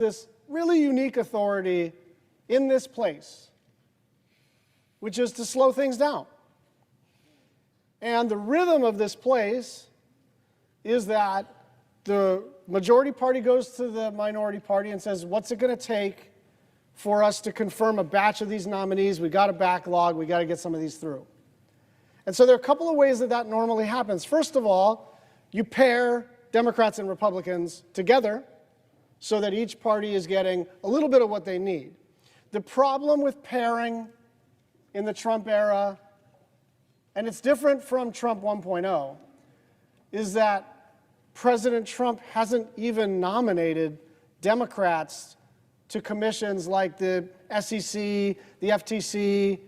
this really unique authority in this place, which is to slow things down. And the rhythm of this place is that the majority party goes to the minority party and says, what's it going to take for us to confirm a batch of these nominees? We got a backlog, we got to get some of these through. And so there are a couple of ways that that normally happens. First of all, you pair Democrats and Republicans together so that each party is getting a little bit of what they need. The problem with pairing in the Trump era, and it's different from Trump 1.0, is that President Trump hasn't even nominated Democrats to commissions like the SEC, the FTC,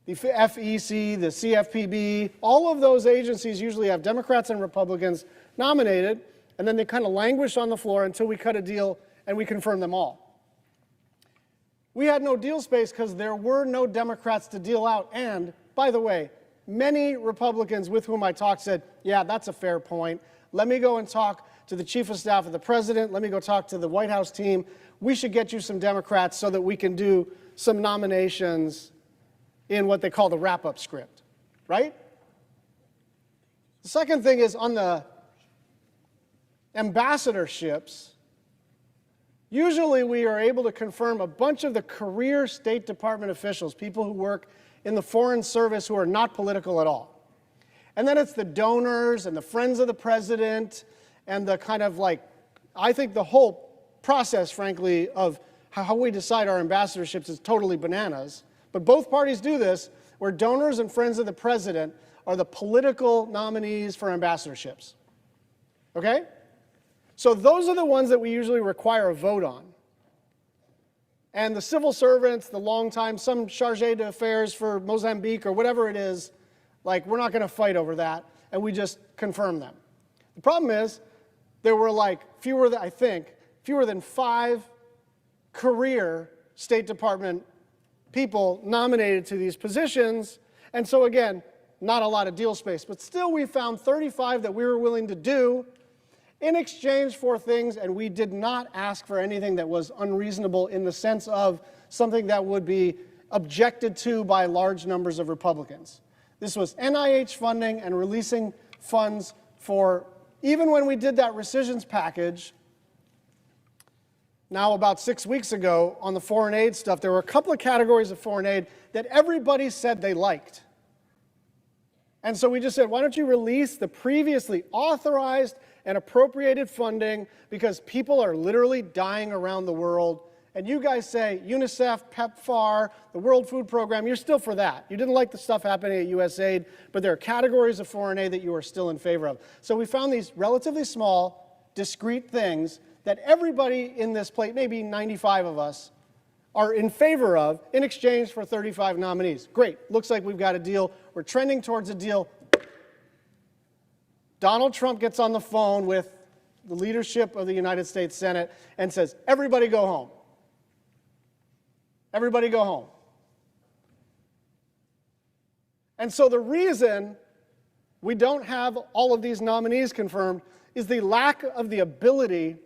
the FEC, the CFPB. All of those agencies usually have Democrats and Republicans nominated, and then they kind of languish on the floor until we cut a deal and we confirm them all. We had no deal space because there were no Democrats to deal out. And, by the way, many Republicans with whom I talked said, yeah, that's a fair point. Let me go and talk to the Chief of Staff of the President. Let me go talk to the White House team. We should get you some Democrats so that we can do some nominations in what they call the wrap-up script, right? The second thing is on the ambassadorships, usually we are able to confirm a bunch of the career State Department officials, people who work in the Foreign Service who are not political at all. And then it's the donors and the friends of the president and the kind of like, I think the whole process, frankly, of how we decide our ambassadorships is totally bananas. But both parties do this, where donors and friends of the president are the political nominees for ambassadorships. Okay? So those are the ones that we usually require a vote on. And the civil servants, the long time, some charge d'affaires for Mozambique or whatever it is, like we're not going to fight over that, and we just confirm them. The problem is there were like fewer than 5 career State Department people nominated to these positions, and so again, not a lot of deal space. But still, we found 35 that we were willing to do in exchange for things, and we did not ask for anything that was unreasonable in the sense of something that would be objected to by large numbers of Republicans. This was NIH funding and releasing funds for, even when we did that rescissions package, now about 6 weeks ago on the foreign aid stuff, there were a couple of categories of foreign aid that everybody said they liked. And so we just said, why don't you release the previously authorized and appropriated funding, because people are literally dying around the world. And you guys say UNICEF, PEPFAR, the World Food Program, you're still for that. You didn't like the stuff happening at USAID, but there are categories of foreign aid that you are still in favor of. So we found these relatively small, discrete things that everybody in this plate, maybe 95 of us, are in favor of in exchange for 35 nominees. Great, looks like we've got a deal. We're trending towards a deal. Donald Trump gets on the phone with the leadership of the United States Senate and says, everybody go home. Everybody go home. And so the reason we don't have all of these nominees confirmed is the lack of the ability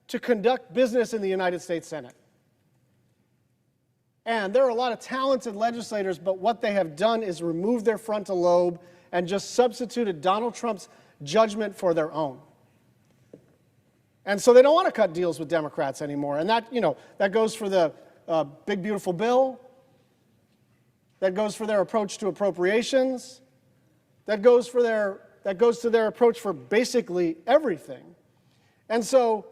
to conduct business in the United States Senate. And there are a lot of talented legislators, but what they have done is remove their frontal lobe and just substituted Donald Trump's judgment for their own. And so they don't want to cut deals with Democrats anymore. And that, that goes for the big, beautiful bill. That goes for their approach to appropriations. That goes to their approach for basically everything. And so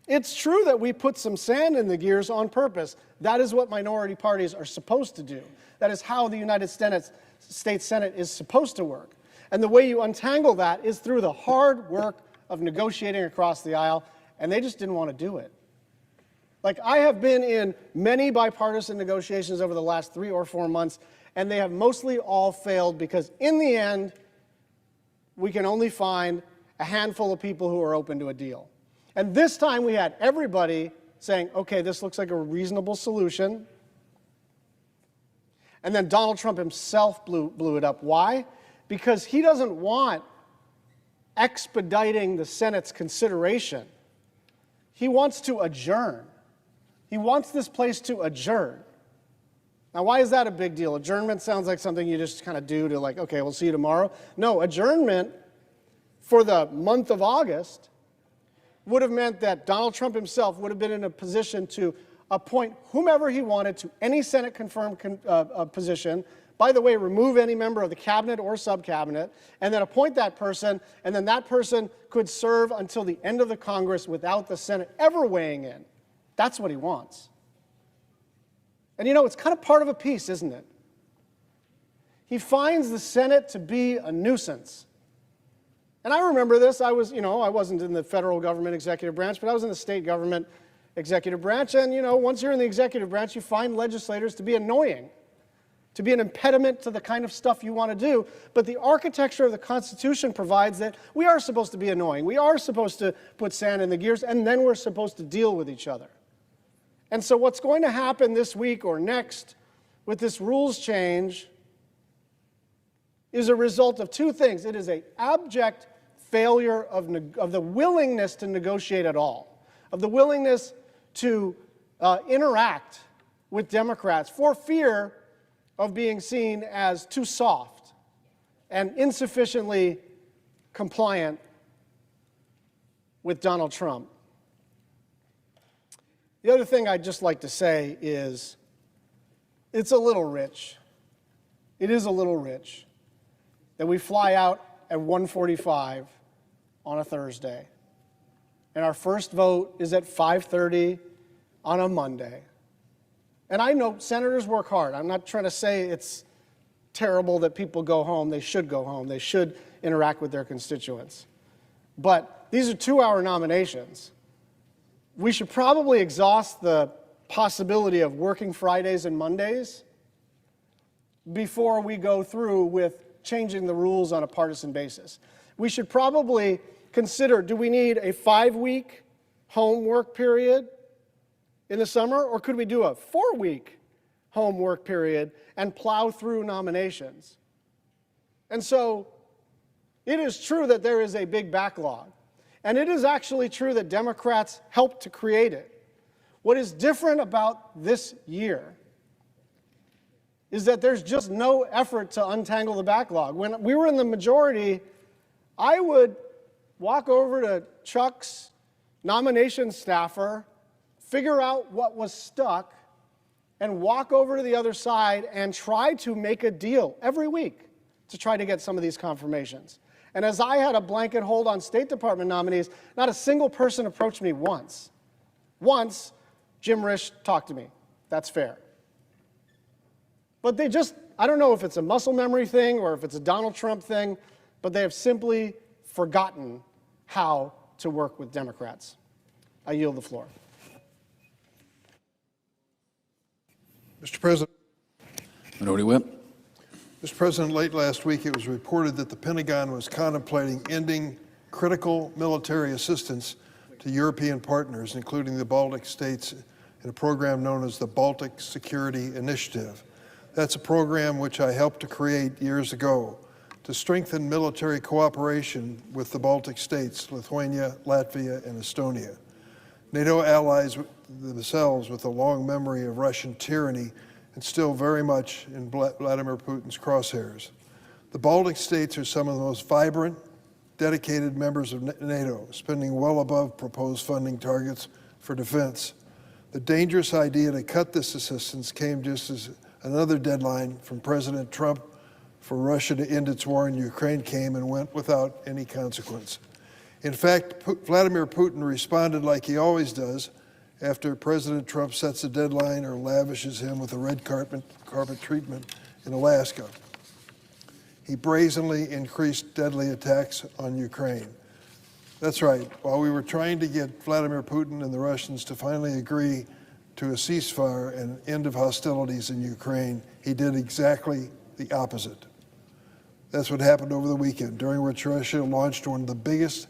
it's true that we put some sand in the gears on purpose. That is what minority parties are supposed to do. That is how the United States Senate is supposed to work. And the way you untangle that is through the hard work of negotiating across the aisle, and they just didn't want to do it. Like, I have been in many bipartisan negotiations over the last 3 or 4 months, and they have mostly all failed because in the end, we can only find a handful of people who are open to a deal. And this time we had everybody saying, okay, this looks like a reasonable solution. And then Donald Trump himself blew it up. Why? Because he doesn't want expediting the Senate's consideration He wants to adjourn. He wants this place to adjourn. Now, why is that a big deal? Adjournment sounds like something you just kind of do to like, okay, we'll see you tomorrow. No, adjournment for the month of August would have meant that Donald Trump himself would have been in a position to appoint whomever he wanted to any Senate-confirmed position. By the way, remove any member of the cabinet or sub-cabinet, and then appoint that person, and then that person could serve until the end of the Congress without the Senate ever weighing in. That's what he wants. And you know, it's kind of part of a piece, isn't it? He finds the Senate to be a nuisance. And I remember this. I wasn't in the federal government executive branch, but I was in the state government executive branch. And, once you're in the executive branch, you find legislators to be annoying, to be an impediment to the kind of stuff you want to do. But the architecture of the Constitution provides that we are supposed to be annoying. We are supposed to put sand in the gears, and then we're supposed to deal with each other. And so what's going to happen this week or next with this rules change is a result of two things. It is an abject failure of the willingness to negotiate at all, of the willingness to interact with Democrats for fear of being seen as too soft and insufficiently compliant with Donald Trump. The other thing I'd just like to say is it's a little rich. It is a little rich that we fly out at 1:45 on a Thursday, and our first vote is at 5:30 on a Monday. And I know senators work hard. I'm not trying to say it's terrible that people go home. They should go home. They should interact with their constituents. But these are 2-hour nominations. We should probably exhaust the possibility of working Fridays and Mondays before we go through with changing the rules on a partisan basis. We should probably consider, do we need a 5-week homework period in the summer, or could we do a 4-week homework period and plow through nominations? And so it is true that there is a big backlog. And it is actually true that Democrats helped to create it. What is different about this year is that there's just no effort to untangle the backlog. When we were in the majority, I would walk over to Chuck's nomination staffer, figure out what was stuck, and walk over to the other side and try to make a deal every week to try to get some of these confirmations. And as I had a blanket hold on State Department nominees, not a single person approached me once. Once, Jim Risch talked to me. That's fair. But they just, I don't know if it's a muscle memory thing or if it's a Donald Trump thing, but they have simply forgotten how to work with Democrats. I yield the floor. Mr. President. Minority Whip. Mr. President, late last week it was reported that the Pentagon was contemplating ending critical military assistance to European partners, including the Baltic states, in a program known as the Baltic Security Initiative. That's a program which I helped to create years ago to strengthen military cooperation with the Baltic states, Lithuania, Latvia, and Estonia. NATO allies themselves with a long memory of Russian tyranny and still very much in Vladimir Putin's crosshairs. The Baltic states are some of the most vibrant, dedicated members of NATO, spending well above proposed funding targets for defense. The dangerous idea to cut this assistance came just as another deadline from President Trump for Russia to end its war in Ukraine came and went without any consequence. In fact, Vladimir Putin responded like he always does after President Trump sets a deadline or lavishes him with a red carpet treatment in Alaska. He brazenly increased deadly attacks on Ukraine. That's right, while we were trying to get Vladimir Putin and the Russians to finally agree to a ceasefire and end of hostilities in Ukraine, he did exactly the opposite. That's what happened over the weekend, during which Russia launched one of the biggest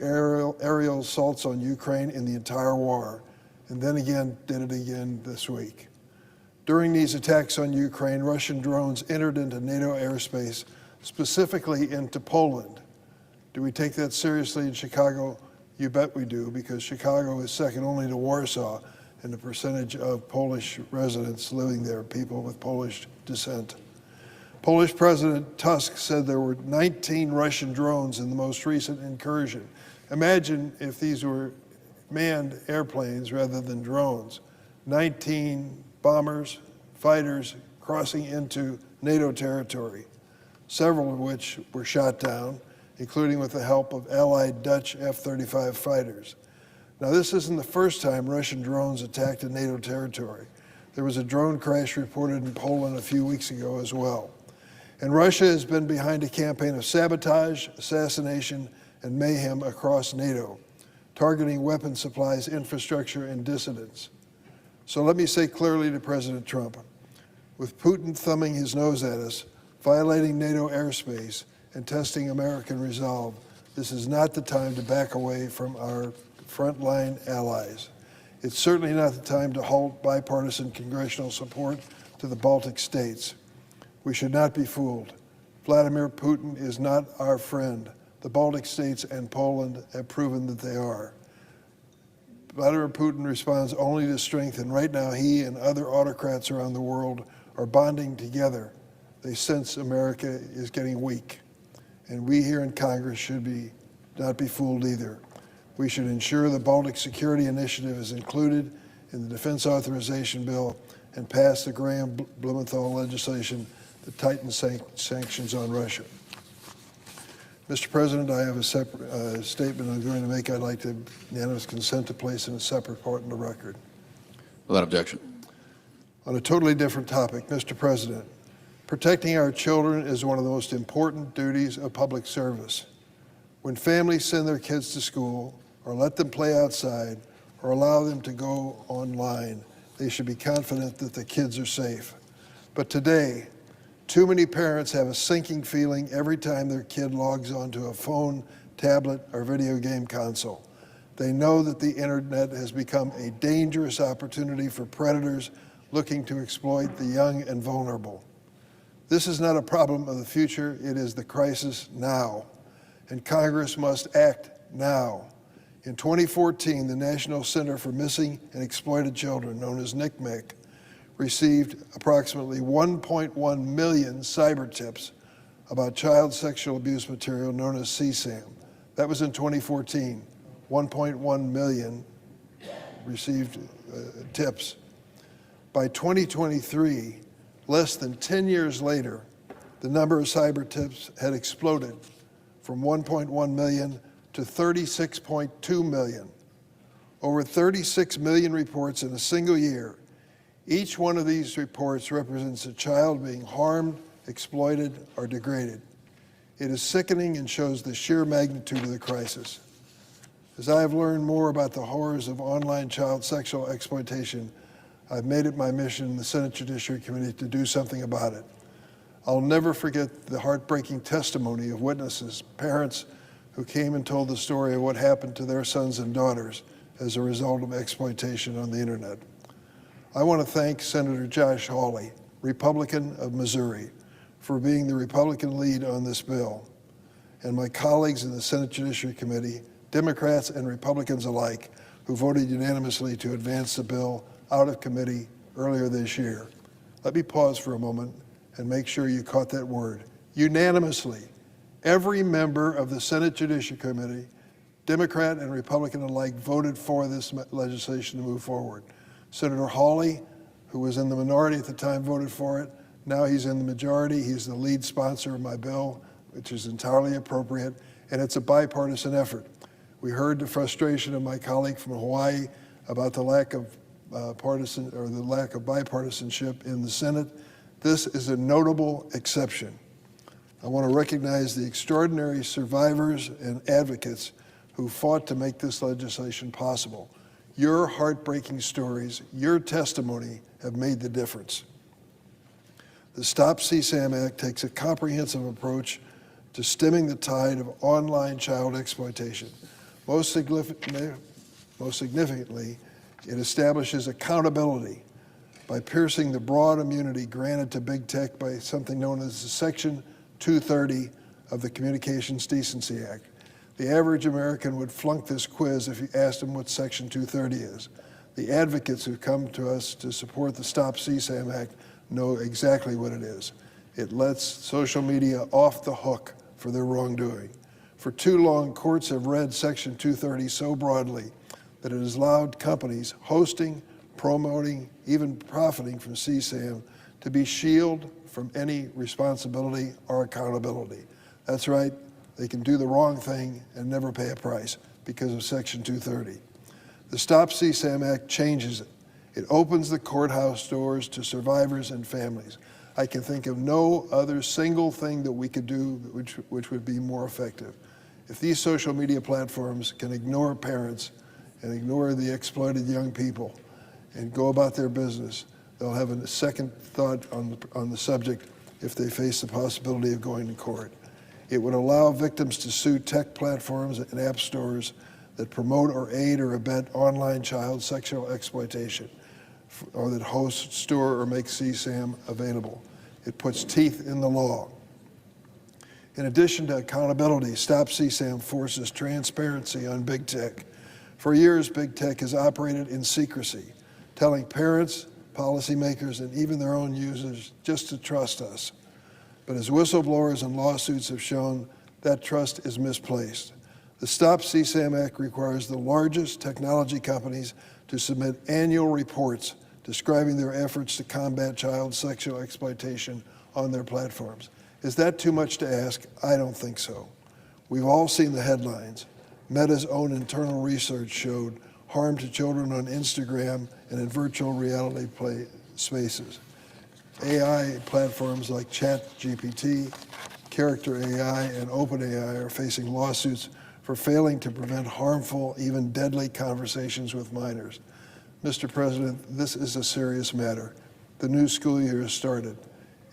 aerial assaults on Ukraine in the entire war, and then again did it again this week. During these attacks on Ukraine, Russian drones entered into NATO airspace, specifically into Poland. Do we take that seriously in Chicago? You bet we do, because Chicago is second only to Warsaw in the percentage of Polish residents living there, people with Polish descent. Polish President Tusk said there were 19 Russian drones in the most recent incursion. Imagine if these were manned airplanes rather than drones. 19 bombers, fighters crossing into NATO territory, several of which were shot down, including with the help of allied Dutch F-35 fighters. Now, this isn't the first time Russian drones attacked a NATO territory. There was a drone crash reported in Poland a few weeks ago as well. And Russia has been behind a campaign of sabotage, assassination, and mayhem across NATO, targeting weapons supplies, infrastructure, and dissidents. So let me say clearly to President Trump, with Putin thumbing his nose at us, violating NATO airspace, and testing American resolve, this is not the time to back away from our frontline allies. It's certainly not the time to halt bipartisan congressional support to the Baltic states. We should not be fooled. Vladimir Putin is not our friend. The Baltic states and Poland have proven that they are. Vladimir Putin responds only to strength, and right now he and other autocrats around the world are bonding together. They sense America is getting weak, and we here in Congress should not be fooled either. We should ensure the Baltic Security Initiative is included in the Defense Authorization Bill and pass the Graham-Blumenthal legislation that tightens sanctions on Russia. Mr. President, I have a separate statement I'm going to make. I'd like to unanimous consent to place in a separate part in the record. Without objection. On a totally different topic, Mr. President, protecting our children is one of the most important duties of public service. When families send their kids to school or let them play outside or allow them to go online, they should be confident that the kids are safe. But today, too many parents have a sinking feeling every time their kid logs onto a phone, tablet, or video game console. They know that the internet has become a dangerous opportunity for predators looking to exploit the young and vulnerable. This is not a problem of the future, it is the crisis now. And Congress must act now. In 2014, the National Center for Missing and Exploited Children, known as NCMEC, received approximately 1.1 million cyber tips about child sexual abuse material known as CSAM. That was in 2014. 1.1 million received tips. By 2023, less than 10 years later, the number of cyber tips had exploded from 1.1 million to 36.2 million. Over 36 million reports in a single year. Each one of these reports represents a child being harmed, exploited, or degraded. It is sickening and shows the sheer magnitude of the crisis. As I have learned more about the horrors of online child sexual exploitation, I've made it my mission in the Senate Judiciary Committee to do something about it. I'll never forget the heartbreaking testimony of witnesses, parents who came and told the story of what happened to their sons and daughters as a result of exploitation on the internet. I want to thank Senator Josh Hawley, Republican of Missouri, for being the Republican lead on this bill, and my colleagues in the Senate Judiciary Committee, Democrats and Republicans alike, who voted unanimously to advance the bill out of committee earlier this year. Let me pause for a moment and make sure you caught that word. Unanimously, every member of the Senate Judiciary Committee, Democrat and Republican alike, voted for this legislation to move forward. Senator Hawley, who was in the minority at the time, voted for it. Now he's in the majority. He's the lead sponsor of my bill, which is entirely appropriate, and it's a bipartisan effort. We heard the frustration of my colleague from Hawaii about the lack of bipartisanship in the Senate. This is a notable exception. I want to recognize the extraordinary survivors and advocates who fought to make this legislation possible. Your heartbreaking stories, your testimony have made the difference. The Stop CSAM Act takes a comprehensive approach to stemming the tide of online child exploitation. Most significantly, it establishes accountability by piercing the broad immunity granted to big tech by something known as Section 230 of the Communications Decency Act. The average American would flunk this quiz if you asked him what Section 230 is. The advocates who come to us to support the Stop CSAM Act know exactly what it is. It lets social media off the hook for their wrongdoing. For too long, courts have read Section 230 so broadly that it has allowed companies hosting, promoting, even profiting from CSAM to be shielded from any responsibility or accountability. That's right, they can do the wrong thing and never pay a price because of Section 230. The Stop CSAM Act changes it. It opens the courthouse doors to survivors and families. I can think of no other single thing that we could do which would be more effective. If these social media platforms can ignore parents and ignore the exploited young people and go about their business, they'll have a second thought on the subject if they face the possibility of going to court. It would allow victims to sue tech platforms and app stores that promote or aid or abet online child sexual exploitation, or that host, store, or make CSAM available. It puts teeth in the law. In addition to accountability, Stop CSAM forces transparency on big tech. For years, big tech has operated in secrecy, telling parents, policymakers, and even their own users just to trust us. But as whistleblowers and lawsuits have shown, that trust is misplaced. The Stop CSAM Act requires the largest technology companies to submit annual reports describing their efforts to combat child sexual exploitation on their platforms. Is that too much to ask? I don't think so. We've all seen the headlines. Meta's own internal research showed harm to children on Instagram and in virtual reality play spaces. AI platforms like ChatGPT, Character AI, and OpenAI are facing lawsuits for failing to prevent harmful, even deadly conversations with minors. Mr. President, this is a serious matter. The new school year has started.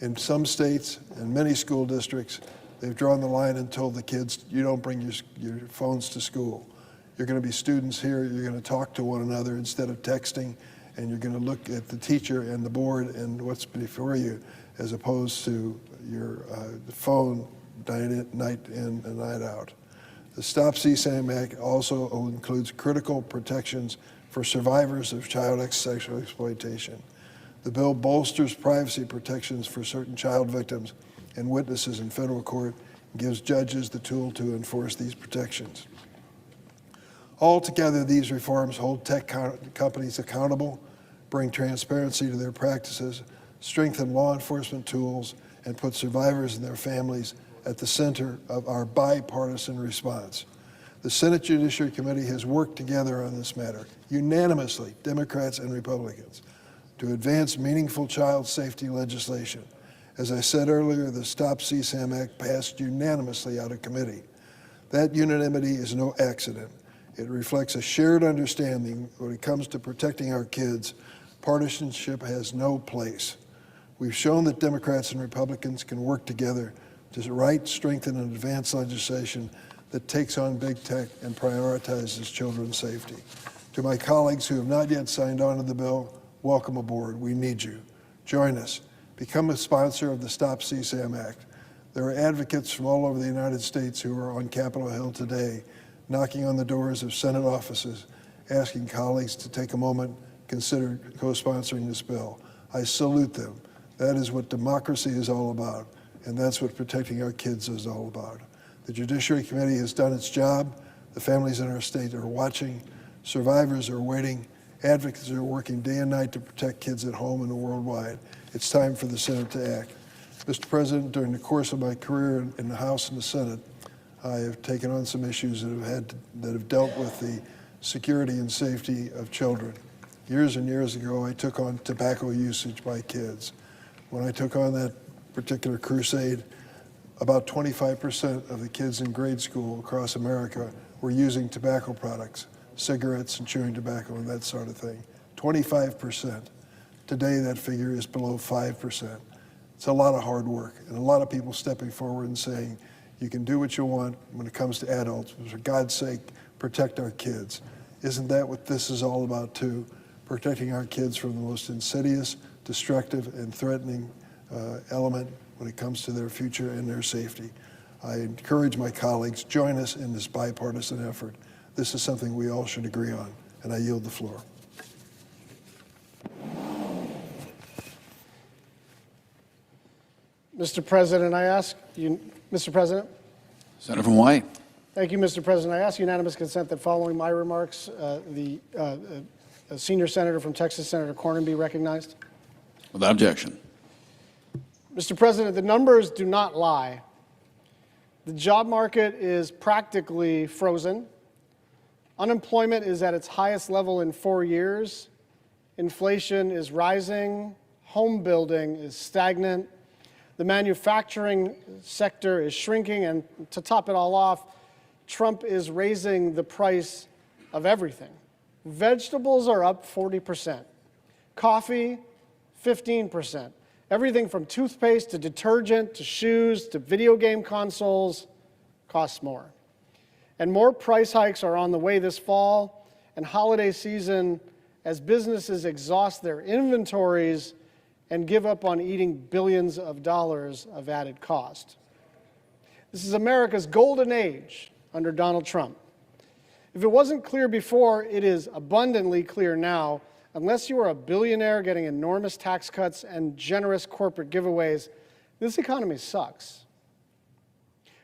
In some states and many school districts, they've drawn the line and told the kids, you don't bring your phones to school. You're going to be students here, you're going to talk to one another instead of texting, and you're going to look at the teacher and the board and what's before you, as opposed to your phone night in and night out. The Stop CSAM Act also includes critical protections for survivors of child sexual exploitation. The bill bolsters privacy protections for certain child victims and witnesses in federal court and gives judges the tool to enforce these protections. Altogether, these reforms hold tech companies accountable, bring transparency to their practices, strengthen law enforcement tools, and put survivors and their families at the center of our bipartisan response. The Senate Judiciary Committee has worked together on this matter, unanimously, Democrats and Republicans, to advance meaningful child safety legislation. As I said earlier, the Stop CSAM Act passed unanimously out of committee. That unanimity is no accident. It reflects a shared understanding when it comes to protecting our kids. Partisanship has no place. We've shown that Democrats and Republicans can work together to write, strengthen, and advance legislation that takes on big tech and prioritizes children's safety. To my colleagues who have not yet signed on to the bill, welcome aboard. We need you. Join us. Become a sponsor of the Stop CSAM Act. There are advocates from all over the United States who are on Capitol Hill today, knocking on the doors of Senate offices, asking colleagues to take a moment, consider co-sponsoring this bill. I salute them. That is what democracy is all about, and that's what protecting our kids is all about. The Judiciary Committee has done its job. The families in our state are watching. Survivors are waiting. Advocates are working day and night to protect kids at home and worldwide. It's time for the Senate to act. Mr. President, during the course of my career in the House and the Senate, I have taken on some issues that have dealt with the security and safety of children. Years and years ago, I took on tobacco usage by kids. When I took on that particular crusade, about 25% of the kids in grade school across America were using tobacco products, cigarettes and chewing tobacco and that sort of thing. 25%. Today, that figure is below 5%. It's a lot of hard work and a lot of people stepping forward and saying, you can do what you want when it comes to adults, but for God's sake, protect our kids. Isn't that what this is all about too? Protecting our kids from the most insidious, destructive, and threatening element when it comes to their future and their safety. I encourage my colleagues, join us in this bipartisan effort. This is something we all should agree on, and I yield the floor. Mr. President, I ask you, Mr. President. Senator from Hawaii. Thank you, Mr. President. I ask unanimous consent that following my remarks, the senior senator from Texas, Senator Cornyn, be recognized. Without objection. Mr. President, the numbers do not lie. The job market is practically frozen. Unemployment is at its highest level in 4 years. Inflation is rising. Home building is stagnant. The manufacturing sector is shrinking. And to top it all off, Trump is raising the price of everything. Vegetables are up 40%. Coffee, 15%. Everything from toothpaste to detergent to shoes to video game consoles costs more. And more price hikes are on the way this fall and holiday season as businesses exhaust their inventories and give up on eating billions of dollars of added cost. This is America's golden age under Donald Trump. If it wasn't clear before, it is abundantly clear now. Unless you are a billionaire getting enormous tax cuts and generous corporate giveaways, this economy sucks.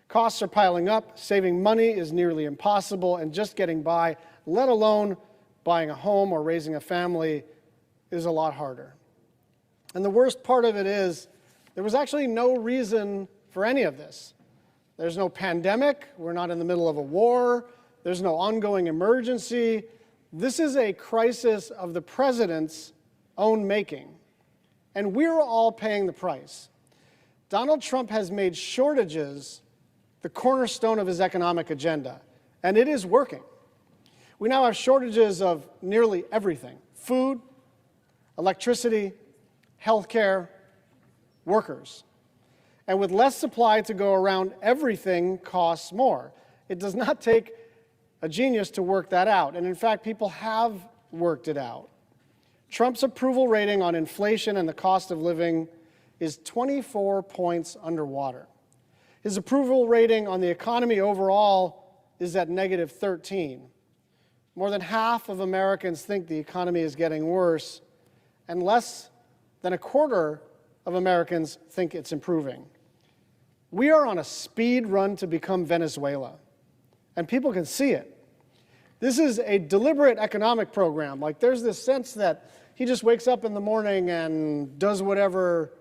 Costs are piling up, saving money is nearly impossible, and just getting by, let alone buying a home or raising a family, is a lot harder. And the worst part of it is, there was actually no reason for any of this. There's no pandemic, we're not in the middle of a war, there's no ongoing emergency. This is a crisis of the president's own making, and we're all paying the price. Donald Trump has made shortages the cornerstone of his economic agenda, and it is working. We now have shortages of nearly everything: food, electricity, healthcare, workers. And with less supply to go around, everything costs more. It does not take a genius to work that out. And in fact, people have worked it out. Trump's approval rating on inflation and the cost of living is 24 points underwater. His approval rating on the economy overall is at negative 13. More than half of Americans think the economy is getting worse, and less than a quarter of Americans think it's improving. We are on a speed run to become Venezuela, and people can see it. This is a deliberate economic program. Like, there's this sense that he just wakes up in the morning and does whatever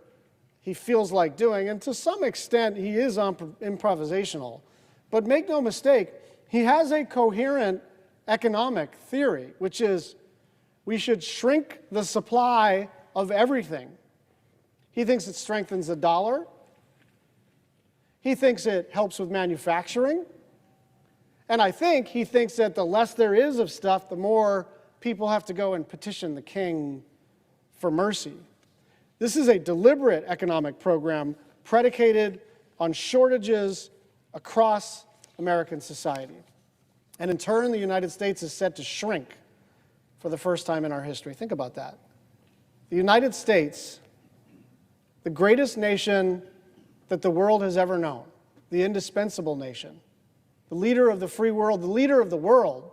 he feels like doing, and to some extent he is improvisational. But make no mistake, he has a coherent economic theory, which is we should shrink the supply of everything. He thinks it strengthens the dollar. He thinks it helps with manufacturing. And I think he thinks that the less there is of stuff, the more people have to go and petition the king for mercy. This is a deliberate economic program predicated on shortages across American society. And in turn, the United States is set to shrink for the first time in our history. Think about that. The United States, the greatest nation that the world has ever known, the indispensable nation, the leader of the free world, the leader of the world,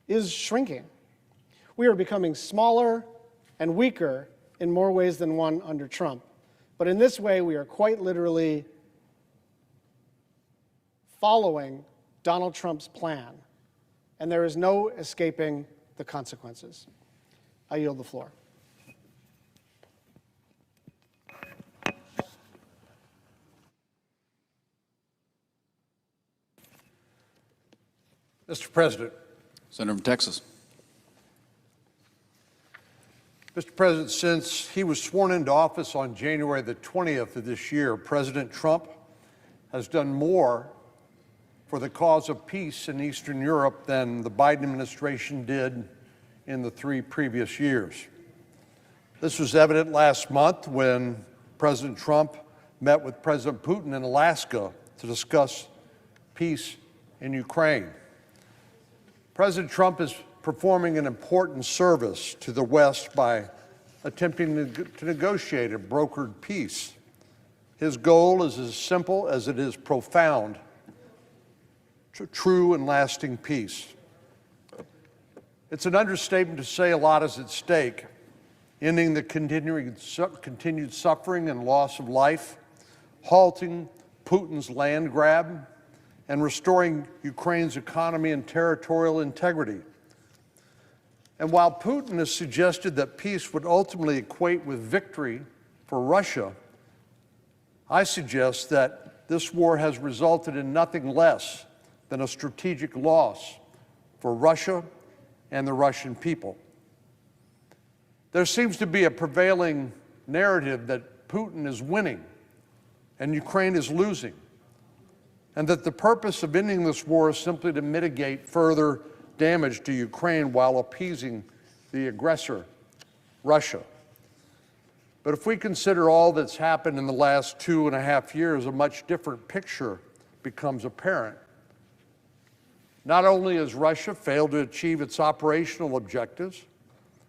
is shrinking. We are becoming smaller and weaker in more ways than one under Trump. But in this way, we are quite literally following Donald Trump's plan, and there is no escaping the consequences. I yield the floor. Mr. President. Senator from Texas. Mr. President, since he was sworn into office on January the 20th of this year, President Trump has done more for the cause of peace in Eastern Europe than the Biden administration did in the 3 previous years. This was evident last month when President Trump met with President Putin in Alaska to discuss peace in Ukraine. President Trump is performing an important service to the West by attempting to negotiate a brokered peace. His goal is as simple as it is profound: true and lasting peace. It's an understatement to say a lot is at stake: ending the continued suffering and loss of life, halting Putin's land grab, and restoring Ukraine's economy and territorial integrity. And while Putin has suggested that peace would ultimately equate with victory for Russia, I suggest that this war has resulted in nothing less than a strategic loss for Russia and the Russian people. There seems to be a prevailing narrative that Putin is winning and Ukraine is losing, and that the purpose of ending this war is simply to mitigate further damage to Ukraine while appeasing the aggressor, Russia. But if we consider all that's happened in the last 2.5 years, a much different picture becomes apparent. Not only has Russia failed to achieve its operational objectives,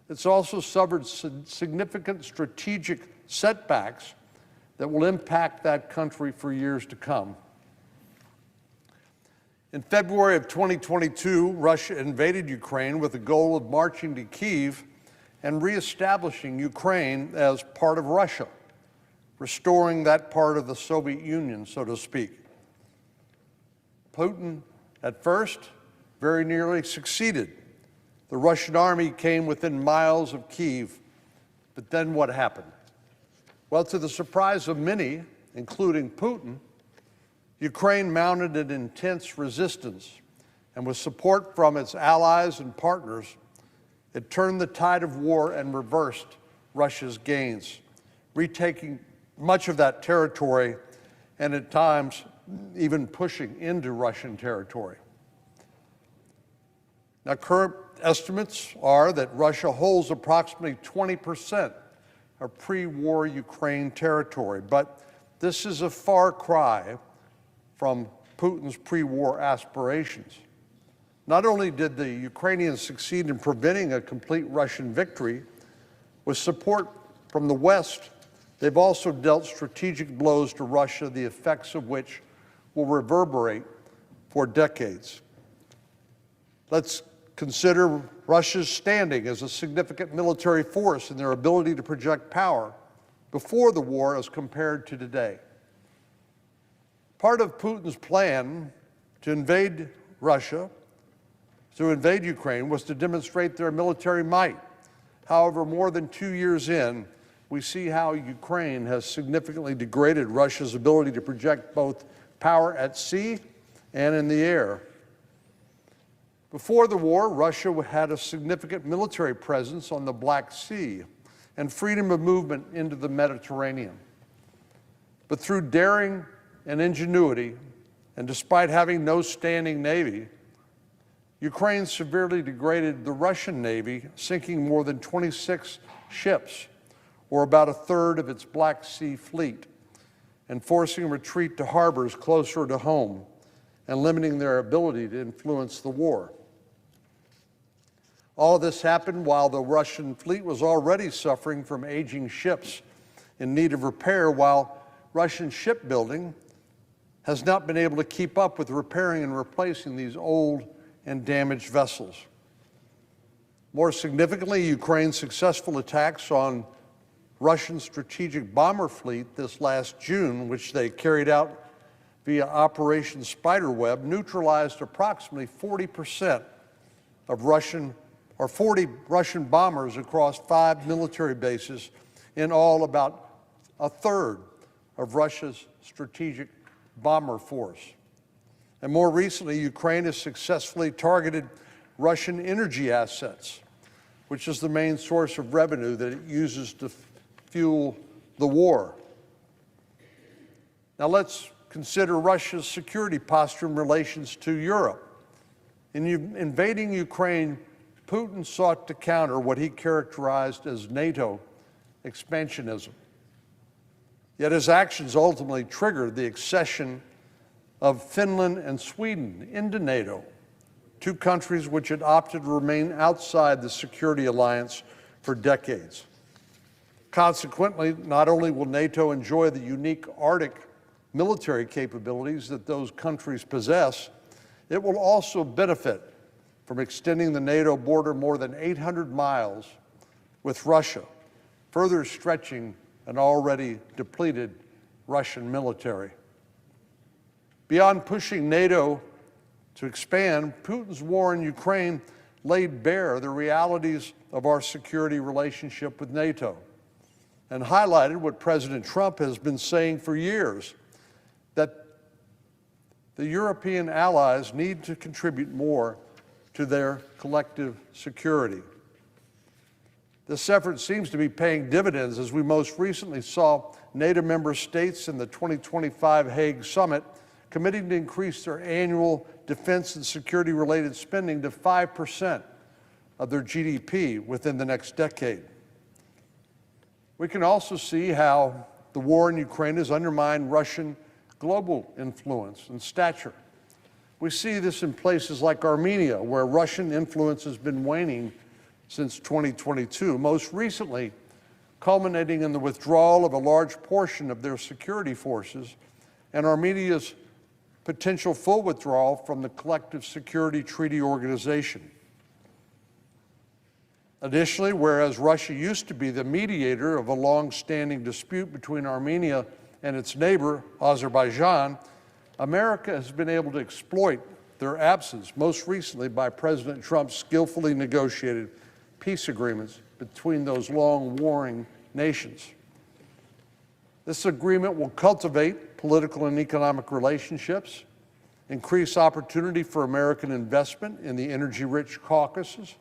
it's also suffered significant strategic setbacks that will impact that country for years to come. In February of 2022, Russia invaded Ukraine with the goal of marching to Kyiv and reestablishing Ukraine as part of Russia, restoring that part of the Soviet Union, so to speak. Putin, at first, very nearly succeeded. The Russian army came within miles of Kyiv, but then what happened? Well, to the surprise of many, including Putin, Ukraine mounted an intense resistance, and with support from its allies and partners, it turned the tide of war and reversed Russia's gains, retaking much of that territory and at times even pushing into Russian territory. Now, current estimates are that Russia holds approximately 20% of pre-war Ukraine territory, but this is a far cry from Putin's pre-war aspirations. Not only did the Ukrainians succeed in preventing a complete Russian victory, with support from the West, they've also dealt strategic blows to Russia, the effects of which will reverberate for decades. Let's consider Russia's standing as a significant military force and their ability to project power before the war as compared to today. Part of Putin's plan to invade Ukraine, was to demonstrate their military might. However, more than 2 years in, we see how Ukraine has significantly degraded Russia's ability to project both power at sea and in the air. Before the war, Russia had a significant military presence on the Black Sea and freedom of movement into the Mediterranean. But through daring and ingenuity, and despite having no standing navy, Ukraine severely degraded the Russian Navy, sinking more than 26 ships, or about a third of its Black Sea fleet, and forcing retreat to harbors closer to home and limiting their ability to influence the war. All of this happened while the Russian fleet was already suffering from aging ships in need of repair, while Russian shipbuilding has not been able to keep up with repairing and replacing these old and damaged vessels. More significantly, Ukraine's successful attacks on Russian strategic bomber fleet this last June, which they carried out via Operation Spiderweb, neutralized approximately 40% of 40 Russian bombers across 5 military bases, in all about a third of Russia's strategic bomber force. And more recently, Ukraine has successfully targeted Russian energy assets, which is the main source of revenue that it uses to fuel the war. Now let's consider Russia's security posture in relations to Europe. In invading Ukraine, Putin sought to counter what he characterized as NATO expansionism. Yet his actions ultimately triggered the accession of Finland and Sweden into NATO, 2 countries which had opted to remain outside the security alliance for decades. Consequently, not only will NATO enjoy the unique Arctic military capabilities that those countries possess, it will also benefit from extending the NATO border more than 800 miles with Russia, further stretching an already depleted Russian military. Beyond pushing NATO to expand, Putin's war in Ukraine laid bare the realities of our security relationship with NATO and highlighted what President Trump has been saying for years, that the European allies need to contribute more to their collective security. This effort seems to be paying dividends, as we most recently saw NATO member states in the 2025 Hague Summit committing to increase their annual defense and security-related spending to 5% of their GDP within the next decade. We can also see how the war in Ukraine has undermined Russian global influence and stature. We see this in places like Armenia, where Russian influence has been waning since 2022, most recently culminating in the withdrawal of a large portion of their security forces and Armenia's potential full withdrawal from the Collective Security Treaty Organization. Additionally, whereas Russia used to be the mediator of a long-standing dispute between Armenia and its neighbor, Azerbaijan, America has been able to exploit their absence, most recently by President Trump's skillfully negotiated peace agreements between those long warring nations. This agreement will cultivate political and economic relationships, increase opportunity for American investment in the energy-rich Caucasus,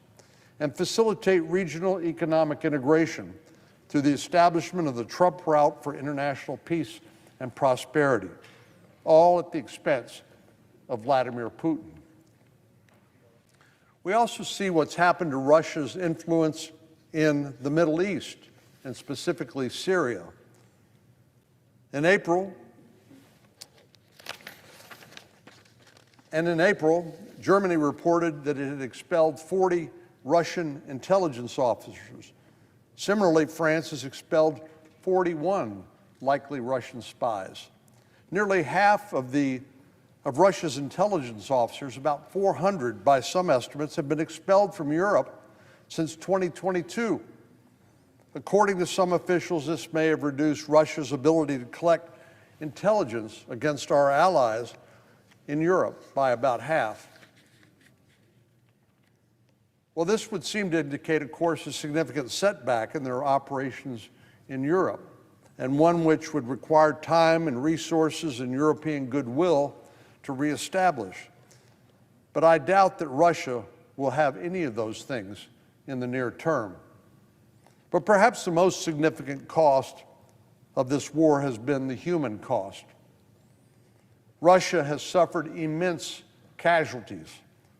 and facilitate regional economic integration through the establishment of the Trump route for international peace and prosperity, all at the expense of Vladimir Putin. We also see what's happened to Russia's influence in the Middle East, and specifically Syria. In April, Germany reported that it had expelled 40 Russian intelligence officers. Similarly, France has expelled 41 likely Russian spies. Nearly half of Russia's intelligence officers, about 400 by some estimates, have been expelled from Europe since 2022. According to some officials, this may have reduced Russia's ability to collect intelligence against our allies in Europe by about half. Well, this would seem to indicate, of course, a significant setback in their operations in Europe, and one which would require time and resources and European goodwill to reestablish. But I doubt that Russia will have any of those things in the near term. But perhaps the most significant cost of this war has been the human cost. Russia has suffered immense casualties,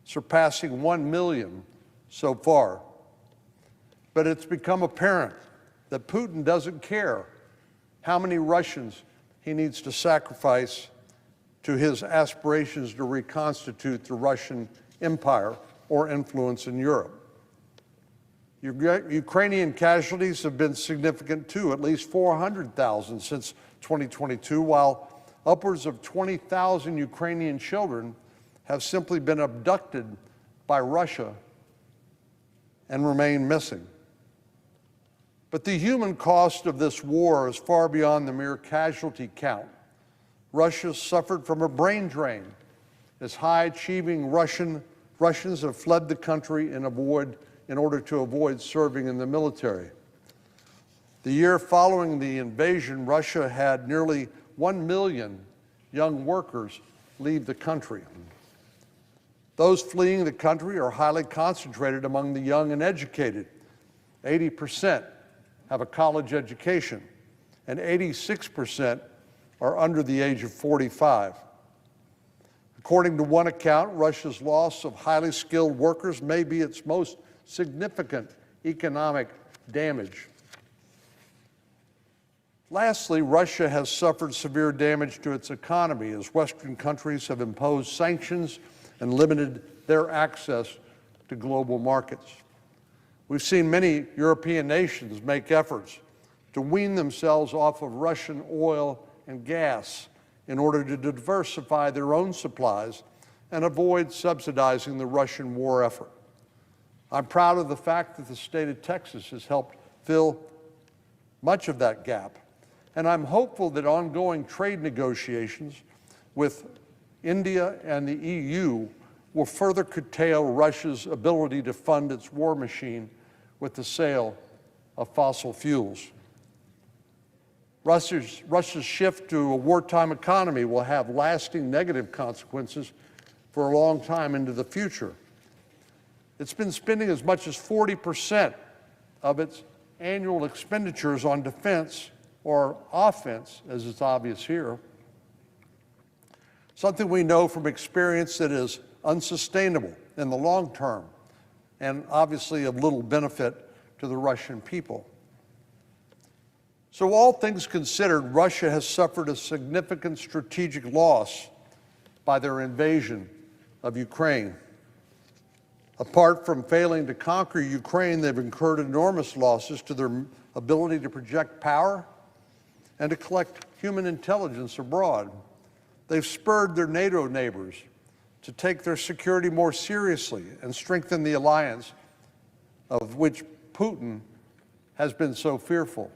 surpassing 1 million so far. But it's become apparent that Putin doesn't care how many Russians he needs to sacrifice to his aspirations to reconstitute the Russian Empire or influence in Europe. Ukrainian casualties have been significant too, at least 400,000 since 2022, while upwards of 20,000 Ukrainian children have simply been abducted by Russia and remain missing. But the human cost of this war is far beyond the mere casualty count. Russia suffered from a brain drain as high-achieving Russians have fled the country in order to avoid serving in the military. The year following the invasion, Russia had nearly 1 million young workers leave the country. Those fleeing the country are highly concentrated among the young and educated. 80% have a college education, and 86% are under the age of 45. According to one account, Russia's loss of highly skilled workers may be its most significant economic damage. Lastly, Russia has suffered severe damage to its economy as Western countries have imposed sanctions and limited their access to global markets. We've seen many European nations make efforts to wean themselves off of Russian oil and gas in order to diversify their own supplies and avoid subsidizing the Russian war effort. I'm proud of the fact that the state of Texas has helped fill much of that gap, and I'm hopeful that ongoing trade negotiations with India and the EU will further curtail Russia's ability to fund its war machine with the sale of fossil fuels. Russia's shift to a wartime economy will have lasting negative consequences for a long time into the future. It's been spending as much as 40% of its annual expenditures on defense or offense, as is obvious here, something we know from experience that is unsustainable in the long term and obviously of little benefit to the Russian people. So all things considered, Russia has suffered a significant strategic loss by their invasion of Ukraine. Apart from failing to conquer Ukraine, they've incurred enormous losses to their ability to project power and to collect human intelligence abroad. They've spurred their NATO neighbors to take their security more seriously and strengthen the alliance of which Putin has been so fearful.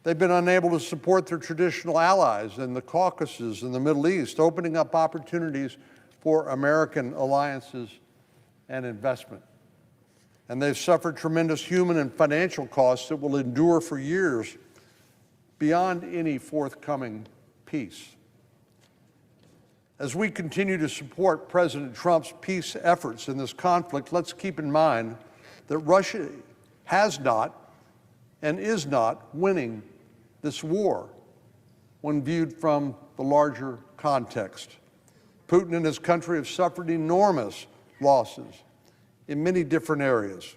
They've been unable to support their traditional allies in the Caucasus and the Middle East, opening up opportunities for American alliances and investment. And they've suffered tremendous human and financial costs that will endure for years beyond any forthcoming peace. As we continue to support President Trump's peace efforts in this conflict, let's keep in mind that Russia has not and is not winning this war when viewed from the larger context. Putin and his country have suffered enormous losses in many different areas.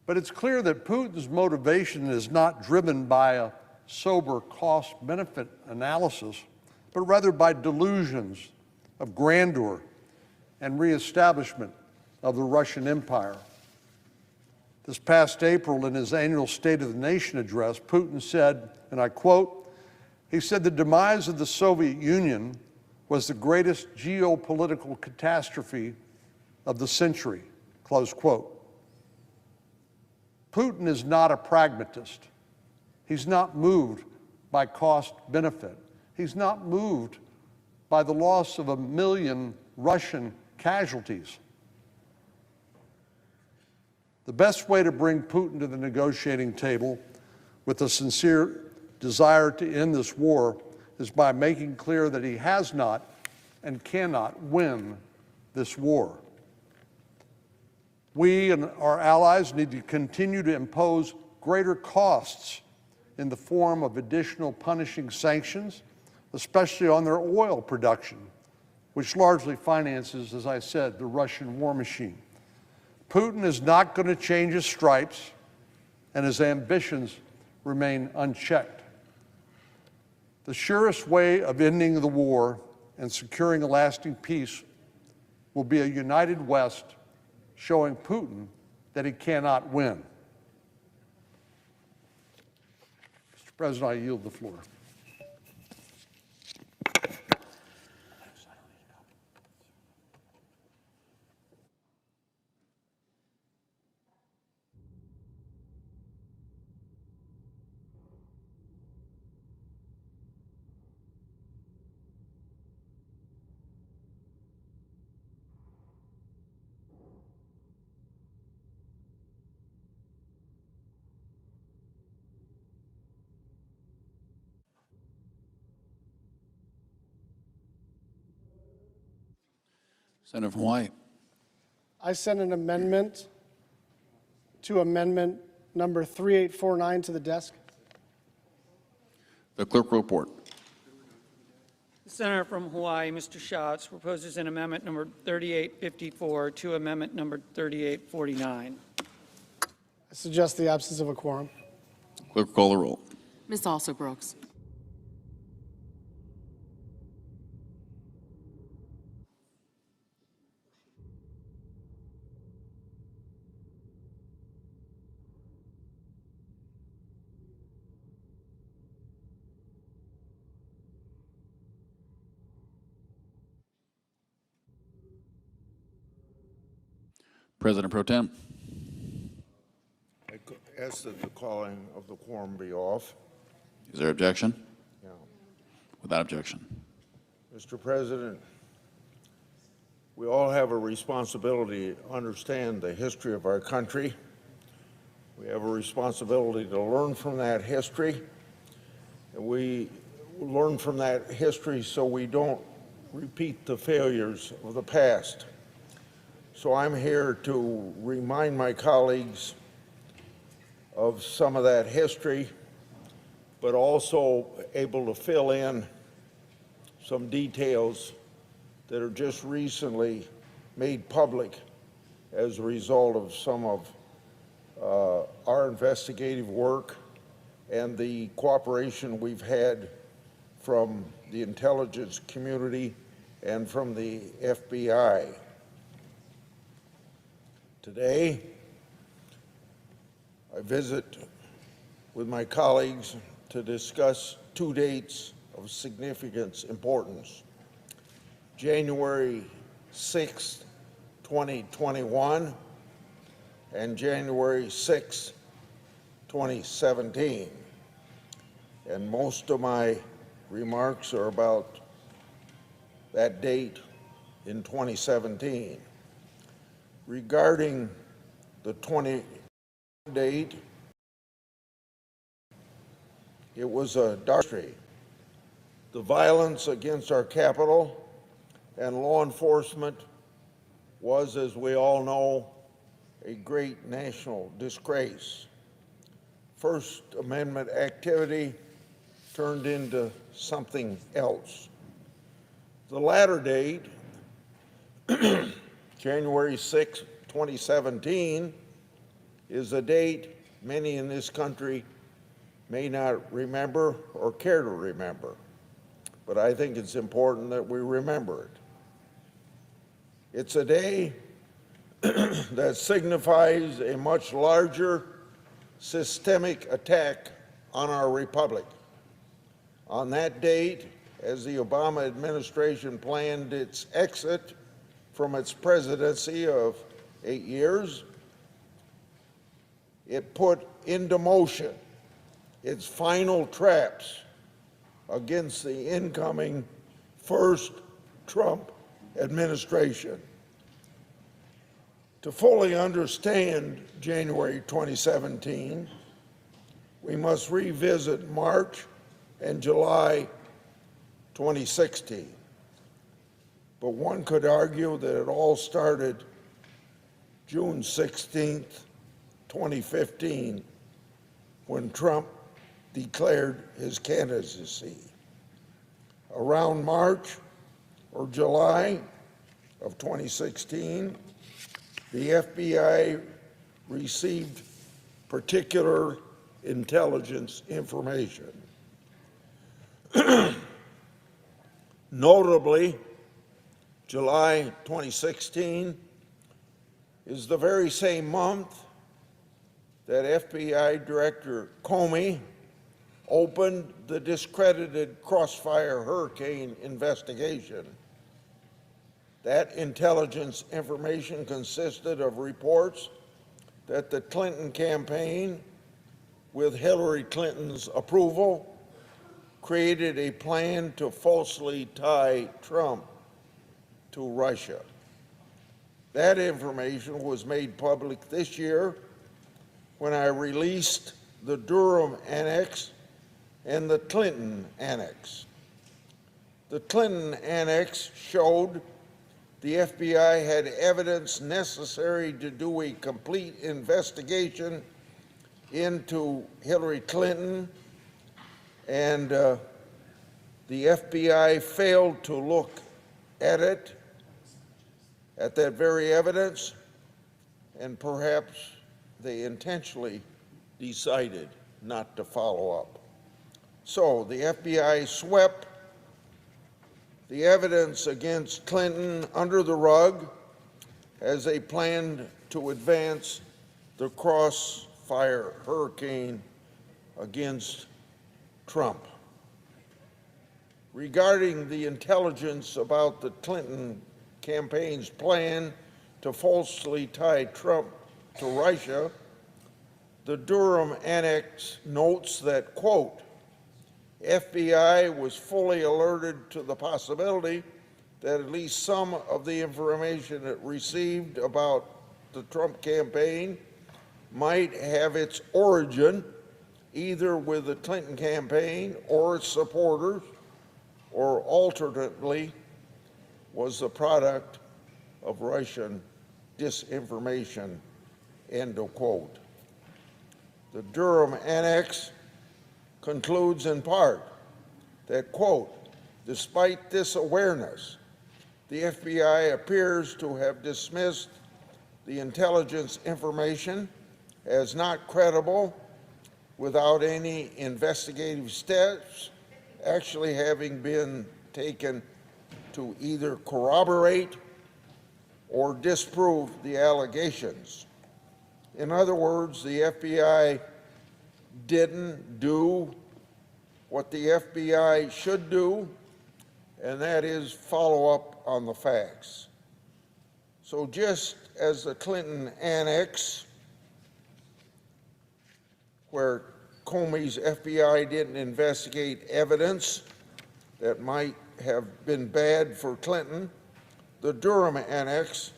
But it's clear that Putin's motivation is not driven by a sober cost-benefit analysis, but rather by delusions of grandeur and reestablishment of the Russian Empire. This past April, in his annual State of the Nation address, Putin said, and I quote, he said, "The demise of the Soviet Union was the greatest geopolitical catastrophe of the century," close quote. Putin is not a pragmatist. He's not moved by cost benefit. He's not moved by the loss of 1 million Russian casualties. The best way to bring Putin to the negotiating table with a sincere desire to end this war is by making clear that he has not and cannot win this war. We and our allies need to continue to impose greater costs in the form of additional punishing sanctions, especially on their oil production, which largely finances, as I said, the Russian war machine. Putin is not going to change his stripes, and his ambitions remain unchecked. The surest way of ending the war and securing a lasting peace will be a united West showing Putin that he cannot win. Mr. President, I yield the floor. Senator from Hawaii. I sent an amendment to amendment number 3849 to the desk. The clerk will report. The senator from Hawaii, Mr. Schatz, proposes an amendment number 3854 to amendment number 3849. I suggest the absence of a quorum. Clerk will call the roll. Ms. Also Brooks. President Pro Tem. I ask that the calling of the quorum be off. Is there objection? Yeah. Without objection. Mr. President, we all have a responsibility to understand the history of our country. We have a responsibility to learn from that history. And we learn from that history so we don't repeat the failures of the past. So I'm here to remind my colleagues of some of that history, but also able to fill in some details that are just recently made public as a result of some of our investigative work and the cooperation we've had from the intelligence community and from the FBI. Today, I visit with my colleagues to discuss two dates of significant importance. January 6, 2021, and January 6, 2017. And most of my remarks are about that date in 2017. Regarding the 20 date, it was a dark history. The violence against our Capitol and law enforcement was, as we all know, a great national disgrace. First Amendment activity turned into something else. The latter date, January 6, 2017, is a date many in this country may not remember or care to remember, but I think it's important that we remember it. It's a day that signifies a much larger systemic attack on our republic. On that date, as the Obama administration planned its exit from its presidency of 8 years, it put into motion its final traps against the incoming first Trump administration. To fully understand January 2017, we must revisit March and July 2016. But one could argue that it all started June 16th, 2015, when Trump declared his candidacy. Around March or July of 2016, the FBI received particular intelligence information. Notably, July 2016 is the very same month that FBI Director Comey opened the discredited Crossfire Hurricane investigation. That intelligence information consisted of reports that the Clinton campaign, with Hillary Clinton's approval, created a plan to falsely tie Trump to Russia. That information was made public this year when I released the Durham Annex and the Clinton Annex. The Clinton Annex showed the FBI had evidence necessary to do a complete investigation into Hillary Clinton, and the FBI failed to look at it, at that very evidence, and perhaps they intentionally decided not to follow up. So the FBI swept the evidence against Clinton under the rug as they planned to advance the Crossfire Hurricane against Trump. Regarding the intelligence about the Clinton campaign's plan to falsely tie Trump to Russia, the Durham Annex notes that, quote, FBI was fully alerted to the possibility that at least some of the information it received about the Trump campaign might have its origin either with the Clinton campaign or its supporters, or alternately was the product of Russian disinformation, end of quote. The Durham Annex concludes in part that, quote, despite this awareness, the FBI appears to have dismissed the intelligence information as not credible without any investigative steps actually having been taken to either corroborate or disprove the allegations. In other words, the FBI didn't do what the FBI should do, and that is follow up on the facts. So just as the Clinton Annex, where Comey's FBI didn't investigate evidence that might have been bad for Clinton, the Durham Annex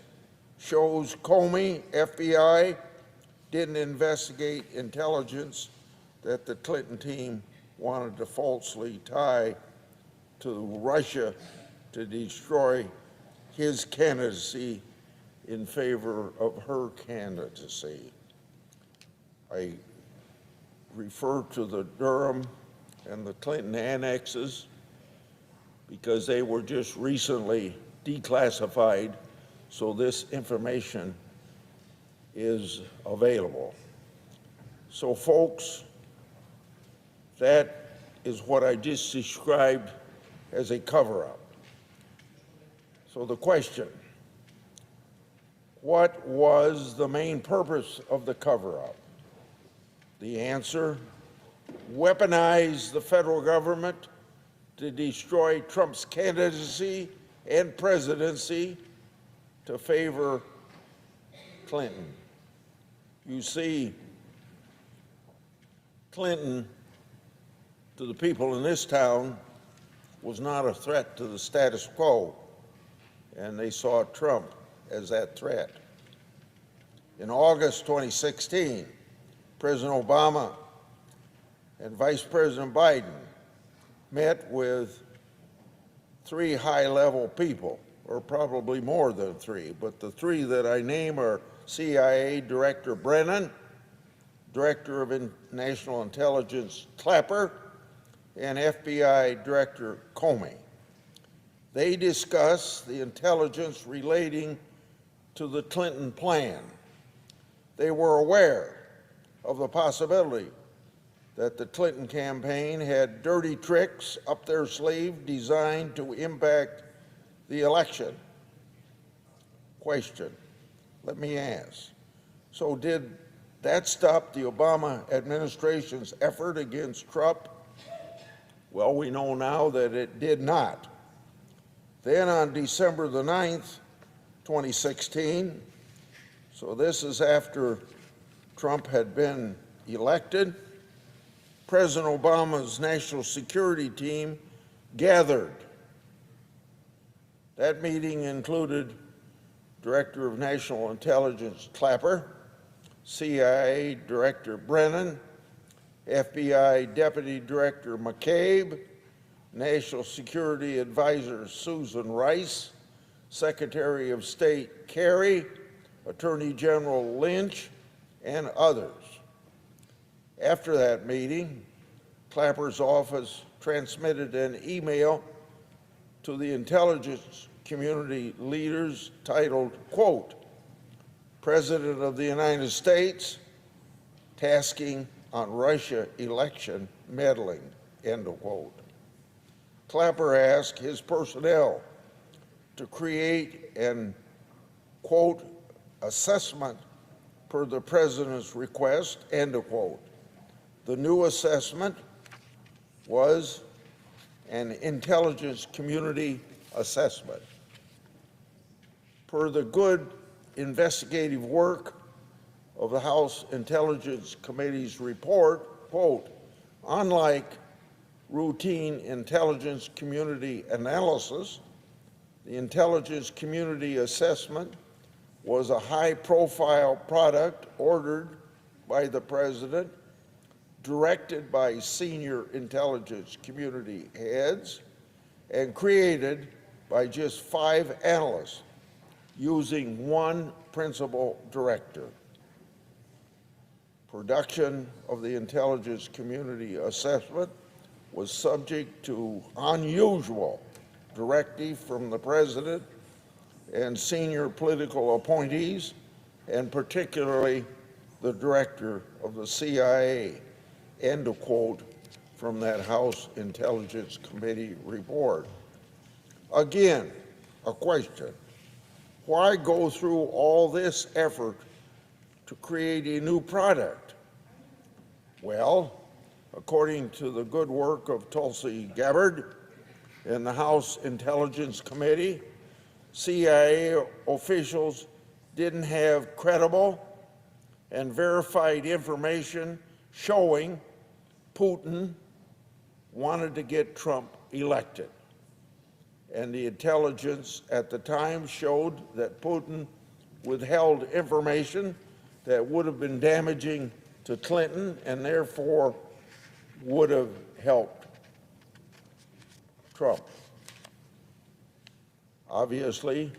shows Comey, FBI, didn't investigate intelligence that the Clinton team wanted to falsely tie to Russia to destroy his candidacy in favor of her candidacy. I refer to the Durham and the Clinton annexes because they were just recently declassified, so this information is available. So folks, that is what I just described as a cover-up. So the question, what was the main purpose of the cover-up? The answer, weaponize the federal government to destroy Trump's candidacy and presidency to favor Clinton. You see, Clinton, to the people in this town, was not a threat to the status quo, and they saw Trump as that threat. In August 2016, President Obama and Vice President Biden met with 3 high-level people, or probably more than 3, but the 3 that I name are CIA Director Brennan, Director of National Intelligence Clapper, and FBI Director Comey. They discussed the intelligence relating to the Clinton plan. They were aware of the possibility that the Clinton campaign had dirty tricks up their sleeve designed to impact the election. Question, let me ask, so did that stop the Obama administration's effort against Trump? Well, we know now that it did not. Then on December the 9th, 2016, so this is after Trump had been elected, President Obama's national security team gathered. That meeting included Director of National Intelligence Clapper, CIA Director Brennan, FBI Deputy Director McCabe, National Security Advisor Susan Rice, Secretary of State Kerry, Attorney General Lynch, and others. After that meeting, Clapper's office transmitted an email to the intelligence community leaders titled, quote, President of the United States, tasking on Russia election meddling, end of quote. Clapper asked his personnel to create an, quote, assessment per the president's request, end of quote. The new assessment was an intelligence community assessment. Per the good investigative work of the House Intelligence Committee's report, quote, unlike routine intelligence community analysis, the intelligence community assessment was a high-profile product ordered by the President, directed by senior intelligence community heads, and created by just 5 analysts using one principal director. Production of the intelligence community assessment was subject to unusual directive from the President and senior political appointees, and particularly the director of the CIA, end of quote from that House Intelligence Committee report. Again, a question. Why go through all this effort to create a new product? Well, according to the good work of Tulsi Gabbard in the House Intelligence Committee, CIA officials didn't have credible and verified information showing Putin wanted to get Trump elected. And the intelligence at the time showed that Putin withheld information that would have been damaging to Clinton and therefore would have helped Trump. Obviously,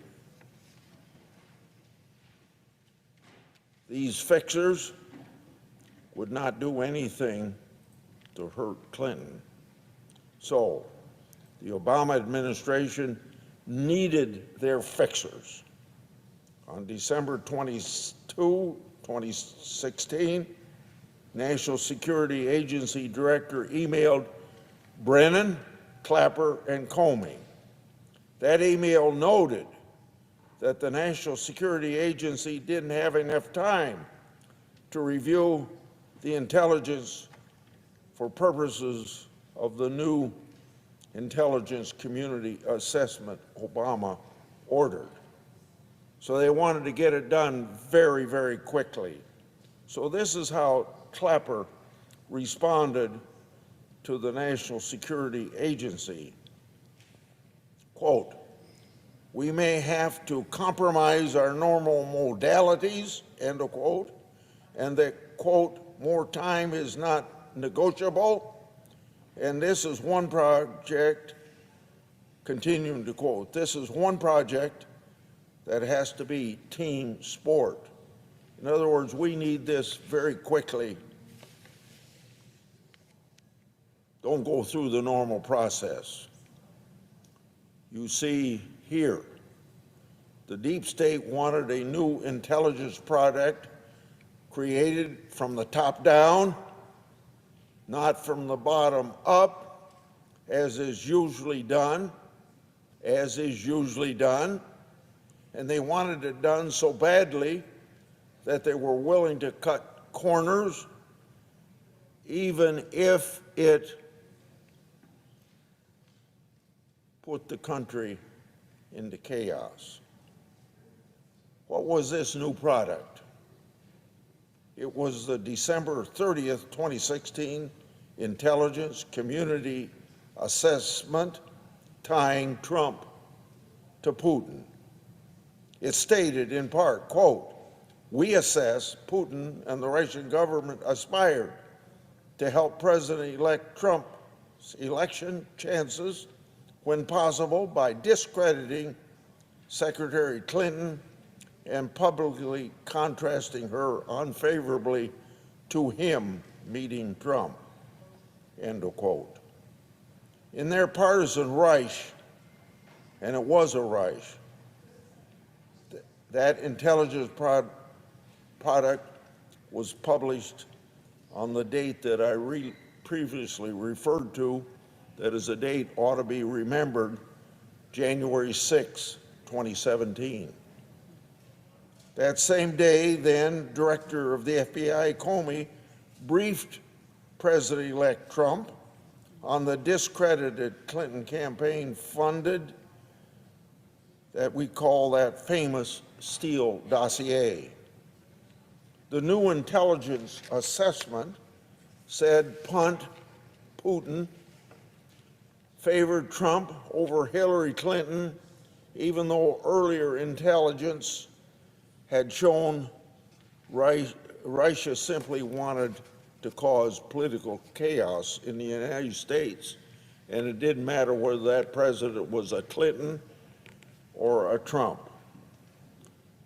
these fixers would not do anything to hurt Clinton. So the Obama administration needed their fixers. On December 22, 2016, National Security Agency Director emailed Brennan, Clapper, and Comey. That email noted that the National Security Agency didn't have enough time to review the intelligence for purposes of the new intelligence community assessment Obama ordered. So they wanted to get it done very, very quickly. So this is how Clapper responded to the National Security Agency. Quote, we may have to compromise our normal modalities, end of quote, and that, quote, more time is not negotiable. And this is one project, continuing to quote, this is one project that has to be team sport. In other words, we need this very quickly. Don't go through the normal process. You see here, the deep state wanted a new intelligence product created from the top down, not from the bottom up, as is usually done, and they wanted it done so badly that they were willing to cut corners, even if it put the country into chaos. What was this new product? It was the December 30th, 2016 Intelligence Community Assessment tying Trump to Putin. It stated in part, quote, we assess Putin and the Russian government aspired to help President-elect Trump's election chances when possible by discrediting Secretary Clinton and publicly contrasting her unfavorably to him meeting Trump, end of quote. In their partisan Reich, and it was a Reich, that intelligence product was published on the date that I previously referred to, that is a date ought to be remembered, January 6, 2017. That same day, then, Director of the FBI, Comey, briefed President-elect Trump on the discredited Clinton campaign funded that we call that famous Steele dossier. The new intelligence assessment said Putin favored Trump over Hillary Clinton, even though earlier intelligence had shown Russia simply wanted to cause political chaos in the United States, and it didn't matter whether that president was a Clinton or a Trump.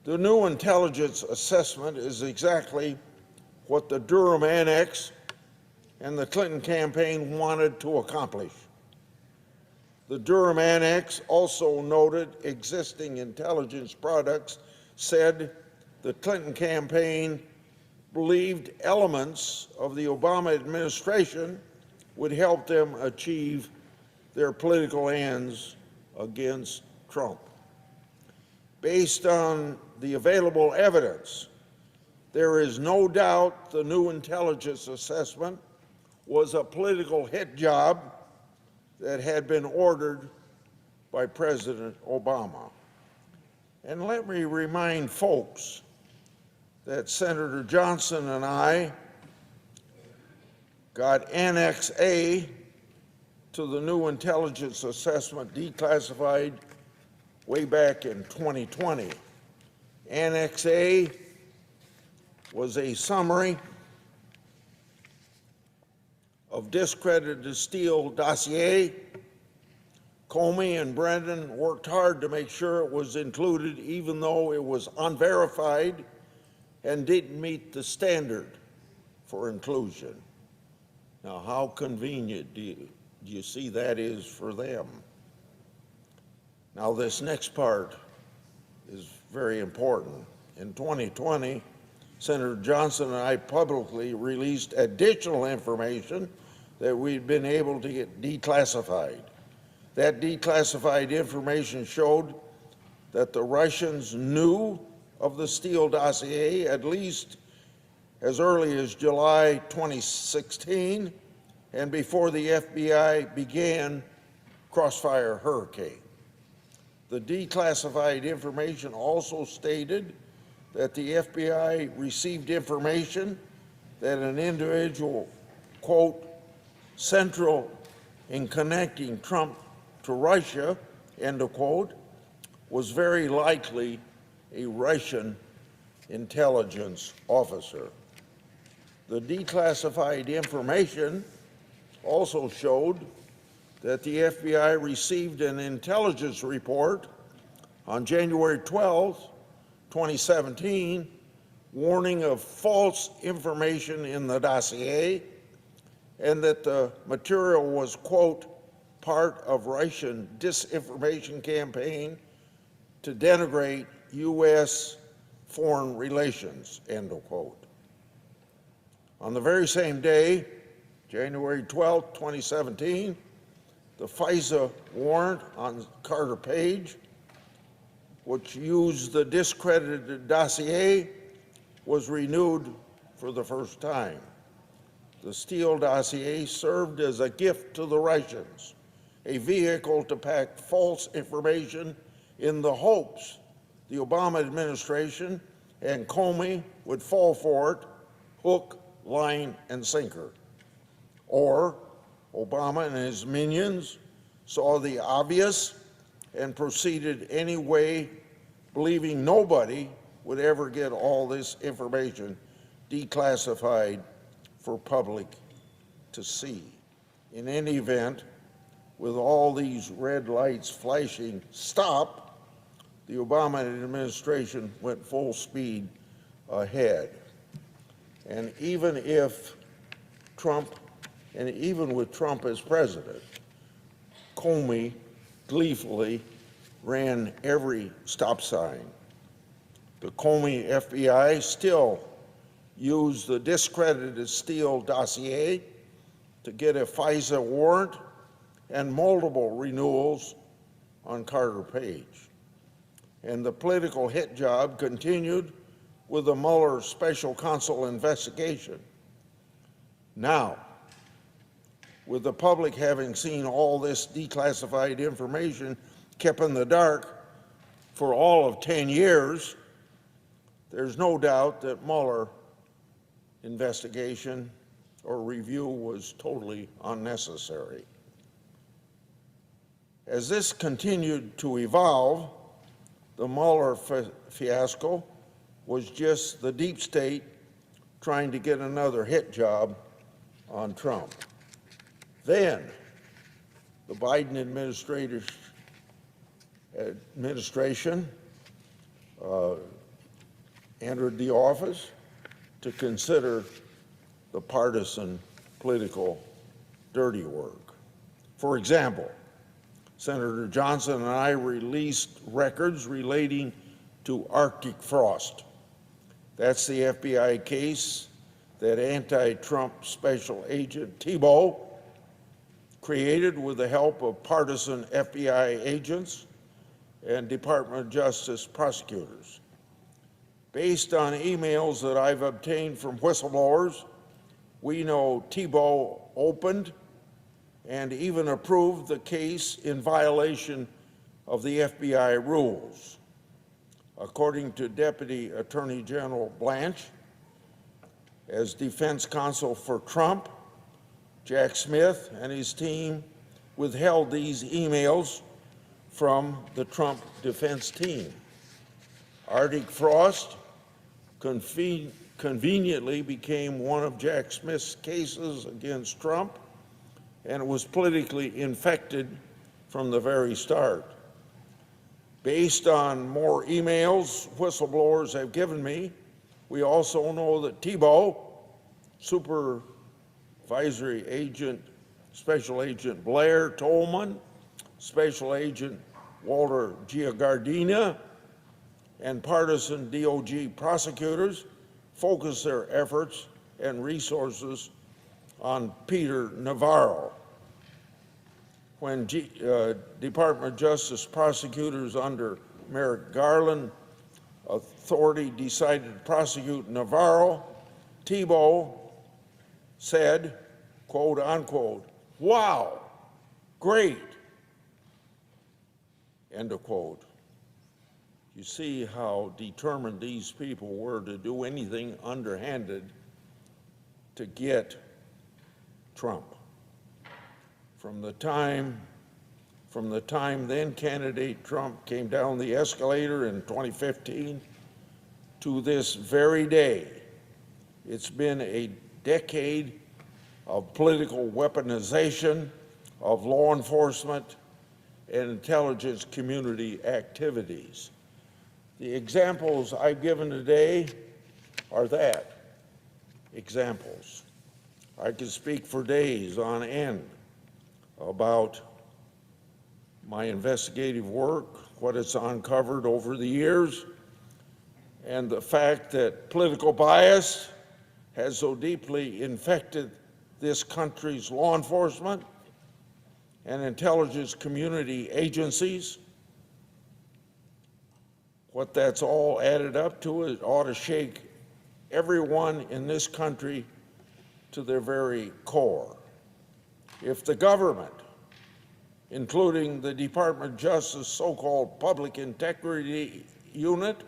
The new intelligence assessment is exactly what the Durham Annex and the Clinton campaign wanted to accomplish. The Durham Annex also noted existing intelligence products, said the Clinton campaign believed elements of the Obama administration would help them achieve their political ends against Trump. Based on the available evidence, there is no doubt the new intelligence assessment was a political hit job that had been ordered by President Obama. And let me remind folks that Senator Johnson and I got Annex A to the new intelligence assessment declassified way back in 2020. Annex A was a summary of discredited Steele dossier. Comey and Brennan worked hard to make sure it was included, even though it was unverified and didn't meet the standard for inclusion. Now, how convenient do you see that is for them? Now, this next part is very important. In 2020, Senator Johnson and I publicly released additional information that we'd been able to get declassified. That declassified information showed that the Russians knew of the Steele dossier at least as early as July 2016 and before the FBI began Crossfire Hurricane. The declassified information also stated that the FBI received information that an individual, quote, central in connecting Trump to Russia, end of quote, was very likely a Russian intelligence officer. The declassified information also showed that the FBI received an intelligence report on January 12, 2017, warning of false information in the dossier, and that the material was, quote, part of Russian disinformation campaign to denigrate U.S. foreign relations, end of quote. On the very same day, January 12, 2017, the FISA warrant on Carter Page, which used the discredited dossier, was renewed for the first time. The Steele dossier served as a gift to the Russians, a vehicle to pack false information in the hopes the Obama administration and Comey would fall for it, hook, line, and sinker. Or Obama and his minions saw the obvious and proceeded anyway, believing nobody would ever get all this information declassified for public to see. In any event, with all these red lights flashing, stop, the Obama administration went full speed ahead. And even with Trump as president, Comey gleefully ran every stop sign. The Comey FBI still used the discredited Steele dossier to get a FISA warrant and multiple renewals on Carter Page. And the political hit job continued with the Mueller special counsel investigation. Now, with the public having seen all this declassified information kept in the dark for all of 10 years, There's no doubt that Mueller investigation or review was totally unnecessary. As this continued to evolve, the Mueller fiasco was just the deep state trying to get another hit job on Trump. Then, the Biden administration entered the office to consider the partisan political dirty work. For example, Senator Johnson and I released records relating to Arctic frost. That's the FBI case that anti-Trump special agent Thibault created with the help of partisan FBI agents and Department of Justice prosecutors. Based on emails that I've obtained from whistleblowers, we know Thibault opened and even approved the case in violation of the FBI rules. According to Deputy Attorney General Blanche, as defense counsel for Trump, Jack Smith and his team withheld these emails from the Trump defense team. Arctic frost conveniently became one of Jack Smith's cases against Trump, and it was politically infected from the very start. Based on more emails whistleblowers have given me, we also know that Thibault, supervisory agent, Special Agent Blair Tolman, Special Agent Walter Giagardina, and partisan DOJ prosecutors focused their efforts and resources on Peter Navarro. When Department of Justice prosecutors under Merrick Garland authority decided to prosecute Navarro, Thibault said, quote unquote, "Wow, great," end of quote. You see how determined these people were to do anything underhanded to get Trump. From the time then candidate Trump came down the escalator in 2015 to this very day, it's been a decade of political weaponization of law enforcement and intelligence community activities. The examples I've given today are that, examples. I could speak for days on end about my investigative work, what it's uncovered over the years, and the fact that political bias has so deeply infected this country's law enforcement and intelligence community agencies. What that's all added up to, it ought to shake everyone in this country to their very core. If the government, including the Department of Justice so-called Public Integrity Unit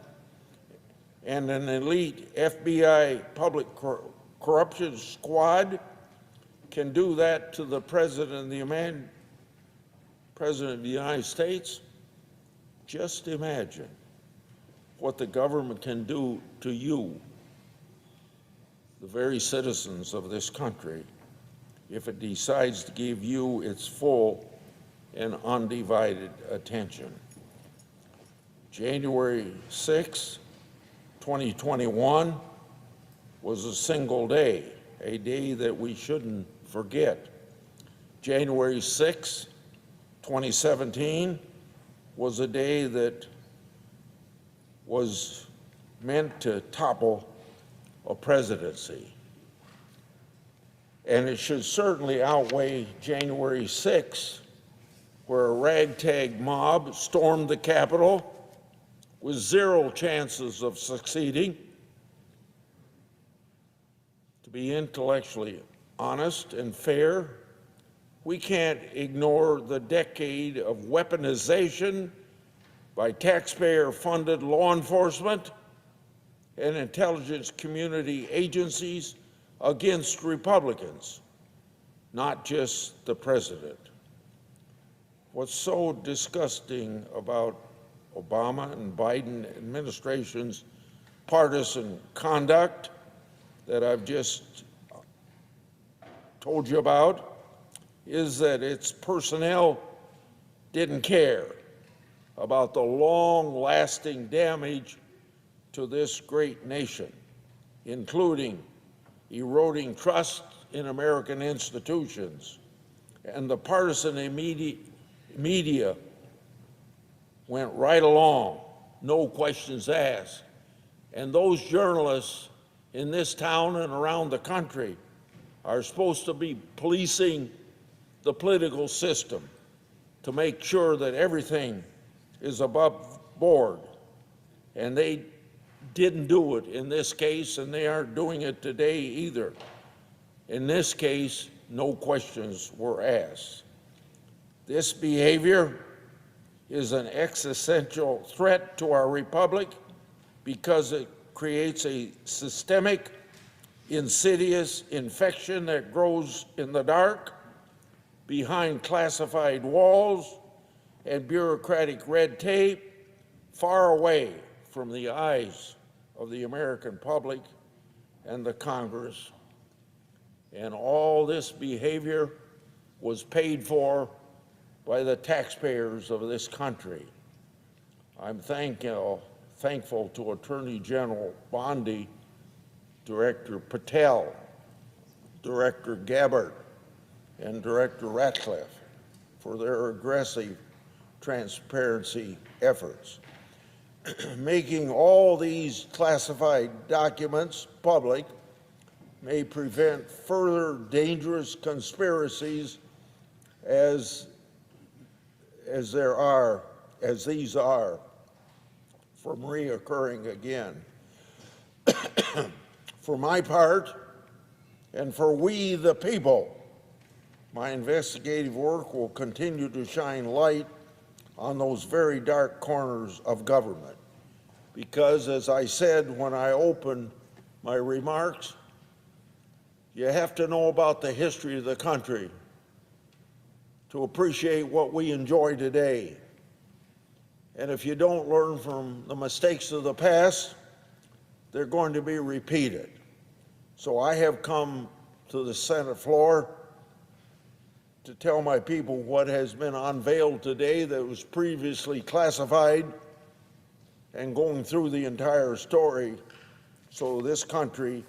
and an elite FBI Public Corruption Squad, can do that to the President of the United States, just imagine what the government can do to you, the very citizens of this country, if it decides to give you its full and undivided attention. January 6, 2021 was a single day, a day that we shouldn't forget. January 6, 2017 was a day that was meant to topple a presidency. And it should certainly outweigh January 6, where a ragtag mob stormed the Capitol with zero chances of succeeding. To be intellectually honest and fair, we can't ignore the decade of weaponization by taxpayer-funded law enforcement and intelligence community agencies against Republicans, not just the president. What's so disgusting about Obama and Biden administration's partisan conduct that I've just told you about is that its personnel didn't care about the long-lasting damage to this great nation, including eroding trust in American institutions, and the partisan media went right along, no questions asked. And those journalists in this town and around the country are supposed to be policing the political system to make sure that everything is above board. And they didn't do it in this case, and they aren't doing it today either. In this case, no questions were asked. This behavior is an existential threat to our republic because it creates a systemic, insidious infection that grows in the dark, behind classified walls and bureaucratic red tape, far away from the eyes of the American public and the Congress. And all this behavior was paid for by the taxpayers of this country. I'm thankful to Attorney General Bondi, Director Patel, Director Gabbard, and Director Ratcliffe for their aggressive transparency efforts. Making all these classified documents public may prevent further dangerous conspiracies as these are from reoccurring again. For my part, and for we the people, my investigative work will continue to shine light on those very dark corners of government. Because, as I said when I opened my remarks, you have to know about the history of the country to appreciate what we enjoy today. And if you don't learn from the mistakes of the past, they're going to be repeated. So I have come to the Senate floor to tell my people what has been unveiled today that was previously classified, and going through the entire story so this country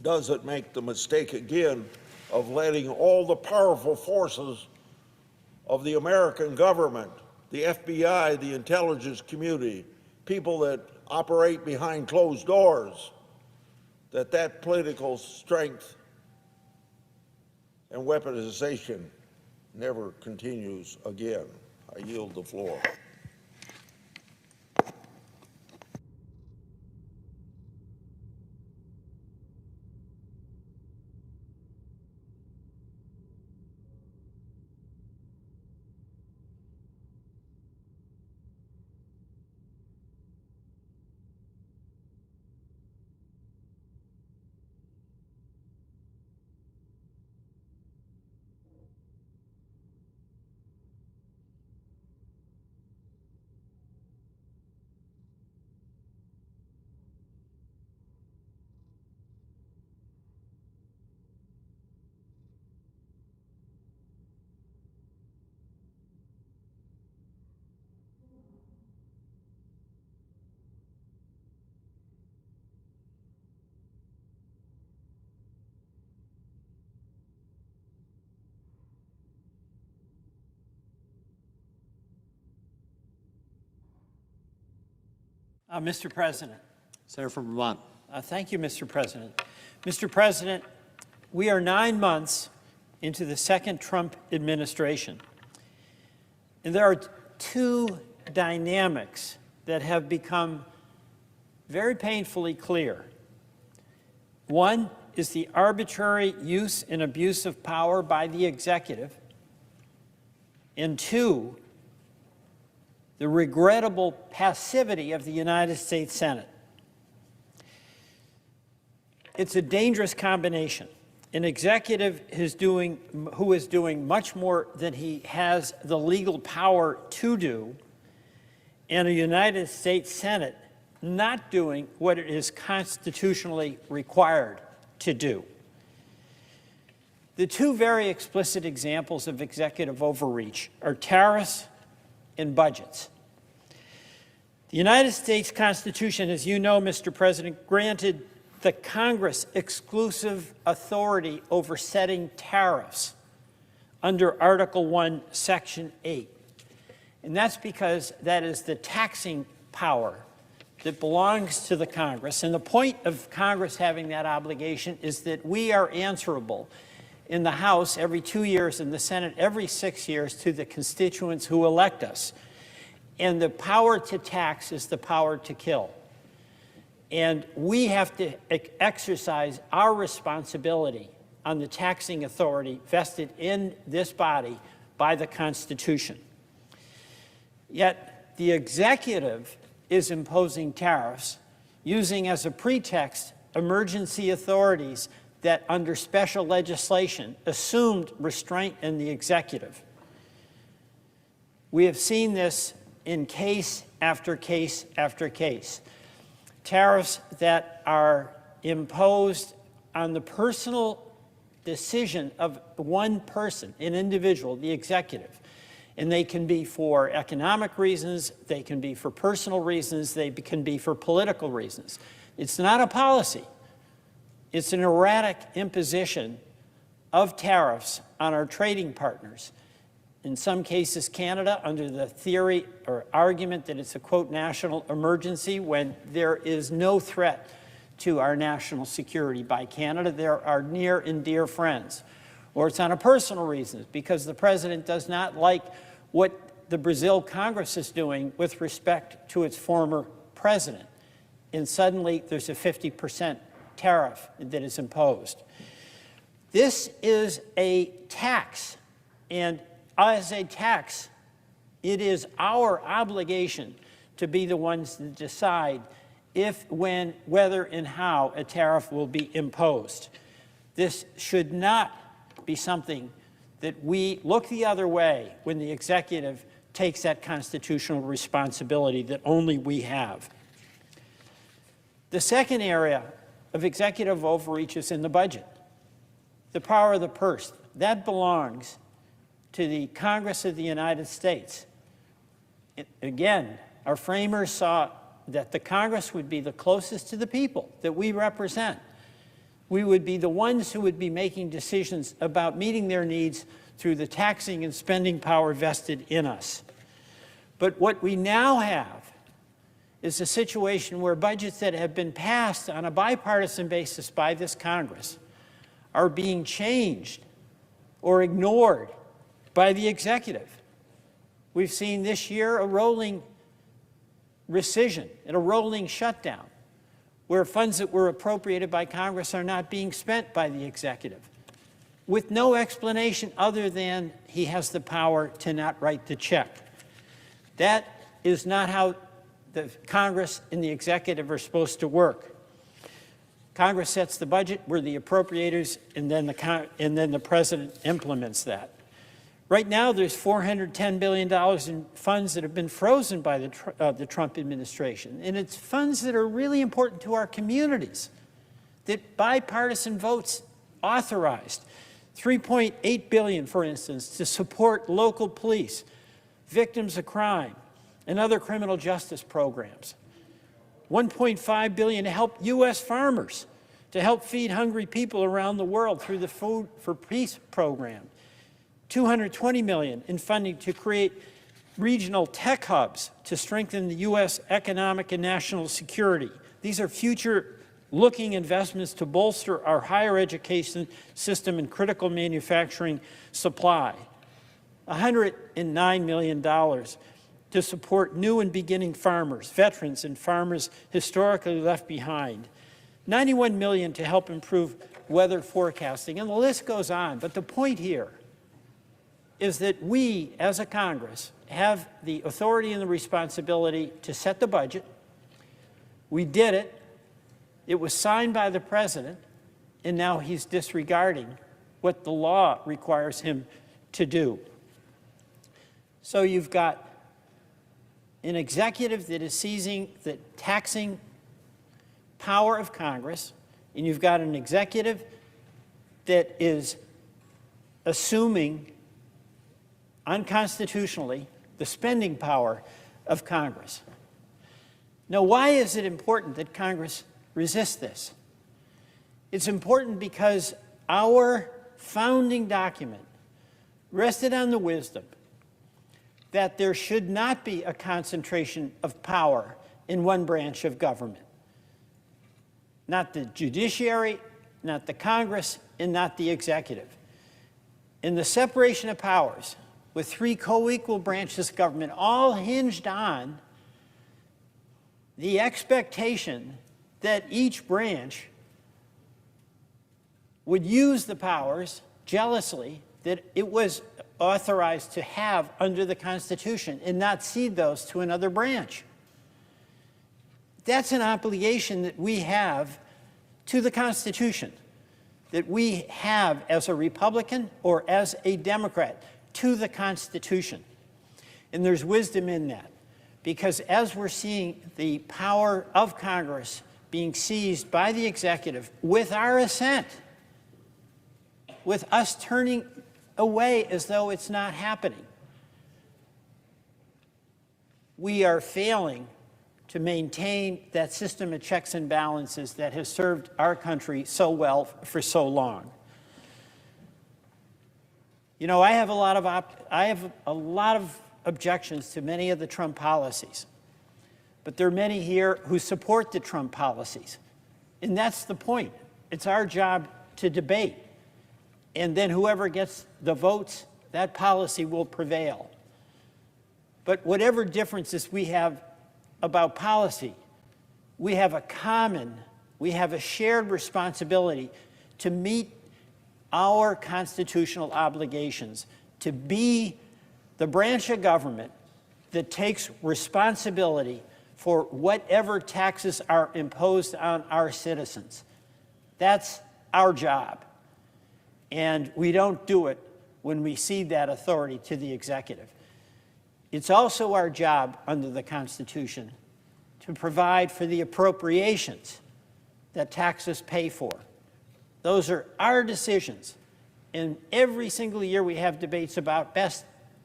doesn't make the mistake again of letting all the powerful forces of the American government, the FBI, the intelligence community, people that operate behind closed doors, that political strength and weaponization never continues again. I yield the floor. Mr. President. Senator from Vermont. Thank you, Mr. President. Mr. President, we are 9 months into the second Trump administration, and there are two dynamics that have become very painfully clear. One is the arbitrary use and abuse of power by the executive, and two, the regrettable passivity of the United States Senate. it's a dangerous combination. An executive who is doing much more than he has the legal power to do, and a United States Senate not doing what it is constitutionally required to do. The two very explicit examples of executive overreach are tariffs and budgets. The United States Constitution, as you know, Mr. President, granted the Congress exclusive authority over setting tariffs under Article 1, Section 8. And that's because that is the taxing power that belongs to the Congress. And the point of Congress having that obligation is that we are answerable in the House every 2 years, in the Senate every 6 years, to the constituents who elect us. And the power to tax is the power to kill. And we have to exercise our responsibility on the taxing authority vested in this body by the Constitution. Yet the executive is imposing tariffs using as a pretext emergency authorities that under special legislation assumed restraint in the executive. We have seen this in case after case after case. Tariffs that are imposed on the personal decision of one person, an individual, the executive. And they can be for economic reasons, they can be for personal reasons, they can be for political reasons. It's not a policy. It's an erratic imposition of tariffs on our trading partners. In some cases, Canada, under the theory or argument that it's a, quote, national emergency, when there is no threat to our national security by Canada. They're our near and dear friends. Or it's on a personal reason, because the president does not like what the Brazil Congress is doing with respect to its former president. And suddenly there's a 50% tariff that is imposed. This is a tax, and as a tax, it is our obligation to be the ones that decide if, when, whether, and how a tariff will be imposed. This should not be something that we look the other way when the executive takes that constitutional responsibility that only we have. The second area of executive overreach is in the budget. The power of the purse. That belongs to the Congress of the United States. Again, our framers saw that the Congress would be the closest to the people that we represent. We would be the ones who would be making decisions about meeting their needs through the taxing and spending power vested in us. But what we now have is a situation where budgets that have been passed on a bipartisan basis by this Congress are being changed or ignored by the executive. We've seen this year a rolling rescission and a rolling shutdown where funds that were appropriated by Congress are not being spent by the executive with no explanation other than he has the power to not write the check. That is not how the Congress and the executive are supposed to work. Congress sets the budget, we're the appropriators, and then the president implements that. Right now, there's $410 billion in funds that have been frozen by the Trump administration. And it's funds that are really important to our communities, that bipartisan votes authorized. $3.8 billion, for instance, to support local police, victims of crime, and other criminal justice programs. $1.5 billion to help U.S. farmers, to help feed hungry people around the world through the Food for Peace program. $220 million in funding to create regional tech hubs to strengthen the U.S. economic and national security. These are future-looking investments to bolster our higher education system and critical manufacturing supply. $109 million to support new and beginning farmers, veterans, and farmers historically left behind. $91 million to help improve weather forecasting, and the list goes on. But the point here is that we, as a Congress, have the authority and the responsibility to set the budget. We did it. It was signed by the president, and now he's disregarding what the law requires him to do. So you've got an executive that is seizing the taxing power of Congress, and you've got an executive that is assuming unconstitutionally the spending power of Congress. Now, why is it important that Congress resist this? It's important because our founding document rested on the wisdom that there should not be a concentration of power in one branch of government. Not the judiciary, not the Congress, and not the executive. In the separation of powers, with three co-equal branches of government, all hinged on the expectation that each branch would use the powers jealously that it was authorized to have under the Constitution and not cede those to another branch. That's an obligation that we have to the Constitution, that we have as a Republican or as a Democrat to the Constitution. And there's wisdom in that, because as we're seeing the power of Congress being seized by the executive with our assent, with us turning away as though it's not happening, we are failing to maintain that system of checks and balances that has served our country so well for so long. You know, I have a lot of objections to many of the Trump policies, but there are many here who support the Trump policies, and that's the point. It's our job to debate, and then whoever gets the votes, that policy will prevail. But whatever differences we have about policy, we have a shared responsibility to meet our constitutional obligations, to be the branch of government that takes responsibility for whatever taxes are imposed on our citizens. That's our job. And we don't do it when we cede that authority to the executive. It's also our job under the Constitution to provide for the appropriations that taxes pay for. Those are our decisions. And every single year we have debates about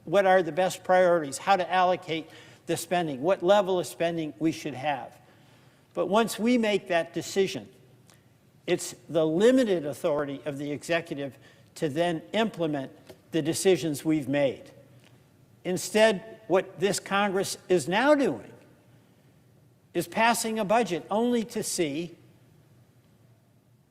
what are the best priorities, how to allocate the spending, what level of spending we should have. But once we make that decision, it's the limited authority of the executive to then implement the decisions we've made. Instead, what this Congress is now doing is passing a budget only to see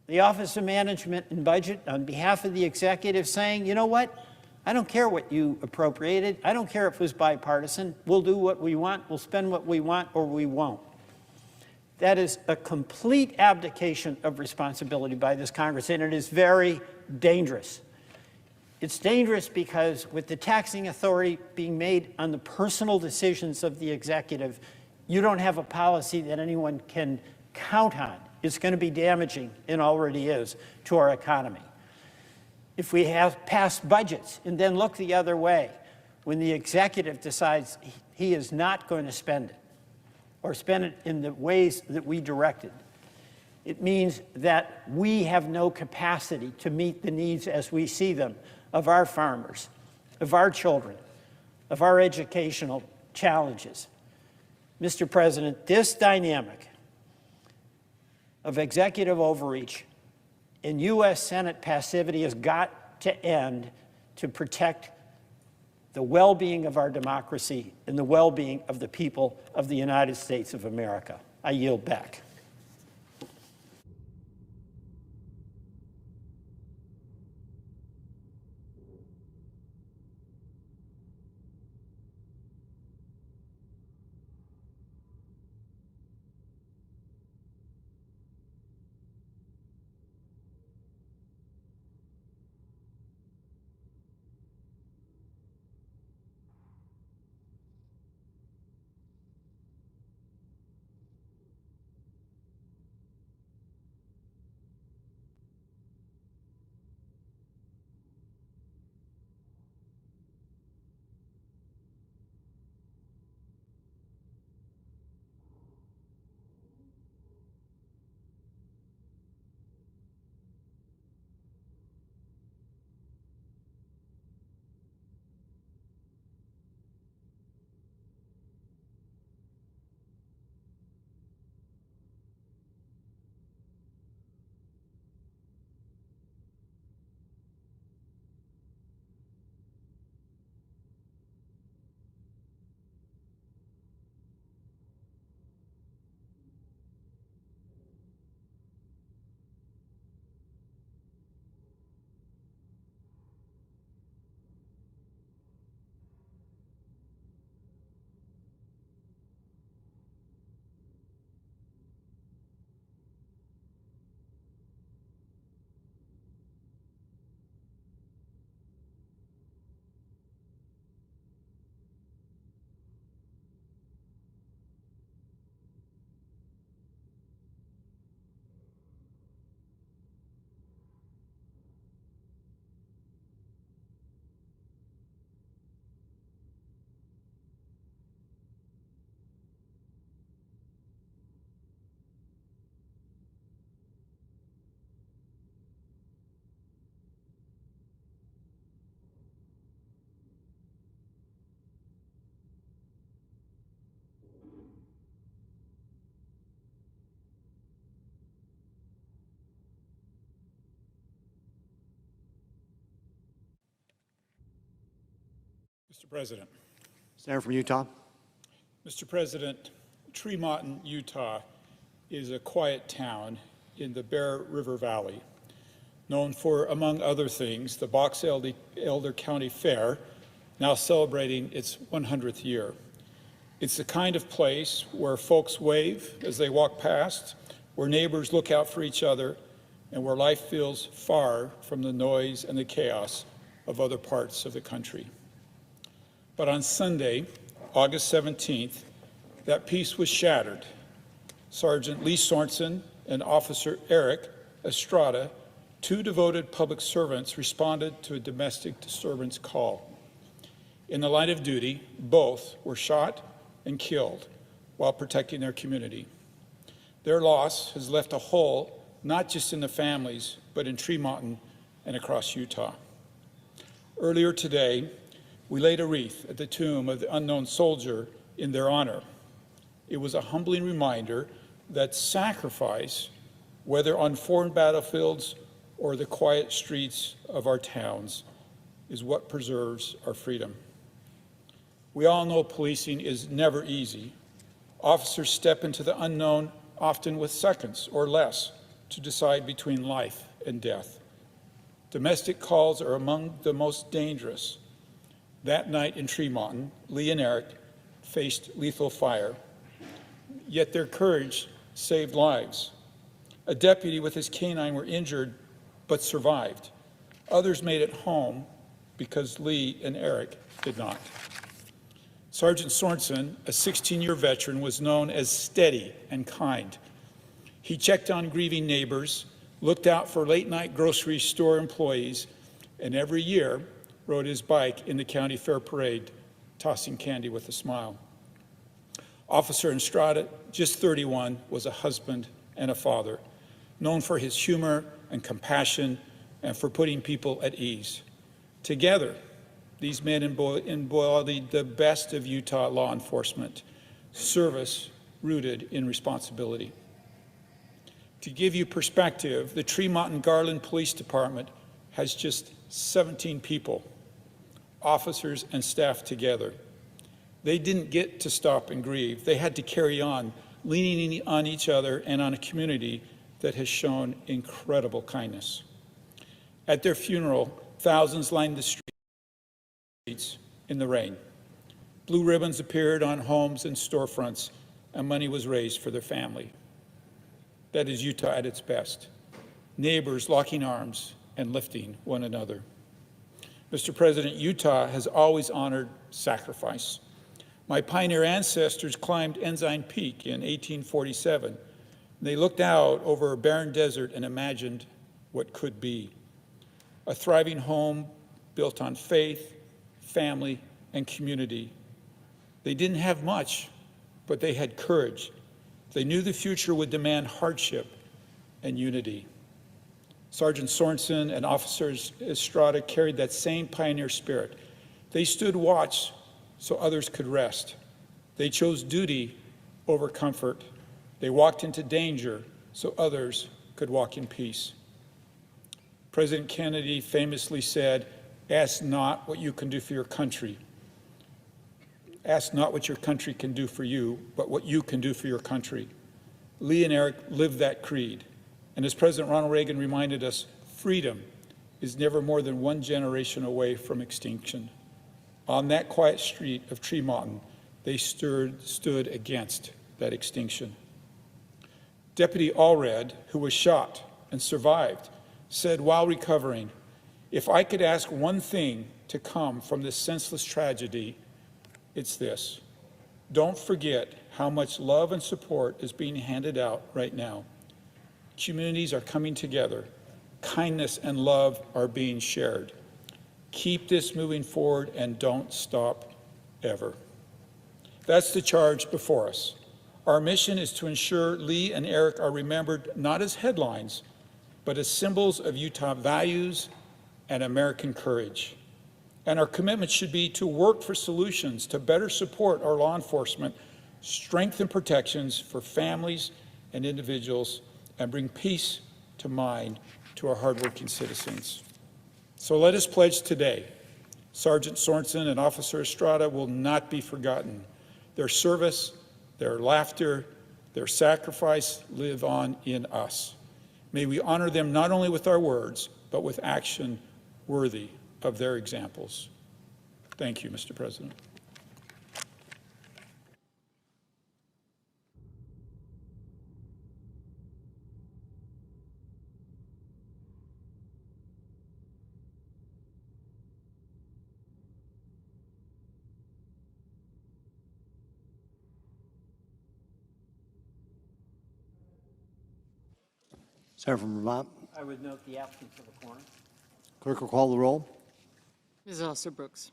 the Office of Management and Budget on behalf of the executive saying, you know what? I don't care what you appropriated. I don't care if it was bipartisan. We'll do what we want. We'll spend what we want, or we won't. That is a complete abdication of responsibility by this Congress, and it is very dangerous. It's dangerous because with the taxing authority being made on the personal decisions of the executive, you don't have a policy that anyone can count on. It's going to be damaging, and already is, to our economy. If we have passed budgets and then look the other way, when the executive decides he is not going to spend it, or spend it in the ways that we directed, it means that we have no capacity to meet the needs as we see them of our farmers, of our children, of our educational challenges. Mr. President, this dynamic of executive overreach and U.S. Senate passivity has got to end to protect the well-being of our democracy and the well-being of the people of the United States of America. I yield back. Mr. President. Senator from Utah. Mr. President, Tremonton, Utah is a quiet town in the Bear River Valley, known for, among other things, the Box Elder County Fair, now celebrating its 100th year. It's the kind of place where folks wave as they walk past, where neighbors look out for each other, and where life feels far from the noise and the chaos of other parts of the country. But on Sunday, August 17th, that peace was shattered. Sergeant Lee Sorensen and Officer Eric Estrada, two devoted public servants, responded to a domestic disturbance call. In the line of duty, both were shot and killed while protecting their community. Their loss has left a hole not just in the families, but in Tremonton and across Utah. Earlier today, we laid a wreath at the tomb of the unknown soldier in their honor. It was a humbling reminder that sacrifice, whether on foreign battlefields or the quiet streets of our towns, is what preserves our freedom. We all know policing is never easy. Officers step into the unknown often with seconds or less to decide between life and death. Domestic calls are among the most dangerous. That night in Tremonton, Lee and Eric faced lethal fire, yet their courage saved lives. A deputy with his canine were injured but survived. Others made it home because Lee and Eric did not. Sergeant Sorensen, a 16-year veteran, was known as steady and kind. He checked on grieving neighbors, looked out for late-night grocery store employees, and every year rode his bike in the county fair parade, tossing candy with a smile. Officer Estrada, just 31, was a husband and a father, known for his humor and compassion and for putting people at ease. Together, these men embodied the best of Utah law enforcement, service rooted in responsibility. To give you perspective, the Tremonton Garland Police Department has just 17 people, officers and staff together. They didn't get to stop and grieve. They had to carry on, leaning on each other and on a community that has shown incredible kindness. At their funeral, thousands lined the streets in the rain. Blue ribbons appeared on homes and storefronts, and money was raised for their family. That is Utah at its best. Neighbors locking arms and lifting one another. Mr. President, Utah has always honored sacrifice. My pioneer ancestors climbed Ensign Peak in 1847. They looked out over a barren desert and imagined what could be. A thriving home built on faith, family, and community. They didn't have much, but they had courage. They knew the future would demand hardship and unity. Sergeant Sorensen and Officer Estrada carried that same pioneer spirit. They stood watch so others could rest. They chose duty over comfort. They walked into danger so others could walk in peace. President Kennedy famously said, "Ask not what you can do for your country. Ask not what your country can do for you, but what you can do for your country." Lee and Eric lived that creed. And as President Ronald Reagan reminded us, freedom is never more than one generation away from extinction. On that quiet street of Tremonton, they stood against that extinction. Deputy Allred, who was shot and survived, said while recovering, "If I could ask one thing to come from this senseless tragedy, it's this. Don't forget how much love and support is being handed out right now. Communities are coming together. Kindness and love are being shared. Keep this moving forward and don't stop ever." That's the charge before us. Our mission is to ensure Lee and Eric are remembered not as headlines, but as symbols of Utah values and American courage. And our commitment should be to work for solutions to better support our law enforcement, strengthen protections for families and individuals, and bring peace to mind to our hardworking citizens. So let us pledge today, Sergeant Sorensen and Officer Estrada will not be forgotten. Their service, their laughter, their sacrifice live on in us. May we honor them not only with our words, but with action worthy of their examples. Thank you, Mr. President. Senator from Vermont. I would note the applicant for the corner. Clerk will call the roll. Ms. Alston-Brooks.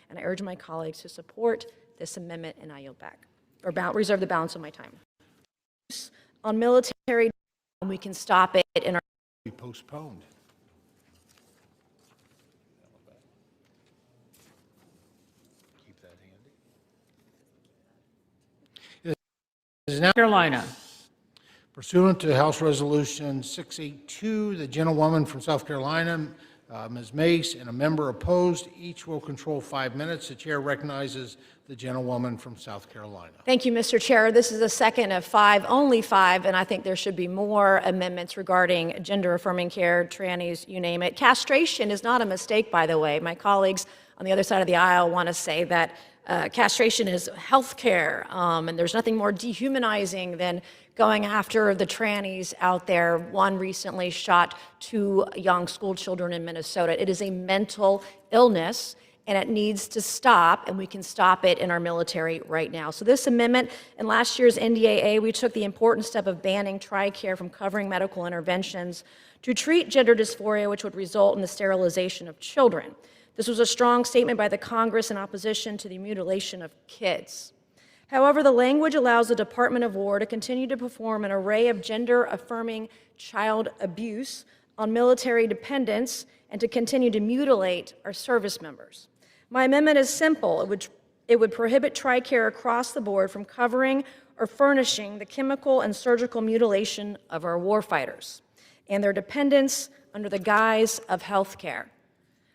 And I urge my colleagues to support this amendment, and I yield back, or reserve the balance of my time. On military, we can stop it in our... Be postponed. Keep that handy. Is now Carolina. pursuant to House Resolution 682, the gentlewoman from South Carolina, Ms. Mace, and a member opposed, each will control 5 minutes. The chair recognizes the gentlewoman from South Carolina. Thank you, Mr. Chair. This is the second of 5, only 5, and I think there should be more amendments regarding gender-affirming care, trannies, you name it. Castration is not a mistake, by the way. My colleagues on the other side of the aisle want to say that castration is health care, and there's nothing more dehumanizing than going after the trannies out there. One recently shot 2 young school children in Minnesota. It is a mental illness, and it needs to stop, and we can stop it in our military right now. So this amendment, in last year's NDAA, we took the important step of banning TRICARE from covering medical interventions to treat gender dysphoria, which would result in the sterilization of children. This was a strong statement by the Congress in opposition to the mutilation of kids. However, the language allows the Department of War to continue to perform an array of gender-affirming child abuse on military dependents and to continue to mutilate our service members. My amendment is simple. It would prohibit TRICARE across the board from covering or furnishing the chemical and surgical mutilation of our warfighters and their dependents under the guise of health care.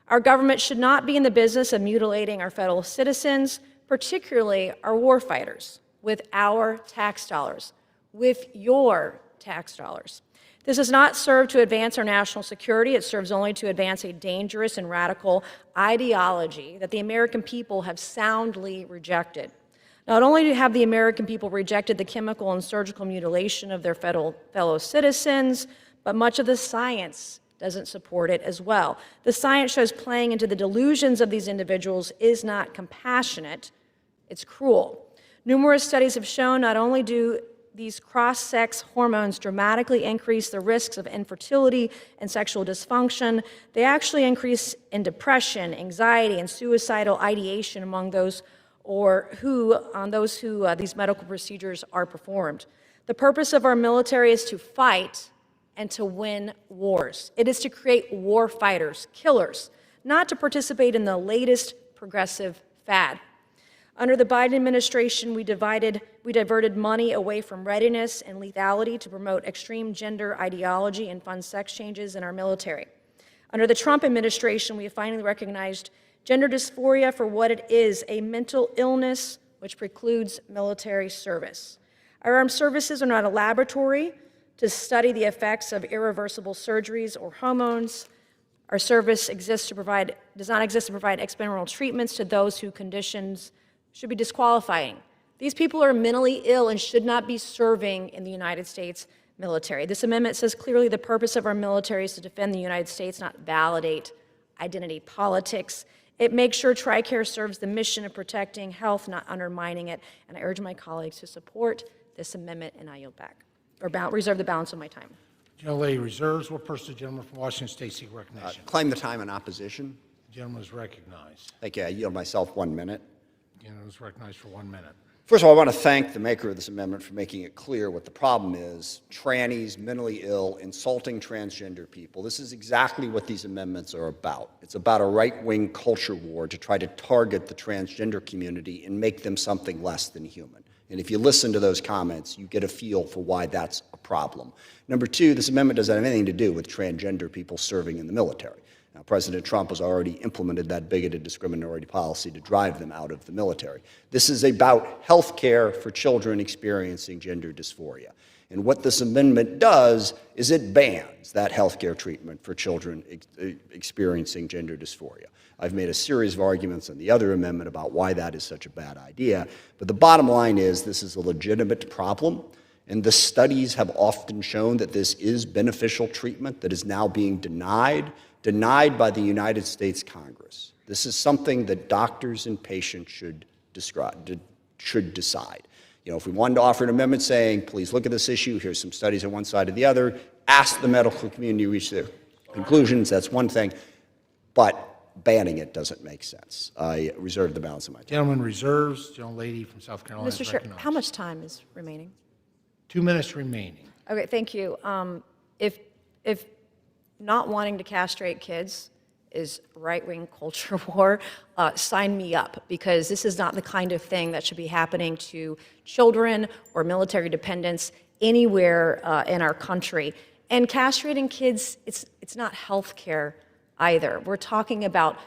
Our government should not be in the business of mutilating our fellow citizens, particularly our warfighters, with our tax dollars, with your tax dollars. This does not serve to advance our national security. It serves only to advance a dangerous and radical ideology that the American people have soundly rejected. Not only have the American people rejected the chemical and surgical mutilation of their fellow citizens, but much of the science doesn't support it as well. The science shows playing into the delusions of these individuals is not compassionate, it's cruel. Numerous studies have shown not only do these cross-sex hormones dramatically increase the risks of infertility and sexual dysfunction, they actually increase in depression, anxiety, and suicidal ideation among those who these medical procedures are performed. The purpose of our military is to fight and to win wars. It is to create war fighters, killers, not to participate in the latest progressive fad. Under the Biden administration, we diverted money away from readiness and lethality to promote extreme gender ideology and fund sex changes in our military. Under the Trump administration, we have finally recognized gender dysphoria for what it is, a mental illness which precludes military service. Our armed services are not a laboratory to study the effects of irreversible surgeries or hormones. Our service does not exist to provide experimental treatments to those whose conditions should be disqualifying. These people are mentally ill and should not be serving in the United States military. This amendment says clearly the purpose of our military is to defend the United States, not validate identity politics. It makes sure TRICARE serves the mission of protecting health, not undermining it. And I urge my colleagues to support this amendment, and I yield back, or reserve the balance of my time. Gentlelady reserves. What person, the gentleman from Washington State, seek recognition? Claim the time in opposition. The gentleman is recognized. Thank you. I yield myself 1 minute. The gentleman is recognized for 1 minute. First of all, I want to thank the maker of this amendment for making it clear what the problem is. Trannies, mentally ill, insulting transgender people. This is exactly what these amendments are about. It's about a right-wing culture war to try to target the transgender community and make them something less than human. And if you listen to those comments, you get a feel for why that's a problem. Number two, this amendment doesn't have anything to do with transgender people serving in the military. Now, President Trump has already implemented that bigoted discriminatory policy to drive them out of the military. This is about health care for children experiencing gender dysphoria. And what this amendment does is it bans that health care treatment for children experiencing gender dysphoria. I've made a series of arguments on the other amendment about why that is such a bad idea. But the bottom line is this is a legitimate problem. And the studies have often shown that this is beneficial treatment that is now being denied by the United States Congress. This is something that doctors and patients should decide. You know, if we wanted to offer an amendment saying, please look at this issue, here's some studies on one side or the other, ask the medical community to reach their conclusions, that's one thing. But banning it doesn't make sense. I reserve the balance of my time. Gentleman reserves. Gentlelady from South Carolina is Mr. Chair, recognized. how much time is remaining? 2 minutes remaining. Okay, thank you. If not wanting to castrate kids is right-wing culture war, sign me up, because this is not the kind of thing that should be happening to children or military dependents anywhere in our country. And castrating kids, it's not health care either. We're talking about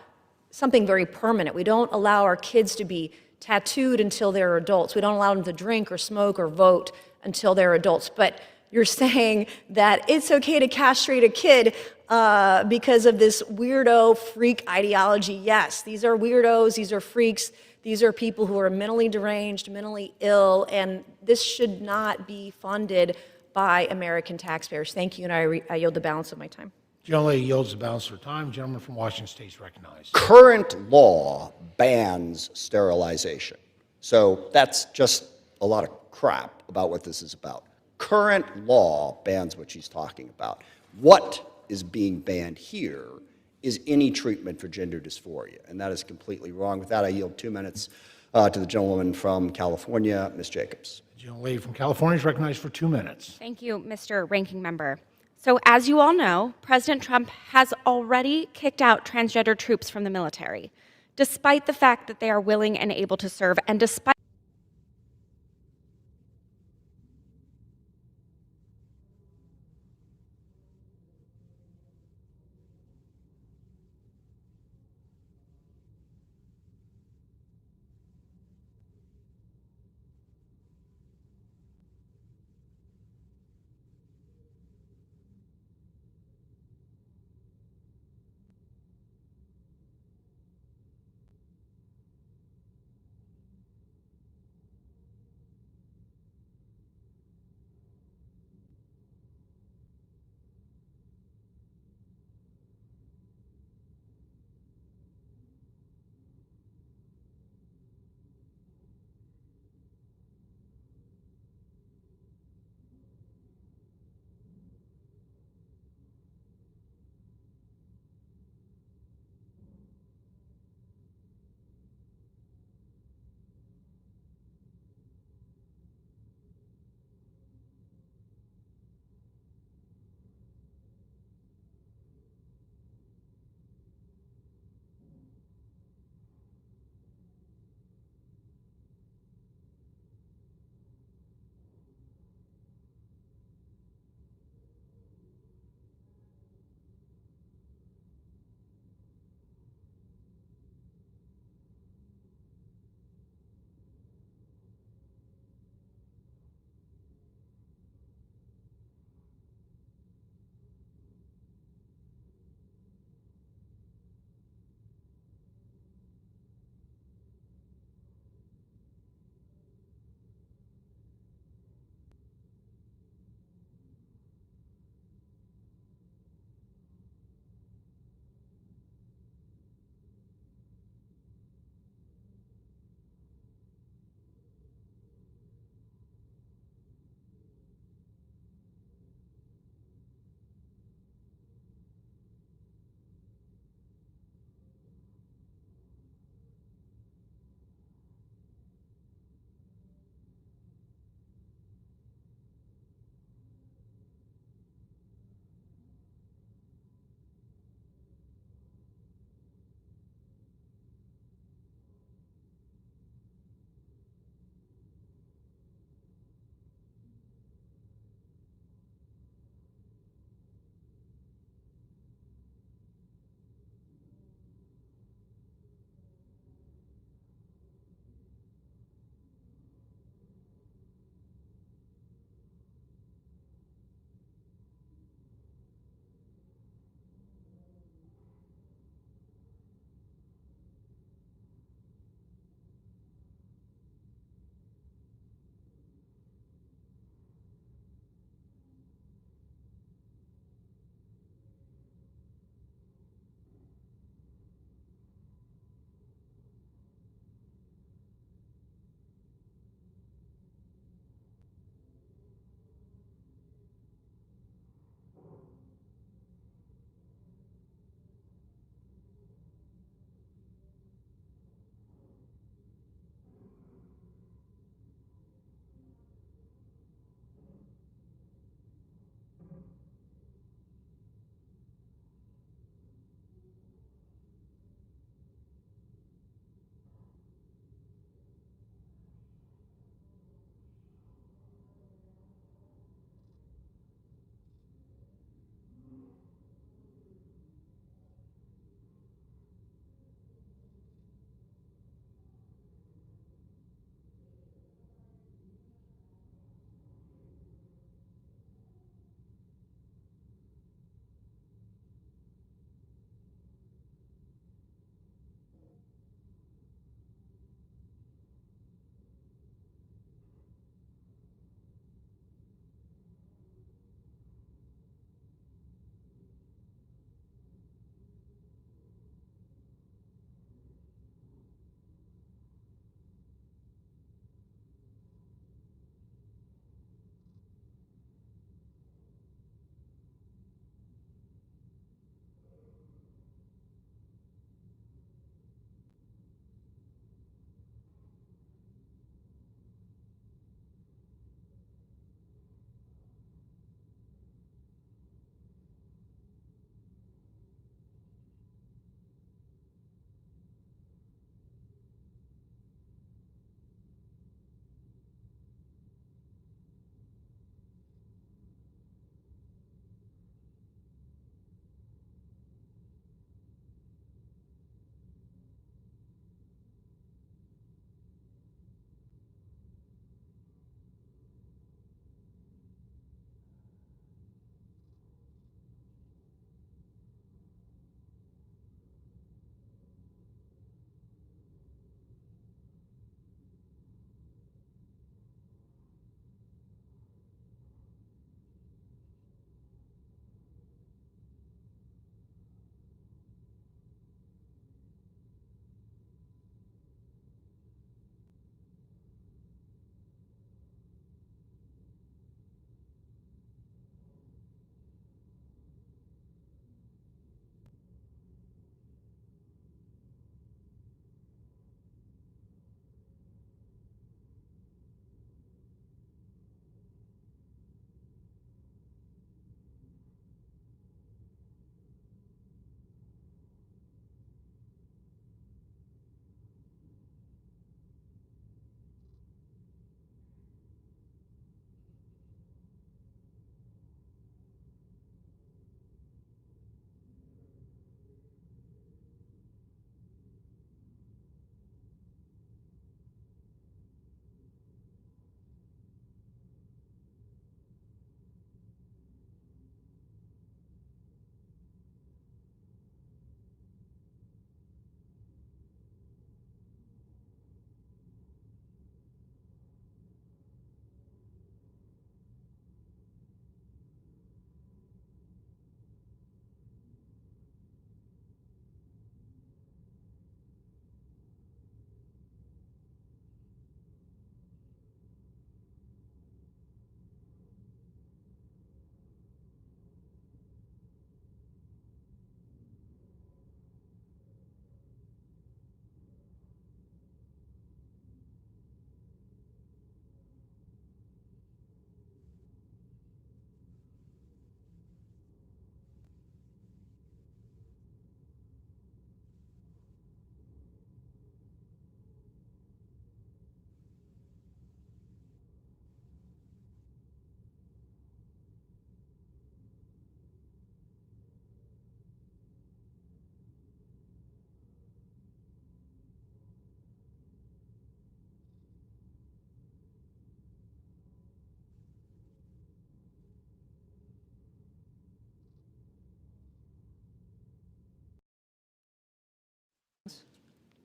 something very permanent. We don't allow our kids to be tattooed until they're adults. We don't allow them to drink or smoke or vote until they're adults. But you're saying that it's okay to castrate a kid because of this weirdo freak ideology. Yes, these are weirdos, these are freaks. These are people who are mentally deranged, mentally ill, and this should not be funded by American taxpayers. Thank you, and I yield the balance of my time. Generally yields the balance of her time. Gentleman from Washington State is recognized. Current law bans sterilization. So that's just a lot of crap about what this is about. Current law bans what she's talking about. What is being banned here is any treatment for gender dysphoria, and that is completely wrong. With that, I yield 2 minutes to the gentlewoman from California, Ms. Jacobs. The gentlelady from California is recognized for 2 minutes. Thank you, Mr. Ranking Member. So as you all know, President Trump has already kicked out transgender troops from the military, despite the fact that they are willing and able to serve, and despite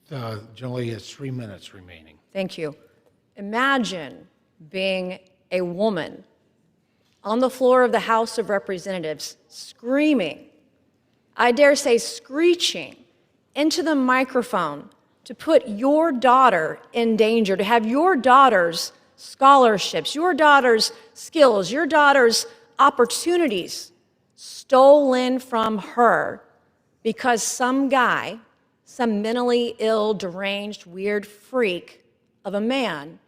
Generally has 3 minutes remaining. Thank you. Imagine being a woman on the floor of the House of Representatives screaming, I dare say screeching, into the microphone to put your daughter in danger, to have your daughter's scholarships, your daughter's skills, your daughter's opportunities stolen from her because some guy, some mentally ill, deranged, weird freak of a man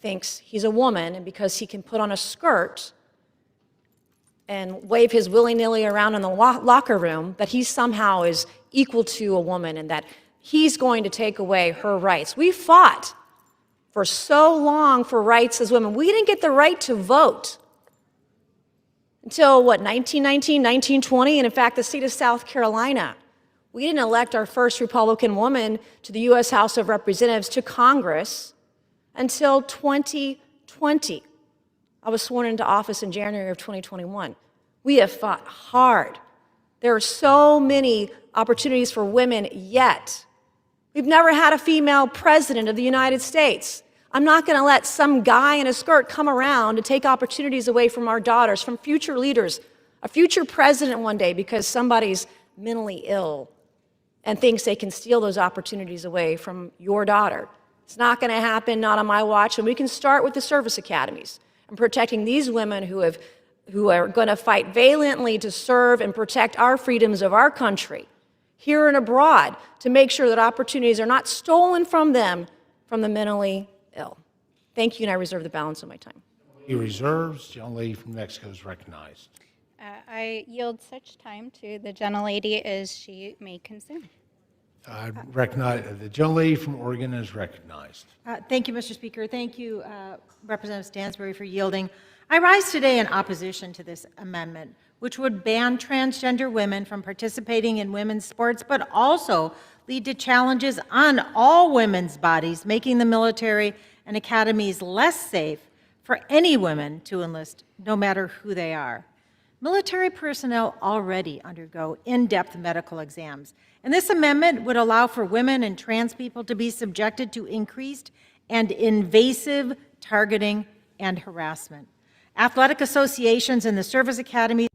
thinks he's a woman, and because he can put on a skirt and wave his willy-nilly around in the locker room, that he somehow is equal to a woman and that he's going to take away her rights. We fought for so long for rights as women. We didn't get the right to vote until, 1919, 1920, and in fact, the state of South Carolina. We didn't elect our first Republican woman to the U.S. House of Representatives, to Congress, until 2020. I was sworn into office in January of 2021. We have fought hard. There are so many opportunities for women yet. We've never had a female president of the United States. I'm not going to let some guy in a skirt come around and take opportunities away from our daughters, from future leaders, a future president one day because somebody's mentally ill and thinks they can steal those opportunities away from your daughter. It's not going to happen, not on my watch, and we can start with the service academies and protecting these women who are going to fight valiantly to serve and protect our freedoms of our country, here and abroad, to make sure that opportunities are not stolen from them, from the mentally ill. Thank you, and I reserve the balance of my time. He reserves. Gentlelady from Mexico is recognized. I yield such time to the gentlelady as she may consume. I recognize the gentlelady from Oregon is recognized. Thank you, Mr. Speaker. Thank you, Representative Stansbury, for yielding. I rise today in opposition to this amendment, which would ban transgender women from participating in women's sports, but also lead to challenges on all women's bodies, making the military and academies less safe for any women to enlist, no matter who they are. Military personnel already undergo in-depth medical exams, and this amendment would allow for women and trans people to be subjected to increased and invasive targeting and harassment. Athletic associations and the service academies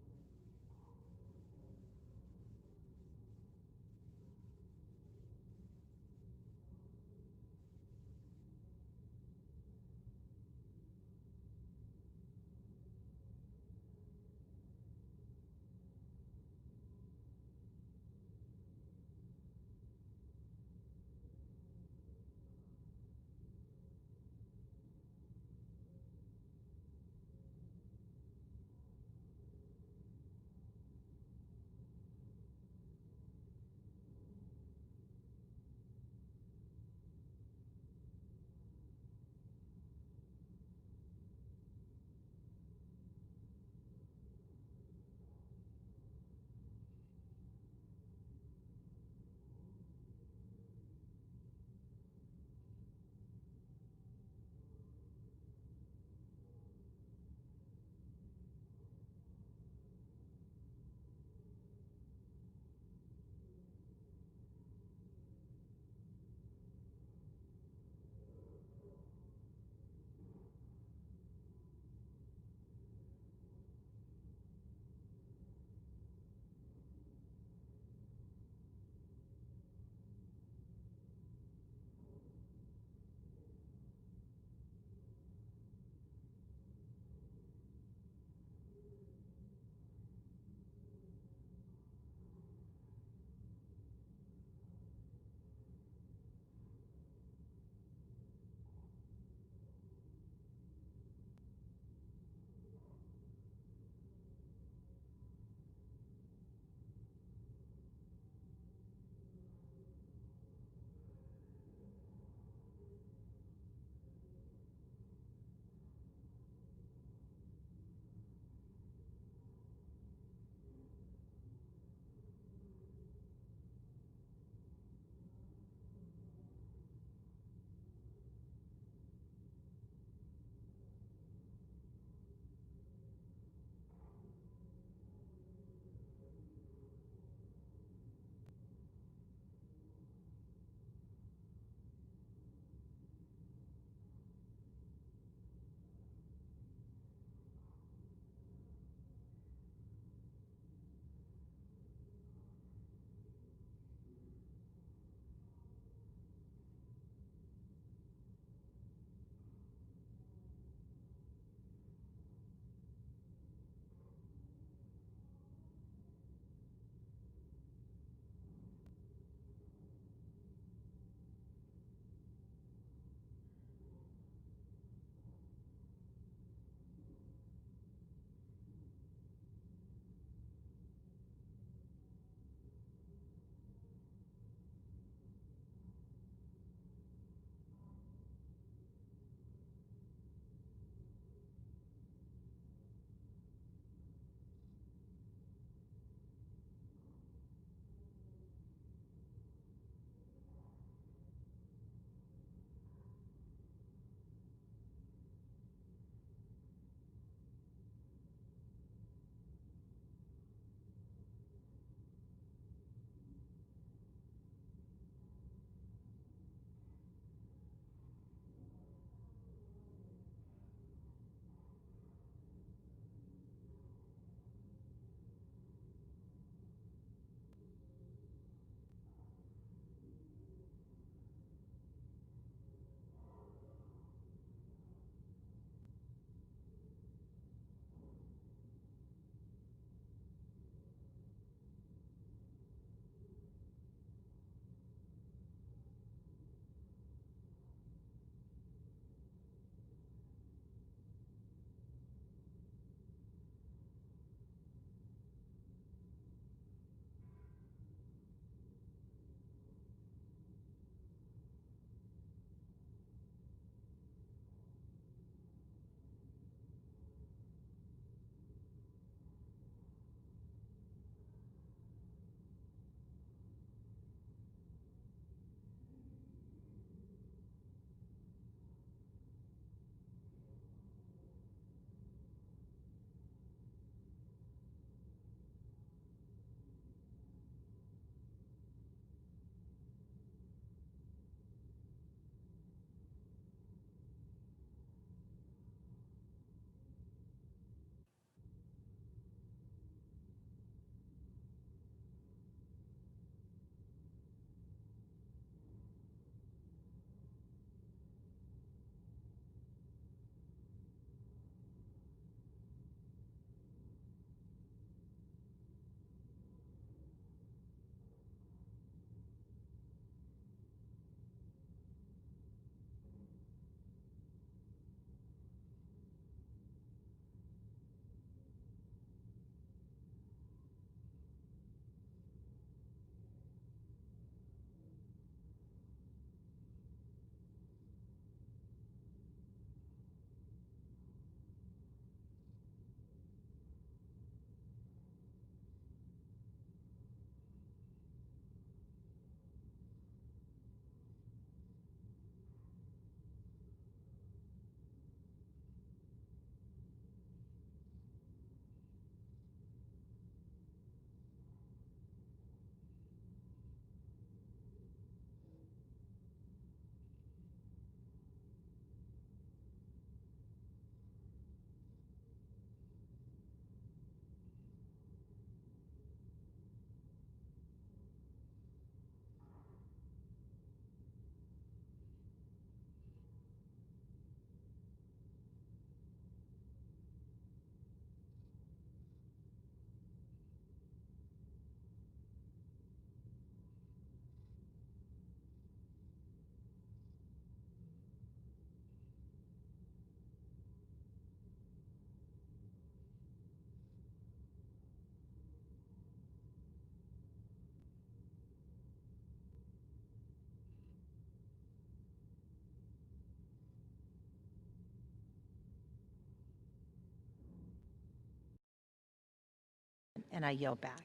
and I yield back.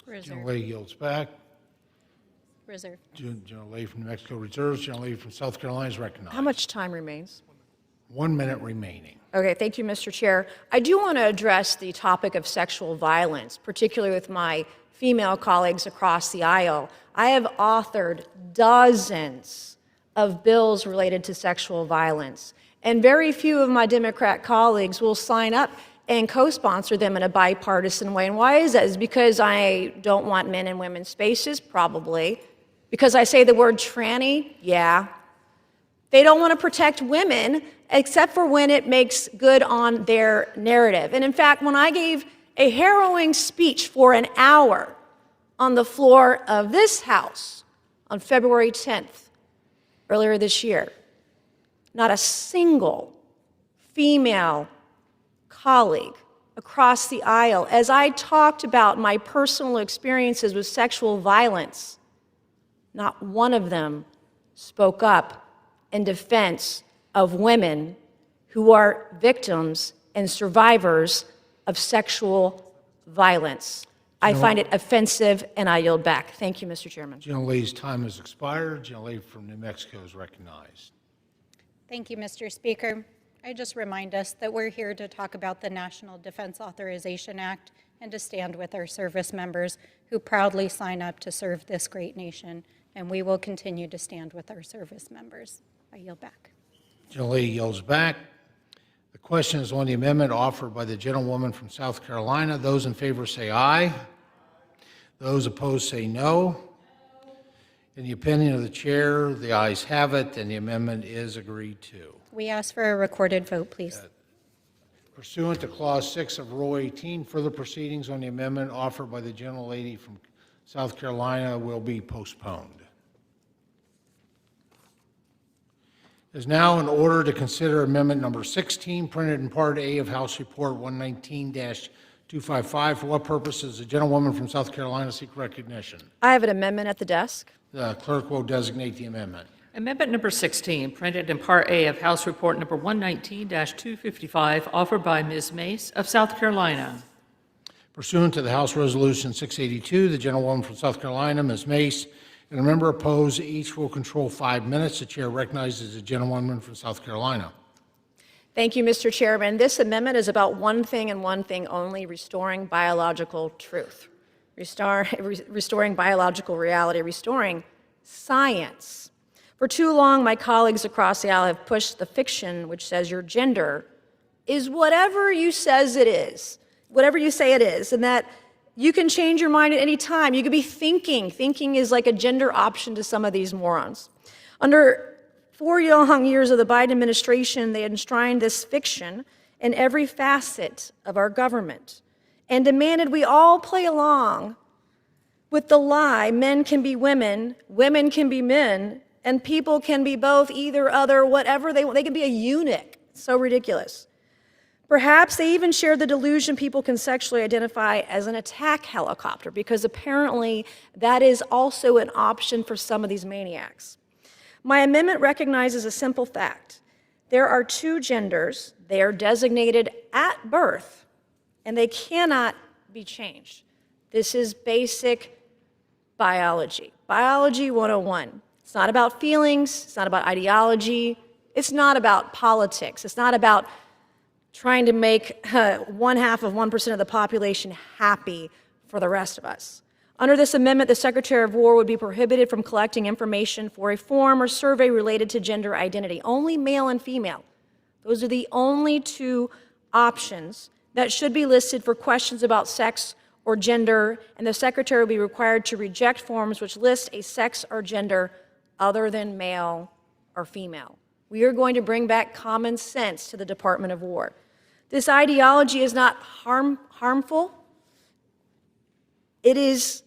General Reserve. Lady yields back. Reserve. General Lady from New Mexico reserves. General Lady from South Carolina is recognized. How much time remains? 1 minute remaining. Okay, thank you, Mr. Chair. I do want to address the topic of sexual violence, particularly with my female colleagues across the aisle. I have authored dozens of bills related to sexual violence, and very few of my Democrat colleagues will sign up and co-sponsor them in a bipartisan way. And why is that? Is it because I don't want men in women's spaces? Probably. Because I say the word tranny? Yeah. They don't want to protect women, except for when it makes good on their narrative. And in fact, when I gave a harrowing speech for an hour on the floor of this House on February 10th, earlier this year, not a single female colleague across the aisle, as I talked about my personal experiences with sexual violence, not one of them spoke up in defense of women who are victims and survivors of sexual violence. I find it offensive, and I yield back. Thank you, Mr. Chairman. General Lady's time has expired. General Lady from New Mexico is recognized. Thank you, Mr. Speaker. I just remind us that we're here to talk about the National Defense Authorization Act and to stand with our service members who proudly sign up to serve this great nation, and we will continue to stand with our service members. I yield back. General Lady yields back. The question is on the amendment offered by the gentlewoman from South Carolina. Those in favor say aye. Those opposed say no. In the opinion of the chair, the ayes have it, and the amendment is agreed to. We ask for a recorded vote, please. Pursuant to Clause 6 of Rule 18, further proceedings on the amendment offered by the gentle lady from South Carolina will be postponed. It is now in order to consider amendment number 16, printed in Part A of House Report 119-255. For what purpose does the gentlewoman from South Carolina seek recognition? I have an amendment at the desk. The clerk will designate the amendment. Amendment number 16, printed in Part A of House Report number 119-255, offered by Ms. Mace of South Carolina. Pursuant to the House Resolution 682, the gentlewoman from South Carolina, Ms. Mace, and a member opposed, each will control 5 minutes. The chair recognizes the gentlewoman from South Carolina. Thank you, Mr. Chairman. This amendment is about one thing and one thing only: restoring biological truth, restoring biological reality, restoring science. For too long, my colleagues across the aisle have pushed the fiction which says your gender is whatever you says it is, whatever you say it is, and that you can change your mind at any time. You could be thinking. Thinking is like a gender option to some of these morons. Under 4 long years of the Biden administration, they enshrined this fiction in every facet of our government and demanded we all play along with the lie men can be women, women can be men, and people can be both, either, other, whatever they want. They can be a eunuch. It's so ridiculous. Perhaps they even share the delusion people can sexually identify as an attack helicopter, because apparently that is also an option for some of these maniacs. My amendment recognizes a simple fact. There are two genders. They are designated at birth, and they cannot be changed. This is basic biology. Biology 101. It's not about feelings. It's not about ideology. It's not about politics. It's not about trying to make 0.5% of the population happy for the rest of us. Under this amendment, the Secretary of War would be prohibited from collecting information for a form or survey related to gender identity. Only male and female. Those are the only two options that should be listed for questions about sex or gender, and the Secretary will be required to reject forms which list a sex or gender other than male or female. We are going to bring back common sense to the Department of War. This ideology is not harmful. It is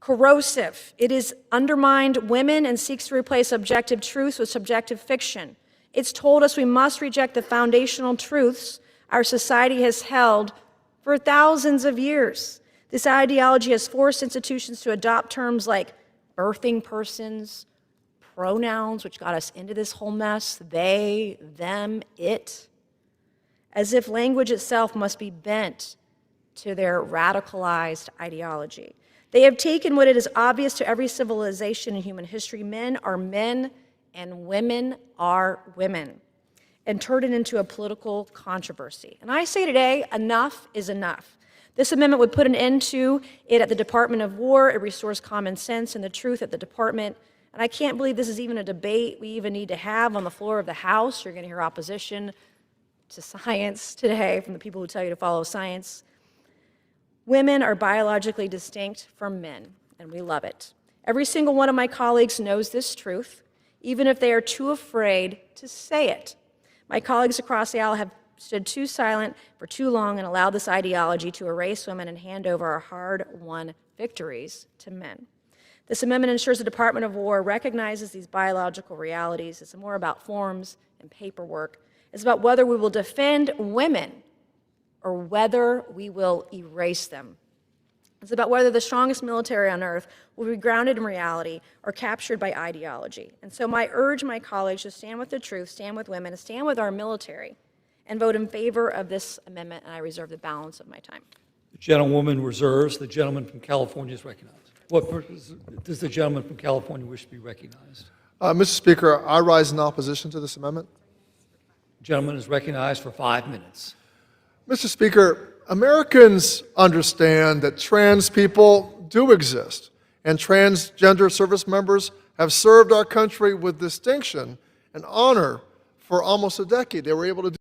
corrosive. It has undermined women and seeks to replace objective truths with subjective fiction. It's told us we must reject the foundational truths our society has held for thousands of years. This ideology has forced institutions to adopt terms like birthing persons, pronouns, which got us into this whole mess, they, them, it, as if language itself must be bent to their radicalized ideology. They have taken what it is obvious to every civilization in human history: men are men and women are women, and turned it into a political controversy. And I say today, enough is enough. This amendment would put an end to it at the Department of War. It restores common sense and the truth at the department. And I can't believe this is even a debate we even need to have on the floor of the House. You're going to hear opposition to science today from the people who tell you to follow science. Women are biologically distinct from men, and we love it. Every single one of my colleagues knows this truth, even if they are too afraid to say it. My colleagues across the aisle have stood too silent for too long and allowed this ideology to erase women and hand over our hard-won victories to men. This amendment ensures the Department of War recognizes these biological realities. It's more about forms and paperwork. It's about whether we will defend women or whether we will erase them. It's about whether the strongest military on earth will be grounded in reality or captured by ideology. And so I urge my colleagues to stand with the truth, stand with women, and stand with our military, and vote in favor of this amendment, and I reserve the balance of my time. The gentlewoman reserves. The gentleman from California is recognized. What purpose does the gentleman from California wish to be recognized? Mr. Speaker, I rise in opposition to this amendment. The gentleman is recognized for 5 minutes. Mr. Speaker, Americans understand that trans people do exist, and transgender service members have served our country with distinction and honor for almost a decade. They were able to do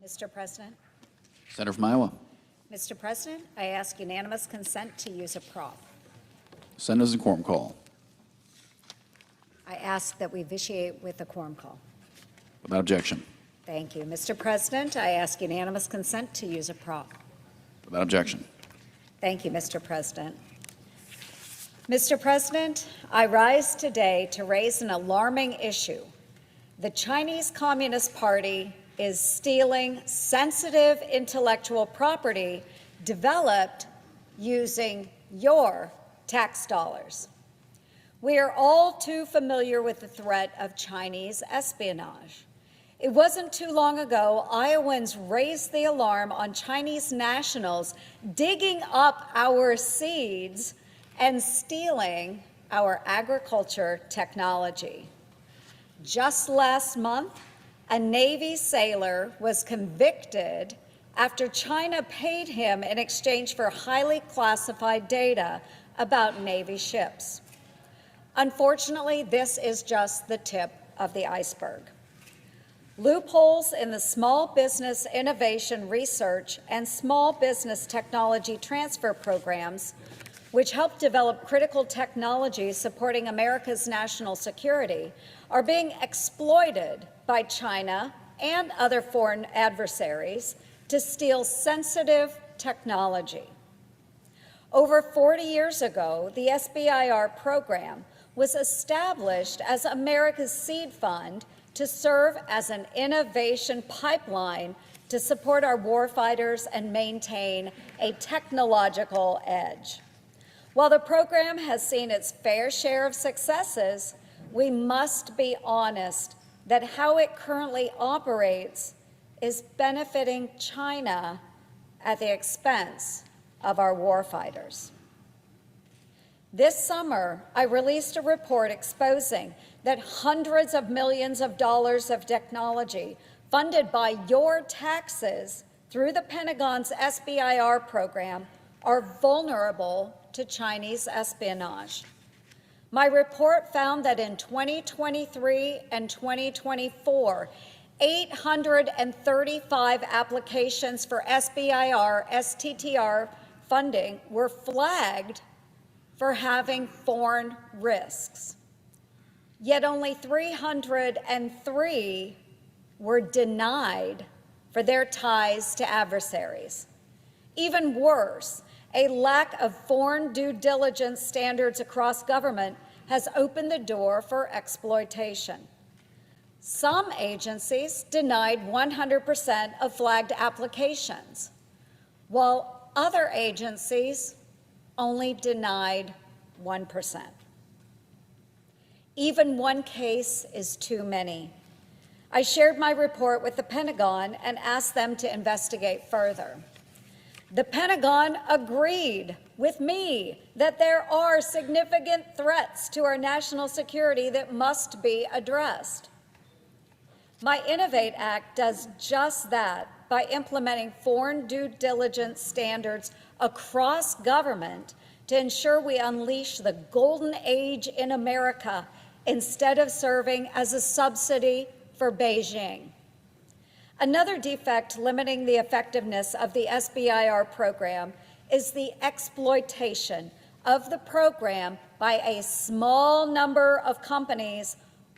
Mr. President. Senator from Iowa. Mr. President, I ask unanimous consent to use a prop. Senate is in quorum call. I ask that we vitiate with a quorum call. Without objection. Thank you. Mr. President, I ask unanimous consent to use a prop. Without objection. Thank you, Mr. President. Mr. President, I rise today to raise an alarming issue. The Chinese Communist Party is stealing sensitive intellectual property developed using your tax dollars. We are all too familiar with the threat of Chinese espionage. It wasn't too long ago Iowans raised the alarm on Chinese nationals digging up our seeds and stealing our agriculture technology. Just last month, a Navy sailor was convicted after China paid him in exchange for highly classified data about Navy ships. Unfortunately, this is just the tip of the iceberg. Loopholes in the Small Business Innovation Research and Small Business Technology Transfer programs, which help develop critical technologies supporting America's national security, are being exploited by China and other foreign adversaries to steal sensitive technology. Over 40 years ago, the SBIR program was established as America's seed fund to serve as an innovation pipeline to support our warfighters and maintain a technological edge. While the program has seen its fair share of successes, we must be honest that how it currently operates is benefiting China at the expense of our warfighters. This summer, I released a report exposing that hundreds of millions of dollars of technology funded by your taxes through the Pentagon's SBIR program are vulnerable to Chinese espionage. My report found that in 2023 and 2024, 835 applications for SBIR, STTR funding were flagged for having foreign risks. Yet only 303 were denied for their ties to adversaries. Even worse, a lack of foreign due diligence standards across government has opened the door for exploitation. Some agencies denied 100% of flagged applications, while other agencies only denied 1%. Even one case is too many. I shared my report with the Pentagon and asked them to investigate further. The Pentagon agreed with me that there are significant threats to our national security that must be addressed. My Innovate Act does just that by implementing foreign due diligence standards across government to ensure we unleash the golden age in America instead of serving as a subsidy for Beijing. Another defect limiting the effectiveness of the SBIR program is the exploitation of the program by a small number of companies,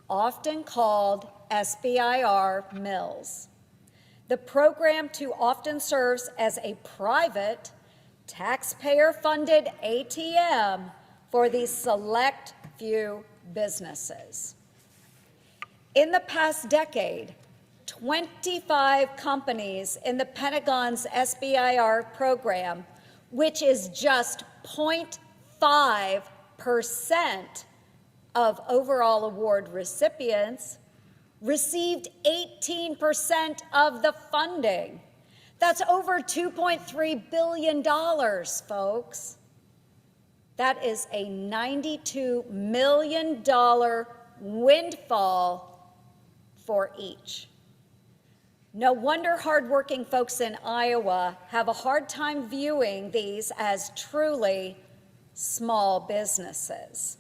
often called SBIR mills. The program too often serves as a private, taxpayer-funded ATM for these select few businesses. In the past decade, 25 companies in the Pentagon's SBIR program, which is just 0.5% of overall award recipients, received 18% of the funding. That's over $2.3 billion, folks. That is a $92 million windfall for each. No wonder hardworking folks in Iowa have a hard time viewing these as truly small businesses.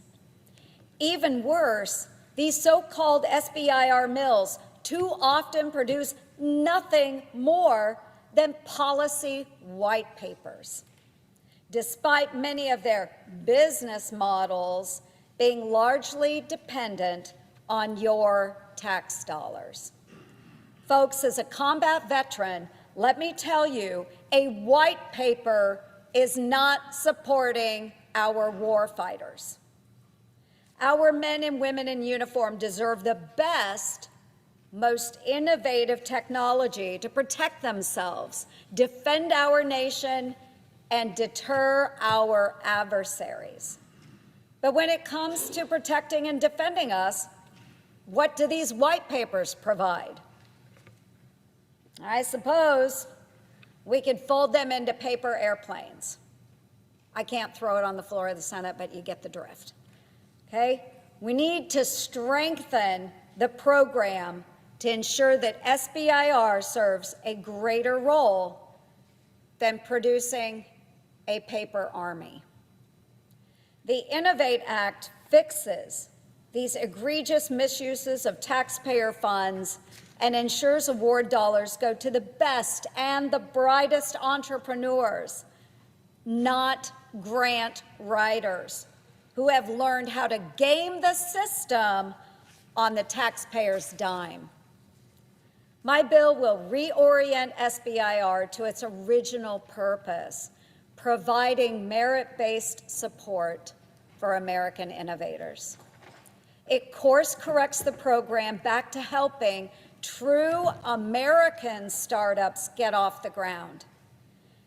Even worse, these so-called SBIR mills too often produce nothing more than policy white papers, despite many of their business models being largely dependent on your tax dollars. Folks, as a combat veteran, let me tell you, a white paper is not supporting our war fighters. Our men and women in uniform deserve the best, most innovative technology to protect themselves, defend our nation, and deter our adversaries. But when it comes to protecting and defending us, what do these white papers provide? I suppose we could fold them into paper airplanes. I can't throw it on the floor of the Senate, but you get the drift. Okay? We need to strengthen the program to ensure that SBIR serves a greater role than producing a paper army. The Innovate Act fixes these egregious misuses of taxpayer funds and ensures award dollars go to the best and the brightest entrepreneurs, not grant writers who have learned how to game the system on the taxpayer's dime. My bill will reorient SBIR to its original purpose, providing merit-based support for American innovators. It course corrects the program back to helping true American startups get off the ground.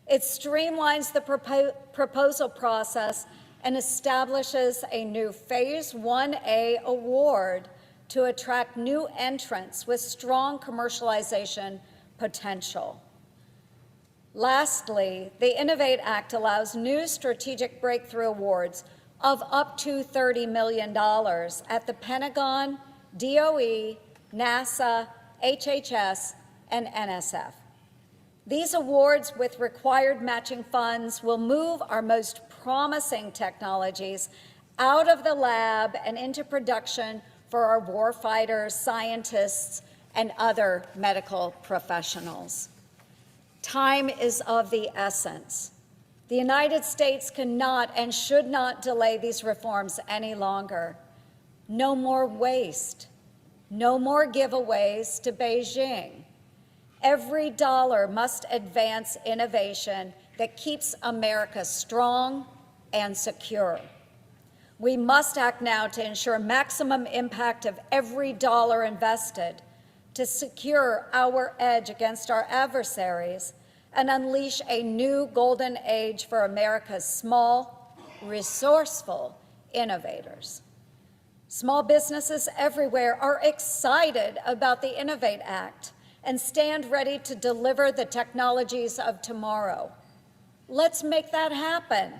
It streamlines the proposal process and establishes a new Phase 1A award to attract new entrants with strong commercialization potential. Lastly, the Innovate Act allows new strategic breakthrough awards of up to $30 million at the Pentagon, DOE, NASA, HHS, and NSF. These awards with required matching funds will move our most promising technologies out of the lab and into production for our warfighters, scientists, and other medical professionals. Time is of the essence. The United States cannot and should not delay these reforms any longer. No more waste. No more giveaways to Beijing. Every dollar must advance innovation that keeps America strong and secure. We must act now to ensure maximum impact of every dollar invested, to secure our edge against our adversaries, and unleash a new golden age for America's small, resourceful innovators. Small businesses everywhere are excited about the Innovate Act and stand ready to deliver the technologies of tomorrow. Let's make that happen.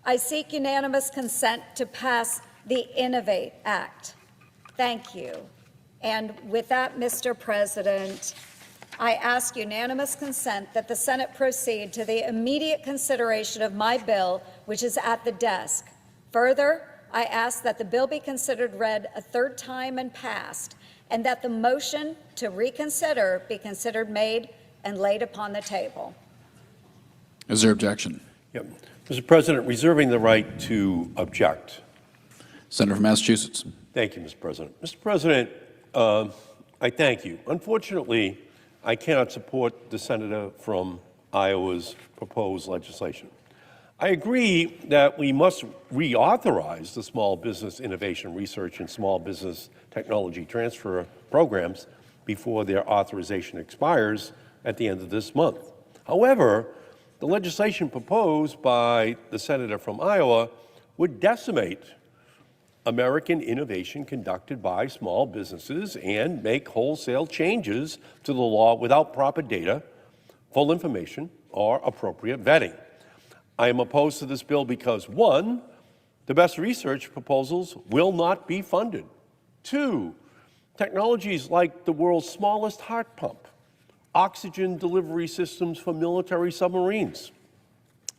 I seek unanimous consent to pass the Innovate Act. Thank you. And with that, Mr. President, I ask unanimous consent that the Senate proceed to the immediate consideration of my bill, which is at the desk. Further, I ask that the bill be considered read a third time and passed, and that the motion to reconsider be considered made and laid upon the table. Is there objection? Yep. Mr. President, reserving the right to object. Senator from Massachusetts. Thank you, Mr. President. Mr. President, I thank you. Unfortunately, I cannot support the senator from Iowa's proposed legislation. I agree that we must reauthorize the Small Business Innovation Research and Small Business Technology Transfer programs before their authorization expires at the end of this month. However, the legislation proposed by the senator from Iowa would decimate American innovation conducted by small businesses and make wholesale changes to the law without proper data, full information, or appropriate vetting. I am opposed to this bill because, one, the best research proposals will not be funded. Two, technologies like the world's smallest heart pump, oxygen delivery systems for military submarines,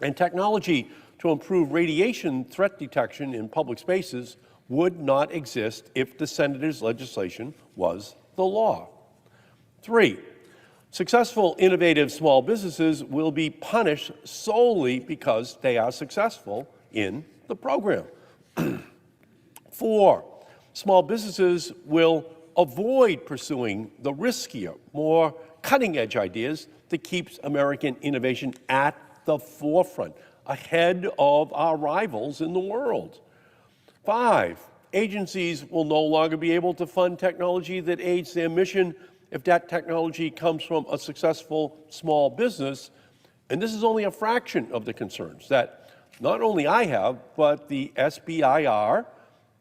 and technology to improve radiation threat detection in public spaces would not exist if the senator's legislation was the law. Three, successful, innovative small businesses will be punished solely because they are successful in the program. Four, small businesses will avoid pursuing the riskier, more cutting-edge ideas that keeps American innovation at the forefront, ahead of our rivals in the world. Five, agencies will no longer be able to fund technology that aids their mission if that technology comes from a successful small business. And this is only a fraction of the concerns that not only I have, but the SBIR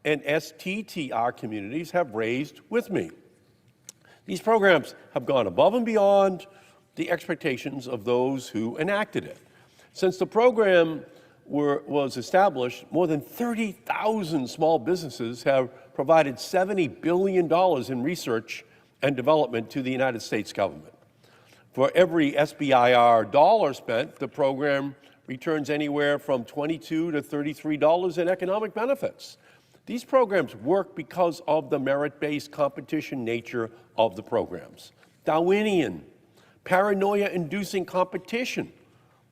and STTR communities have raised with me. These programs have gone above and beyond the expectations of those who enacted it. Since the program was established, more than 30,000 small businesses have provided $70 billion in research and development to the United States government. For every SBIR dollar spent, the program returns anywhere from $22 to $33 in economic benefits. These programs work because of the merit-based competition nature of the programs. Darwinian, paranoia-inducing competition.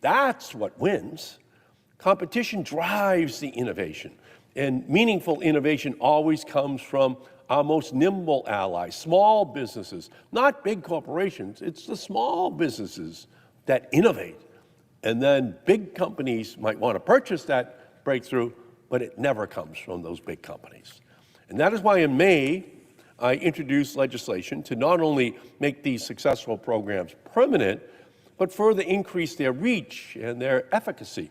That's what wins. Competition drives the innovation, and meaningful innovation always comes from our most nimble allies, small businesses, not big corporations. It's the small businesses that innovate. And then big companies might want to purchase that breakthrough, but it never comes from those big companies. And that is why in May, I introduced legislation to not only make these successful programs permanent, but further increase their reach and their efficacy.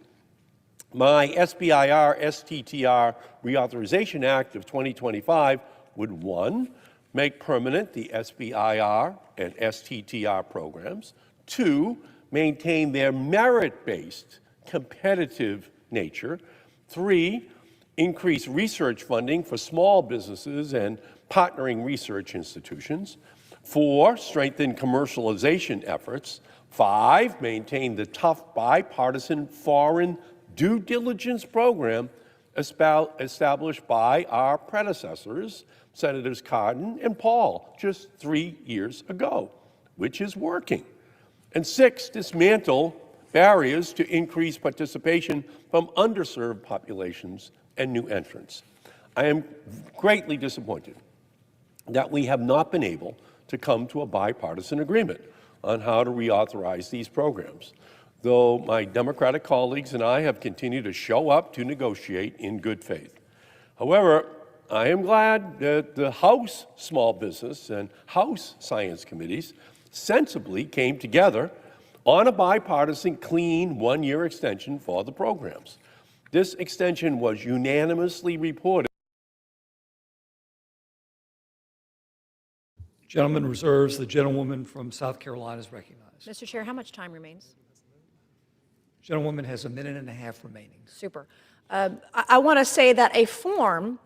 My SBIR STTR Reauthorization Act of 2025 would, one, make permanent the SBIR and STTR programs, two, maintain their merit-based competitive nature, three, increase research funding for small businesses and partnering research institutions, four, strengthen commercialization efforts, five, maintain the tough bipartisan foreign due diligence program established by our predecessors, Senators Cardin and Paul, just 3 years ago, which is working. And six, dismantle barriers to increase participation from underserved populations and new entrants. I am greatly disappointed that we have not been able to come to a bipartisan agreement on how to reauthorize these programs, though my Democratic colleagues and I have continued to show up to negotiate in good faith. However, I am glad that the House Small Business and House Science Committees sensibly came together on a bipartisan, clean, one-year extension for the programs. This extension was unanimously reported. Gentleman reserves. The gentlewoman from South Carolina is recognized. Mr. Chair, how much time remains? Gentlewoman has 1.5 minutes remaining. Super. I want to say that a form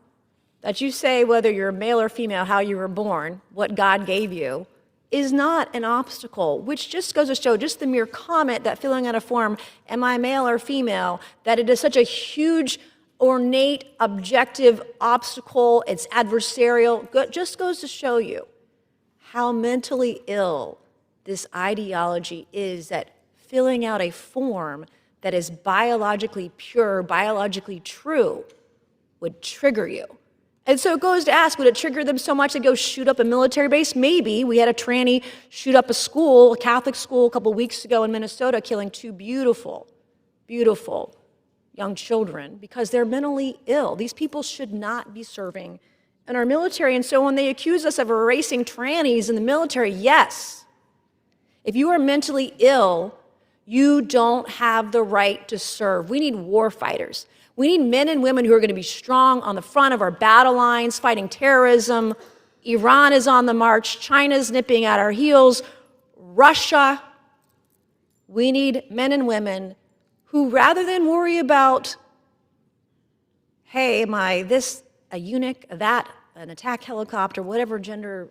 that you say whether you're male or female, how you were born, what God gave you, is not an obstacle, which just goes to show just the mere comment that filling out a form, am I male or female, that it is such a huge, ornate, objective obstacle, it's adversarial, just goes to show you how mentally ill this ideology is that filling out a form that is biologically pure, biologically true, would trigger you. And so it goes to ask, would it trigger them so much to go shoot up a military base? Maybe. We had a tranny shoot up a school, a Catholic school, a couple weeks ago in Minnesota, killing 2 beautiful, beautiful young children because they're mentally ill. These people should not be serving in our military. And so when they accuse us of erasing trannies in the military, yes. If you are mentally ill, you don't have the right to serve. We need war fighters. We need men and women who are going to be strong on the front of our battle lines, fighting terrorism. Iran is on the march. China's nipping at our heels. Russia. We need men and women who, rather than worry about, hey, am I this, a eunuch, that, an attack helicopter, whatever gender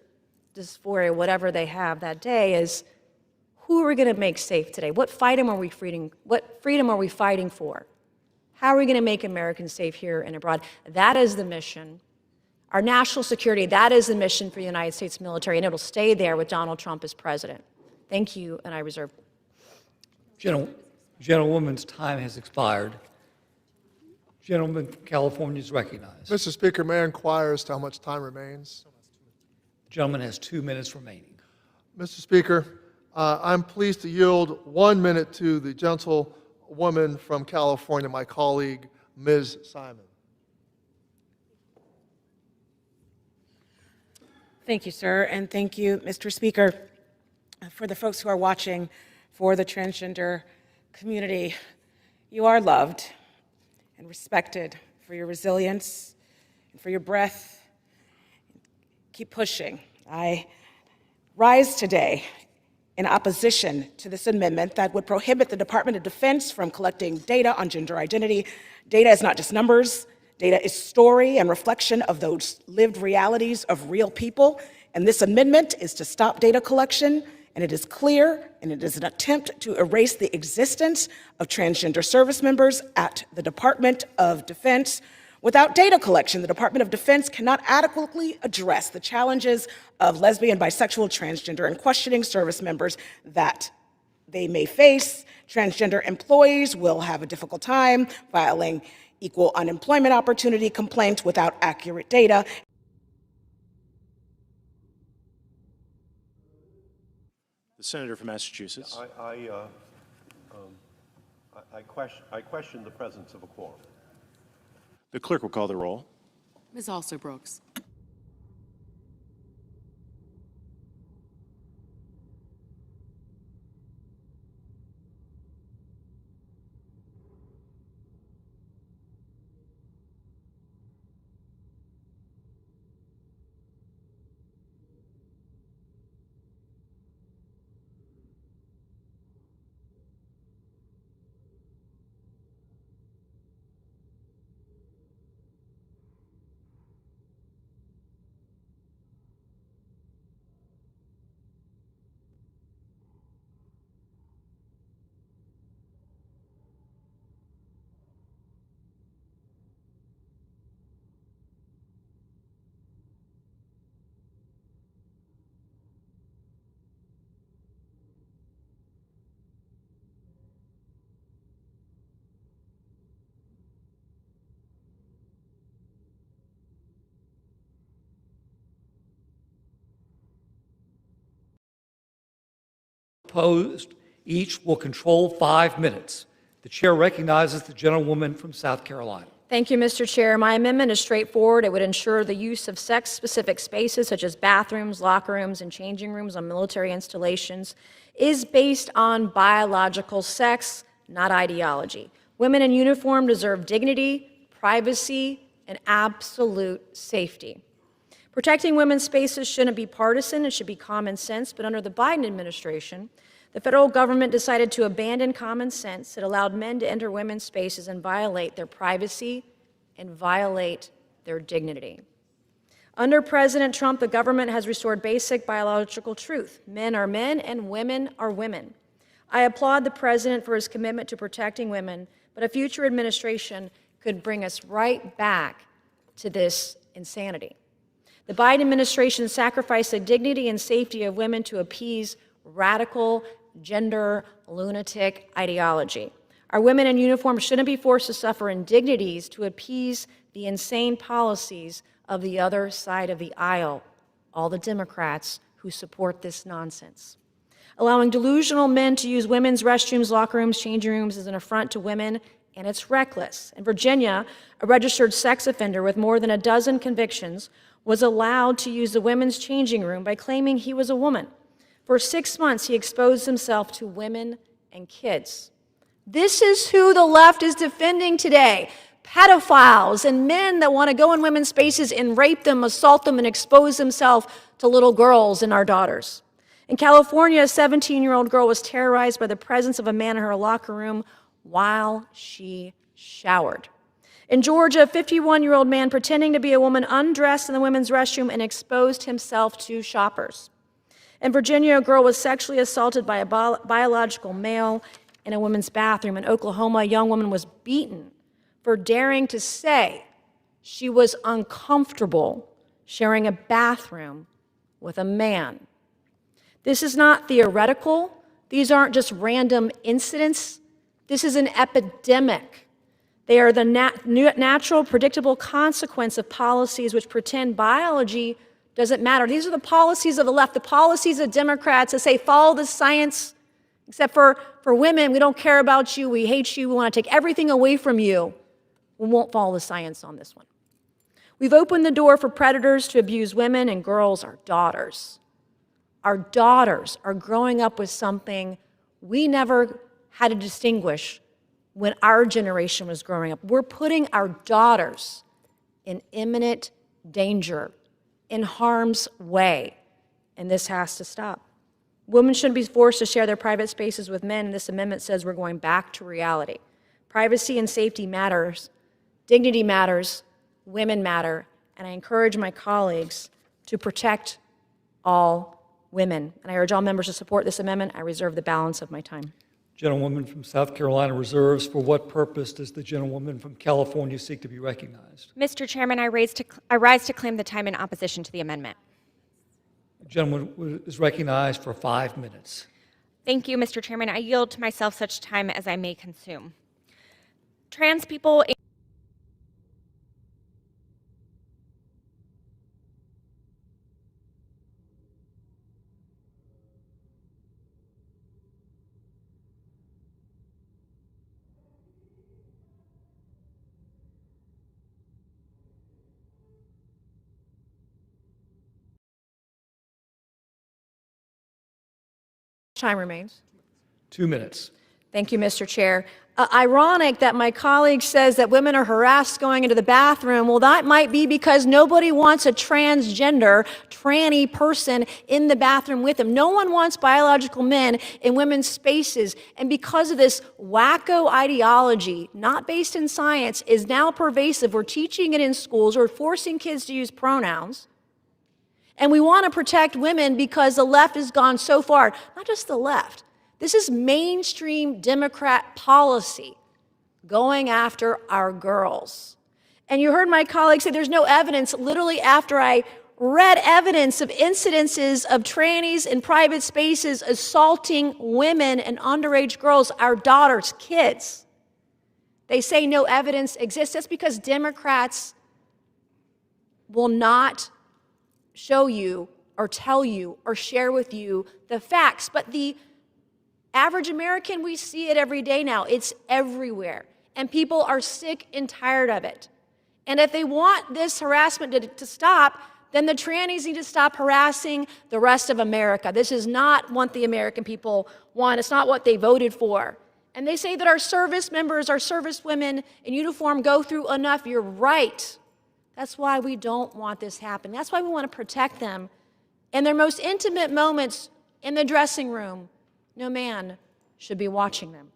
dysphoria, whatever they have that day, is who are we going to make safe today? What freedom are we fighting for? How are we going to make Americans safe here and abroad? That is the mission. Our national security, that is the mission for the United States military, and it'll stay there with Donald Trump as president. Thank you, and I reserve. Gentlewoman's time has expired. Gentleman from California is recognized. Mr. Speaker, may I inquire as to how much time remains? The gentleman has 2 minutes remaining. Mr. Speaker, I'm pleased to yield 1 minute to the gentlewoman from California, my colleague, Ms. Simon. Thank you, sir, and thank you, Mr. Speaker. For the folks who are watching, for the transgender community, you are loved and respected for your resilience and for your breath. Keep pushing. I rise today in opposition to this amendment that would prohibit the Department of Defense from collecting data on gender identity. Data is not just numbers. Data is story and reflection of those lived realities of real people. And this amendment is to stop data collection. And it is clear, and it is an attempt to erase the existence of transgender service members at the Department of Defense. Without data collection, the Department of Defense cannot adequately address the challenges of lesbian, bisexual, transgender, and questioning service members that they may face. Transgender employees will have a difficult time filing equal unemployment opportunity complaints without accurate data. The senator from Massachusetts. I question the presence of a quorum. The clerk will call the roll. Ms. Alston-Brooks. Opposed, each will control 5 minutes. The chair recognizes the gentlewoman from South Carolina. Thank you, Mr. Chair. My amendment is straightforward. It would ensure the use of sex-specific spaces such as bathrooms, locker rooms, and changing rooms on military installations is based on biological sex, not ideology. Women in uniform deserve dignity, privacy, and absolute safety. Protecting women's spaces shouldn't be partisan. It should be common sense. But under the Biden administration, the federal government decided to abandon common sense. It allowed men to enter women's spaces and violate their privacy and violate their dignity. Under President Trump, the government has restored basic biological truth. Men are men and women are women. I applaud the president for his commitment to protecting women, but a future administration could bring us right back to this insanity. The Biden administration sacrificed the dignity and safety of women to appease radical gender lunatic ideology. Our women in uniform shouldn't be forced to suffer indignities to appease the insane policies of the other side of the aisle, all the Democrats who support this nonsense. Allowing delusional men to use women's restrooms, locker rooms, changing rooms is an affront to women, and it's reckless. In Virginia, a registered sex offender with more than a dozen convictions was allowed to use the women's changing room by claiming he was a woman. For 6 months, he exposed himself to women and kids. This is who the left is defending today. Pedophiles and men that want to go in women's spaces and rape them, assault them, and expose themselves to little girls and our daughters. In California, a 17-year-old girl was terrorized by the presence of a man in her locker room while she showered. In Georgia, a 51-year-old man pretending to be a woman undressed in the women's restroom and exposed himself to shoppers. In Virginia, a girl was sexually assaulted by a biological male in a women's bathroom. In Oklahoma, a young woman was beaten for daring to say she was uncomfortable sharing a bathroom with a man. This is not theoretical. These aren't just random incidents. This is an epidemic. They are the natural, predictable consequence of policies which pretend biology doesn't matter. These are the policies of the left, the policies of Democrats that say, follow the science, except for women, we don't care about you, we hate you, we want to take everything away from you. We won't follow the science on this one. We've opened the door for predators to abuse women and girls, our daughters. Our daughters are growing up with something we never had to distinguish when our generation was growing up. We're putting our daughters in imminent danger, in harm's way, and this has to stop. Women shouldn't be forced to share their private spaces with men, and this amendment says we're going back to reality. Privacy and safety matters, dignity matters, women matter, and I encourage my colleagues to protect all women. And I urge all members to support this amendment. I reserve the balance of my time. Gentlewoman from South Carolina reserves. For what purpose does the gentlewoman from California seek to be recognized? Mr. Chairman, I rise to claim the time in opposition to the amendment. The gentleman is recognized for 5 minutes. Thank you, Mr. Chairman. I yield to myself such time as I may consume. Trans people. Time remains. 2 minutes. Thank you, Mr. Chair. Ironic that my colleague says that women are harassed going into the bathroom. Well, that might be because nobody wants a transgender, tranny person in the bathroom with them. No one wants biological men in women's spaces. And because of this wacko ideology, not based in science, is now pervasive. We're teaching it in schools. We're forcing kids to use pronouns. And we want to protect women because the left has gone so far. Not just the left. This is mainstream Democrat policy going after our girls. And you heard my colleague say there's no evidence. Literally after I read evidence of incidences of trannies in private spaces assaulting women and underage girls, our daughters, kids, they say no evidence exists. That's because Democrats will not show you or tell you or share with you the facts. But the average American, we see it every day now. It's everywhere. And people are sick and tired of it. And if they want this harassment to stop, then the trannies need to stop harassing the rest of America. This is not what the American people want. It's not what they voted for. And they say that our service members, our service women in uniform go through enough. You're right. That's why we don't want this happening. That's why we want to protect them. In their most intimate moments in the dressing room, no man should be watching them.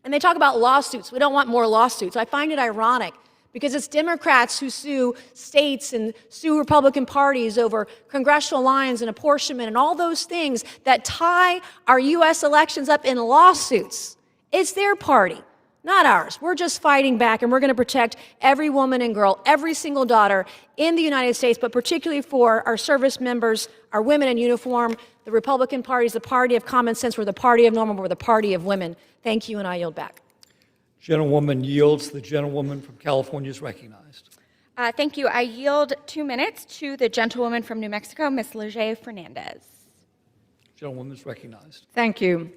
And they talk about lawsuits. We don't want more lawsuits. I find it ironic because it's Democrats who sue states and sue Republican parties over congressional lines and apportionment and all those things that tie our U.S. elections up in lawsuits. It's their party. not ours. We're just fighting back, and we're going to protect every woman and girl, every single daughter in the United States, but particularly for our service members, our women in uniform. The Republican Party is the party of common sense. We're the party of normal. We're the party of women. Thank you, and I yield back. Gentlewoman yields. The gentlewoman from California is recognized. Thank you. I yield 2 minutes to the gentlewoman from New Mexico, Ms. Leger Fernandez. Gentlewoman is recognized. Thank you.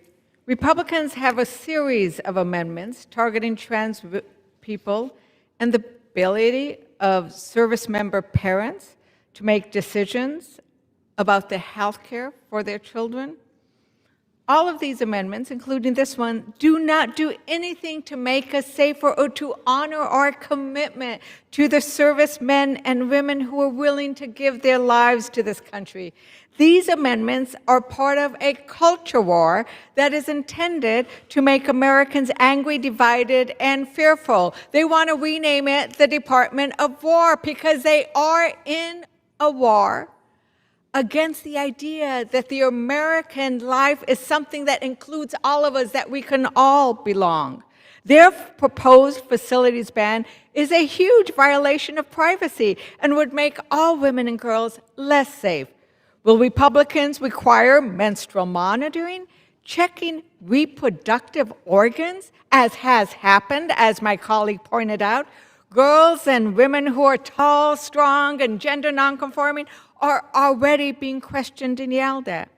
Republicans have a series of amendments targeting trans people and the ability of service member parents to make decisions about the health care for their children. All of these amendments, including this one, do not do anything to make us safer or to honor our commitment to the servicemen and women who are willing to give their lives to this country. These amendments are part of a culture war that is intended to make Americans angry, divided, and fearful. They want to rename it the Department of War because they are in a war against the idea that the American life is something that includes all of us, that we can all belong. Their proposed facilities ban is a huge violation of privacy and would make all women and girls less safe. Will Republicans require menstrual monitoring, checking reproductive organs, as has happened, as my colleague pointed out? Girls and women who are tall, strong, and gender nonconforming are already being questioned and yelled at.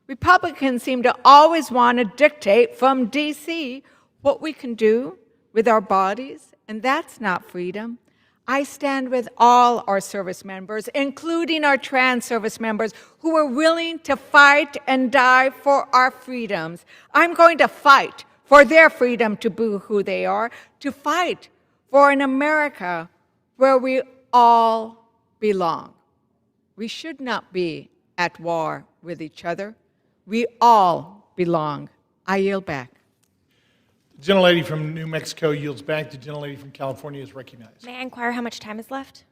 Republicans seem to always want to dictate from D.C. what we can do with our bodies, and that's not freedom. I stand with all our service members, including our trans service members, who are willing to fight and die for our freedoms. I'm going to fight for their freedom to be who they are, to fight for an America where we all belong. We should not be at war with each other. We all belong. I yield back. The gentlelady from New Mexico yields back. The gentlelady from California is recognized. May I inquire how much time is left?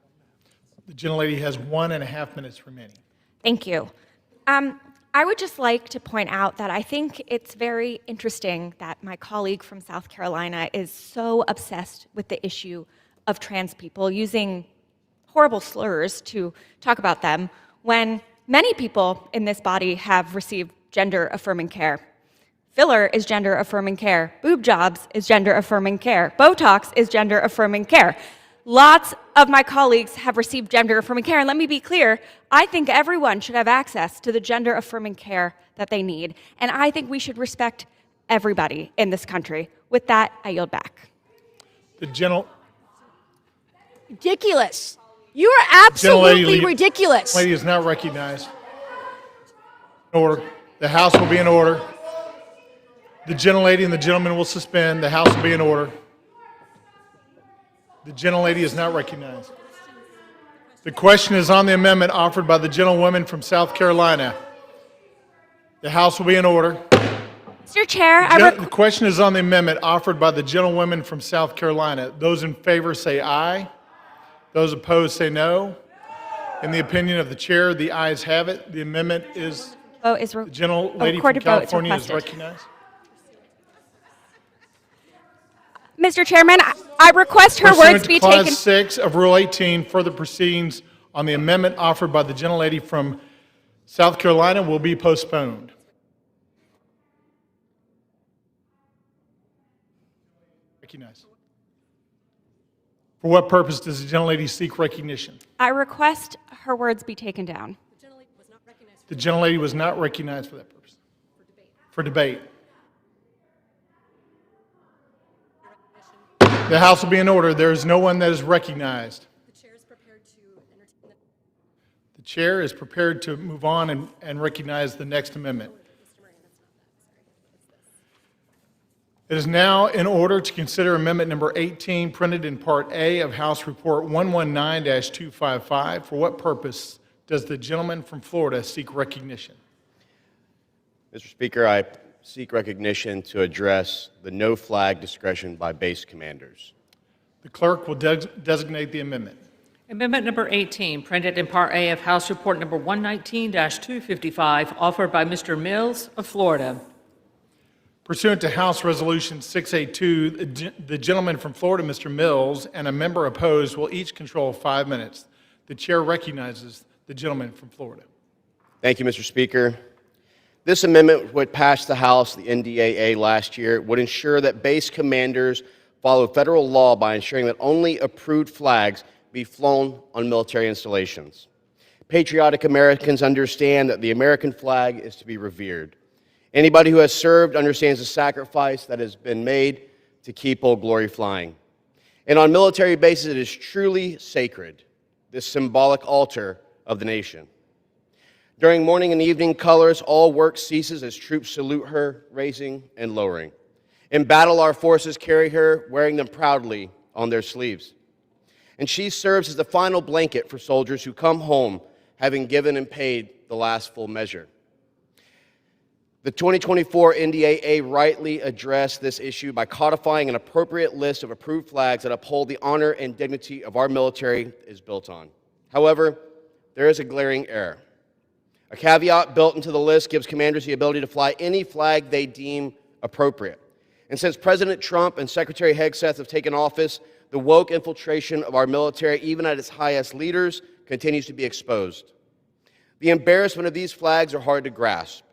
The gentlelady has 1.5 minutes remaining. Thank you. I would just like to point out that I think it's very interesting that my colleague from South Carolina is so obsessed with the issue of trans people, using horrible slurs to talk about them, when many people in this body have received gender-affirming care. Filler is gender-affirming care. Boob jobs is gender-affirming care. Botox is gender-affirming care. Lots of my colleagues have received gender-affirming care, and let me be clear, I think everyone should have access to the gender-affirming care that they need, and I think we should respect everybody in this country. With that, I yield back. Ridiculous. You are absolutely ridiculous. The lady is not recognized. Order. The House will be in order. The gentlelady and the gentleman will suspend. The House will be in order. The gentlelady is not recognized. The question is on the amendment offered by the gentlewoman from South Carolina. The House will be in order. Mr. Chair, The question is on the amendment offered by the gentlewoman from South Carolina. Those in favor say aye. Those opposed say no. In the opinion of the chair, the ayes have it. The amendment is, the gentlelady from California is recognized. Mr. Chairman, I request her words be taken. Clause 6 of Rule 18, further proceedings on the amendment offered by the gentlelady from South Carolina will be postponed. Recognized. For what purpose does the gentlelady seek recognition? I request her words be taken down. The gentlelady was not recognized for that purpose. For debate. The House will be in order. There is no one that is recognized. The chair is prepared to move on and recognize the next amendment. It is now in order to consider amendment number 18, printed in Part A of House Report 119-255. For what purpose does the gentleman from Florida seek recognition? Mr. Speaker, I seek recognition to address the no-flag discretion by base commanders. The clerk will designate the amendment. Amendment number 18, printed in Part A of House Report number 119-255, offered by Mr. Mills of Florida. Pursuant to House Resolution 682, the gentleman from Florida, Mr. Mills, and a member opposed will each control 5 minutes. The chair recognizes the gentleman from Florida. Thank you, Mr. Speaker. This amendment would pass the House, the NDAA, last year, would ensure that base commanders follow federal law by ensuring that only approved flags be flown on military installations. Patriotic Americans understand that the American flag is to be revered. Anybody who has served understands the sacrifice that has been made to keep Old Glory flying. And on military bases, it is truly sacred, this symbolic altar of the nation. During morning and evening colors, all work ceases as troops salute her, raising and lowering. In battle, our forces carry her, wearing them proudly on their sleeves. And she serves as the final blanket for soldiers who come home having given and paid the last full measure. The 2024 NDAA rightly addressed this issue by codifying an appropriate list of approved flags that uphold the honor and dignity of our military is built on. However, there is a glaring error. A caveat built into the list gives commanders the ability to fly any flag they deem appropriate. And since President Trump and Secretary Hegseth have taken office, the woke infiltration of our military, even at its highest leaders, continues to be exposed. The embarrassment of these flags are hard to grasp.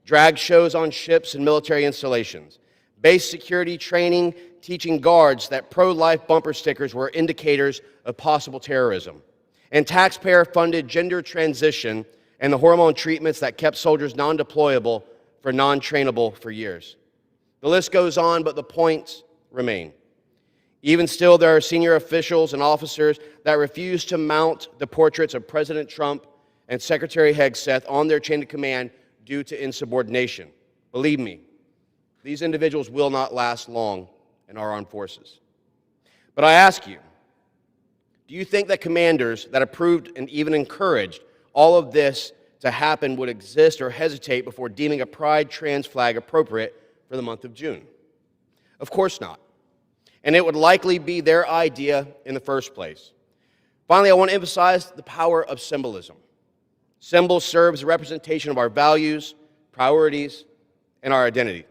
Drag shows on ships and military installations, base security training teaching guards that pro-life bumper stickers were indicators of possible terrorism, and taxpayer-funded gender transition and the hormone treatments that kept soldiers non-deployable for non-trainable for years. The list goes on, but the points remain. Even still, there are senior officials and officers that refuse to mount the portraits of President Trump and Secretary Hegseth on their chain of command due to insubordination. Believe me, these individuals will not last long in our armed forces. But I ask you, do you think that commanders that approved and even encouraged all of this to happen would exist or hesitate before deeming a pride trans flag appropriate for the month of June? Of course not. And it would likely be their idea in the first place. Finally, I want to emphasize the power of symbolism. Symbols serve as a representation of our values, priorities, and our identity.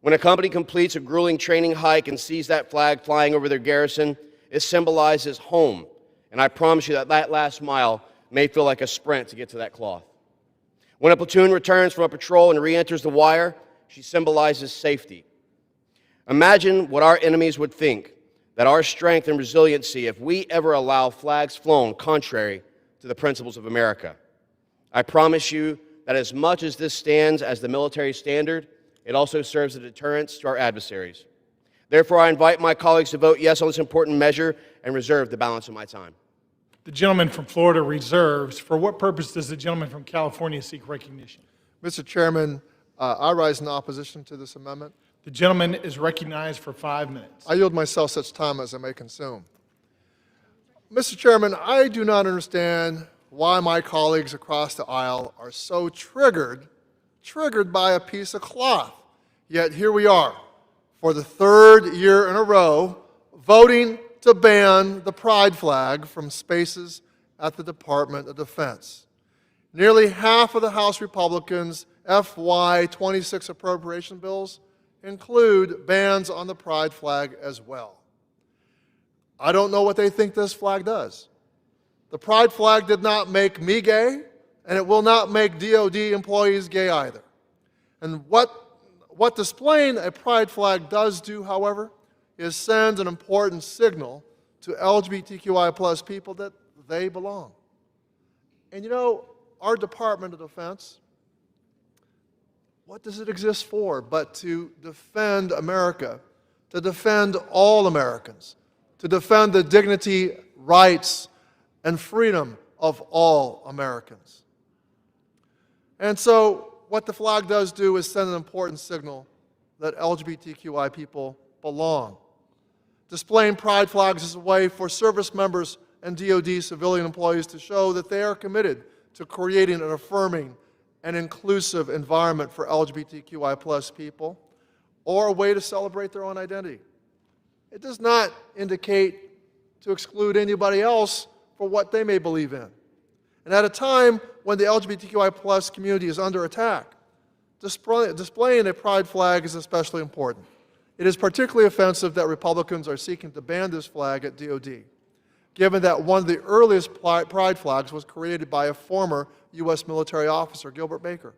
When a company completes a grueling training hike and sees that flag flying over their garrison, it symbolizes home. And I promise you that that last mile may feel like a sprint to get to that cloth. When a platoon returns from a patrol and re-enters the wire, she symbolizes safety. Imagine what our enemies would think that our strength and resiliency if we ever allow flags flown contrary to the principles of America. I promise you that as much as this stands as the military standard, it also serves as a deterrence to our adversaries. Therefore, I invite my colleagues to vote yes on this important measure and reserve the balance of my time. The gentleman from Florida reserves. For what purpose does the gentleman from California seek recognition? Mr. Chairman, I rise in opposition to this amendment. The gentleman is recognized for 5 minutes. I yield myself such time as I may consume. Mr. Chairman, I do not understand why my colleagues across the aisle are so triggered by a piece of cloth. Yet here we are, for the third year in a row, voting to ban the pride flag from spaces at the Department of Defense. Nearly half of the House Republicans' FY26 appropriation bills include bans on the pride flag as well. I don't know what they think this flag does. The pride flag did not make me gay, and it will not make DOD employees gay either. And what displaying a pride flag does do, however, is send an important signal to LGBTQI plus people that they belong. And you know, our Department of Defense, what does it exist for but to defend America, to defend all Americans, to defend the dignity, rights, and freedom of all Americans. And so what the flag does do is send an important signal that LGBTQI people belong. Displaying pride flags is a way for service members and DoD civilian employees to show that they are committed to creating an affirming and inclusive environment for LGBTQI plus people, or a way to celebrate their own identity. It does not indicate to exclude anybody else for what they may believe in. And at a time when the LGBTQI plus community is under attack, displaying a pride flag is especially important. It is particularly offensive that Republicans are seeking to ban this flag at DoD, given that one of the earliest pride flags was created by a former U.S. military officer, Gilbert Baker.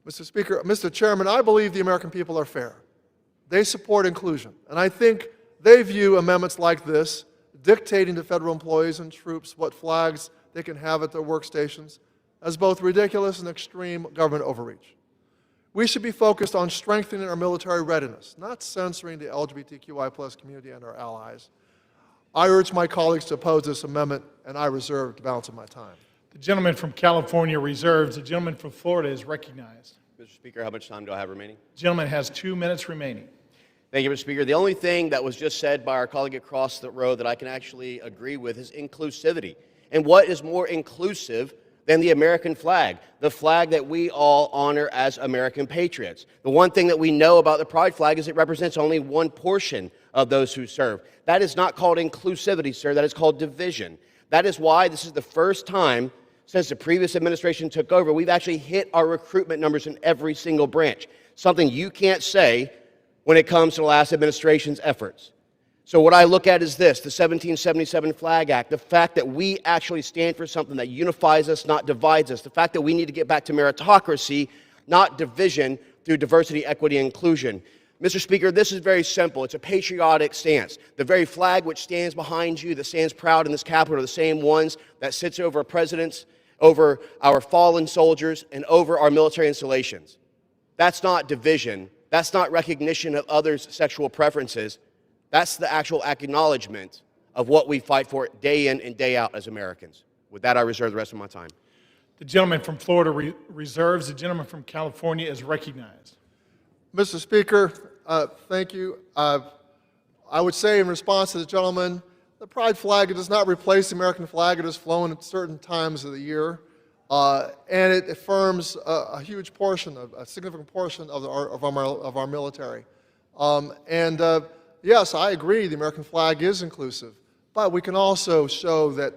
Mr. Chairman, I believe the American people are fair. They support inclusion, and I think they view amendments like this, dictating to federal employees and troops what flags they can have at their workstations, as both ridiculous and extreme government overreach. We should be focused on strengthening our military readiness, not censoring the LGBTQI+ community and our allies. I urge my colleagues to oppose this amendment, and I reserve the balance of my time. The gentleman from California reserves. The gentleman from Florida is recognized. Mr. Speaker, how much time do I have remaining? The gentleman has 2 minutes remaining. Thank you, Mr. Speaker. The only thing that was just said by our colleague across the row that I can actually agree with is inclusivity. And what is more inclusive than the American flag, the flag that we all honor as American patriots? The one thing that we know about the pride flag is it represents only one portion of those who serve. That is not called inclusivity, sir. That is called division. That is why this is the first time since the previous administration took over we've actually hit our recruitment numbers in every single branch, something you can't say when it comes to the last administration's efforts. So what I look at is this, the 1777 Flag Act, the fact that we actually stand for something that unifies us, not divides us, the fact that we need to get back to meritocracy, not division through diversity, equity, and inclusion. Mr. Speaker, this is very simple. It's a patriotic stance. The very flag which stands behind you, that stands proud in this Capitol, are the same ones that sits over presidents, over our fallen soldiers, and over our military installations. That's not division. That's not recognition of others' sexual preferences. That's the actual acknowledgement of what we fight for day in and day out as Americans. With that, I reserve the rest of my time. The gentleman from Florida reserves. The gentleman from California is recognized. Mr. Speaker, thank you. I would say in response to the gentleman, the pride flag does not replace the American flag. It is flown at certain times of the year, and it affirms a huge portion, a significant portion of our military. Yes, I agree the American flag is inclusive, but we can also show that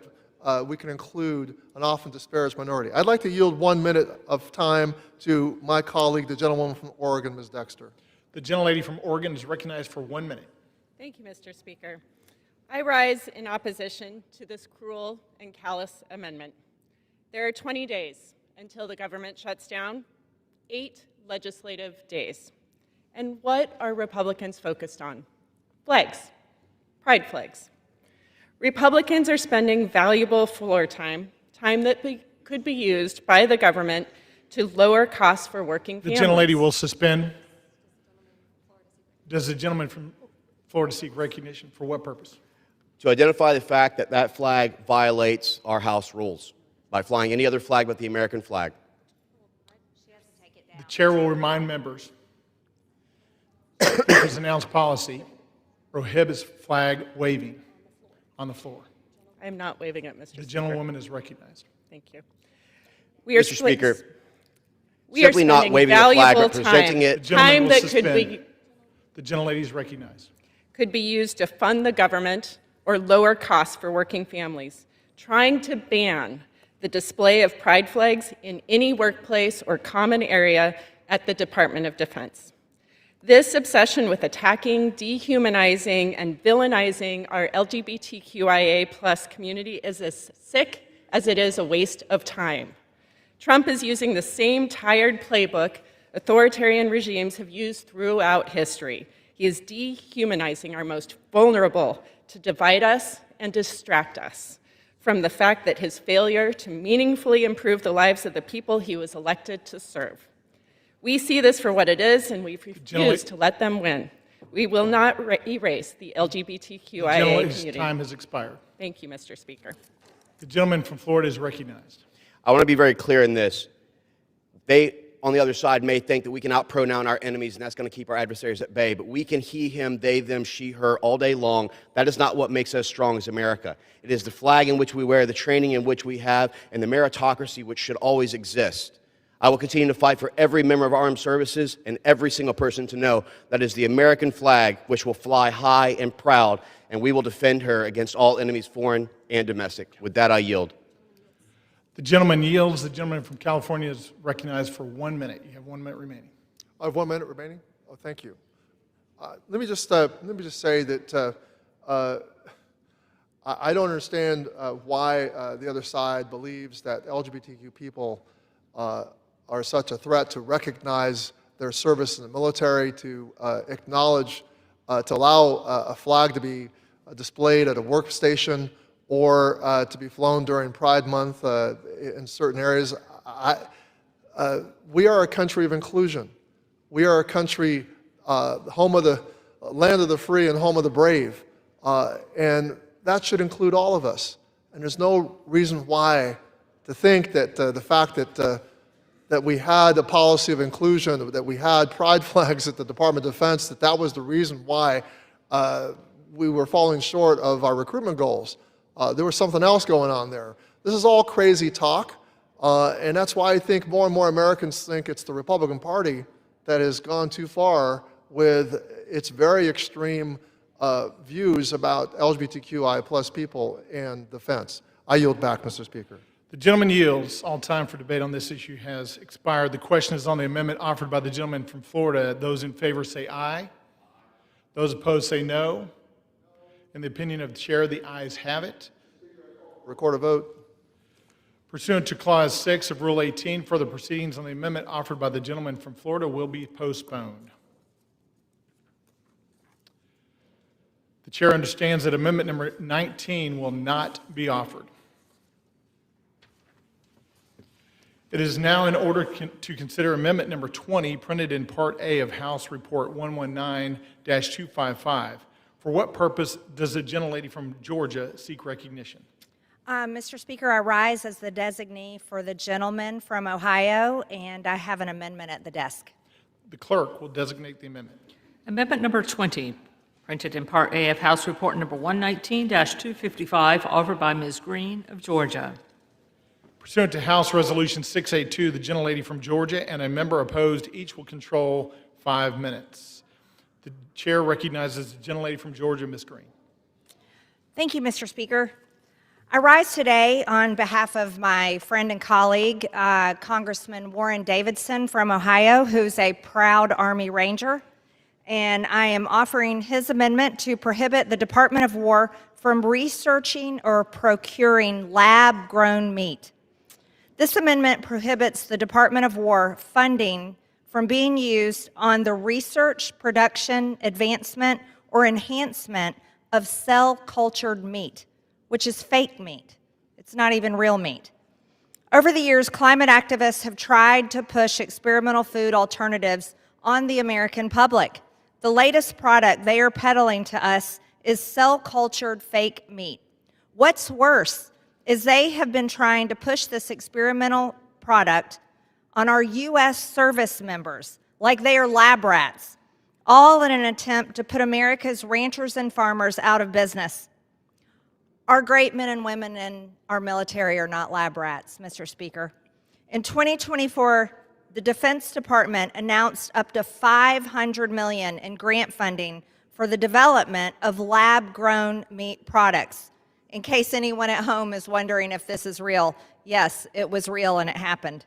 we can include an often disparaged minority. I'd like to yield 1 minute of time to my colleague, the gentlewoman from Oregon, Ms. Dexter. The gentlelady from Oregon is recognized for 1 minute. Thank you, Mr. Speaker. I rise in opposition to this cruel and callous amendment. There are 20 days until the government shuts down, 8 legislative days. And what are Republicans focused on? Flags, pride flags. Republicans are spending valuable floor time that could be used by the government to lower costs for working families. The gentlelady will suspend. Does the gentleman from Florida seek recognition? For what purpose? To identify the fact that that flag violates our House rules by flying any other flag but the American flag. The chair will remind members, Speaker's announced policy prohibits flag waving on the floor. I am not waving it, Mr. Speaker. The gentlewoman is recognized. Thank you. We are Mr. Speaker, we are simply not spending waving the flag, valuable but presenting it. Time that could be The gentlelady is recognized. Could be used to fund the government or lower costs for working families. Trying to ban the display of pride flags in any workplace or common area at the Department of Defense. This obsession with attacking, dehumanizing, and villainizing our LGBTQIA+ community is as sick as it is a waste of time. Trump is using the same tired playbook authoritarian regimes have used throughout history. He is dehumanizing our most vulnerable to divide us and distract us from the fact that his failure to meaningfully improve the lives of the people he was elected to serve. We see this for what it is, and we refuse to let them win. We will not erase the LGBTQIA community. Time has expired. Thank you, Mr. Speaker. The gentleman from Florida is recognized. I want to be very clear in this. They, on the other side, may think that we can out-pronoun our enemies, and that's going to keep our adversaries at bay. But we can he, him, they, them, she, her all day long. That is not what makes us strong as America. It is the flag in which we wear, the training in which we have, and the meritocracy which should always exist. I will continue to fight for every member of armed services and every single person to know that is the American flag which will fly high and proud, and we will defend her against all enemies, foreign and domestic. With that, I yield. The gentleman yields. The gentleman from California is recognized for 1 minute. You have 1 minute remaining. I have 1 minute remaining. Oh, thank you. Let me just say that I don't understand why the other side believes that LGBTQ people are such a threat to recognize their service in the military, to acknowledge, to allow a flag to be displayed at a workstation or to be flown during Pride Month in certain areas. We are a country of inclusion. We are a country, home of the land of the free and home of the brave. And that should include all of us. And there's no reason why to think that the fact that we had a policy of inclusion, that we had pride flags at the Department of Defense, that was the reason why we were falling short of our recruitment goals. There was something else going on there. This is all crazy talk, and that's why I think more and more Americans think it's the Republican Party that has gone too far with its very extreme views about LGBTQI plus people and defense. I yield back, Mr. Speaker. The gentleman yields. All time for debate on this issue has expired. The question is on the amendment offered by the gentleman from Florida. Those in favor say aye. Those opposed say no. In the opinion of the chair, the ayes have it. Record a vote. Pursuant to Clause 6 of Rule 18, further proceedings on the amendment offered by the gentleman from Florida will be postponed. The chair understands that amendment number 19 will not be offered. It is now in order to consider amendment number 20, printed in Part A of House Report 119-255. For what purpose does the gentlelady from Georgia seek recognition? Mr. Speaker, I rise as the designee for the gentleman from Ohio, and I have an amendment at the desk. The clerk will designate the amendment. Amendment number 20, printed in Part A of House Report number 119-255, offered by Ms. Green of Georgia. Pursuant to House Resolution 682, the gentlelady from Georgia and a member opposed each will control 5 minutes. The chair recognizes the gentlelady from Georgia, Ms. Green. Thank you, Mr. Speaker. I rise today on behalf of my friend and colleague, Congressman Warren Davidson from Ohio, who's a proud Army Ranger, and I am offering his amendment to prohibit the Department of War from researching or procuring lab-grown meat. This amendment prohibits the Department of War funding from being used on the research, production, advancement, or enhancement of cell-cultured meat, which is fake meat. It's not even real meat. Over the years, climate activists have tried to push experimental food alternatives on the American public. The latest product they are peddling to us is cell-cultured fake meat. What's worse is they have been trying to push this experimental product on our U.S. service members like they are lab rats, all in an attempt to put America's ranchers and farmers out of business. Our great men and women in our military are not lab rats, Mr. Speaker. In 2024, the Defense Department announced up to $500 million in grant funding for the development of lab-grown meat products. In case anyone at home is wondering if this is real, yes, it was real and it happened.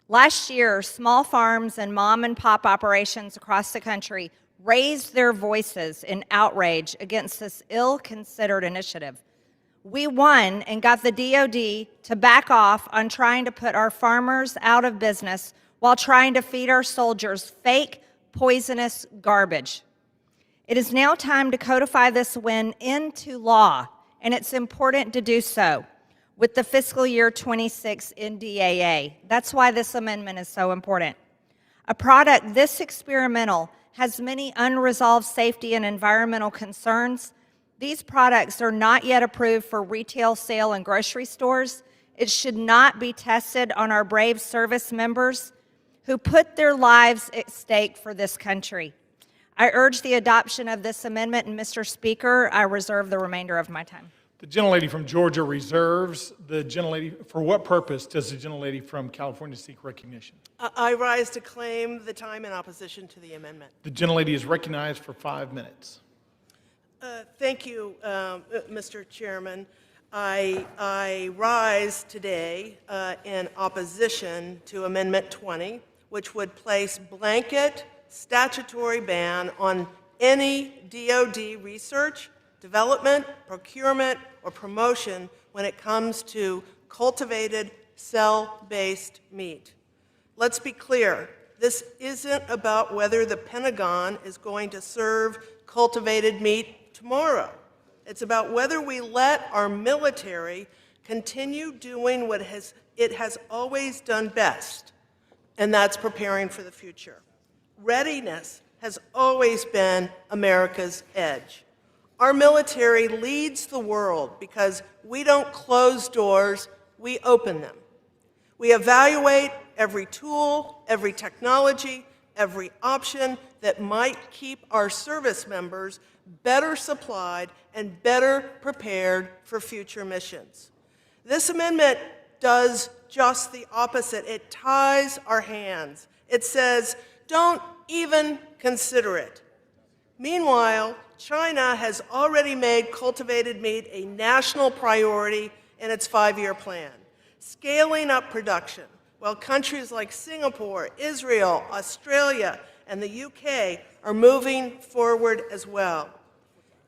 Last year, small farms and mom-and-pop operations across the country raised their voices in outrage against this ill-considered initiative. We won and got the DoD to back off on trying to put our farmers out of business while trying to feed our soldiers fake, poisonous garbage. It is now time to codify this win into law, and it's important to do so with the fiscal year 26 NDAA. That's why this amendment is so important. A product this experimental has many unresolved safety and environmental concerns. These products are not yet approved for retail sale in grocery stores. It should not be tested on our brave service members who put their lives at stake for this country. I urge the adoption of this amendment, and Mr. Speaker, I reserve the remainder of my time. The gentlelady from Georgia reserves. The gentlelady, for what purpose does the gentlelady from California seek recognition? I rise to claim the time in opposition to the amendment. The gentlelady is recognized for 5 minutes. Thank you, Mr. Chairman. I rise today in opposition to Amendment 20, which would place blanket statutory ban on any DoD research, development, procurement, or promotion when it comes to cultivated cell-based meat. Let's be clear, this isn't about whether the Pentagon is going to serve cultivated meat tomorrow. It's about whether we let our military continue doing what it has always done best, and that's preparing for the future. Readiness has always been America's edge. Our military leads the world because we don't close doors, we open them. We evaluate every tool, every technology, every option that might keep our service members better supplied and better prepared for future missions. This amendment does just the opposite. It ties our hands. It says, don't even consider it. Meanwhile, China has already made cultivated meat a national priority in its 5-year plan, scaling up production, while countries like Singapore, Israel, Australia, and the UK are moving forward as well.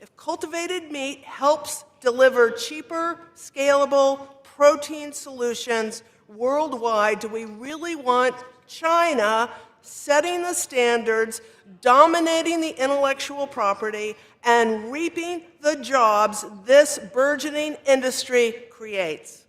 If cultivated meat helps deliver cheaper, scalable protein solutions worldwide, do we really want China setting the standards, dominating the intellectual property, and reaping the jobs this burgeoning industry creates?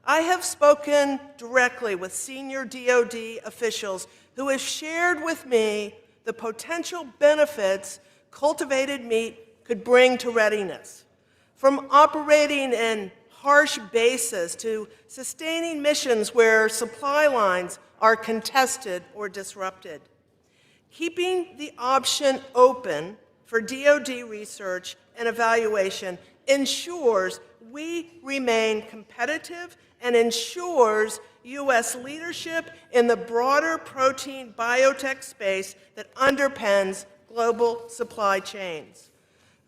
I have spoken directly with senior DoD officials who have shared with me the potential benefits cultivated meat could bring to readiness. From operating in harsh bases to sustaining missions where supply lines are contested or disrupted. Keeping the option open for DoD research and evaluation ensures we remain competitive and ensures U.S. leadership in the broader protein biotech space that underpins global supply chains.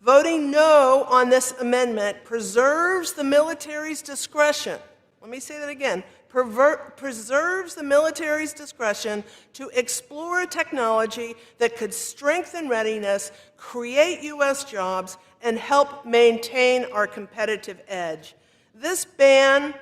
Voting no on this amendment preserves the military's discretion. Let me say that again. Preserves the military's discretion to explore a technology that could strengthen readiness, create U.S. jobs, and help maintain our competitive edge. This ban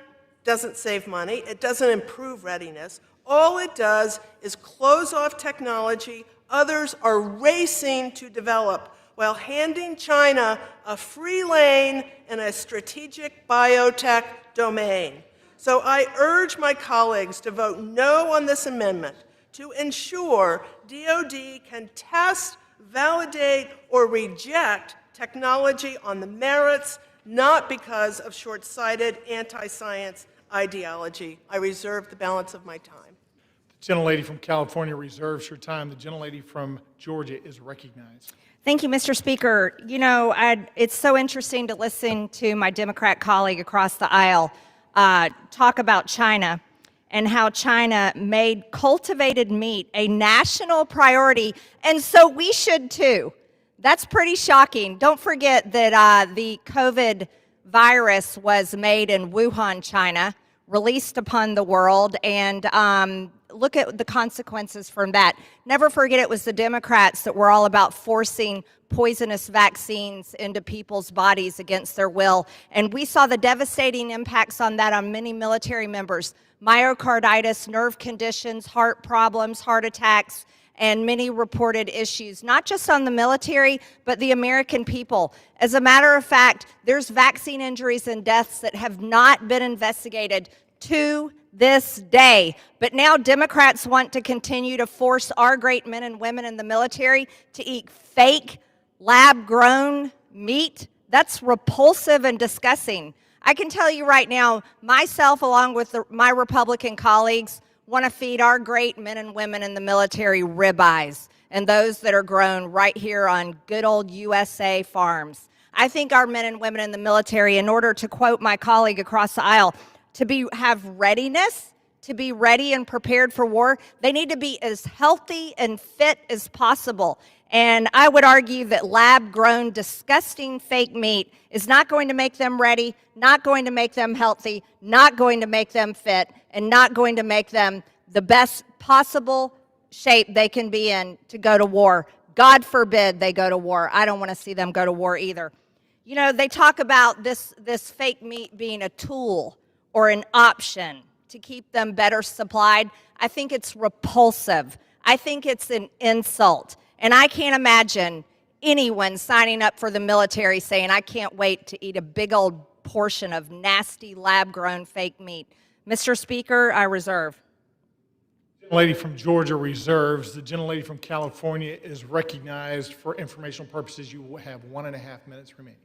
doesn't save money. It doesn't improve readiness. All it does is close off technology others are racing to develop, while handing China a free lane in a strategic biotech domain. So I urge my colleagues to vote no on this amendment to ensure DoD can test, validate, or reject technology on the merits, not because of short-sighted anti-science ideology. I reserve the balance of my time. The gentlelady from California reserves her time. The gentlelady from Georgia is recognized. Thank you, Mr. Speaker. You know, it's so interesting to listen to my Democrat colleague across the aisle talk about China and how China made cultivated meat a national priority, and so we should too. That's pretty shocking. Don't forget that the COVID virus was made in Wuhan, China, released upon the world, and look at the consequences from that. Never forget it was the Democrats that were all about forcing poisonous vaccines into people's bodies against their will. And we saw the devastating impacts on that on many military members. Myocarditis, nerve conditions, heart problems, heart attacks, and many reported issues, not just on the military, but the American people. As a matter of fact, there's vaccine injuries and deaths that have not been investigated to this day. But now Democrats want to continue to force our great men and women in the military to eat fake, lab-grown meat. That's repulsive and disgusting. I can tell you right now, myself along with my Republican colleagues want to feed our great men and women in the military ribeyes and those that are grown right here on good old USA farms. I think our men and women in the military, in order to quote my colleague across the aisle, to have readiness, to be ready and prepared for war, they need to be as healthy and fit as possible. And I would argue that lab-grown, disgusting fake meat is not going to make them ready, not going to make them healthy, not going to make them fit, and not going to make them the best possible shape they can be in to go to war. God forbid they go to war. I don't want to see them go to war either. You know, they talk about this fake meat being a tool or an option to keep them better supplied. I think it's repulsive. I think it's an insult. And I can't imagine anyone signing up for the military saying, I can't wait to eat a big old portion of nasty lab-grown fake meat. Mr. Speaker, I reserve. The gentlelady from Georgia reserves. The gentlelady from California is recognized. For informational purposes, you will have 1.5 minutes remaining.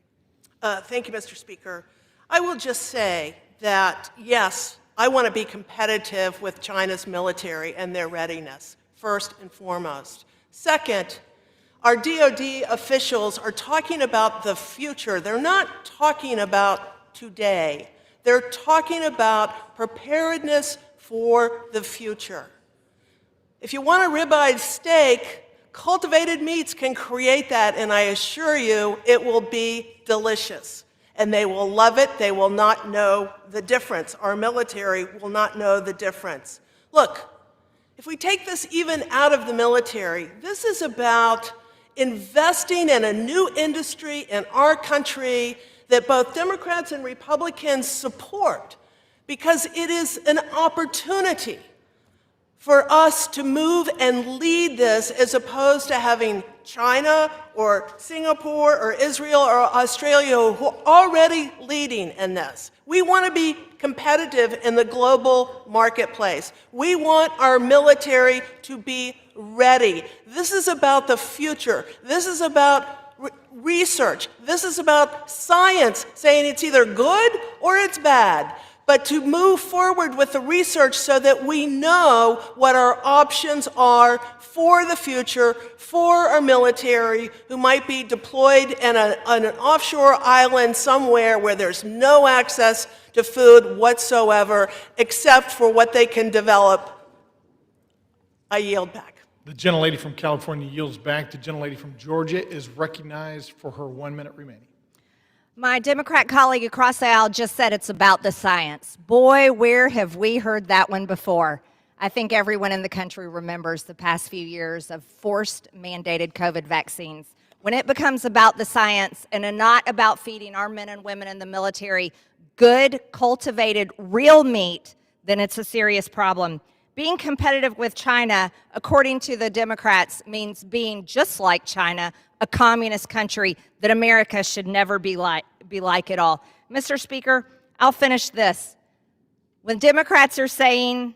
Thank you, Mr. Speaker. I will just say that, yes, I want to be competitive with China's military and their readiness, first and foremost. Second, our DoD officials are talking about the future. They're not talking about today. They're talking about preparedness for the future. If you want a ribeye steak, cultivated meats can create that, and I assure you it will be delicious. And they will love it. They will not know the difference. Our military will not know the difference. Look, if we take this even out of the military, this is about investing in a new industry in our country that both Democrats and Republicans support, because it is an opportunity for us to move and lead this, as opposed to having China or Singapore or Israel or Australia who are already leading in this. We want to be competitive in the global marketplace. We want our military to be ready. This is about the future. This is about research. This is about science saying it's either good or it's bad. But to move forward with the research so that we know what our options are for the future, for our military who might be deployed on an offshore island somewhere where there's no access to food whatsoever except for what they can develop. I yield back. The gentlelady from California yields back. The gentlelady from Georgia is recognized for her 1 minute remaining. My Democrat colleague across the aisle just said it's about the science. Boy, where have we heard that one before? I think everyone in the country remembers the past few years of forced mandated COVID vaccines. When it becomes about the science and not about feeding our men and women in the military good, cultivated, real meat, then it's a serious problem. Being competitive with China, according to the Democrats, means being just like China, a communist country that America should never be like at all. Mr. Speaker, I'll finish this. When Democrats are saying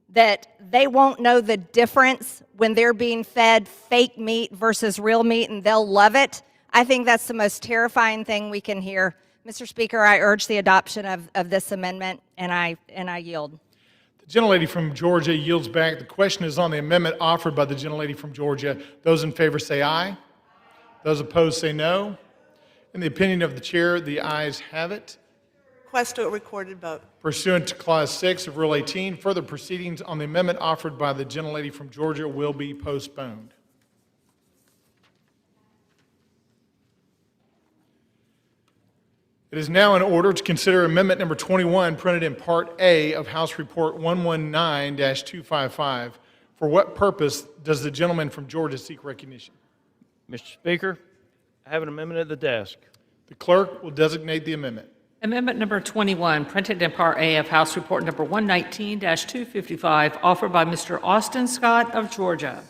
that they won't know the difference when they're being fed fake meat versus real meat and they'll love it, I think that's the most terrifying thing we can hear. Mr. Speaker, I urge the adoption of this amendment, and I yield. The gentlelady from Georgia yields back. The question is on the amendment offered by the gentlelady from Georgia. Those in favor say aye. Those opposed say no. In the opinion of the chair, the ayes have it. Request a recorded vote. Pursuant to Clause 6 of Rule 18, further proceedings on the amendment offered by the gentlelady from Georgia will be postponed. It is now in order to consider amendment number 21, printed in Part A of House Report 119-255. For what purpose does the gentleman from Georgia seek recognition? Mr. Speaker, I have an amendment at the desk. The clerk will designate the amendment. Amendment number 21, printed in Part A of House Report number 119-255, offered by Mr. Austin Scott of Georgia.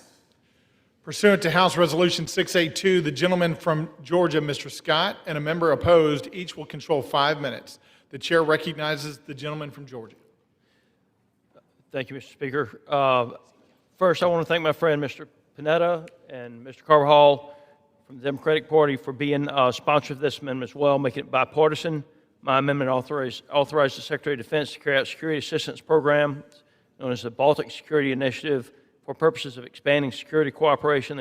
Pursuant to House Resolution 682, the gentleman from Georgia, Mr. Scott, and a member opposed, each will control 5 minutes. The chair recognizes the gentleman from Georgia. Thank you, Mr. Speaker. First, I want to thank my friend, Mr. Panetta, and Mr. Carvajal from the Democratic Party for being sponsor of this amendment as well, making it bipartisan. My amendment authorized the Secretary of Defense to carry out security assistance program known as the Baltic Security Initiative for purposes of expanding security cooperation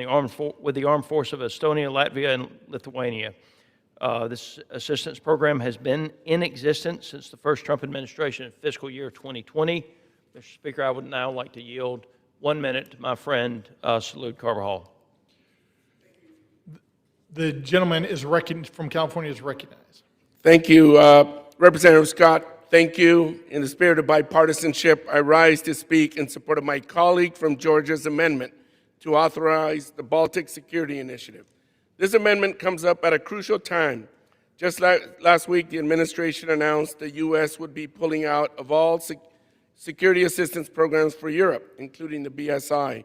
with the armed force of Estonia, Latvia, and Lithuania. This assistance program has been in existence since the first Trump administration in fiscal year 2020. Mr. Speaker, I would now like to yield 1 minute to my friend, Salud Carvajal. The gentleman from California is recognized. Thank you, Representative Scott. Thank you. In the spirit of bipartisanship, I rise to speak in support of my colleague from Georgia's amendment to authorize the Baltic Security Initiative. This amendment comes up at a crucial time. Just last week, the administration announced the U.S. would be pulling out of all security assistance programs for Europe, including the BSI.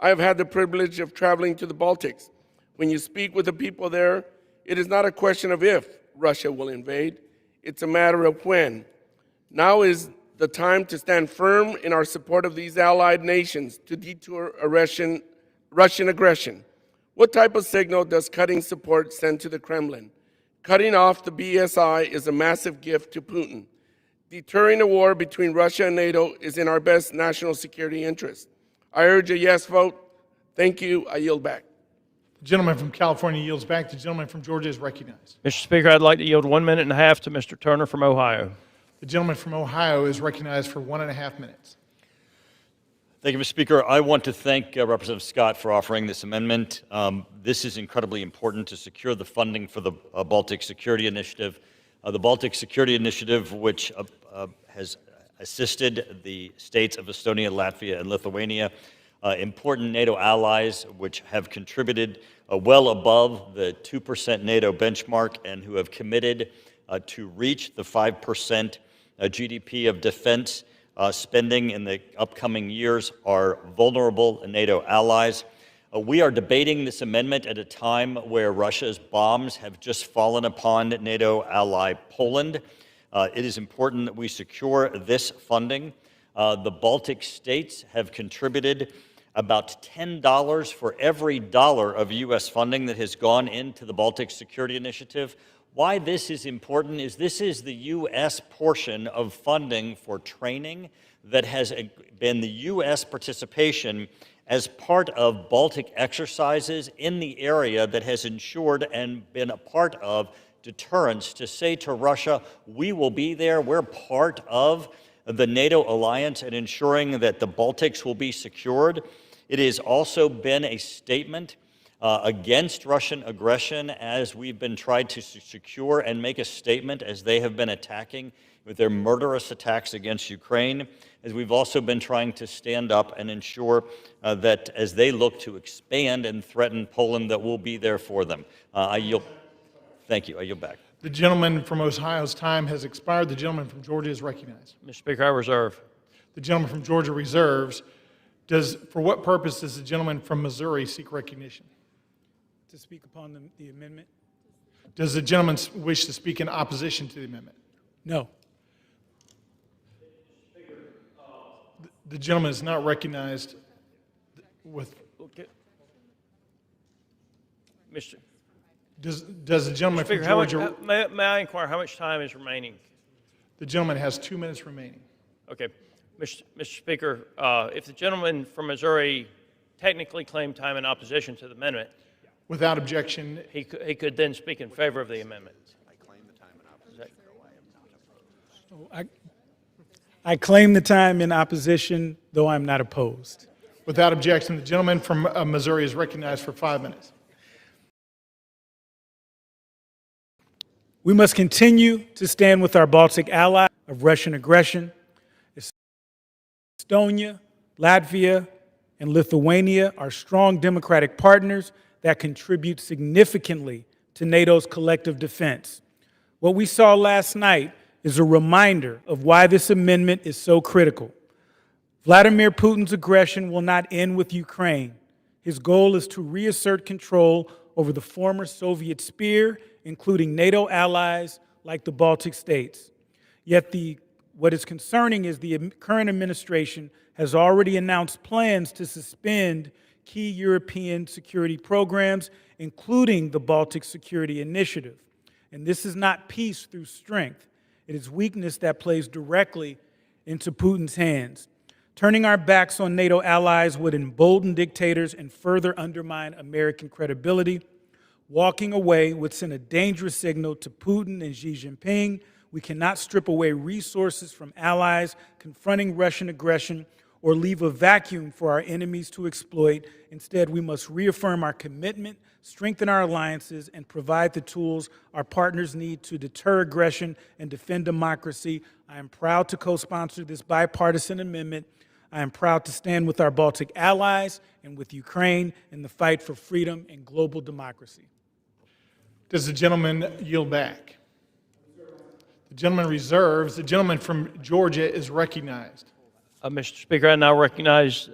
I have had the privilege of traveling to the Baltics. When you speak with the people there, it is not a question of if Russia will invade, it's a matter of when. Now is the time to stand firm in our support of these allied nations to detour Russian aggression. What type of signal does cutting support send to the Kremlin? Cutting off the BSI is a massive gift to Putin. Deterring a war between Russia and NATO is in our best national security interest. I urge a yes vote. Thank you. I yield back. The gentleman from California yields back. The gentleman from Georgia is recognized. Mr. Speaker, I'd like to yield 1 minute and a half to Mr. Turner from Ohio. The gentleman from Ohio is recognized for 1.5 minutes. Thank you, Mr. Speaker. I want to thank Representative Scott for offering this amendment. This is incredibly important to secure the funding for the Baltic Security Initiative. The Baltic Security Initiative, which has assisted the states of Estonia, Latvia, and Lithuania, important NATO allies which have contributed well above the 2% NATO benchmark and who have committed to reach the 5% GDP of defense spending in the upcoming years are vulnerable NATO allies. We are debating this amendment at a time where Russia's bombs have just fallen upon NATO ally Poland. It is important that we secure this funding. The Baltic states have contributed about $10 for every dollar of U.S. funding that has gone into the Baltic Security Initiative. Why this is important is this is the U.S. portion of funding for training that has been the U.S. participation as part of Baltic exercises in the area that has ensured and been a part of deterrence to say to Russia, we will be there, we're part of the NATO alliance and ensuring that the Baltics will be secured. It has also been a statement against Russian aggression as we've been trying to secure and make a statement as they have been attacking with their murderous attacks against Ukraine, as we've also been trying to stand up and ensure that as they look to expand and threaten Poland, that we'll be there for them. Thank you. I yield back. The gentleman from Ohio's time has expired. The gentleman from Georgia is recognized. Mr. Speaker, I reserve. The gentleman from Georgia reserves. For what purpose does the gentleman from Missouri seek recognition? To speak upon the amendment? Does the gentleman wish to speak in opposition to the amendment? No. The gentleman is not recognized with... Okay. Mr. Does the gentleman Speaker, from Georgia... may I inquire how much time is remaining? The gentleman has 2 minutes remaining. Okay. Mr. Speaker, if the gentleman from Missouri technically claimed time in opposition to the amendment, without objection, he could then speak in favor of the amendment. I claim the time in opposition, though I'm not opposed. Without objection, the gentleman from Missouri is recognized for 5 minutes. We must continue to stand with our Baltic ally of Russian aggression. Estonia, Latvia, and Lithuania are strong democratic partners that contribute significantly to NATO's collective defense. What we saw last night is a reminder of why this amendment is so critical. Vladimir Putin's aggression will not end with Ukraine. His goal is to reassert control over the former Soviet sphere, including NATO allies like the Baltic states. Yet what is concerning is the current administration has already announced plans to suspend key European security programs, including the Baltic Security Initiative. And this is not peace through strength. It is weakness that plays directly into Putin's hands. Turning our backs on NATO allies would embolden dictators and further undermine American credibility. Walking away would send a dangerous signal to Putin and Xi Jinping. We cannot strip away resources from allies confronting Russian aggression or or leave a vacuum for our enemies to exploit. Instead, we must reaffirm our commitment, strengthen our alliances, and provide the tools our partners need to deter aggression and defend democracy. I am proud to co-sponsor this bipartisan amendment. I am proud to stand with our Baltic allies and with Ukraine in the fight for freedom and global democracy. Does the gentleman yield back? The gentleman reserves. The gentleman from Georgia is recognized. Mr. Speaker, I now recognize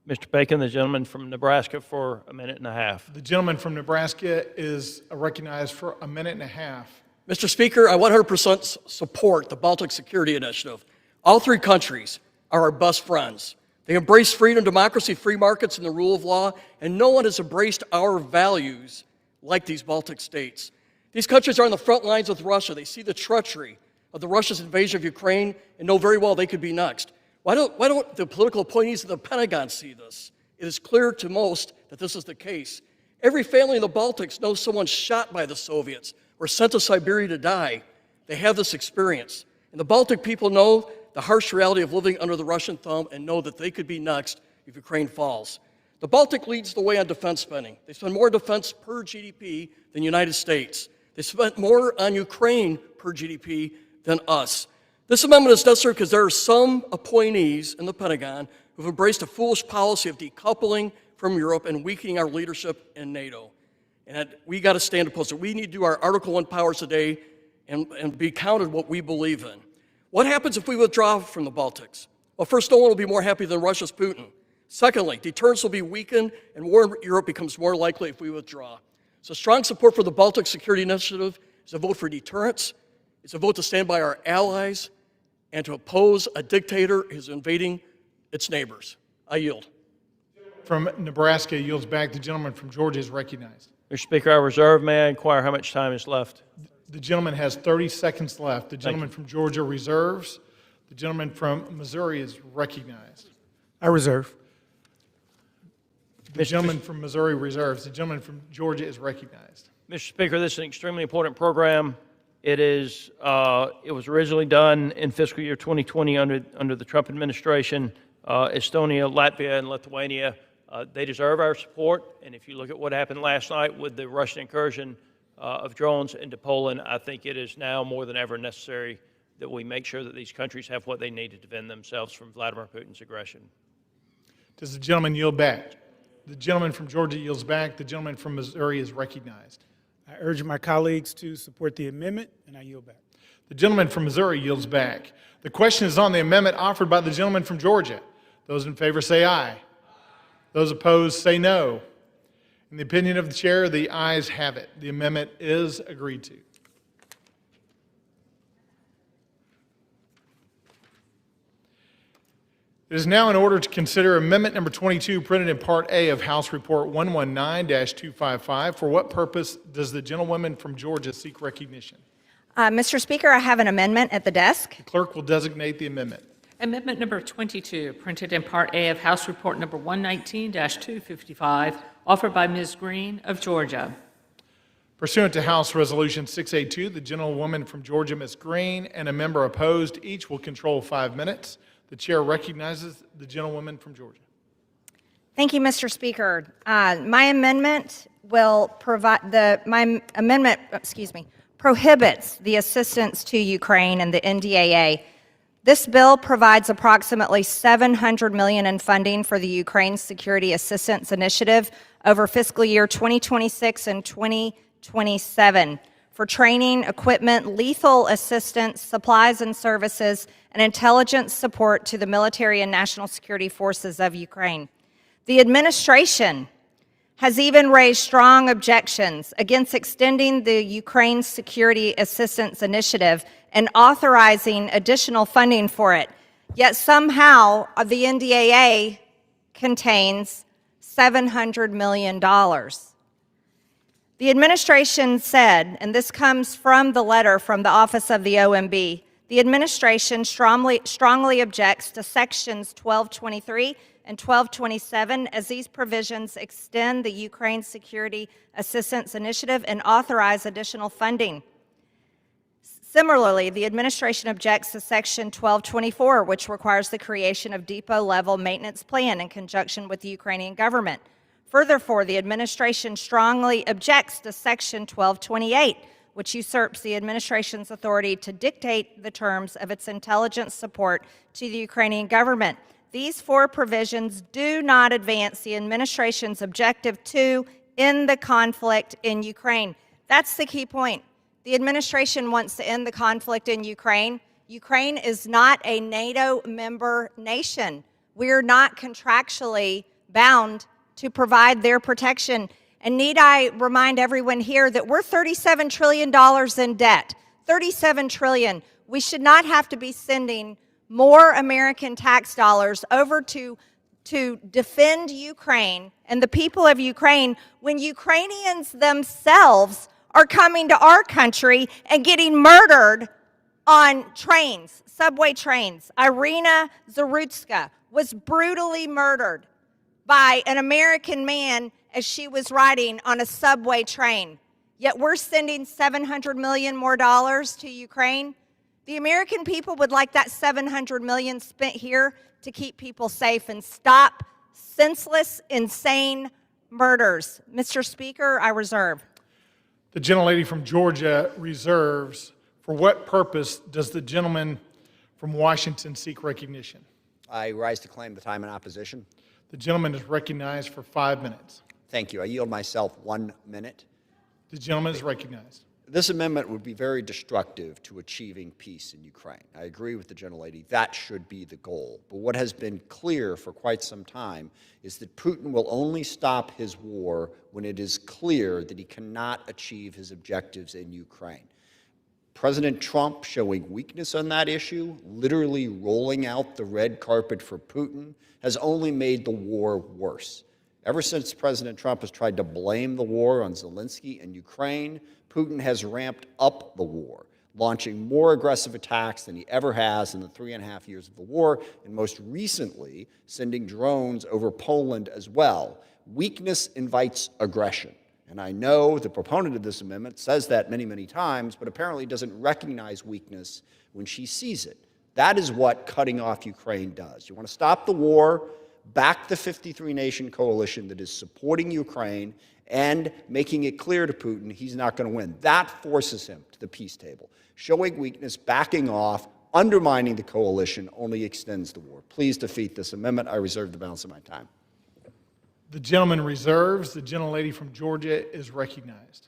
Mr. Bacon, the gentleman from Nebraska, for a minute and a half. The gentleman from Nebraska is recognized for a minute and a half. Mr. Speaker, I 100% support the Baltic Security Initiative. All three countries are our best friends. They embrace freedom, democracy, free markets, and the rule of law, and no one has embraced our values like these Baltic states. These countries are on the front lines with Russia. They see the treachery of the Russia's invasion of Ukraine and know very well they could be next. Why don't the political appointees of the Pentagon see this? It is clear to most that this is the case. Every family in the Baltics knows someone shot by the Soviets or sent to Siberia to die. They have this experience. And the Baltic people know the harsh reality of living under the Russian thumb and know that they could be next if Ukraine falls. The Baltic leads the way on defense spending. They spend more defense per GDP than the United States. They spent more on Ukraine per GDP than us. This amendment is necessary because there are some appointees in the Pentagon who have embraced a foolish policy of decoupling from Europe and weakening our leadership in NATO. And we got to stand opposed to it. We need to do our Article 1 powers today and be counted what we believe in. What happens if we withdraw from the Baltics? Well, first, no one will be more happy than Russia's Putin. Secondly, deterrence will be weakened and war in Europe becomes more likely if we withdraw. So strong support for the Baltic Security Initiative is a vote for deterrence. It's a vote to stand by our allies and to oppose a dictator who's invading its neighbors. I yield. From Nebraska yields back. The gentleman from Georgia is recognized. Mr. Speaker, I reserve. May I inquire how much time is left? The gentleman has 30 seconds left. The gentleman from Georgia reserves. The gentleman from Missouri is recognized. I reserve. The gentleman from Missouri reserves. The gentleman from Georgia is recognized. Mr. Speaker, this is an extremely important program. It was originally done in fiscal year 2020 under the Trump administration. Estonia, Latvia, and Lithuania, they deserve our support. And if you look at what happened last night with the Russian incursion of drones into Poland, I think it is now more than ever necessary that we make sure that these countries have what they need to defend themselves from Vladimir Putin's aggression. Does the gentleman yield back? The gentleman from Georgia yields back. The gentleman from Missouri is recognized. I urge my colleagues to support the amendment, and I yield back. The gentleman from Missouri yields back. The question is on the amendment offered by the gentleman from Georgia. Those in favor say aye. Those opposed say no. In the opinion of the chair, the ayes have it. The amendment is agreed to. It is now in order to consider Amendment Number 22, printed in Part A of House Report 119-255. For what purpose does the gentlewoman from Georgia seek recognition? Mr. Speaker, I have an amendment at the desk. The clerk will designate the amendment. Amendment number 22, printed in Part A of House Report number 119-255, offered by Ms. Green of Georgia. Pursuant to House Resolution 682, the gentlewoman from Georgia, Ms. Green, and a member opposed, each will control 5 minutes. The chair recognizes the gentlewoman from Georgia. Thank you, Mr. Speaker. My amendment prohibits the assistance to Ukraine and the NDAA. This bill provides approximately $700 million in funding for the Ukraine Security Assistance Initiative over fiscal year 2026 and 2027 for training, equipment, lethal assistance, supplies and services, and intelligence support to the military and national security forces of Ukraine. The administration has even raised strong objections against extending the Ukraine Security Assistance Initiative and authorizing additional funding for it. Yet somehow the NDAA contains $700 million. The administration said, and this comes from the letter from the Office of the OMB, the administration strongly objects to Sections 1223 and 1227 as these provisions extend the Ukraine Security Assistance Initiative and authorize additional funding. Similarly, the administration objects to Section 1224, which requires the creation of depot-level maintenance plan in conjunction with the Ukrainian government. Furthermore, the administration strongly objects to Section 1228, which usurps the administration's authority to dictate the terms of its intelligence support to the Ukrainian government. These four provisions do not advance the administration's objective to end the conflict in Ukraine. That's the key point. The administration wants to end the conflict in Ukraine. Ukraine is not a NATO member nation. We're not contractually bound to provide their protection. And need I remind everyone here that we're $37 trillion in debt. $37 trillion. We should not have to be sending more American tax dollars over to defend Ukraine and the people of Ukraine when Ukrainians themselves are coming to our country and getting murdered on trains, subway trains. Irina Zarutska was brutally murdered by an American man as she was riding on a subway train. Yet we're sending $700 million more to Ukraine. The American people would like that $700 million spent here to keep people safe and stop senseless, insane murders. Mr. Speaker, I reserve. The gentlelady from Georgia reserves. For what purpose does the gentleman from Washington seek recognition? I rise to claim the time in opposition. The gentleman is recognized for 5 minutes. Thank you. I yield myself 1 minute. The gentleman is recognized. This amendment would be very destructive to achieving peace in Ukraine. I agree with the gentlelady. That should be the goal. But what has been clear for quite some time is that Putin will only stop his war when it is clear that he cannot achieve his objectives in Ukraine. President Trump showing weakness on that issue, literally rolling out the red carpet for Putin, has only made the war worse. Ever since President Trump has tried to blame the war on Zelensky and Ukraine, Putin has ramped up the war, launching more aggressive attacks than he ever has in the 3.5 years of the war, and most recently, sending drones over Poland as well. Weakness invites aggression. And I know the proponent of this amendment says that many, many times, but apparently doesn't recognize weakness when she sees it. That is what cutting off Ukraine does. You want to stop the war, back the 53-nation coalition that is supporting Ukraine and making it clear to Putin he's not going to win. That forces him to the peace table. Showing weakness, backing off, undermining the coalition only extends the war. Please defeat this amendment. I reserve the balance of my time. The gentleman reserves. The gentlelady from Georgia is recognized.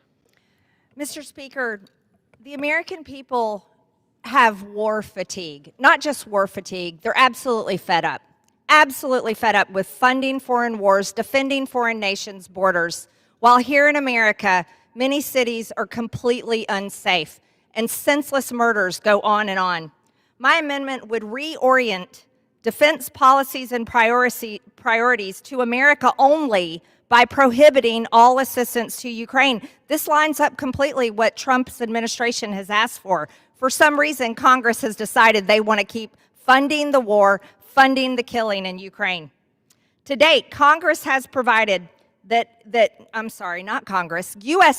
Mr. Speaker, the American people have war fatigue. Not just war fatigue, they're absolutely fed up. Absolutely fed up with funding foreign wars, defending foreign nations' borders, while here in America, many cities are completely unsafe and senseless murders go on and on. My amendment would reorient defense policies and priorities to America only by prohibiting all assistance to Ukraine. This lines up completely what Trump's administration has asked for. For some reason, Congress has decided they want to keep funding the war, funding the killing in Ukraine. To date, Congress has provided U.S.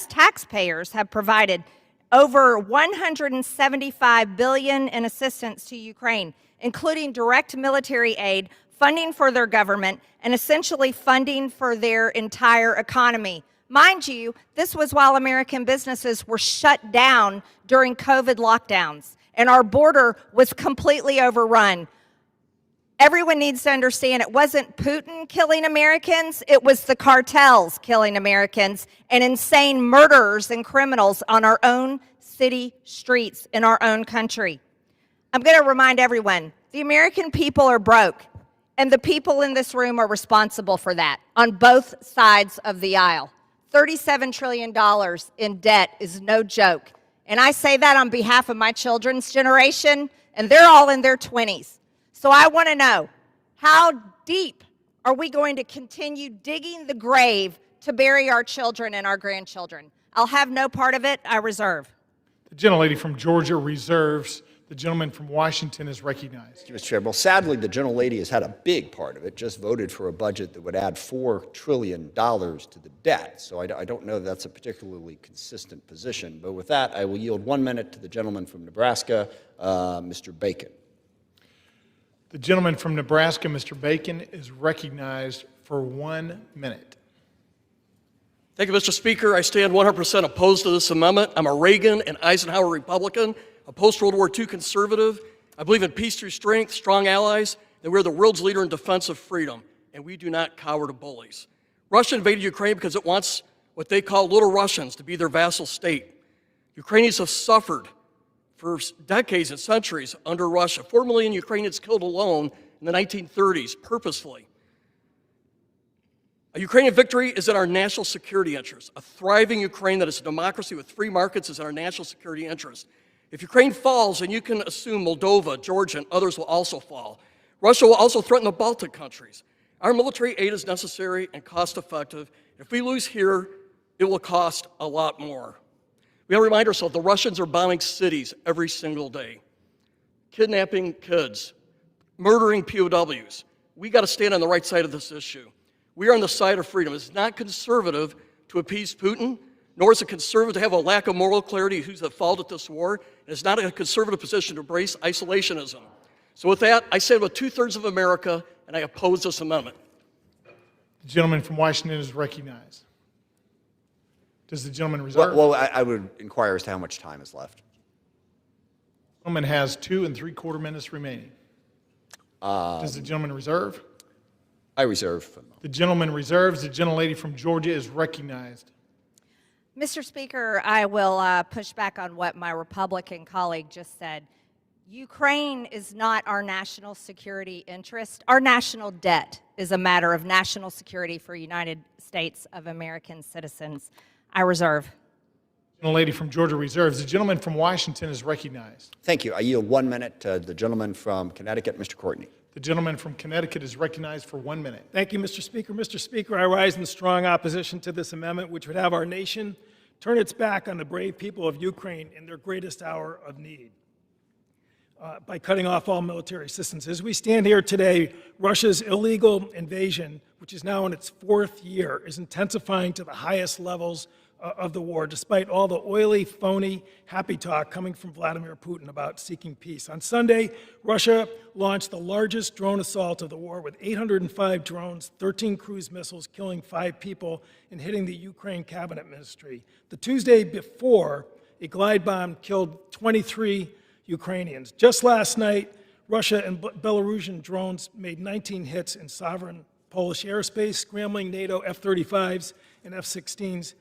taxpayers have provided over $175 billion in assistance to Ukraine, including direct military aid, funding for their government, and essentially funding for their entire economy. Mind you, this was while American businesses were shut down during COVID lockdowns, and our border was completely overrun. Everyone needs to understand it wasn't Putin killing Americans, it was the cartels killing Americans and insane murderers and criminals on our own city streets in our own country. I'm going to remind everyone, the American people are broke, and the people in this room are responsible for that on both sides of the aisle. $37 trillion in debt is no joke. And I say that on behalf of my children's generation, and they're all in their 20s. So I want to know, how deep are we going to continue digging the grave to bury our children and our grandchildren? I'll have no part of it. I reserve. The gentlelady from Georgia reserves. The gentleman from Washington is recognized. Thank you, Mr. Chair. Well, sadly, the gentlelady has had a big part of it, just voted for a budget that would add $4 trillion to the debt. So I don't know that that's a particularly consistent position. But with that, I will yield 1 minute to the gentleman from Nebraska, Mr. Bacon. The gentleman from Nebraska, Mr. Bacon, is recognized for 1 minute. Thank you, Mr. Speaker. I stand 100% opposed to this amendment. I'm a Reagan and Eisenhower Republican, a post-World War II conservative. I believe in peace through strength, strong allies, that we're the world's leader in defense of freedom, and we do not cower to bullies. Russia invaded Ukraine because it wants what they call little Russians to be their vassal state. Ukrainians have suffered for decades and centuries under Russia. 4 million Ukrainians killed alone in the 1930s, purposefully. A Ukrainian victory is in our national security interest. A thriving Ukraine that is a democracy with free markets is in our national security interest. If Ukraine falls, then you can assume Moldova, Georgia, and others will also fall. Russia will also threaten the Baltic countries. Our military aid is necessary and cost-effective. If we lose here, it will cost a lot more. We have to remind ourselves the Russians are bombing cities every single day, kidnapping kids, murdering POWs. We got to stand on the right side of this issue. We are on the side of freedom. It's not conservative to appease Putin, nor is it conservative to have a lack of moral clarity who's at fault at this war. And it's not a conservative position to embrace isolationism. So with that, I stand with 2/3 of America, and I oppose this amendment. The gentleman from Washington is recognized. Does the gentleman reserve? Well, I would inquire as to how much time is left. The gentleman has 2 3/4 minutes remaining. Does the gentleman reserve? I reserve. The gentleman reserves. The gentlelady from Georgia is recognized. Mr. Speaker, I will push back on what my Republican colleague just said. Ukraine is not our national security interest. Our national debt is a matter of national security for United States of American citizens. I reserve. The gentlelady from Georgia reserves. The gentleman from Washington is recognized. Thank you. I yield 1 minute to the gentleman from Connecticut, Mr. Courtney. The gentleman from Connecticut is recognized for 1 minute. Thank you, Mr. Speaker. Mr. Speaker, I rise in strong opposition to this amendment, which would have our nation turn its back on the brave people of Ukraine in their greatest hour of need by cutting off all military assistance. As we stand here today, Russia's illegal invasion, which is now in its 4th year, is intensifying to the highest levels of the war, despite all the oily, phony, happy talk coming from Vladimir Putin about seeking peace. On Sunday, Russia launched the largest drone assault of the war with 805 drones, 13 cruise missiles, killing 5 people and hitting the Ukraine cabinet ministry. The Tuesday before, a glide bomb killed 23 Ukrainians. Just last night, Russia and Belarusian drones made 19 hits in sovereign Polish airspace, scrambling NATO F-35s and F-16s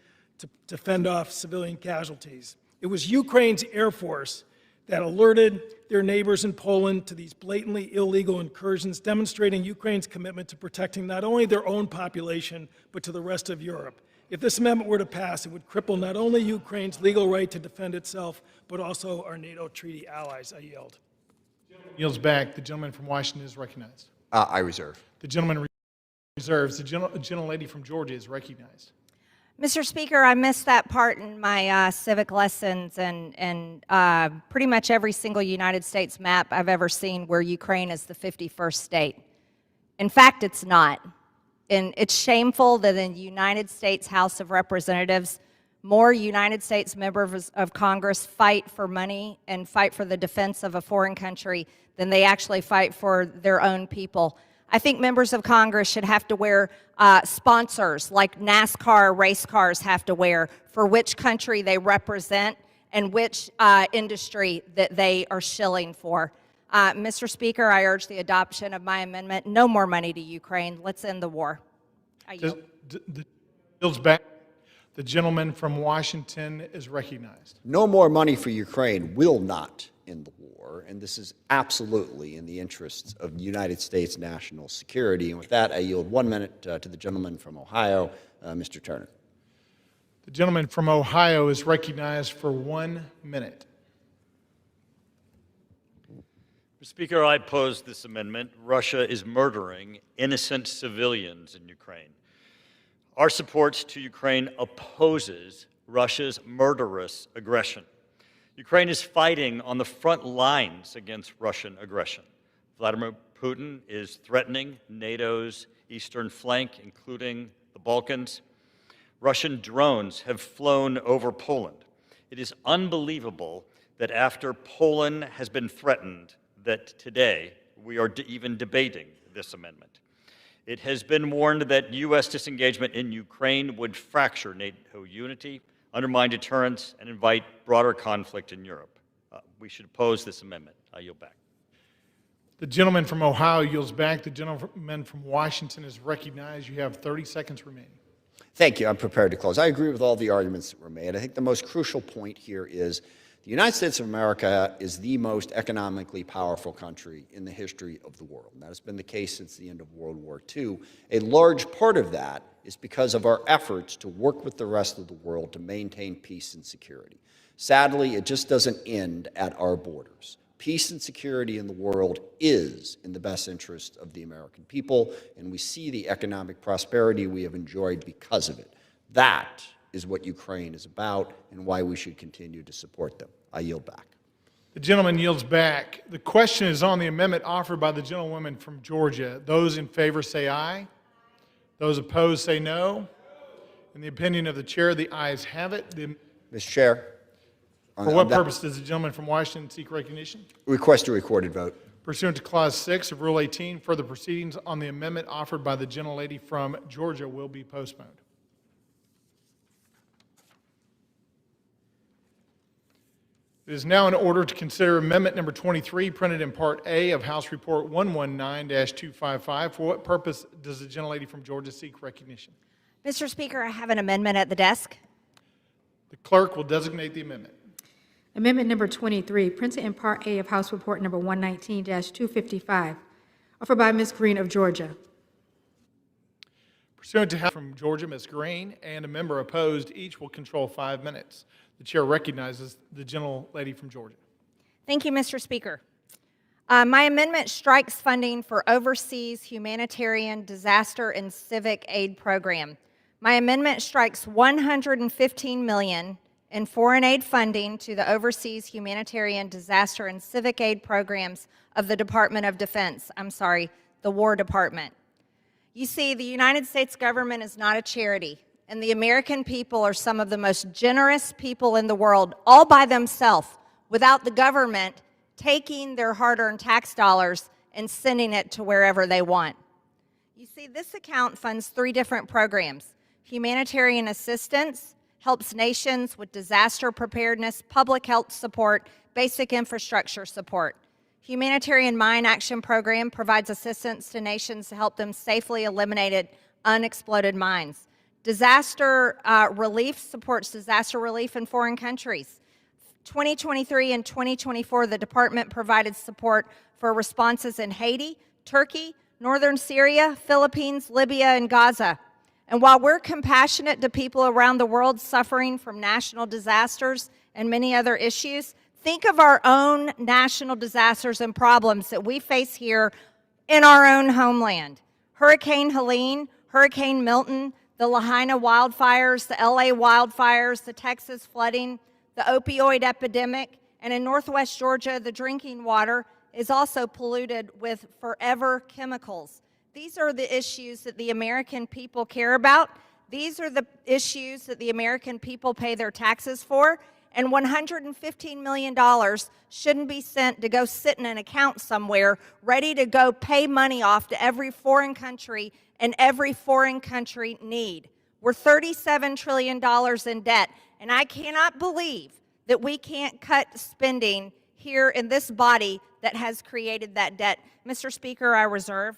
to fend off civilian casualties. It was Ukraine's Air Force that alerted their neighbors in Poland to these blatantly illegal incursions, demonstrating Ukraine's commitment to protecting not only their own population, but to the rest of Europe. If this amendment were to pass, it would cripple not only Ukraine's legal right to defend itself, but also our NATO treaty allies. I yield. Yields back. The gentleman from Washington is recognized. I reserve. The gentleman reserves. The gentlelady from Georgia is recognized. Mr. Speaker, I missed that part in my civic lessons, and pretty much every single United States map I've ever seen where Ukraine is the 51st state. In fact, it's not. And it's shameful that in the United States House of Representatives, more United States members of Congress fight for money and fight for the defense of a foreign country than they actually fight for their own people. I think members of Congress should have to wear sponsors like NASCAR race cars have to wear for which country they represent and which industry that they are shilling for. Mr. Speaker, I urge the adoption of my amendment. No more money to Ukraine. Let's end the war. I yield. Yields back. The gentleman from Washington is recognized. No more money for Ukraine will not end the war, and this is absolutely in the interests of the United States national security. And with that, I yield 1 minute to the gentleman from Ohio, Mr. Turner. The gentleman from Ohio is recognized for 1 minute. Mr. Speaker, I oppose this amendment. Russia is murdering innocent civilians in Ukraine. Our support to Ukraine opposes Russia's murderous aggression. Ukraine is fighting on the front lines against Russian aggression. Vladimir Putin is threatening NATO's eastern flank, including the Balkans. Russian drones have flown over Poland. It is unbelievable that after Poland has been threatened, that today we are even debating this amendment. It has been warned that U.S. disengagement in Ukraine would fracture NATO unity, undermine deterrence, and invite broader conflict in Europe. We should oppose this amendment. I yield back. The gentleman from Ohio yields back. The gentleman from Washington is recognized. You have 30 seconds remaining. Thank you. I'm prepared to close. I agree with all the arguments that were made. I think the most crucial point here is the United States of America is the most economically powerful country in the history of the world. And that has been the case since the end of World War II. A large part of that is because of our efforts to work with the rest of the world to maintain peace and security. Sadly, it just doesn't end at our borders. Peace and security in the world is in the best interest of the American people, and we see the economic prosperity we have enjoyed because of it. That is what Ukraine is about and why we should continue to support them. I yield back. The gentleman yields back. The question is on the amendment offered by the gentlewoman from Georgia. Those in favor say aye. Those opposed say no. In the opinion of the chair, the ayes have it. Mr. Chair. For what purpose does the gentleman from Washington seek recognition? Request a recorded vote. Pursuant to Clause 6 of Rule 18, further proceedings on the amendment offered by the gentlelady from Georgia will be postponed. It is now in order to consider amendment number 23, printed in Part A of House Report 119-255. For what purpose does the gentlelady from Georgia seek recognition? Mr. Speaker, I have an amendment at the desk. The clerk will designate the amendment. Amendment number 23, printed in Part A of House Report number 119-255, offered by Ms. Green of Georgia. Pursuant to House from Georgia, Ms. Green, and a member opposed, each will control 5 minutes. The chair recognizes the gentlelady from Georgia. Thank you, Mr. Speaker. My amendment strikes funding for overseas humanitarian disaster and civic aid program. My amendment strikes $115 million in foreign aid funding to the overseas humanitarian disaster and civic aid programs of the Department of Defense. The War Department. You see, the United States government is not a charity, and the American people are some of the most generous people in the world, all by themselves, without the government taking their hard-earned tax dollars and sending it to wherever they want. You see, this account funds 3 different programs. Humanitarian assistance helps nations with disaster preparedness, public health support, basic infrastructure support. Humanitarian Mine Action Program provides assistance to nations to help them safely eliminate unexploded mines. Disaster relief supports disaster relief in foreign countries. 2023 and 2024, the department provided support for responses in Haiti, Turkey, northern Syria, Philippines, Libya, and Gaza. And while we're compassionate to people around the world suffering from national disasters and many other issues, think of our own national disasters and problems that we face here in our own homeland. Hurricane Helene, Hurricane Milton, the Lahaina wildfires, the LA wildfires, the Texas flooding, the opioid epidemic, and in Northwest Georgia, the drinking water is also polluted with forever chemicals. These are the issues that the American people care about. These are the issues that the American people pay their taxes for. And $115 million shouldn't be sent to go sit in an account somewhere, ready to go pay money off to every foreign country and every foreign country need. We're $37 trillion in debt, and I cannot believe that we can't cut spending here in this body that has created that debt. Mr. Speaker, I reserve.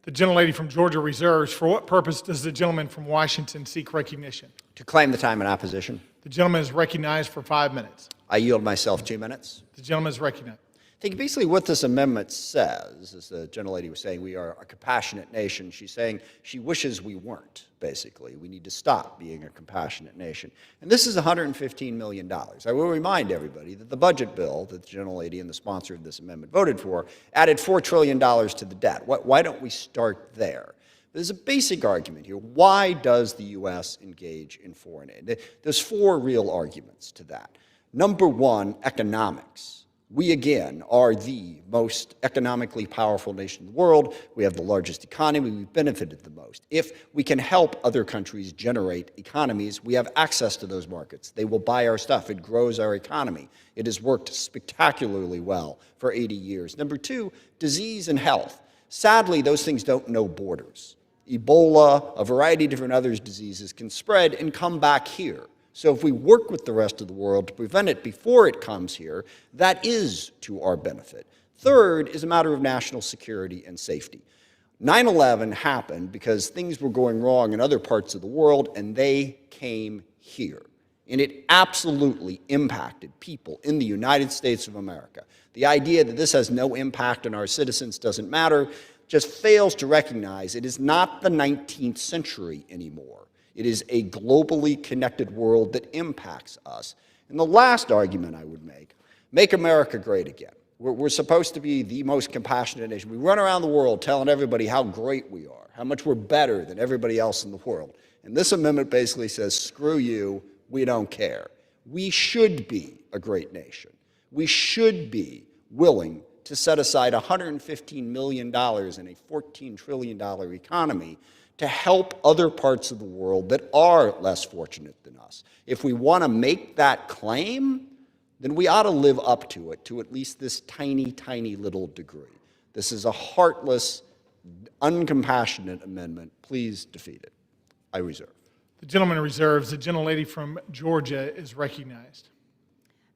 The gentlelady from Georgia reserves. For what purpose does the gentleman from Washington seek recognition? To claim the time in opposition. The gentleman is recognized for 5 minutes. I yield myself 2 minutes. The gentleman is recognized. I think basically what this amendment says, as the gentlelady was saying, we are a compassionate nation. She's saying she wishes we weren't, basically. We need to stop being a compassionate nation. And this is $115 million. I will remind everybody that the budget bill that the gentlelady and the sponsor of this amendment voted for added $4 trillion to the debt. Why don't we start there? There's a basic argument here. Why does the U.S. engage in foreign aid? There's 4 real arguments to that. Number one, economics. We, again, are the most economically powerful nation in the world. We have the largest economy. We've benefited the most. If we can help other countries generate economies, we have access to those markets. They will buy our stuff. It grows our economy. It has worked spectacularly well for 80 years. Number two, disease and health. Sadly, those things don't know borders. Ebola, a variety of different other diseases can spread and come back here. So if we work with the rest of the world to prevent it before it comes here, that is to our benefit. Third is a matter of national security and safety. 9/11 happened because things were going wrong in other parts of the world, and they came here. And it absolutely impacted people in the United States of America. The idea that this has no impact on our citizens doesn't matter just fails to recognize it is not the 19th century anymore. It is a globally connected world that impacts us. And the last argument I would make America great again. We're supposed to be the most compassionate nation. We run around the world telling everybody how great we are, how much we're better than everybody else in the world. And this amendment basically says, screw you, we don't care. We should be a great nation. We should be willing to set aside $115 million in a $14 trillion economy to help other parts of the world that are less fortunate than us. If we want to make that claim, then we ought to live up to it to at least this tiny, tiny little degree. This is a heartless, uncompassionate amendment. Please defeat it. I reserve. The gentleman reserves. The gentlelady from Georgia is recognized.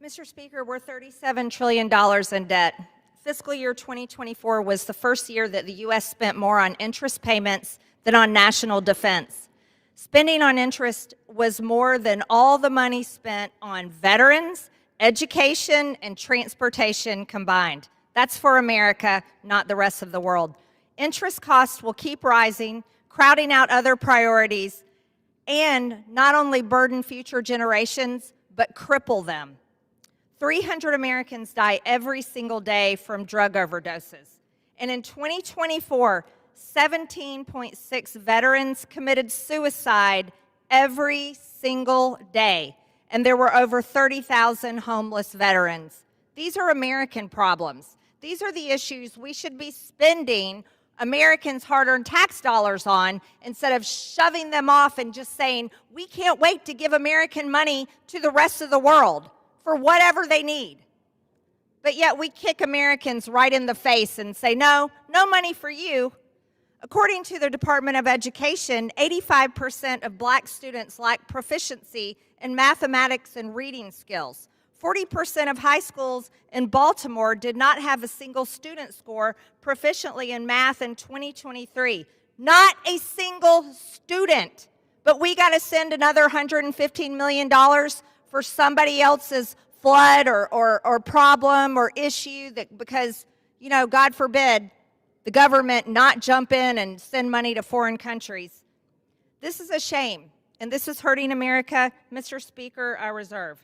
Mr. Speaker, we're $37 trillion in debt. Fiscal year 2024 was the first year that the U.S. spent more on interest payments than on national defense. Spending on interest was more than all the money spent on veterans, education, and transportation combined. That's for America, not the rest of the world. Interest costs will keep rising, crowding out other priorities, and not only burden future generations, but cripple them. 300 Americans die every single day from drug overdoses. And in 2024, 17.6 veterans committed suicide every single day. And there were over 30,000 homeless veterans. These are American problems. These are the issues we should be spending Americans' hard-earned tax dollars on instead of shoving them off and just saying, we can't wait to give American money to the rest of the world for whatever they need. But yet we kick Americans right in the face and say, no, no money for you. According to the Department of Education, 85% of black students lack proficiency in mathematics and reading skills. 40% of high schools in Baltimore did not have a single student score proficiently in math in 2023. Not a single student. But we got to send another $115 million for somebody else's flood or problem or issue that because, you know, God forbid, the government not jump in and send money to foreign countries. This is a shame, and this is hurting America. Mr. Speaker, I reserve.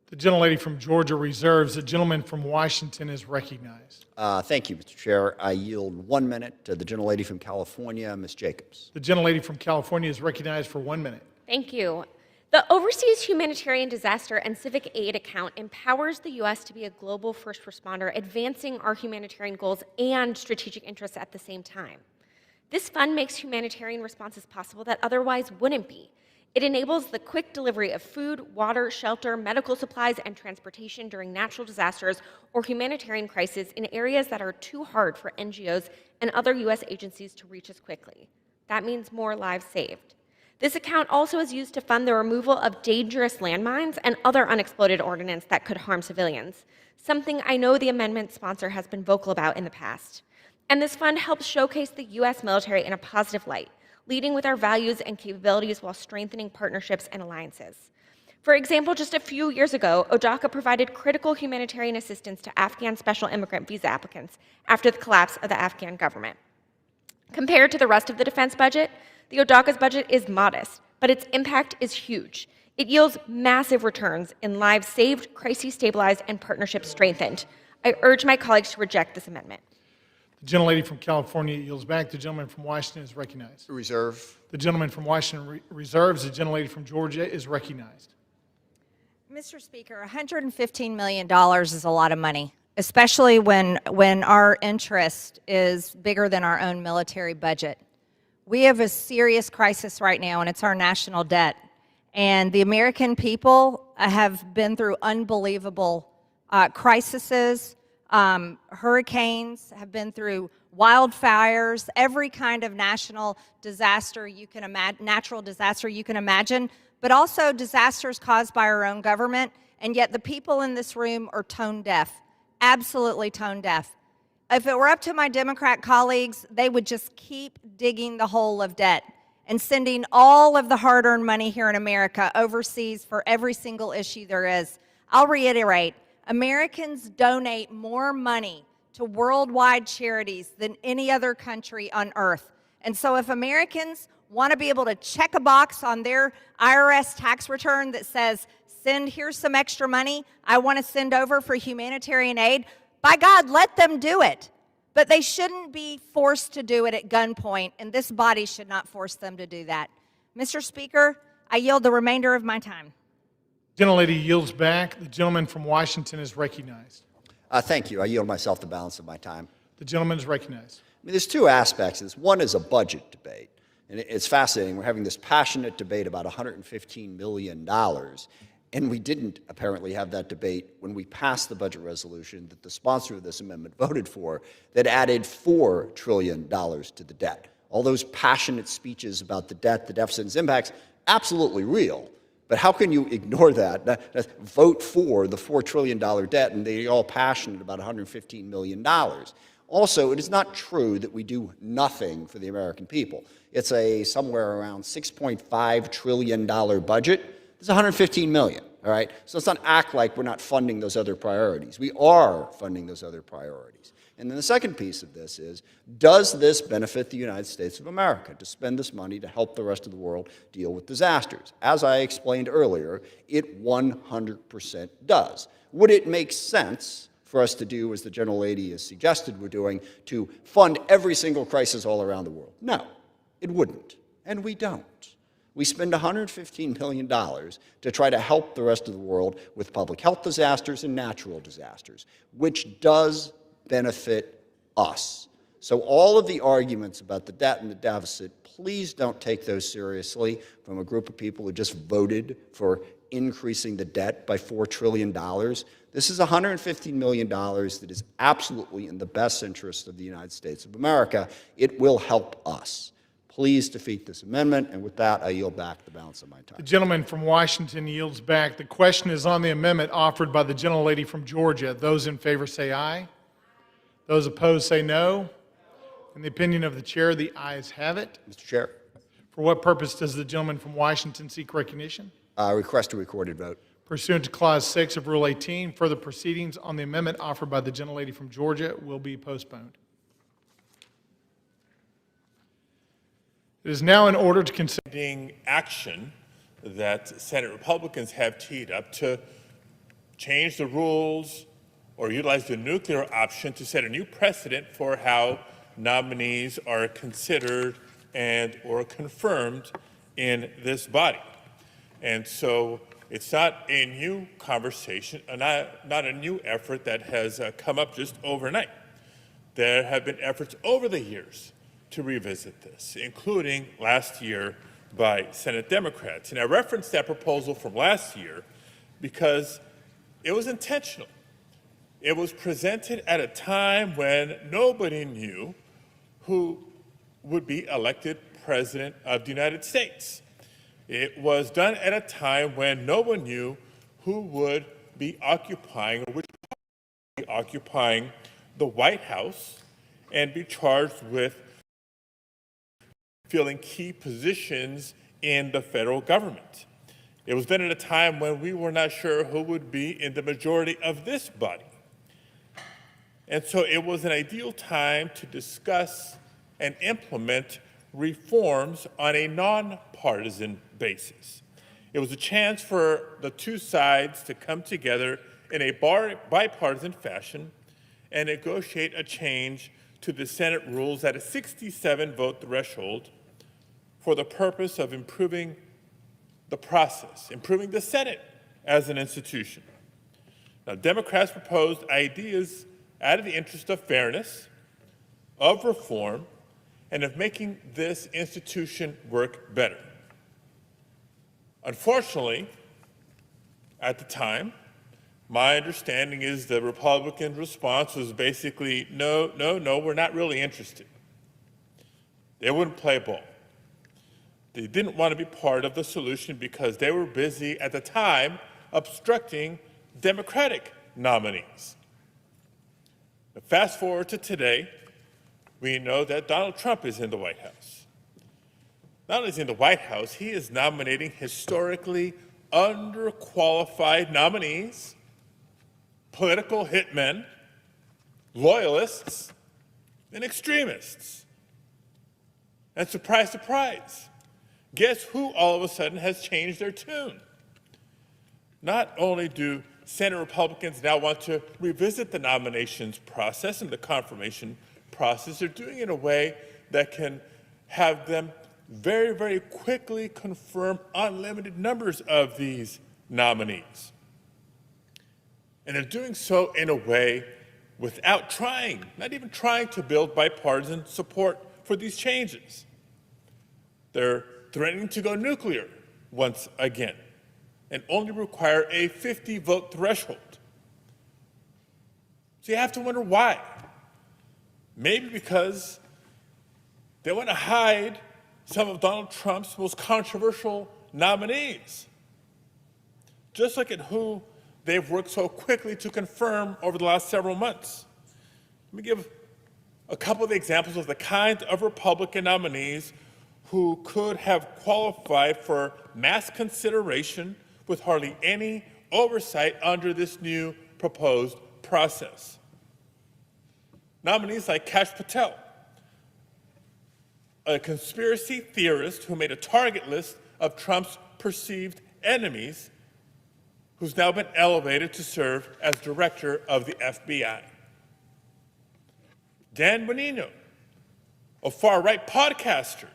The gentlelady from Georgia reserves. The gentleman from Washington is recognized. Thank you, Mr. Chair. I yield 1 minute to the gentlelady from California, Ms. Jacobs. The gentlelady from California is recognized for 1 minute. Thank you. The Overseas Humanitarian Disaster and Civic Aid account empowers the U.S. to be a global first responder, advancing our humanitarian goals and strategic interests at the same time. This fund makes humanitarian responses possible that otherwise wouldn't be. It enables the quick delivery of food, water, shelter, medical supplies, and transportation during natural disasters or humanitarian crises in areas that are too hard for NGOs and other U.S. agencies to reach as quickly. That means more lives saved. This account also is used to fund the removal of dangerous landmines and other unexploded ordnance that could harm civilians, something I know the amendment sponsor has been vocal about in the past. And this fund helps showcase the U.S. military in a positive light, leading with our values and capabilities while strengthening partnerships and alliances. For example, just a few years ago, ODACA provided critical humanitarian assistance to Afghan special immigrant visa applicants after the collapse of the Afghan government. Compared to the rest of the defense budget, the ODACA's budget is modest, but its impact is huge. It yields massive returns in lives saved, crises stabilized, and partnerships strengthened. I urge my colleagues to reject this amendment. The gentlelady from California yields back. The gentleman from Washington is recognized. Reserve. The gentleman from Washington reserves. The gentlelady from Georgia is recognized. Mr. Speaker, $115 million is a lot of money, especially when our interest is bigger than our own military budget. We have a serious crisis right now, and it's our national debt. And the American people have been through unbelievable crises. Hurricanes, have been through wildfires, every kind of national disaster you can imagine, natural disaster you can imagine, but also disasters caused by our own government. And yet the people in this room are tone deaf, absolutely tone deaf. If it were up to my Democrat colleagues, they would just keep digging the hole of debt and sending all of the hard-earned money here in America overseas for every single issue there is. I'll reiterate, Americans donate more money to worldwide charities than any other country on earth. And so if Americans want to be able to check a box on their IRS tax return that says, here's some extra money I want to send over for humanitarian aid, by God, let them do it. But they shouldn't be forced to do it at gunpoint, and this body should not force them to do that. Mr. Speaker, I yield the remainder of my time. Gentlelady yields back. The gentleman from Washington is recognized. Thank you. I yield myself the balance of my time. The gentleman is recognized. I mean, there's two aspects to this. One is a budget debate. And it's fascinating. We're having this passionate debate about $115 million. And we didn't apparently have that debate when we passed the budget resolution that the sponsor of this amendment voted for that added $4 trillion to the debt. All those passionate speeches about the debt, the deficit, and its impacts, absolutely real. But how can you ignore that? Vote for the $4 trillion debt, and they're all passionate about $115 million. Also, it is not true that we do nothing for the American people. It's a somewhere around $6.5 trillion budget. It's $115 million, all right? So let's not act like we're not funding those other priorities. We are funding those other priorities. And then the second piece of this is, does this benefit the United States of America to spend this money to help the rest of the world deal with disasters? As I explained earlier, it 100% does. Would it make sense for us to do, as the gentlelady has suggested we're doing, to fund every single crisis all around the world? No, it wouldn't, and we don't. We spend $115 million to try to help the rest of the world with public health disasters and natural disasters, which does benefit us. So all of the arguments about the debt and the deficit, please don't take those seriously from a group of people who just voted for increasing the debt by $4 trillion. This is $115 million that is absolutely in the best interest of the United States of America. It will help us. Please defeat this amendment, and with that, I yield back the balance of my time. The gentleman from Washington yields back. The question is on the amendment offered by the gentlelady from Georgia. Those in favor say aye. Those opposed say no. In the opinion of the chair, the ayes have it. Mr. Chair. For what purpose does the gentleman from Washington seek recognition? Request a recorded vote. Pursuant to Clause 6 of Rule 18, further proceedings on the amendment offered by the gentlelady from Georgia will be postponed. It is now in order to consider action that Senate Republicans have teed up to change the rules or utilize the nuclear option to set a new precedent for how nominees are considered and or confirmed in this body. And so it's not a new conversation, not a new effort that has come up just overnight. There have been efforts over the years to revisit this, including last year by Senate Democrats. And I referenced that proposal from last year because it was intentional. It was presented at a time when nobody knew who would be elected President of the United States. It was done at a time when no one knew who would be occupying or which would be occupying the White House and be charged with filling key positions in the federal government. It was done at a time when we were not sure who would be in the majority of this body. And so it was an ideal time to discuss and implement reforms on a nonpartisan basis. It was a chance for the two sides to come together in a bipartisan fashion and negotiate a change to the Senate rules at a 67-vote threshold for the purpose of improving the process, improving the Senate as an institution. Now, Democrats proposed ideas out of the interest of fairness, of reform, and of making this institution work better. Unfortunately, at the time, my understanding is the Republican response was basically, no, we're not really interested. They wouldn't play ball. They didn't want to be part of the solution because they were busy at the time obstructing Democratic nominees. Now, fast forward to today, we know that Donald Trump is in the White House. Not only is he in the White House, he is nominating historically underqualified nominees, political hitmen, loyalists, and extremists. And surprise, surprise, guess who all of a sudden has changed their tune? Not only do Senate Republicans now want to revisit the nominations process and the confirmation process, they're doing it in a way that can have them very, very quickly confirm unlimited numbers of these nominees. And they're doing so in a way without trying, not even trying to build bipartisan support for these changes. They're threatening to go nuclear once again and only require a 50-vote threshold. So you have to wonder why. Maybe because they want to hide some of Donald Trump's most controversial nominees. Just look at who they've worked so quickly to confirm over the last several months. Let me give a couple of examples of the kind of Republican nominees who could have qualified for mass consideration with hardly any oversight under this new proposed process. Nominees like Kash Patel, a conspiracy theorist who made a target list of Trump's perceived enemies, who's now been elevated to serve as director of the FBI. Dan Bonino, a far-right podcaster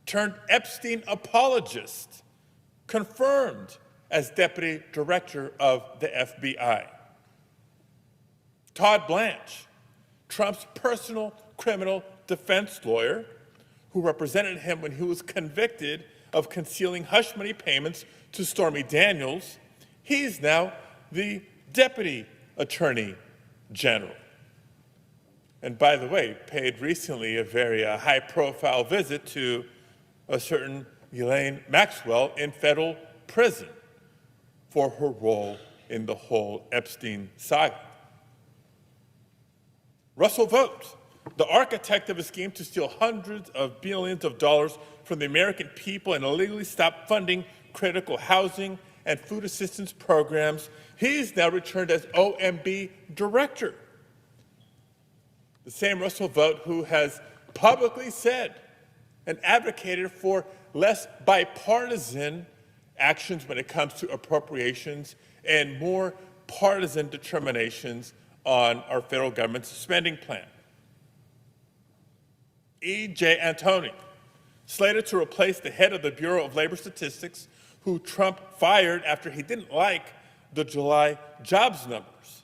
turned Epstein apologist, confirmed as deputy director of the FBI. Todd Blanche, Trump's personal criminal defense lawyer, who represented him when he was convicted of concealing hush money payments to Stormy Daniels, he's now the deputy attorney general. And by the way, paid recently a very high-profile visit to a certain Ghislaine Maxwell in federal prison for her role in the whole Epstein saga. Russell Vought, the architect of a scheme to steal hundreds of billions of dollars from the American people and illegally stop funding critical housing and food assistance programs, he's now returned as OMB director. The same Russell Vought who has publicly said and advocated for less bipartisan actions when it comes to appropriations and more partisan determinations on our federal government's spending plan. E.J. Antoni, slated to replace the head of the Bureau of Labor Statistics, who Trump fired after he didn't like the July jobs numbers.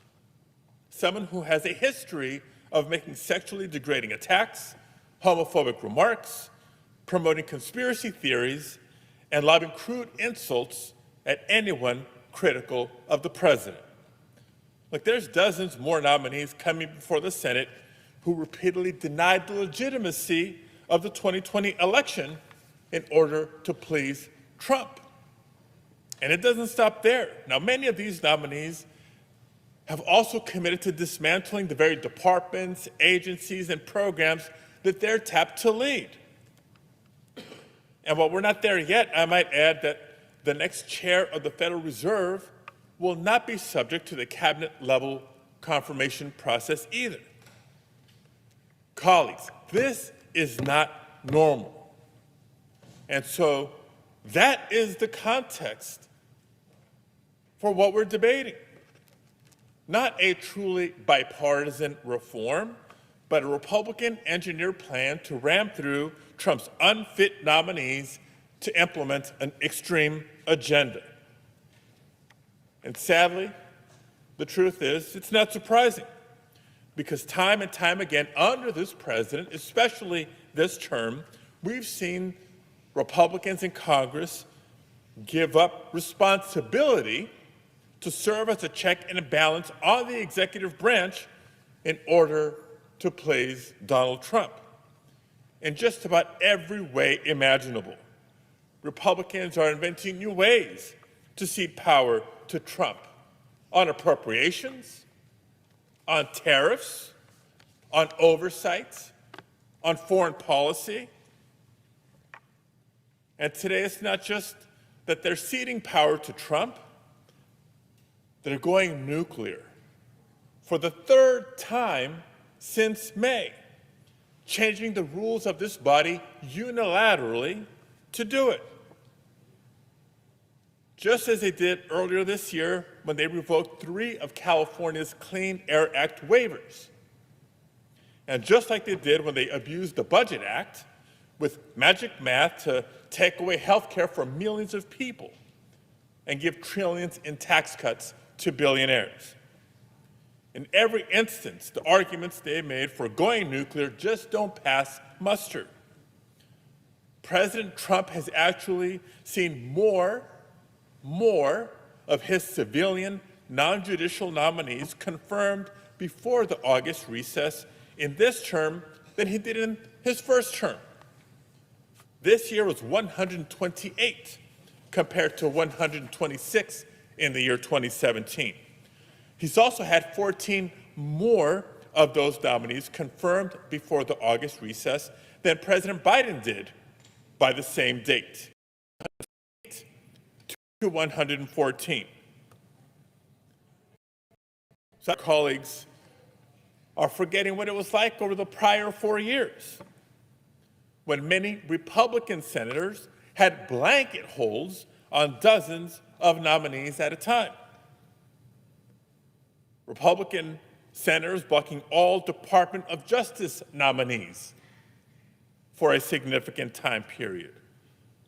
Someone who has a history of making sexually degrading attacks, homophobic remarks, promoting conspiracy theories, and lobbing crude insults at anyone critical of the president. Look, there's dozens more nominees coming before the Senate who repeatedly denied the legitimacy of the 2020 election in order to please Trump. And it doesn't stop there. Now, many of these nominees have also committed to dismantling the very departments, agencies, and programs that they're tapped to lead. And while we're not there yet, I might add that the next chair of the Federal Reserve will not be subject to the cabinet-level confirmation process either. Colleagues, this is not normal. And so that is the context for what we're debating. Not a truly bipartisan reform, but a Republican-engineered plan to ram through Trump's unfit nominees to implement an extreme agenda. And sadly, the truth is, it's not surprising, because time and time again, under this president, especially this term, we've seen Republicans in Congress give up responsibility to serve as a check and a balance on the executive branch in order to please Donald Trump. In just about every way imaginable, Republicans are inventing new ways to cede power to Trump on appropriations, on tariffs, on oversight, on foreign policy. And today it's not just that they're ceding power to Trump, they're going nuclear for the third time since May, changing the rules of this body unilaterally to do it. Just as they did earlier this year when they revoked 3 of California's Clean Air Act waivers. And just like they did when they abused the Budget Act with magic math to take away health care from millions of people and give trillions in tax cuts to billionaires. In every instance, the arguments they made for going nuclear just don't pass muster. President Trump has actually seen more of his civilian, non-judicial nominees confirmed before the August recess in this term than he did in his first term. This year was 128 compared to 126 in the year 2017. He's also had 14 more of those nominees confirmed before the August recess than President Biden did by the same date, to 114. Some colleagues are forgetting what it was like over the prior 4 years, when many Republican senators had blanket holds on dozens of nominees at a time. Republican senators blocking all Department of Justice nominees for a significant time period.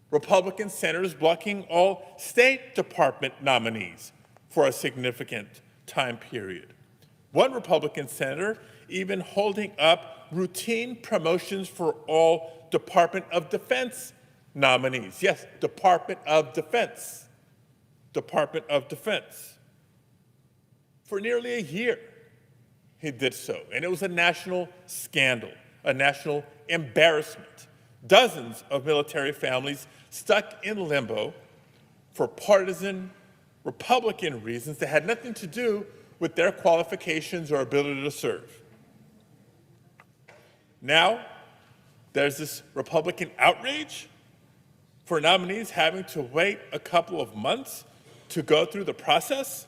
Republican senators blocking all State Department nominees for a significant time period. One Republican senator even holding up routine promotions for all Department of Defense nominees. Yes, Department of Defense. Department of Defense. For nearly a year, he did so, and it was a national scandal, a national embarrassment. Dozens of military families stuck in limbo for partisan Republican reasons that had nothing to do with their qualifications or ability to serve. Now, there's this Republican outrage for nominees having to wait a couple of months to go through the process.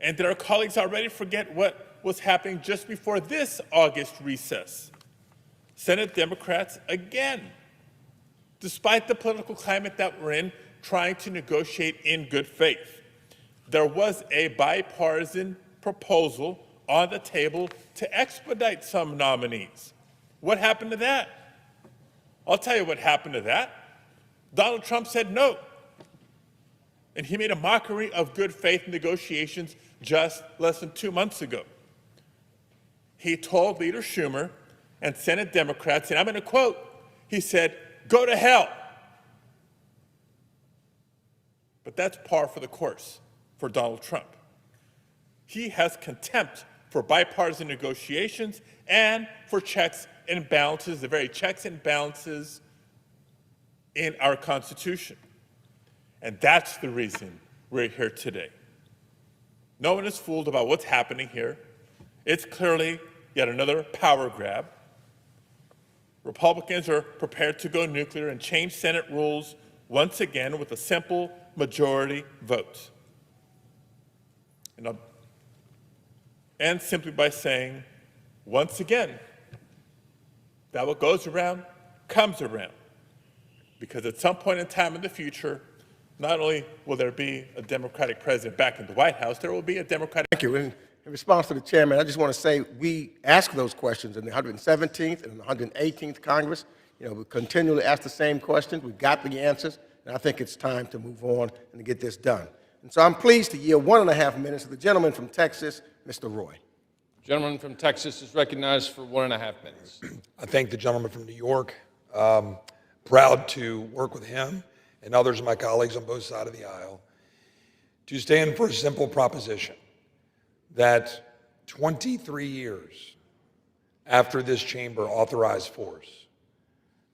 And did our colleagues already forget what was happening just before this August recess? Senate Democrats, again, despite the political climate that we're in, trying to negotiate in good faith. There was a bipartisan proposal on the table to expedite some nominees. What happened to that? I'll tell you what happened to that. Donald Trump said no. And he made a mockery of good faith negotiations just less than 2 months ago. He told Leader Schumer and Senate Democrats, and I'm going to quote, he said, "Go to hell." But that's par for the course for Donald Trump. He has contempt for bipartisan negotiations and for checks and balances, the very checks and balances in our Constitution. And that's the reason we're here today. No one is fooled about what's happening here. It's clearly yet another power grab. Republicans are prepared to go nuclear and change Senate rules once again with a simple majority vote. And I'll end simply by saying, once again, that what goes around comes around. Because at some point in time in the future, not only will there be a Democratic president back in the White House, there will be a Democratic... Thank you. In response to the chairman, I just want to say we ask those questions in the 117th and the 118th Congress. We continually ask the same questions. We got the answers. and I think it's time to move on and to get this done. And so I'm pleased to yield 1.5 minutes to the gentleman from Texas, Mr. Roy. Gentleman from Texas is recognized for 1.5 minutes. I thank the gentleman from New York. Proud to work with him and others of my colleagues on both sides of the aisle to stand for a simple proposition that 23 years after this chamber authorized force,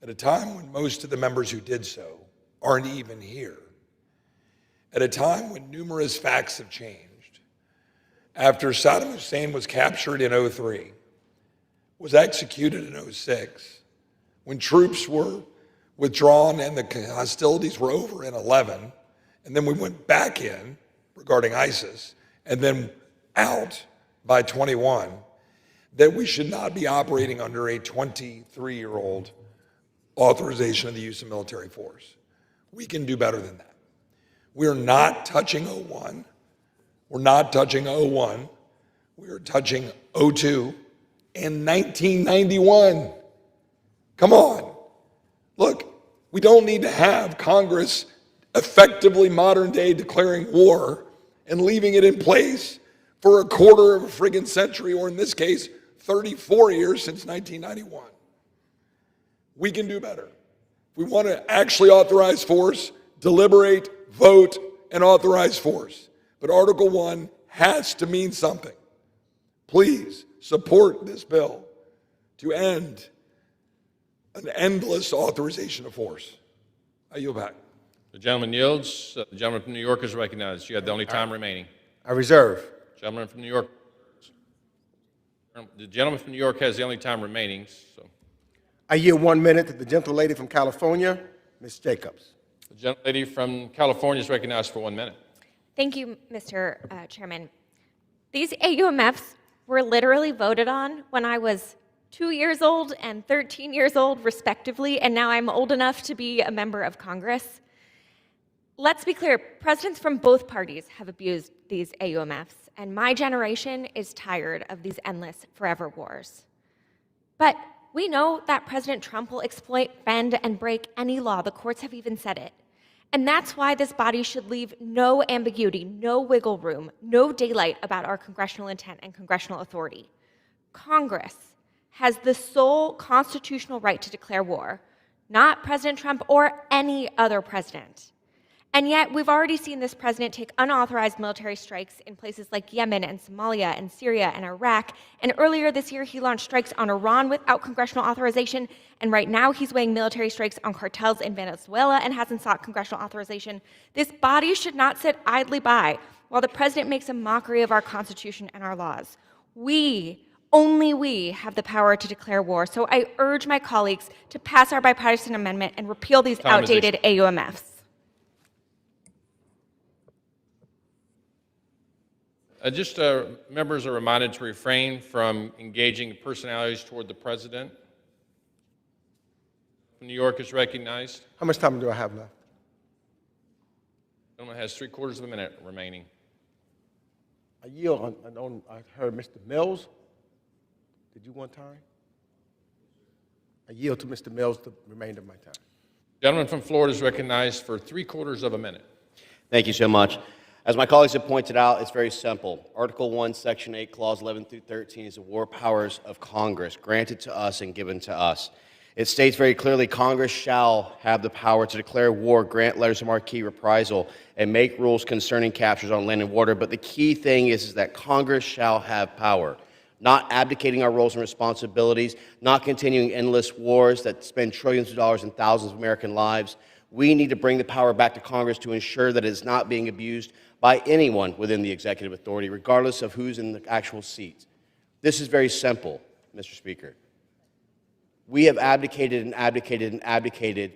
at a time when most of the members who did so aren't even here, at a time when numerous facts have changed, after Saddam Hussein was captured in 2003, was executed in 2006, when troops were withdrawn and the hostilities were over in 2011, and then we went back in regarding ISIS, and then out by 21, that we should not be operating under a 23-year-old authorization of the use of military force. We can do better than that. We're not touching 01. We're not touching 01. We're touching 02 and 1991. Come on. Look, we don't need to have Congress effectively modern day declaring war and leaving it in place for a quarter of a friggin' century, or in this case, 34 years since 1991. We can do better. If we want to actually authorize force, deliberate, vote, and authorize force. But Article 1 has to mean something. Please support this bill to end an endless authorization of force. I yield back. The gentleman yields. The gentleman from New York is recognized. You have the only time remaining. I reserve. Gentleman from New York. The gentleman from New York has the only time remaining. So. I yield 1 minute to the gentlelady from California, Ms. Jacobs. The gentlelady from California is recognized for 1 minute. Thank you, Mr. Chairman. These AUMFs were literally voted on when I was 2 years old and 13 years old, respectively, and now I'm old enough to be a member of Congress. Let's be clear, presidents from both parties have abused these AUMFs, and my generation is tired of these endless forever wars. But we know that President Trump will exploit, bend, and break any law. The courts have even said it. And that's why this body should leave no ambiguity, no wiggle room, no daylight about our congressional intent and congressional authority. Congress has the sole constitutional right to declare war, not President Trump or any other president. And yet, we've already seen this president take unauthorized military strikes in places like Yemen and Somalia and Syria and Iraq. And earlier this year, he launched strikes on Iran without congressional authorization. And right now, he's weighing military strikes on cartels in Venezuela and hasn't sought congressional authorization. This body should not sit idly by while the president makes a mockery of our Constitution and our laws. Only we have the power to declare war. So I urge my colleagues to pass our bipartisan amendment and repeal these outdated AUMFs. Members are reminded to refrain from engaging personalities toward the president. New York is recognized. How much time do I have left? The gentleman has 3/4 of a minute remaining. I yield I heard Mr. Mills. Did you want time? I yield to Mr. Mills the remainder of my time. Gentleman from Florida is recognized for 3/4 of a minute. Thank you so much. As my colleagues have pointed out, it's very simple. Article 1, Section 8, Clause 11 through 13 is the war powers of Congress, granted to us and given to us. It states very clearly, Congress shall have the power to declare war, grant letters of marque, reprisal, and make rules concerning captures on land and water. But the key thing is that Congress shall have power, not abdicating our roles and responsibilities, not continuing endless wars that spend trillions of dollars and thousands of American lives. We need to bring the power back to Congress to ensure that it is not being abused by anyone within the executive authority, regardless of who's in the actual seat. This is very simple, Mr. Speaker. We have abdicated and abdicated and abdicated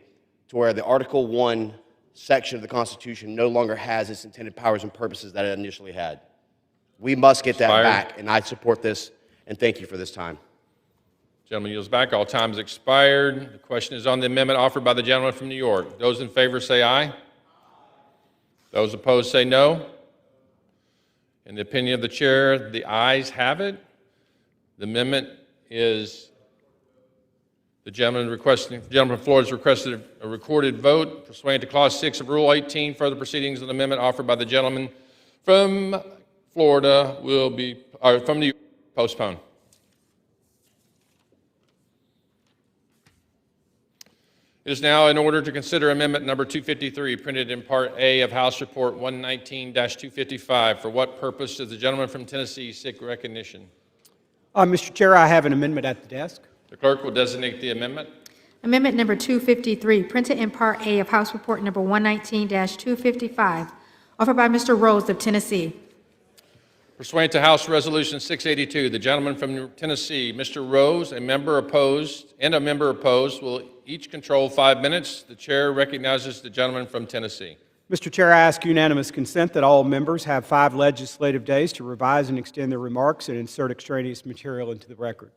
to where the Article 1 section of the Constitution no longer has its intended powers and purposes that it initially had. We must get that back, and I support this, and thank you for this time. Gentleman yields back. All time has expired. The question is on the amendment offered by the gentleman from New York. Those in favor say aye. Those opposed say no. In the opinion of the chair, the ayes have it. The amendment is The gentleman from Florida has requested a recorded vote pursuant to Clause 6 of Rule 18. Further proceedings on the amendment offered by the gentleman from Florida will be, from New York, postponed. It is now in order to consider amendment number 253, printed in Part A of House Report 119-255. For what purpose does the gentleman from Tennessee seek recognition? Mr. Chair, I have an amendment at the desk. The clerk will designate the amendment. Amendment number 253, printed in Part A of House Report number 119-255, offered by Mr. Rose of Tennessee. Pursuant to House Resolution 682, the gentleman from Tennessee, Mr. Rose, a member opposed, will each control 5 minutes. The chair recognizes the gentleman from Tennessee. Mr. Chair, I ask unanimous consent that all members have 5 legislative days to revise and extend their remarks and insert extraneous material into the record.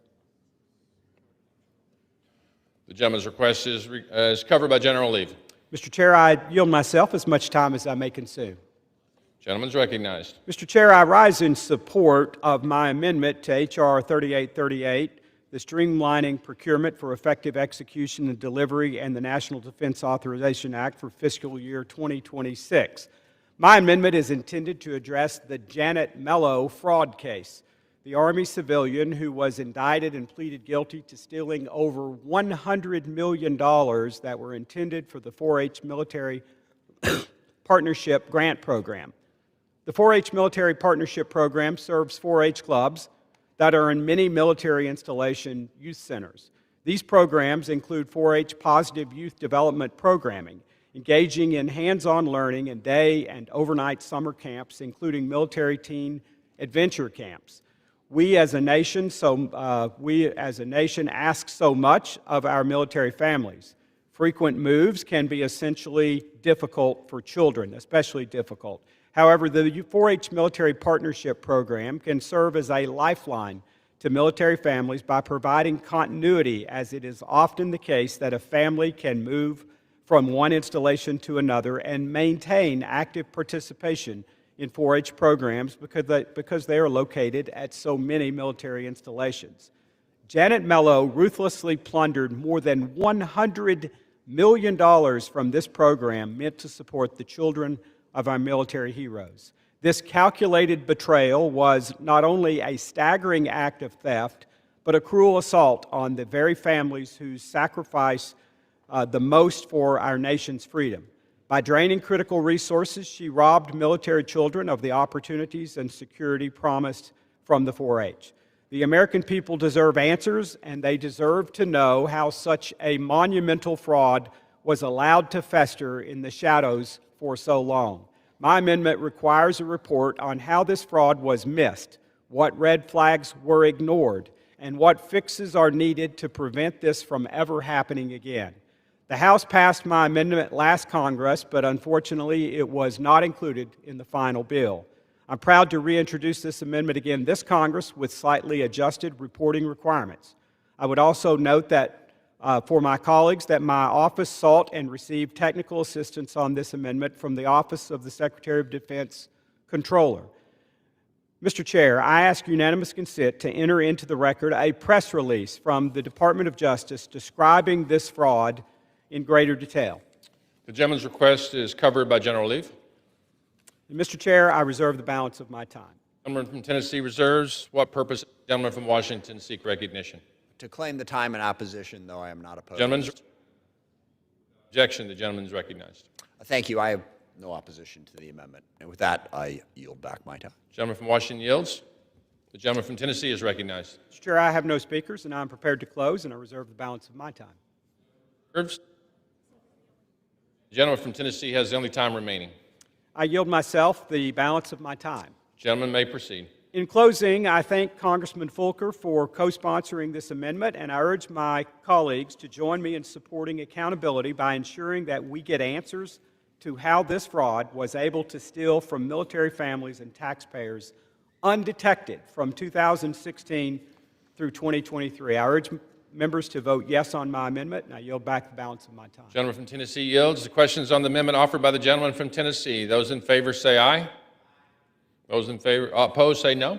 The gentleman's request is covered by general leave. Mr. Chair, I yield myself as much time as I may consume. Gentleman's recognized. Mr. Chair, I rise in support of my amendment to H.R. 3838, the Streamlining Procurement for Effective Execution and Delivery and the National Defense Authorization Act for fiscal year 2026. My amendment is intended to address the Janet Mello fraud case, the Army civilian who was indicted and pleaded guilty to stealing over $100 million that were intended for the 4-H Military Partnership Grant Program. The 4-H Military Partnership Program serves 4-H clubs that are in many military installation youth centers. These programs include 4-H positive youth development programming, engaging in hands-on learning in day and overnight summer camps, including military teen adventure camps. We as a nation ask so much of our military families. Frequent moves can be essentially difficult for children, especially difficult. However, the 4-H Military Partnership Program can serve as a lifeline to military families by providing continuity, as it is often the case that a family can move from one installation to another and maintain active participation in 4-H programs because they are located at so many military installations. Janet Mello ruthlessly plundered more than $100 million from this program meant to support the children of our military heroes. This calculated betrayal was not only a staggering act of theft, but a cruel assault on the very families who sacrifice the most for our nation's freedom. By draining critical resources, she robbed military children of the opportunities and security promised from the 4-H. The American people deserve answers, and they deserve to know how such a monumental fraud was allowed to fester in the shadows for so long. My amendment requires a report on how this fraud was missed, what red flags were ignored, and what fixes are needed to prevent this from ever happening again. The House passed my amendment last Congress, but unfortunately it was not included in the final bill. I'm proud to reintroduce this amendment again this Congress with slightly adjusted reporting requirements. I would also note that for my colleagues that my office sought and received technical assistance on this amendment from the Office of the Secretary of Defense Controller. Mr. Chair, I ask unanimous consent to enter into the record a press release from the Department of Justice describing this fraud in greater detail. The gentleman's request is covered by general leave. Mr. Chair, I reserve the balance of my time. The gentleman from Tennessee reserves. What purpose does the gentleman from Washington seek recognition? To claim the time in opposition, though I am not opposed. Gentleman's objection. The gentleman is recognized. Thank you. I have no opposition to the amendment. And with that, I yield back my time. Gentleman from Washington yields. The gentleman from Tennessee is recognized. Mr. Chair, I have no speakers, and I am prepared to close, and I reserve the balance of my time. The gentleman from Tennessee has the only time remaining. I yield myself the balance of my time. Gentleman may proceed. In closing, I thank Congressman Fulker for co-sponsoring this amendment, and I urge my colleagues to join me in supporting accountability by ensuring that we get answers to how this fraud was able to steal from military families and taxpayers undetected from 2016 through 2023. I urge members to vote yes on my amendment, and I yield back the balance of my time. Gentleman from Tennessee yields. The questions on the amendment offered by the gentleman from Tennessee. Those in favor say aye. Those in favor, opposed say no.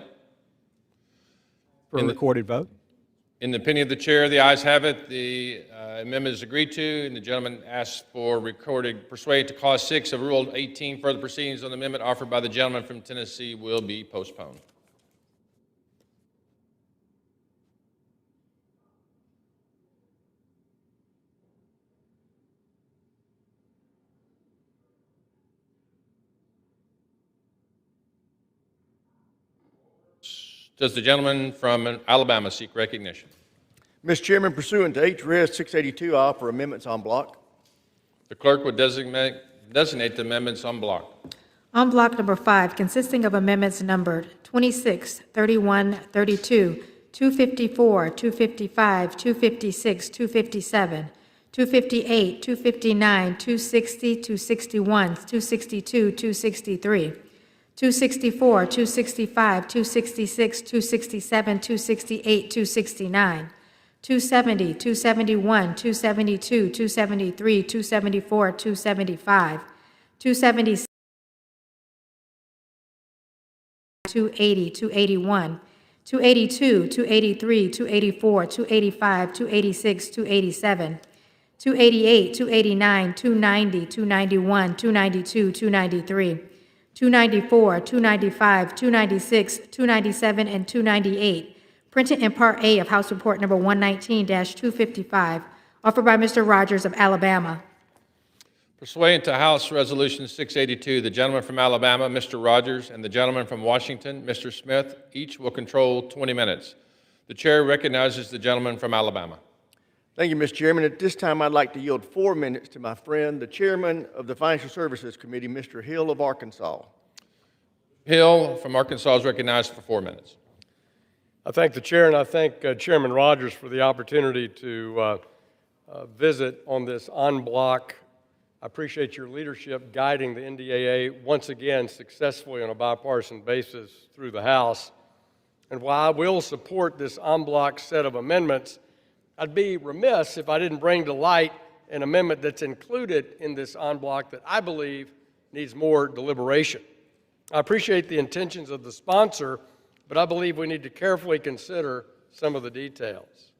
For a recorded vote. In the opinion of the chair, the ayes have it. The amendment is agreed to, and the gentleman asks for recorded persuade to Clause 6 of Rule 18. Further proceedings on the amendment offered by the gentleman from Tennessee will be postponed. Does the gentleman from Alabama seek recognition? Mr. Chairman, pursuant to HRS 682, I offer amendments en bloc. The clerk would designate the amendments en bloc. On block number 5, consisting of amendments numbered 26, 31, 32, 254, 255, 256, 257, 258, 259, 260, 261, 262, 263, 264, 265, 266, 267, 268, 269, 270, 271, 272, 273, 274, 275, 276, 280, 281, 282, 283, 284, 285, 286, 287, 288, 289, 290, 291, 292, 293, 294, 295, 296, 297, and 298, printed in Part A of House Report Number 119-255, offered by Mr. Rogers of Alabama. Pursuant to House Resolution 682, the gentleman from Alabama, Mr. Rogers, and the gentleman from Washington, Mr. Smith, each will control 20 minutes. The chair recognizes the gentleman from Alabama. Thank you, Mr. Chairman. At this time, I'd like to yield 4 minutes to my friend, the chairman of the Financial Services Committee, Mr. Hill of Arkansas. Hill from Arkansas is recognized for 4 minutes. I thank the chair, and I thank Chairman Rogers for the opportunity to visit on this en bloc. I appreciate your leadership guiding the NDAA once again successfully on a bipartisan basis through the House. And while I will support this en bloc set of amendments, I'd be remiss if I didn't bring to light an amendment that's included in this en bloc that I believe needs more deliberation. I appreciate the intentions of the sponsor, but I believe we need to carefully consider some of the details.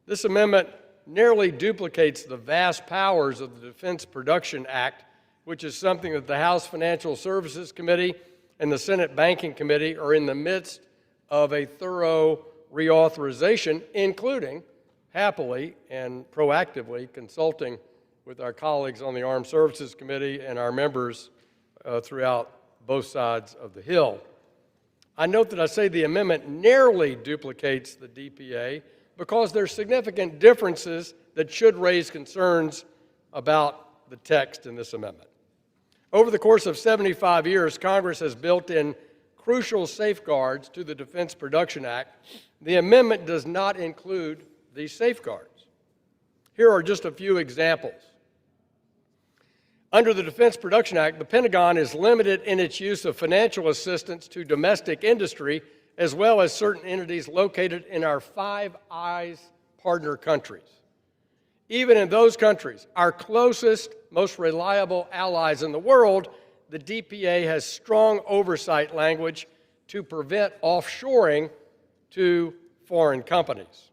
This amendment nearly duplicates the vast powers of the Defense Production Act, which is something that the House Financial Services Committee and the Senate Banking Committee are in the midst of a thorough reauthorization, including happily and proactively consulting with our colleagues on the Armed Services Committee and our members throughout both sides of the Hill. I note that I say the amendment narrowly duplicates the DPA because there are significant differences that should raise concerns about the text in this amendment. Over the course of 75 years, Congress has built in crucial safeguards to the Defense Production Act. The amendment does not include these safeguards. Here are just a few examples. Under the Defense Production Act, the Pentagon is limited in its use of financial assistance to domestic industry as well as certain entities located in our Five Eyes partner countries. Even in those countries, our closest, most reliable allies in the world, the DPA has strong oversight language to prevent offshoring to foreign companies.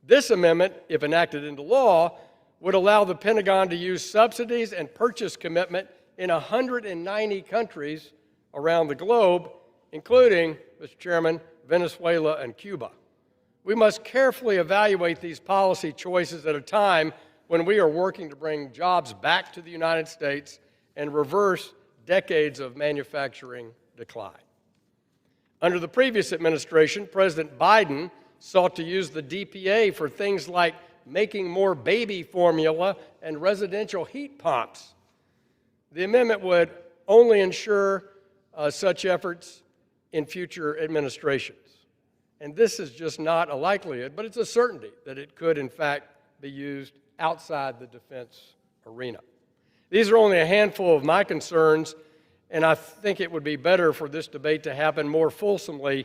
This amendment, if enacted into law, would allow the Pentagon to use subsidies and purchase commitment in 190 countries around the globe, including, Mr. Chairman, Venezuela and Cuba. We must carefully evaluate these policy choices at a time when we are working to bring jobs back to the United States and reverse decades of manufacturing decline. Under the previous administration, President Biden sought to use the DPA for things like making more baby formula and residential heat pumps. The amendment would only ensure such efforts in future administrations. And this is just not a likelihood, but it's a certainty that it could, in fact, be used outside the defense arena. These are only a handful of my concerns, and I think it would be better for this debate to happen more fulsomely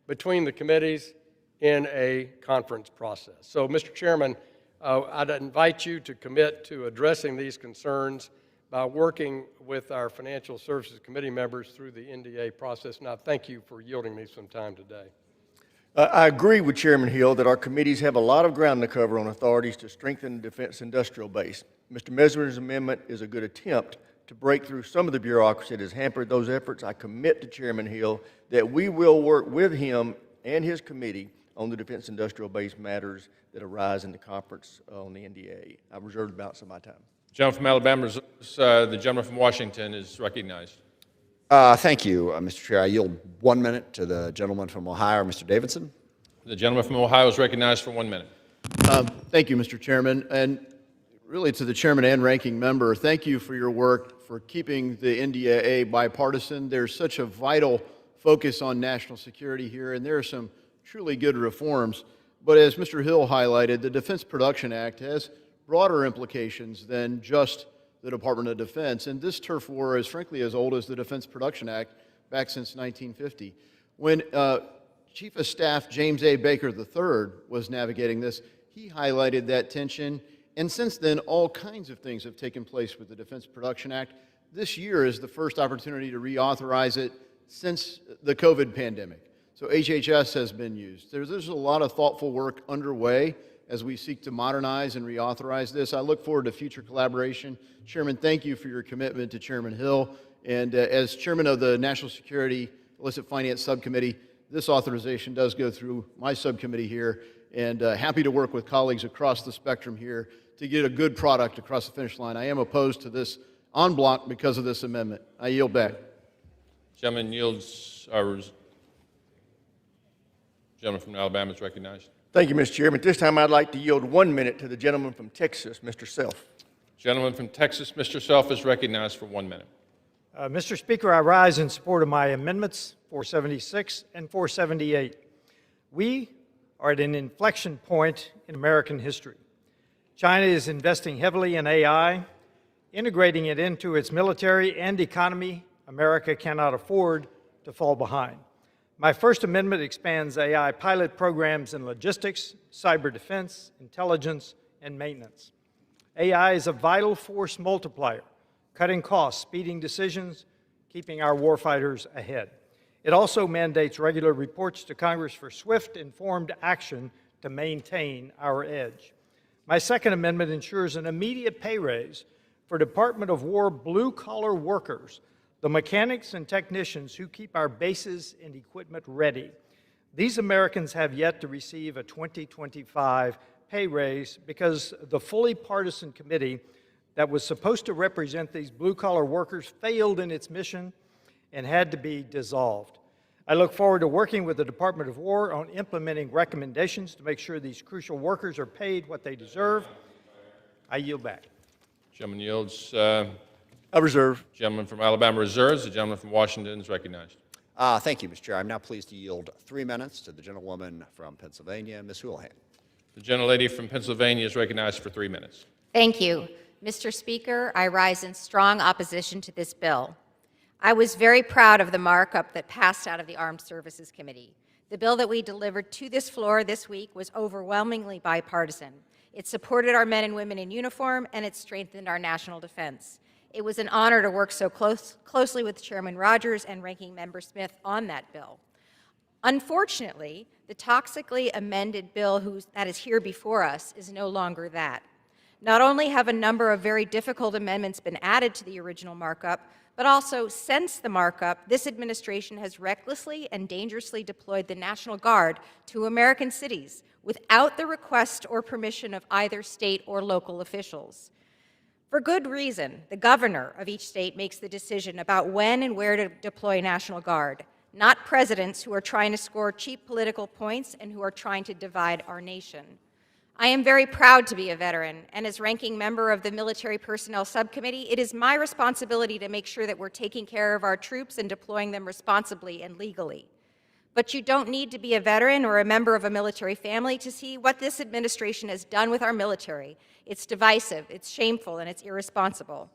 between the committees in a conference process. So, Mr. Chairman, I'd invite you to commit to addressing these concerns by working with our Financial Services Committee members through the NDA process, and I thank you for yielding me some time today. I agree with Chairman Hill that our committees have a lot of ground to cover on authorities to strengthen the defense industrial base. Mr. Mesmer's amendment is a good attempt to break through some of the bureaucracy that has hampered those efforts. I commit to Chairman Hill that we will work with him and his committee on the defense industrial base matters that arise in the conference on the NDAA. I've reserved the balance of my time. Gentleman from Alabama, the gentleman from Washington is recognized. Thank you, Mr. Chair. I yield 1 minute to the gentleman from Ohio, Mr. Davidson. The gentleman from Ohio is recognized for 1 minute. Thank you, Mr. Chairman. And really to the chairman and ranking member, thank you for your work for keeping the NDAA bipartisan. There's such a vital focus on national security here, and there are some truly good reforms. But as Mr. Hill highlighted, the Defense Production Act has broader implications than just the Department of Defense. And this turf war is frankly as old as the Defense Production Act back since 1950. When Chief of Staff James A. Baker III was navigating this, he highlighted that tension. And since then, all kinds of things have taken place with the Defense Production Act. This year is the first opportunity to reauthorize it since the COVID pandemic. So HHS has been used. There's a lot of thoughtful work underway as we seek to modernize and reauthorize this. I look forward to future collaboration. Chairman, thank you for your commitment to Chairman Hill. And as chairman of the National Security Illicit Finance Subcommittee, this authorization does go through my subcommittee here, and happy to work with colleagues across the spectrum here to get a good product across the finish line. I am opposed to this en bloc because of this amendment. I yield back. Gentleman yields. Gentleman from Alabama is recognized. Thank you, Mr. Chairman. At this time, I'd like to yield 1 minute to the gentleman from Texas, Mr. Self. Gentleman from Texas, Mr. Self, is recognized for 1 minute. Mr. Speaker, I rise in support of my amendments 476 and 478. We are at an inflection point in American history. China is investing heavily in AI, integrating it into its military and economy. America cannot afford to fall behind. My First Amendment expands AI pilot programs in logistics, cyber defense, intelligence, and maintenance. AI is a vital force multiplier, cutting costs, speeding decisions, keeping our warfighters ahead. It also mandates regular reports to Congress for swift, informed action to maintain our edge. My Second Amendment ensures an immediate pay raise for Department of War blue-collar workers, the mechanics and technicians who keep our bases and equipment ready. These Americans have yet to receive a 2025 pay raise because the fully partisan committee that was supposed to represent these blue-collar workers failed in its mission and had to be dissolved. I look forward to working with the Department of War on implementing recommendations to make sure these crucial workers are paid what they deserve. I yield back. Gentleman yields. I reserve. Gentleman from Alabama reserves. The gentleman from Washington is recognized. Thank you, Mr. Chair. I'm now pleased to yield 3 minutes to the gentlewoman from Pennsylvania, Ms. Houlihan. The gentlelady from Pennsylvania is recognized for 3 minutes. Thank you. Mr. Speaker, I rise in strong opposition to this bill. I was very proud of the markup that passed out of the Armed Services Committee. The bill that we delivered to this floor this week was overwhelmingly bipartisan. It supported our men and women in uniform, and it strengthened our national defense. It was an honor to work so closely with Chairman Rogers and Ranking Member Smith on that bill. Unfortunately, the toxically amended bill that is here before us is no longer that. Not only have a number of very difficult amendments been added to the original markup, but also since the markup, this administration has recklessly and dangerously deployed the National Guard to American cities without the request or permission of either state or local officials. For good reason, the governor of each state makes the decision about when and where to deploy National Guard, not presidents who are trying to score cheap political points and who are trying to divide our nation. I am very proud to be a veteran, and as ranking member of the Military Personnel Subcommittee, it is my responsibility to make sure that we're taking care of our troops and deploying them responsibly and legally. But you don't need to be a veteran or a member of a military family to see what this administration has done with our military. It's divisive, it's shameful, and it's irresponsible.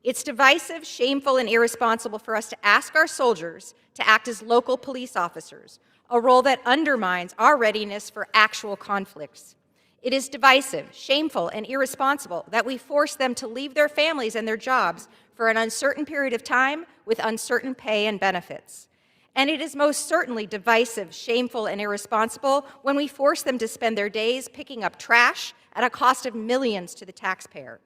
It's divisive, shameful, and irresponsible for us to ask our soldiers to act as local police officers, a role that undermines our readiness for actual conflicts. It is divisive, shameful, and irresponsible that we force them to leave their families and their jobs for an uncertain period of time with uncertain pay and benefits. And it is most certainly divisive, shameful, and irresponsible when we force them to spend their days picking up trash at a cost of millions to the taxpayer.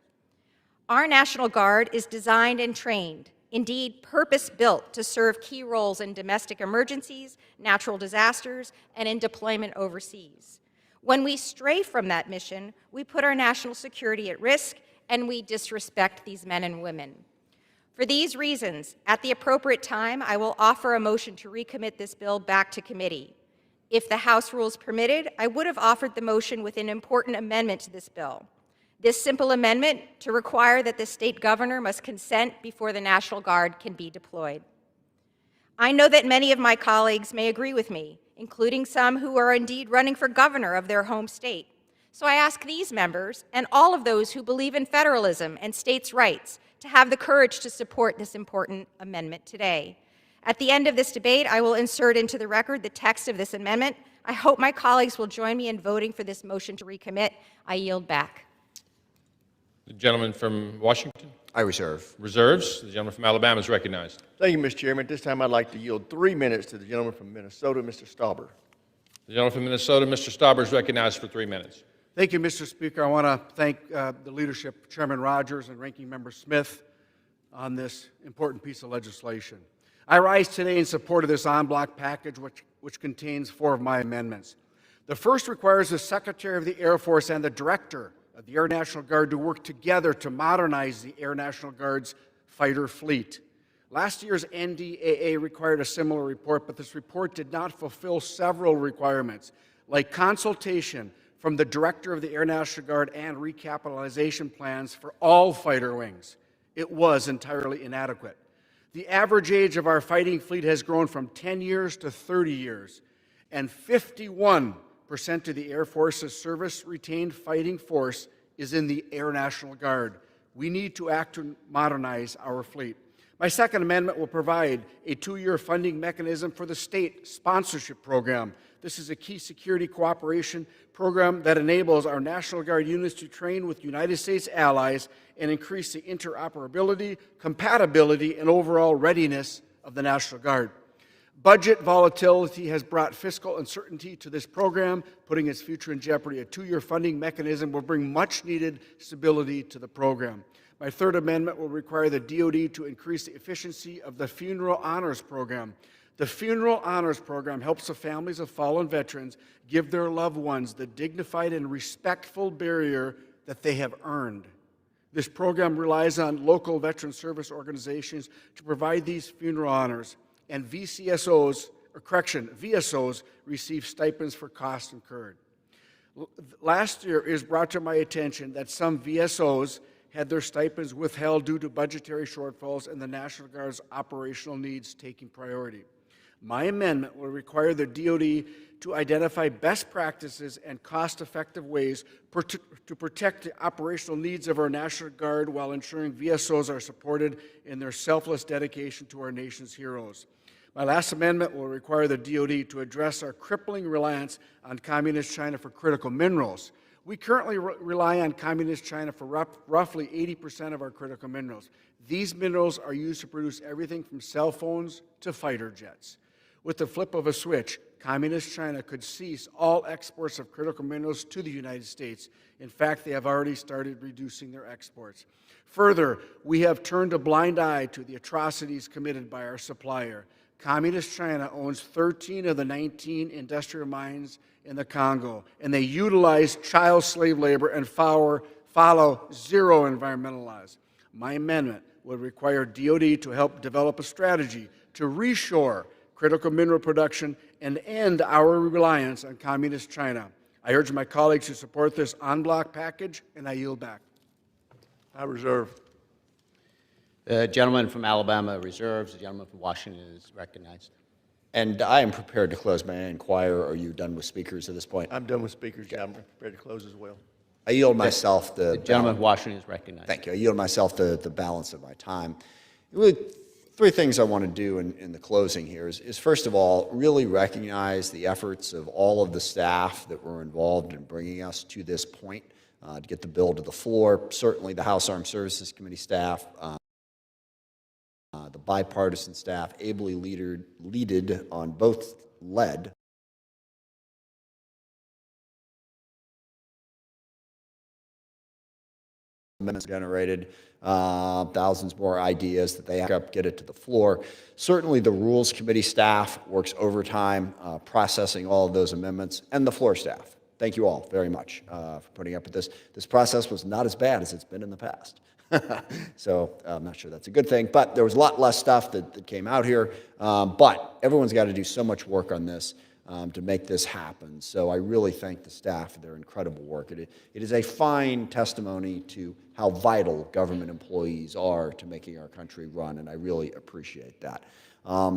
Our National Guard is designed and trained, indeed purpose-built, to serve key roles in domestic emergencies, natural disasters, and in deployment overseas. When we stray from that mission, we put our national security at risk, and we disrespect these men and women. For these reasons, at the appropriate time, I will offer a motion to recommit this bill back to committee. If the House rules permitted, I would have offered the motion with an important amendment to this bill. This simple amendment to require that the state governor must consent before the National Guard can be deployed. I know that many of my colleagues may agree with me, including some who are indeed running for governor of their home state. So I ask these members and all of those who believe in federalism and states' rights to have the courage to support this important amendment today. At the end of this debate, I will insert into the record the text of this amendment. I hope my colleagues will join me in voting for this motion to recommit. I yield back. The gentleman from Washington? I reserve. Reserves. The gentleman from Alabama is recognized. Thank you, Mr. Chairman. At this time, I'd like to yield 3 minutes to the gentleman from Minnesota, Mr. Stauber. The gentleman from Minnesota, Mr. Stauber, is recognized for 3 minutes. Thank you, Mr. Speaker. I want to thank the leadership, Chairman Rogers and Ranking Member Smith, on this important piece of legislation. I rise today in support of this en bloc package, which contains 4 of my amendments. The first requires the Secretary of the Air Force and the Director of the Air National Guard to work together to modernize the Air National Guard's fighter fleet. Last year's NDAA required a similar report, but this report did not fulfill several requirements, like consultation from the Director of the Air National Guard and recapitalization plans for all fighter wings. It was entirely inadequate. The average age of our fighting fleet has grown from 10 years to 30 years, and 51% of the Air Force's service-retained fighting force is in the Air National Guard. We need to act to modernize our fleet. My second amendment will provide a 2-year funding mechanism for the state sponsorship program. This is a key security cooperation program that enables our National Guard units to train with United States allies and increase the interoperability, compatibility, and overall readiness of the National Guard. Budget volatility has brought fiscal uncertainty to this program, putting its future in jeopardy. A 2-year funding mechanism will bring much-needed stability to the program. My third amendment will require the DoD to increase the efficiency of the Funeral Honors Program. The Funeral Honors Program helps the families of fallen veterans give their loved ones the dignified and respectful burial that they have earned. This program relies on local veteran service organizations to provide these funeral honors, and VSOs receive stipends for costs incurred. Last year, it was brought to my attention that some VSOs had their stipends withheld due to budgetary shortfalls and the National Guard's operational needs taking priority. My amendment will require the DoD to identify best practices and cost-effective ways to protect the operational needs of our National Guard while ensuring VSOs are supported in their selfless dedication to our nation's heroes. My last amendment will require the DoD to address our crippling reliance on Communist China for critical minerals. We currently rely on Communist China for roughly 80% of our critical minerals. These minerals are used to produce everything from cell phones to fighter jets. With the flip of a switch, Communist China could cease all exports of critical minerals to the United States. In fact, they have already started reducing their exports. Further, we have turned a blind eye to the atrocities committed by our supplier. Communist China owns 13 of the 19 industrial mines in the Congo, and they utilize child slave labor and follow zero environmental laws. My amendment would require DoD to help develop a strategy to reshore critical mineral production and end our reliance on Communist China. I urge my colleagues to support this en bloc package, and I yield back. I reserve. The gentleman from Alabama reserves. The gentleman from Washington is recognized. And I am prepared to close. May I inquire, are you done with speakers at this point? I'm done with speakers. Yeah, I'm prepared to close as well. I yield myself the gentleman from Washington is recognized. Thank you. I yield myself the balance of my time. Really, 3 things I want to do in the closing here is first of all, really recognize the efforts of all of the staff that were involved in bringing us to this point to get the bill to the floor. Certainly the House Armed Services Committee staff, The bipartisan staff, ably leaded on both led amendments generated, thousands more ideas that they get it to the floor. Certainly the Rules Committee staff works overtime processing all of those amendments, and the floor staff. Thank you all very much for putting up with this. This process was not as bad as it's been in the past. So I'm not sure that's a good thing, but there was a lot less stuff that came out here. But everyone's got to do so much work on this to make this happen. So I really thank the staff for their incredible work. It is a fine testimony to how vital government employees are to making our country run, and I really appreciate that.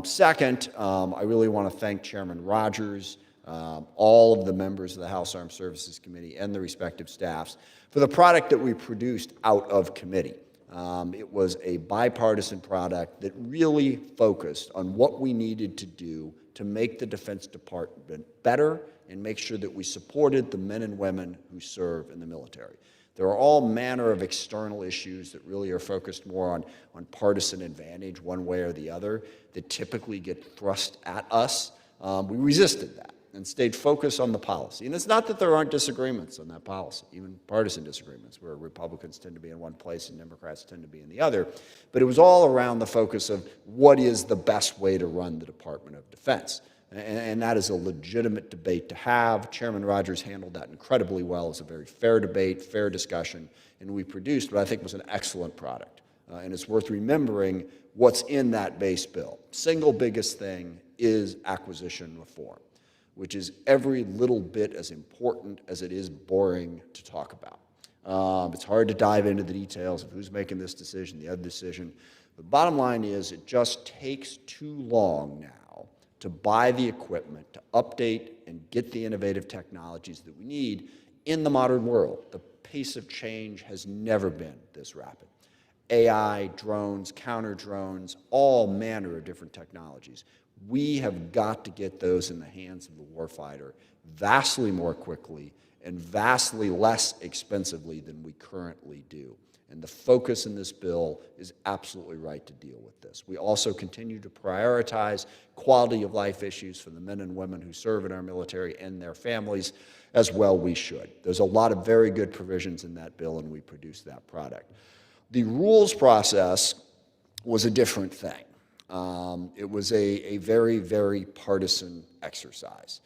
Second, I really want to thank Chairman Rogers, all of the members of the House Armed Services Committee and the respective staffs for the product that we produced out of committee. It was a bipartisan product that really focused on what we needed to do to make the Defense Department better and make sure that we supported the men and women who serve in the military. There are all manner of external issues that really are focused more on partisan advantage one way or the other that typically get thrust at us. We resisted that and stayed focused on the policy. And it's not that there aren't disagreements on that policy, even partisan disagreements, where Republicans tend to be in one place and Democrats tend to be in the other. But it was all around the focus of what is the best way to run the Department of Defense. And that is a legitimate debate to have. Chairman Rogers handled that incredibly well. It was a very fair debate, fair discussion, and we produced what I think was an excellent product. And it's worth remembering what's in that base bill. Single biggest thing is acquisition reform, which is every little bit as important as it is boring to talk about. It's hard to dive into the details of who's making this decision, the other decision. The bottom line is it just takes too long now to buy the equipment, to update and get the innovative technologies that we need in the modern world. The pace of change has never been this rapid. AI, drones, counter drones, all manner of different technologies. We have got to get those in the hands of the warfighter vastly more quickly and vastly less expensively than we currently do. And the focus in this bill is absolutely right to deal with this. We also continue to prioritize quality of life issues for the men and women who serve in our military and their families, as well we should. There's a lot of very good provisions in that bill, and we produced that product. The rules process was a different thing. It was a very, very partisan exercise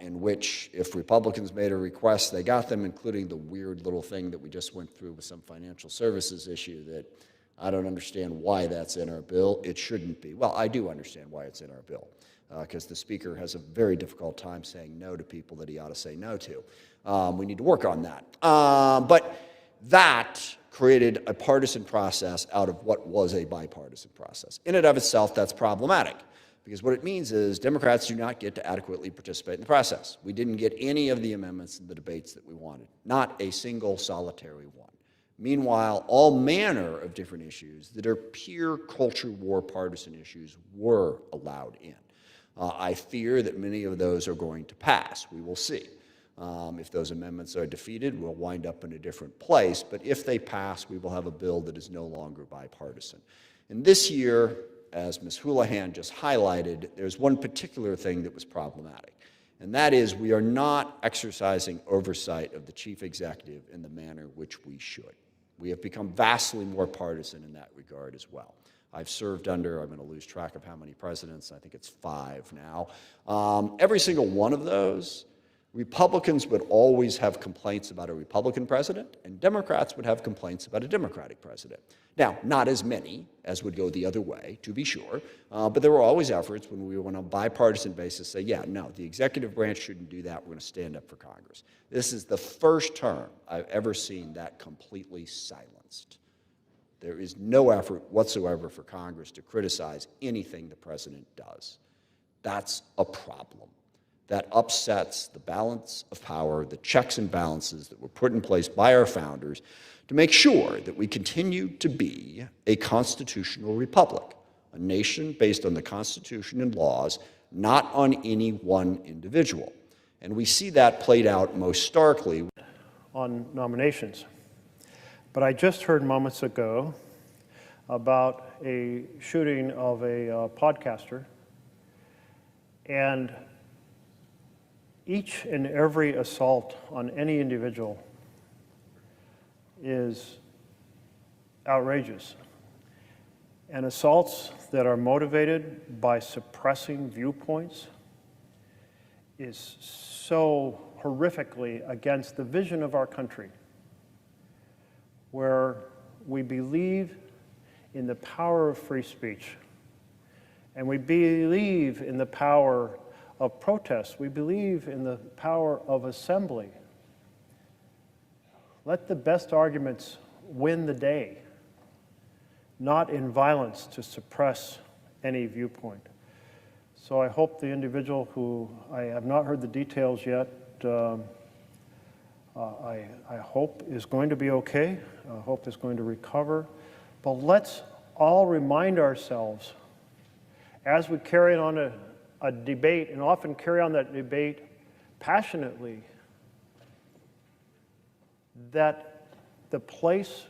in which if Republicans made a request, they got them, including the weird little thing that we just went through with some financial services issue that I don't understand why that's in our bill. It shouldn't be. Well, I do understand why it's in our bill, because the Speaker has a very difficult time saying no to people that he ought to say no to. We need to work on that. But that created a partisan process out of what was a bipartisan process. In and of itself, that's problematic, because what it means is Democrats do not get to adequately participate in the process. We didn't get any of the amendments in the debates that we wanted, not a single solitary one. Meanwhile, all manner of different issues that are pure culture war partisan issues were allowed in. I fear that many of those are going to pass. We will see. If those amendments are defeated, we'll wind up in a different place. But if they pass, we will have a bill that is no longer bipartisan. And this year, as Ms. Houlihan just highlighted, there's one particular thing that was problematic. And that is we are not exercising oversight of the chief executive in the manner which we should. We have become vastly more partisan in that regard as well. I've served under, I'm going to lose track of how many presidents, I think it's 5 now. Every single one of those, Republicans would always have complaints about a Republican president, and Democrats would have complaints about a Democratic president. Now, not as many as would go the other way, to be sure, but there were always efforts when we were on a bipartisan basis say, yeah, no, the executive branch shouldn't do that, we're going to stand up for Congress. This is the first term I've ever seen that completely silenced. There is no effort whatsoever for Congress to criticize anything the president does. That's a problem. That upsets the balance of power, the checks and balances that were put in place by our founders to make sure that we continue to be a constitutional republic, a nation based on the Constitution and laws, not on any one individual. And we see that played out most starkly on nominations. But I just heard moments ago about a shooting of a podcaster. And each and every assault on any individual is outrageous. And assaults that are motivated by suppressing viewpoints is so horrifically against the vision of our country, where we believe in the power of free speech, and we believe in the power of protest. We believe in the power of assembly. Let the best arguments win the day, not in violence to suppress any viewpoint. So I hope the individual who I have not heard the details yet, I hope is going to be okay. I hope is going to recover. But let's all remind ourselves as we carry on a debate, and often carry on that debate passionately, that the place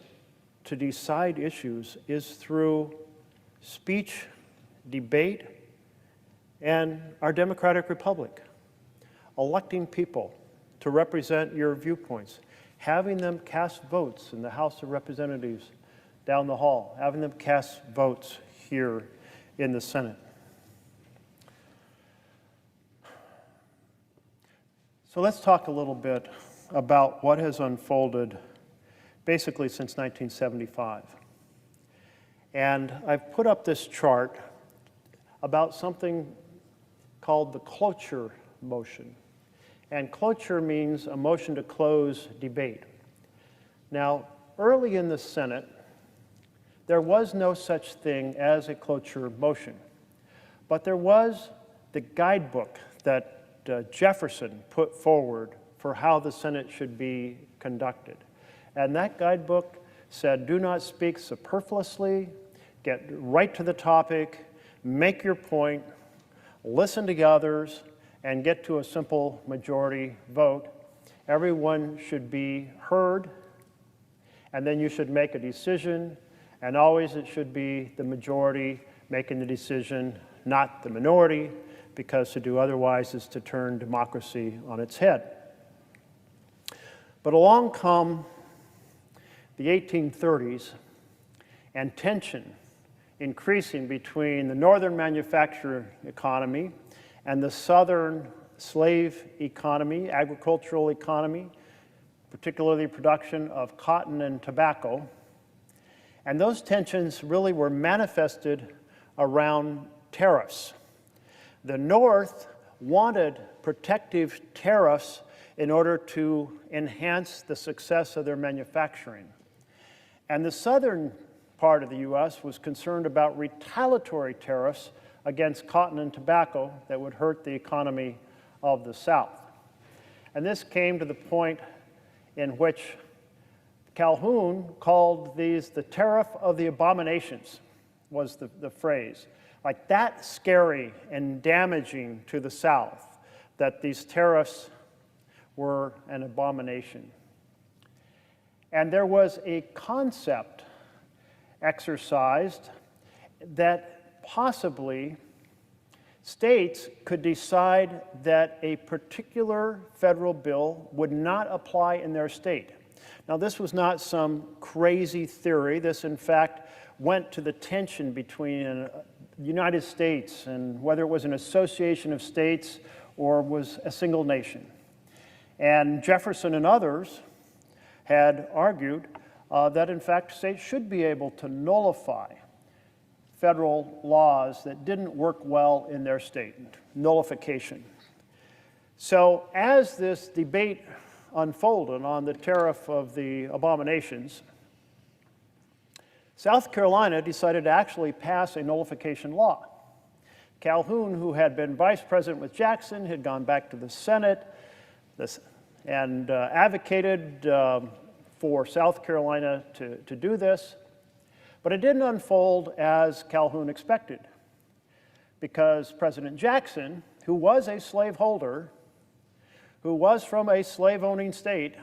to decide issues is through speech, debate, and our democratic republic. Electing people to represent your viewpoints, having them cast votes in the House of Representatives down the hall, having them cast votes here in the Senate. So let's talk a little bit about what has unfolded basically since 1975. And I've put up this chart about something called the cloture motion. And cloture means a motion to close debate. Now, early in the Senate, there was no such thing as a cloture motion, but there was the guidebook that Jefferson put forward for how the Senate should be conducted. And that guidebook said, do not speak superfluously, get right to the topic, make your point, listen to others, and get to a simple majority vote. Everyone should be heard, and then you should make a decision, and always it should be the majority making the decision, not the minority, because to do otherwise is to turn democracy on its head. But along come the 1830s, and tension increasing between the northern manufacturing economy and the southern slave economy, agricultural economy, particularly production of cotton and tobacco. And those tensions really were manifested around tariffs. The North wanted protective tariffs in order to enhance the success of their manufacturing. And the southern part of the U.S. was concerned about retaliatory tariffs against cotton and tobacco that would hurt the economy of the South. And this came to the point in which Calhoun called these the tariff of the abominations, was the phrase. Like that scary and damaging to the South, that these tariffs were an abomination. And there was a concept exercised that possibly states could decide that a particular federal bill would not apply in their state. Now, this was not some crazy theory. This, in fact, went to the tension between the United States and whether it was an association of states or was a single nation. And Jefferson and others had argued that, in fact, states should be able to nullify federal laws that didn't work well in their state, nullification. So as this debate unfolded on the tariff of the abominations, South Carolina decided to actually pass a nullification law. Calhoun, who had been vice president with Jackson, had gone back to the Senate and advocated for South Carolina to do this. But it didn't unfold as Calhoun expected, because President Jackson, who was a slaveholder, who was from a slave-owning state,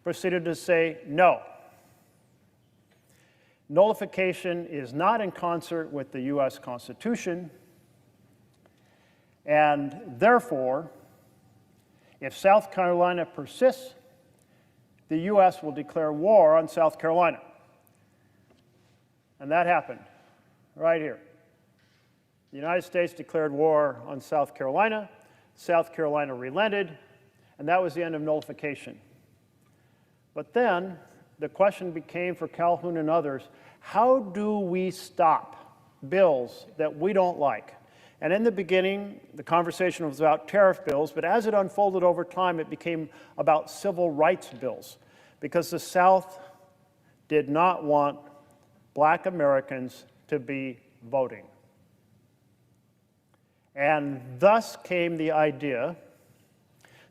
proceeded to say no. Nullification is not in concert with the U.S. Constitution, and therefore, if South Carolina persists, the U.S. will declare war on South Carolina. And that happened right here. The United States declared war on South Carolina. South Carolina relented, and that was the end of nullification. But then the question became for Calhoun and others, how do we stop bills that we don't like? And in the beginning, the conversation was about tariff bills, but as it unfolded over time, it became about civil rights bills, because the South did not want Black Americans to be voting. And thus came the idea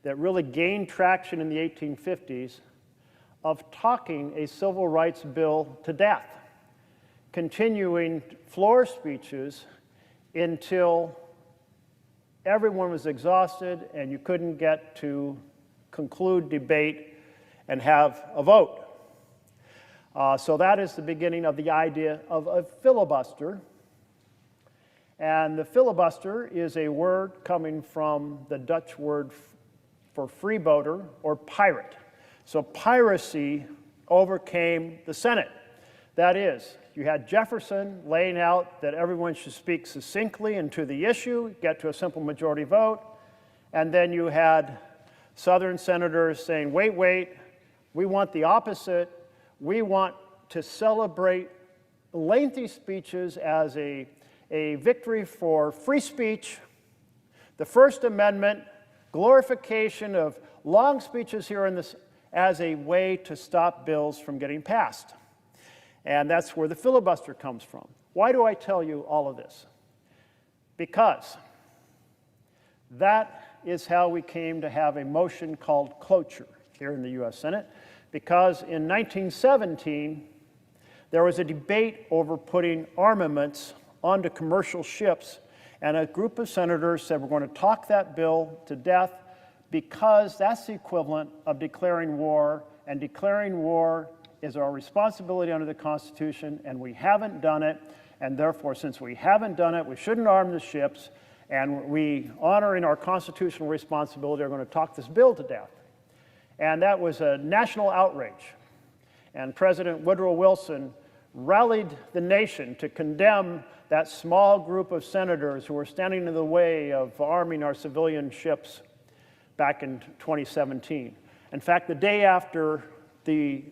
that really gained traction in the 1850s of talking a civil rights bill to death, continuing floor speeches until everyone was exhausted and you couldn't get to conclude debate and have a vote. So that is the beginning of the idea of a filibuster. And the filibuster is a word coming from the Dutch word for freebooter or pirate. So piracy overcame the Senate. That is, you had Jefferson laying out that everyone should speak succinctly and to the issue, get to a simple majority vote, and then you had Southern senators saying, wait, we want the opposite. We want to celebrate lengthy speeches as a victory for free speech, the First Amendment, glorification of long speeches here in this as a way to stop bills from getting passed. And that's where the filibuster comes from. Why do I tell you all of this? Because that is how we came to have a motion called cloture here in the U.S. Senate, because in 1917, there was a debate over putting armaments onto commercial ships, and a group of senators said we're going to talk that bill to death because that's the equivalent of declaring war, and declaring war is our responsibility under the Constitution, and we haven't done it, and therefore, since we haven't done it, we shouldn't arm the ships, and we, honoring our constitutional responsibility, are going to talk this bill to death. And that was a national outrage. And President Woodrow Wilson rallied the nation to condemn that small group of senators who were standing in the way of arming our civilian ships back in 2017. In fact, the day after the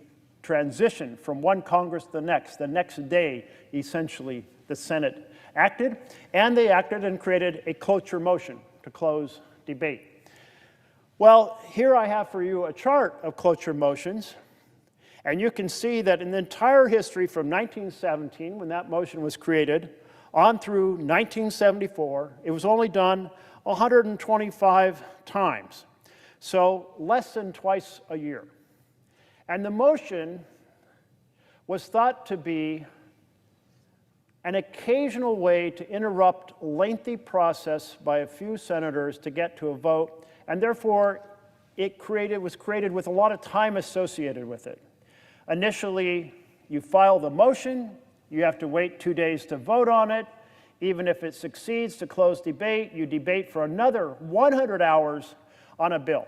transition from one Congress to the next day, essentially, the Senate acted, and they acted and created a cloture motion to close debate. Well, here I have for you a chart of cloture motions, and you can see that in the entire history from 1917, when that motion was created, on through 1974, it was only done 125 times, so less than twice a year. And the motion was thought to be an occasional way to interrupt a lengthy process by a few senators to get to a vote, and therefore it was created with a lot of time associated with it. Initially, you file the motion, you have to wait 2 days to vote on it. Even if it succeeds to close debate, you debate for another 100 hours on a bill.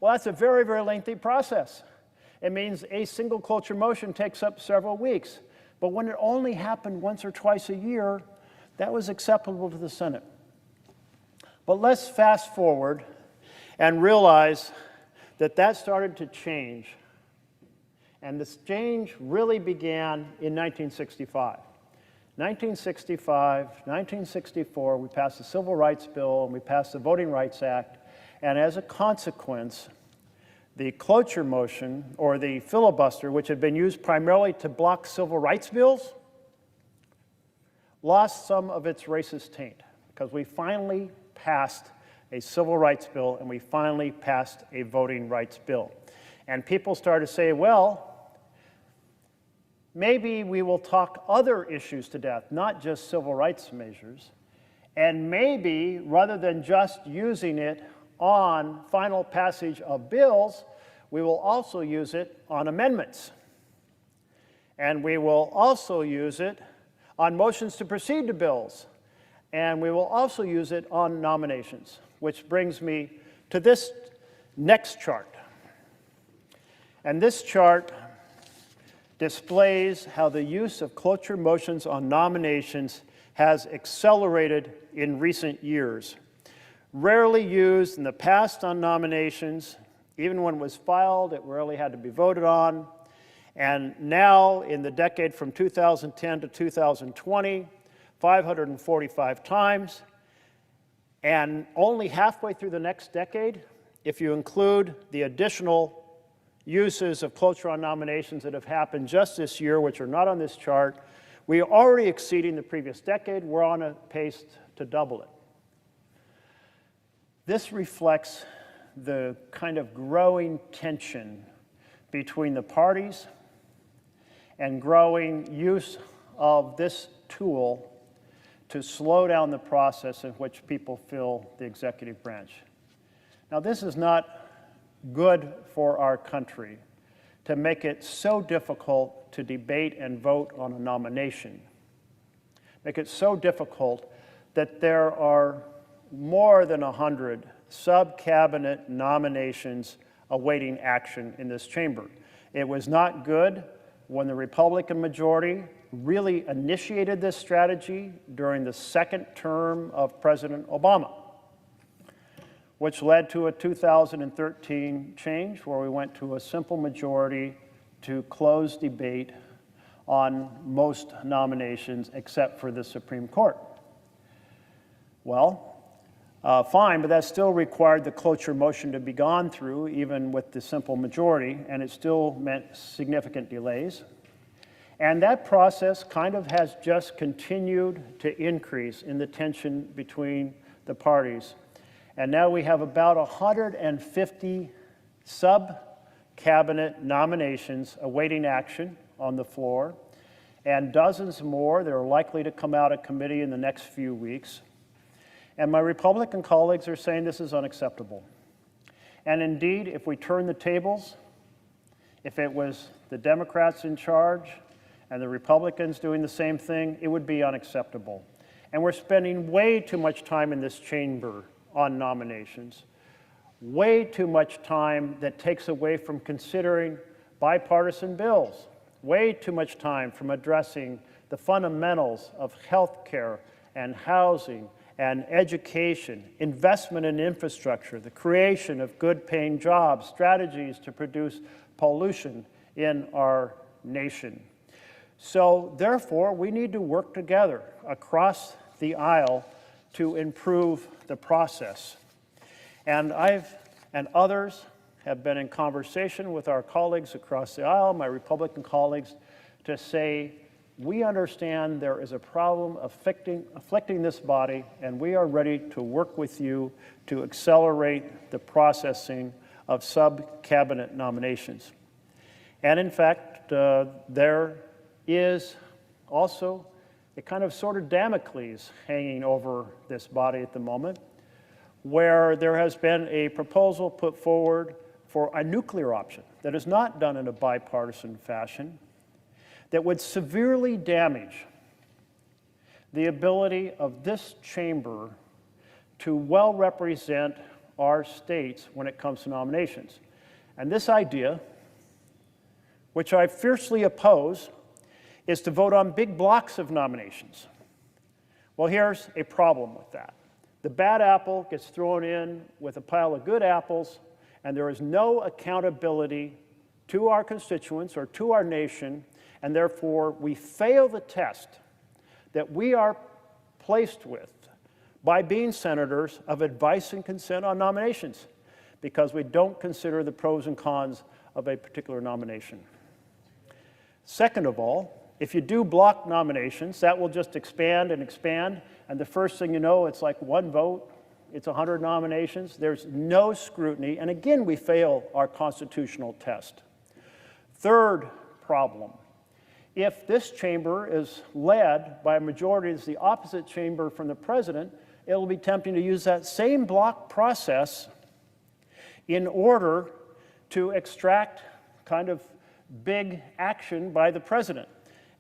Well, that's a very, very lengthy process. It means a single cloture motion takes up several weeks. But when it only happened once or twice a year, that was acceptable to the Senate. But let's fast forward and realize that that started to change. And this change really began in 1965. 1965, 1964, we passed the Civil Rights Bill and we passed the Voting Rights Act. And as a consequence, the cloture motion, or the filibuster, which had been used primarily to block civil rights bills, lost some of its racist taint, because we finally passed a civil rights bill and we finally passed a voting rights bill. And people started to say, well, maybe we will talk other issues to death, not just civil rights measures, and maybe, rather than just using it on final passage of bills, we will also use it on amendments. And we will also use it on motions to proceed to bills. And we will also use it on nominations, which brings me to this next chart. And this chart displays how the use of cloture motions on nominations has accelerated in recent years. Rarely used in the past on nominations, even when it was filed, it rarely had to be voted on. And now, in the decade from 2010 to 2020, 545 times. And only halfway through the next decade, if you include the additional uses of cloture on nominations that have happened just this year, which are not on this chart, we are already exceeding the previous decade. We're on a pace to double it. This reflects the kind of growing tension between the parties and growing use of this tool to slow down the process in which people fill the executive branch. Now, this is not good for our country to make it so difficult to debate and vote on a nomination. Make it so difficult that there are more than 100 sub-cabinet nominations awaiting action in this chamber. It was not good when the Republican majority really initiated this strategy during the second term of President Obama, which led to a 2013 change where we went to a simple majority to close debate on most nominations except for the Supreme Court. Well, fine, but that still required the cloture motion to be gone through, even with the simple majority, and it still meant significant delays. And that process kind of has just continued to increase in the tension between the parties. And now we have about 150 sub-cabinet nominations awaiting action on the floor, and dozens more that are likely to come out of committee in the next few weeks. And my Republican colleagues are saying this is unacceptable. And indeed, if we turn the tables, if it was the Democrats in charge and the Republicans doing the same thing, it would be unacceptable. And we're spending way too much time in this chamber on nominations, way too much time that takes away from considering bipartisan bills, way too much time from addressing the fundamentals of health care and housing and education, investment in infrastructure, the creation of good-paying jobs, strategies to reduce pollution in our nation. So therefore, we need to work together across the aisle to improve the process. And others have been in conversation with our colleagues across the aisle, my Republican colleagues, to say, we understand there is a problem afflicting this body, and we are ready to work with you to accelerate the processing of sub-cabinet nominations. And in fact, there is also a kind of sort of Damocles hanging over this body at the moment, where there has been a proposal put forward for a nuclear option that is not done in a bipartisan fashion, that would severely damage the ability of this chamber to well represent our states when it comes to nominations. And this idea, which I fiercely oppose, is to vote on big blocks of nominations. Well, here's a problem with that. The bad apple gets thrown in with a pile of good apples, and there is no accountability to our constituents or to our nation, and therefore we fail the test that we are placed with by being senators of advice and consent on nominations, because we don't consider the pros and cons of a particular nomination. Second of all, if you do block nominations, that will just expand, and the first thing you know, it's like one vote, it's 100 nominations, there's no scrutiny, and again, we fail our constitutional test. Third problem, if this chamber is led by a majority that's the opposite chamber from the president, it'll be tempting to use that same block process in order to extract kind of big action by the president.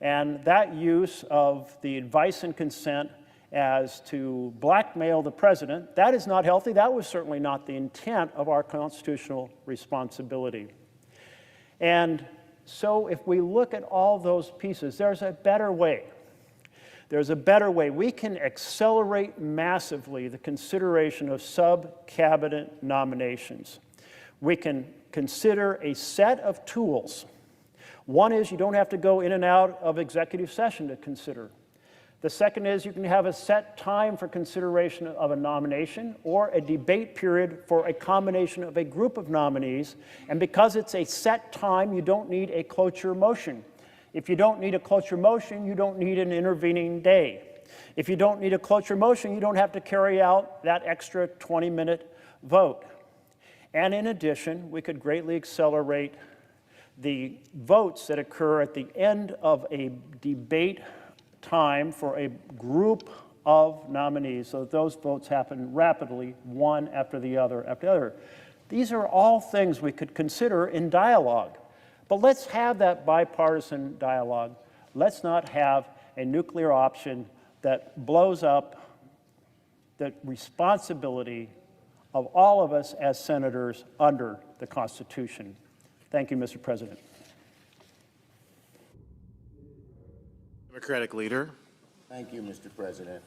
And that use of the advice and consent as to blackmail the president, that is not healthy. That was certainly not the intent of our constitutional responsibility. And so if we look at all those pieces, there's a better way. There's a better way. We can accelerate massively the consideration of sub-cabinet nominations. We can consider a set of tools. One is you don't have to go in and out of executive session to consider. The second is you can have a set time for consideration of a nomination or a debate period for a combination of a group of nominees. And because it's a set time, you don't need a cloture motion. If you don't need a cloture motion, you don't need an intervening day. If you don't need a cloture motion, you don't have to carry out that extra 20-minute vote. And in addition, we could greatly accelerate the votes that occur at the end of a debate time for a group of nominees, so that those votes happen rapidly, one after the other after the other. These are all things we could consider in dialogue. But let's have that bipartisan dialogue. Let's not have a nuclear option that blows up the responsibility of all of us as senators under the Constitution. Thank you, Mr. President. Democratic leader. Thank you, Mr. President.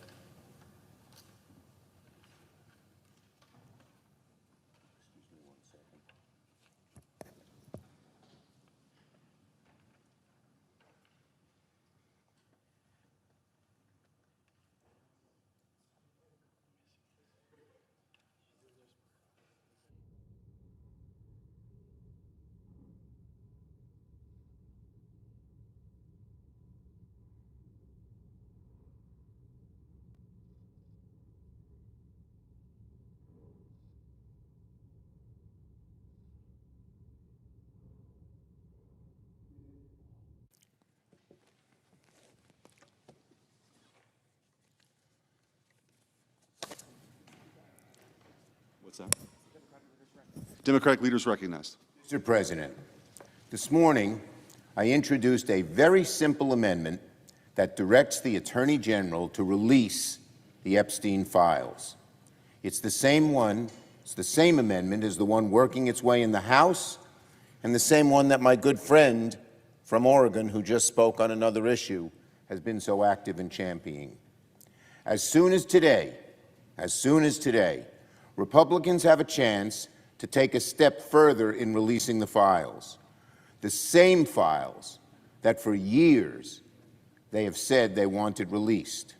What's that? Democratic leaders recognized. Mr. President, this morning I introduced a very simple amendment that directs the Attorney General to release the Epstein files. It's the same amendment as the one working its way in the House, and the same one that my good friend from Oregon, who just spoke on another issue, has been so active in championing. As soon as today, Republicans have a chance to take a step further in releasing the files. The same files that for years they have said they wanted released.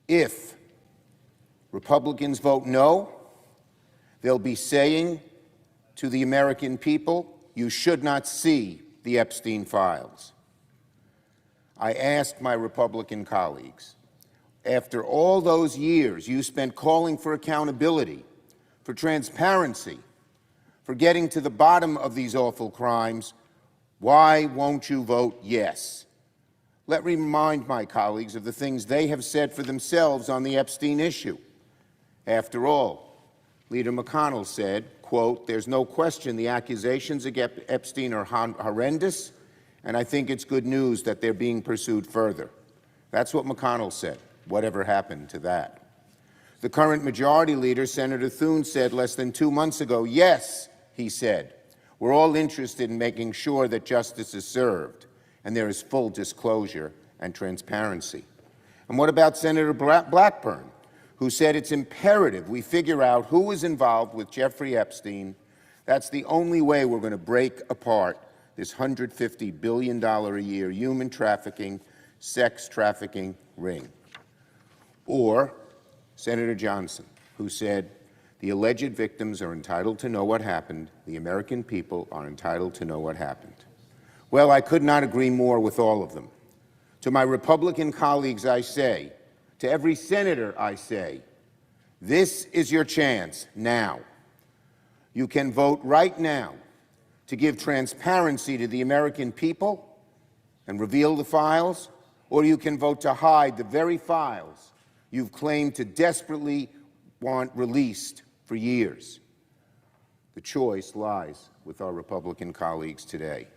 If Republicans vote no, they'll be saying to the American people, you should not see the Epstein files. I asked my Republican colleagues, after all those years you spent calling for accountability, for transparency, for getting to the bottom of these awful crimes, why won't you vote yes? Let me remind my colleagues of the things they have said for themselves on the Epstein issue. After all, Leader McConnell said, quote, there's no question the accusations against Epstein are horrendous, and I think it's good news that they're being pursued further. That's what McConnell said. Whatever happened to that? The current majority leader, Senator Thune, said less than 2 months ago, yes, he said, we're all interested in making sure that justice is served and there is full disclosure and transparency. And what about Senator Blackburn, who said it's imperative we figure out who was involved with Jeffrey Epstein? That's the only way we're going to break apart this $150 billion a year human trafficking, sex trafficking ring. Or Senator Johnson, who said, the alleged victims are entitled to know what happened. The American people are entitled to know what happened. Well, I could not agree more with all of them. To my Republican colleagues, I say, to every senator, I say, this is your chance now. You can vote right now to give transparency to the American people and reveal the files, or you can vote to hide the very files you've claimed to desperately want released for years. The choice lies with our Republican colleagues today.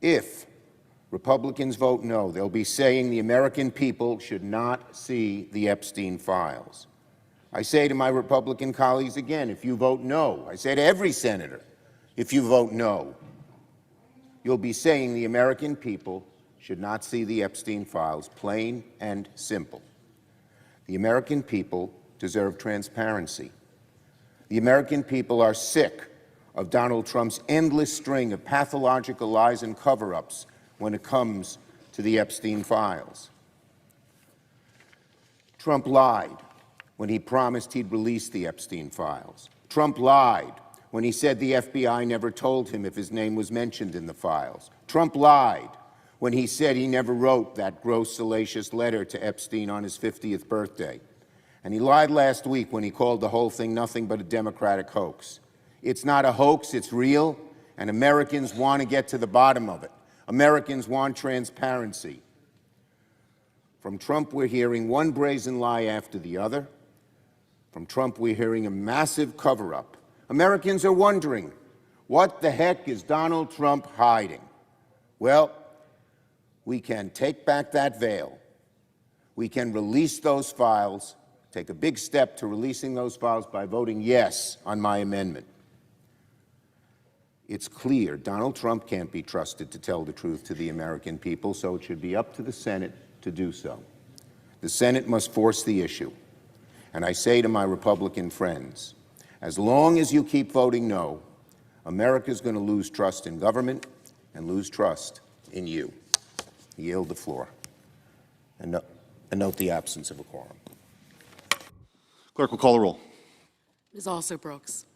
If Republicans vote no, they'll be saying the American people should not see the Epstein files. I say to my Republican colleagues again, if you vote no, I say to every senator, if you vote no, you'll be saying the American people should not see the Epstein files, plain and simple. The American people deserve transparency. The American people are sick of Donald Trump's endless string of pathological lies and cover-ups when it comes to the Epstein files. Trump lied when he promised he'd release the Epstein files. Trump lied when he said the FBI never told him if his name was mentioned in the files. Trump lied when he said he never wrote that gross, salacious letter to Epstein on his 50th birthday. And he lied last week when he called the whole thing nothing but a Democratic hoax. It's not a hoax, it's real, and Americans want to get to the bottom of it. Americans want transparency. From Trump, we're hearing one brazen lie after the other. From Trump, we're hearing a massive cover-up. Americans are wondering, what the heck is Donald Trump hiding? Well, we can take back that veil. We can release those files, take a big step to releasing those files by voting yes on my amendment. It's clear Donald Trump can't be trusted to tell the truth to the American people, so it should be up to the Senate to do so. The Senate must force the issue. And I say to my Republican friends, as long as you keep voting no, America's going to lose trust in government and lose trust in you. I yield the floor. And note the absence of a quorum. Clerk will call the roll. Ms. Also Brooks.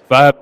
5.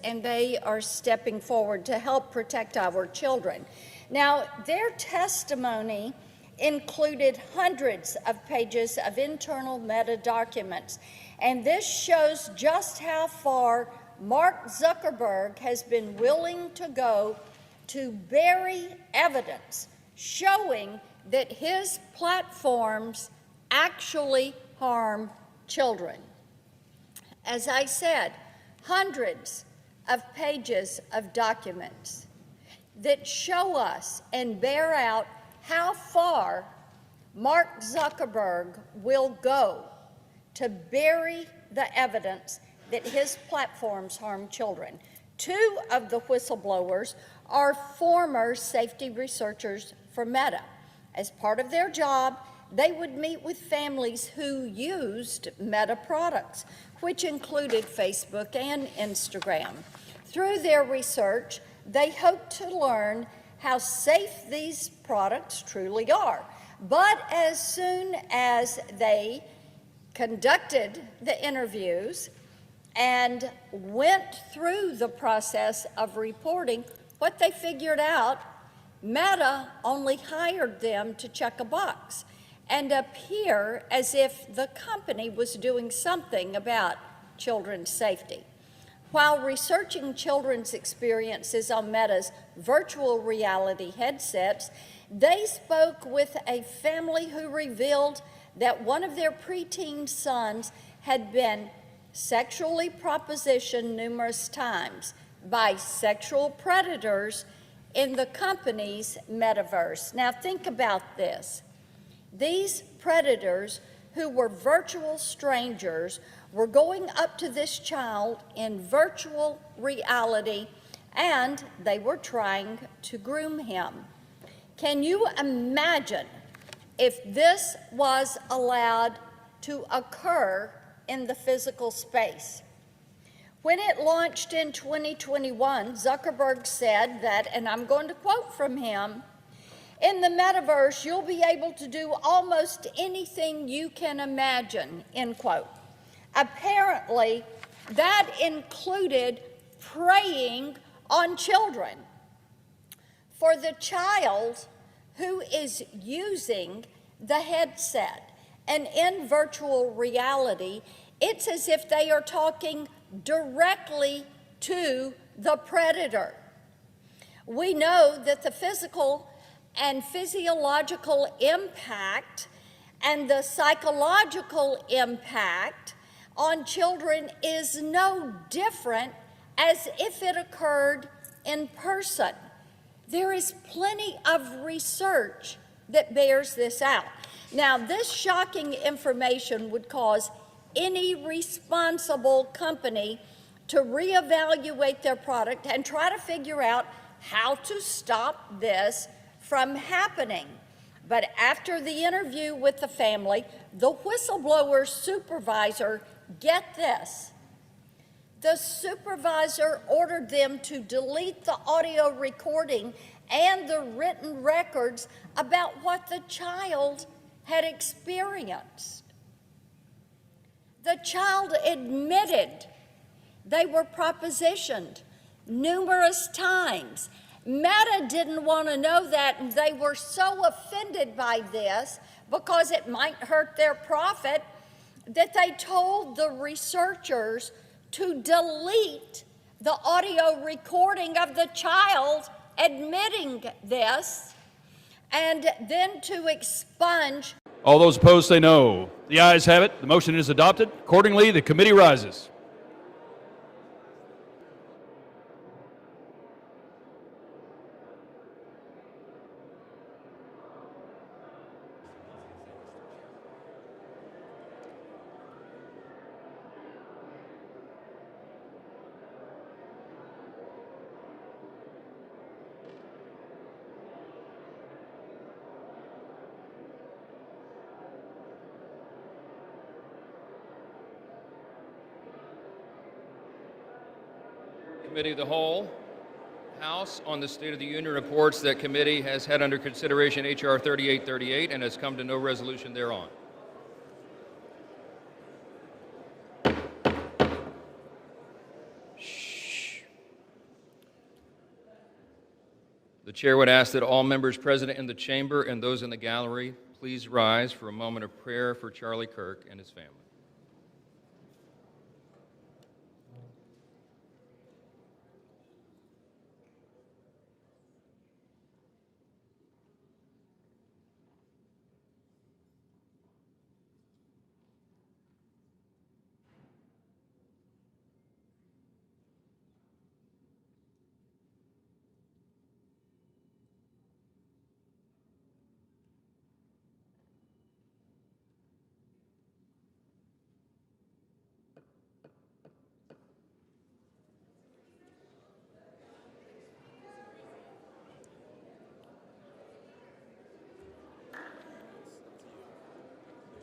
and they are stepping forward to help protect our children. Now, their testimony included hundreds of pages of internal meta documents, and this shows just how far Mark Zuckerberg has been willing to go to bury evidence showing that his platforms actually harm children. As I said, hundreds of pages of documents that show us and bear out how far Mark Zuckerberg will go to bury the evidence that his platforms harm children. Two of the whistleblowers are former safety researchers for Meta. As part of their job, they would meet with families who used Meta products, which included Facebook and Instagram. Through their research, they hoped to learn how safe these products truly are. But as soon as they conducted the interviews and went through the process of reporting, what they figured out, Meta only hired them to check a box and appear as if the company was doing something about children's safety. While researching children's experiences on Meta's virtual reality headsets, they spoke with a family who revealed that one of their preteen sons had been sexually propositioned numerous times by sexual predators in the company's metaverse. Now think about this. These predators, who were virtual strangers, were going up to this child in virtual reality, and they were trying to groom him. Can you imagine if this was allowed to occur in the physical space? When it launched in 2021, Zuckerberg said that, and I'm going to quote from him, "In the metaverse, you'll be able to do almost anything you can imagine," end quote. Apparently, that included preying on children. For the child who is using the headset and in virtual reality, it's as if they are talking directly to the predator. We know that the physical and physiological impact and the psychological impact on children is no different as if it occurred in person. There is plenty of research that bears this out. Now, this shocking information would cause any responsible company to reevaluate their product and try to figure out how to stop this from happening. But after the interview with the family, the whistleblower supervisor, get this, the supervisor ordered them to delete the audio recording and the written records about what the child had experienced. The child admitted they were propositioned numerous times. Meta didn't want to know that, and they were so offended by this because it might hurt their profit that they told the researchers to delete the audio recording of the child admitting this and then to expunge. All those opposed say no. The ayes have it. The motion is adopted. Accordingly, the committee rises. Committee of the Whole, House on the State of the Union reports that committee has had under consideration H.R. 3838 and has come to no resolution thereon. Shh. chair would ask that all members present in the chamber and those in the gallery please rise for a moment of prayer for Charlie Kirk and his family.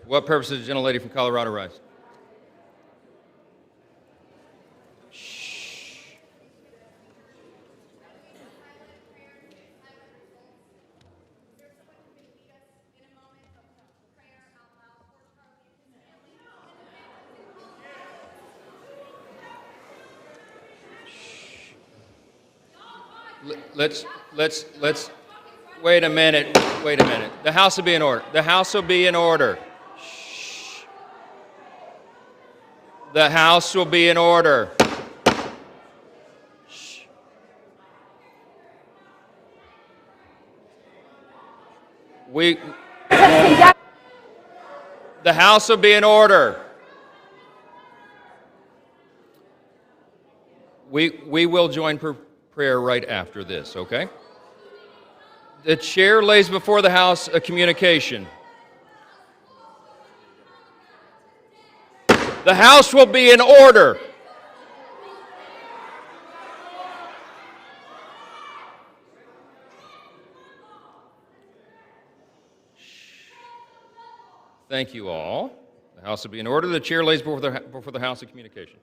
For what purpose does the gentlelady from Colorado rise? Let's, wait a minute. The House will be in order. The House will be in order. Shh. The House will be in order. Shh. The House will be in order. We will join prayer right after this, okay? The chair lays before the House a communication. The House will be in order. Thank you all. The House will be in order. The chair lays before the House a communication.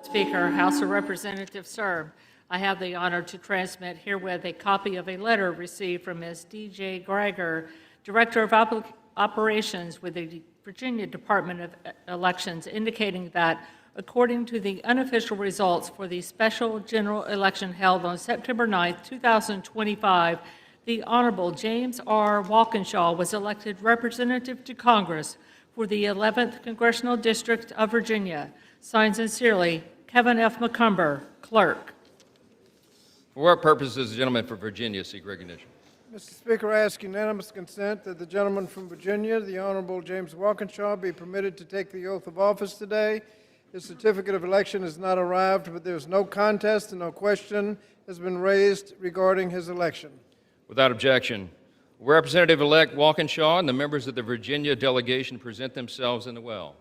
Speaker, House of Representatives, sir, I have the honor to transmit herewith a copy of a letter received from Ms. D.J. Greiger, Director of Operations with the Virginia Department of Elections, indicating that, according to the unofficial results for the special general election held on September 9, 2025, the Honorable James R. Walkinshaw was elected representative to Congress for the 11th Congressional District of Virginia. Signed sincerely, Kevin F. McCumber, Clerk. For what purpose does the gentleman from Virginia seek recognition? Mr. Speaker, I ask unanimous consent that the gentleman from Virginia, the Honorable James Walkinshaw, be permitted to take the oath of office today. His certificate of election has not arrived, but there is no contest and no question has been raised regarding his election. Without objection, Representative-elect Walkinshaw and the members of the Virginia delegation present themselves in the well.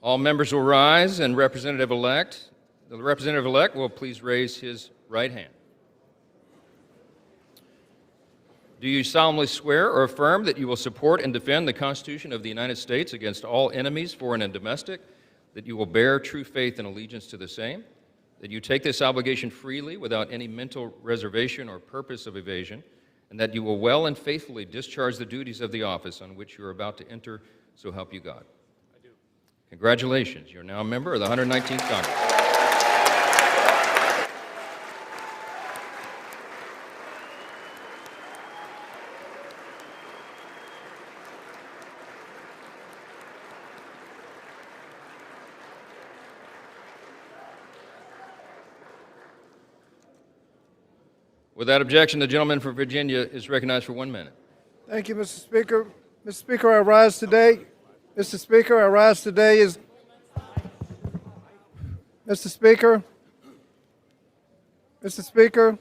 All members will rise, and the representative-elect will please raise his right hand. Do you solemnly swear or affirm that you will support and defend the Constitution of the United States against all enemies, foreign and domestic, that you will bear true faith and allegiance to the same, that you take this obligation freely without any mental reservation or purpose of evasion, and that you will well and faithfully discharge the duties of the office on which you are about to enter, so help you God? I do. Congratulations. You're now a member of the 119th Congress. Without objection, the gentleman from Virginia is recognized for 1 minute. Thank you, Mr. Speaker. Mr. Speaker, I rise today. Mr. Speaker, I rise today is. Mr. Speaker. Mr. Speaker.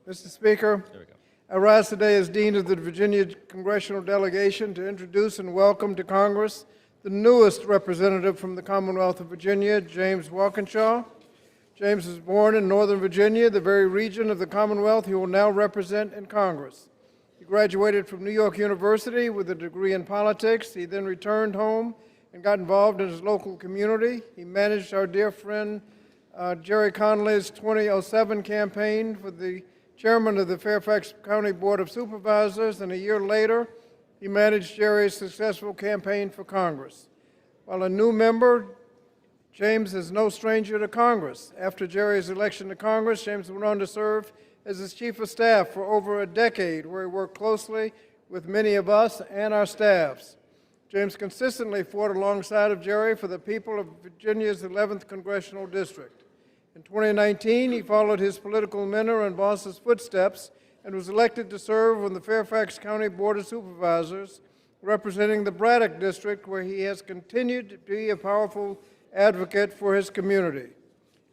Mr. Speaker. There we go. I rise today as Dean of the Virginia Congressional Delegation to introduce and welcome to Congress the newest representative from the Commonwealth of Virginia, James Walkinshaw. James was born in Northern Virginia, the very region of the Commonwealth he will now represent in Congress. He graduated from New York University with a degree in politics. He then returned home and got involved in his local community. He managed our dear friend Jerry Connolly's 2007 campaign for the chairman of the Fairfax County Board of Supervisors, and a year later, he managed Jerry's successful campaign for Congress. While a new member, James is no stranger to Congress. After Jerry's election to Congress, James went on to serve as his chief of staff for over a decade, where he worked closely with many of us and our staffs. James consistently fought alongside of Jerry for the people of Virginia's 11th Congressional District. In 2019, he followed his political mentor and boss's footsteps and was elected to serve on the Fairfax County Board of Supervisors, representing the Braddock District, where he has continued to be a powerful advocate for his community.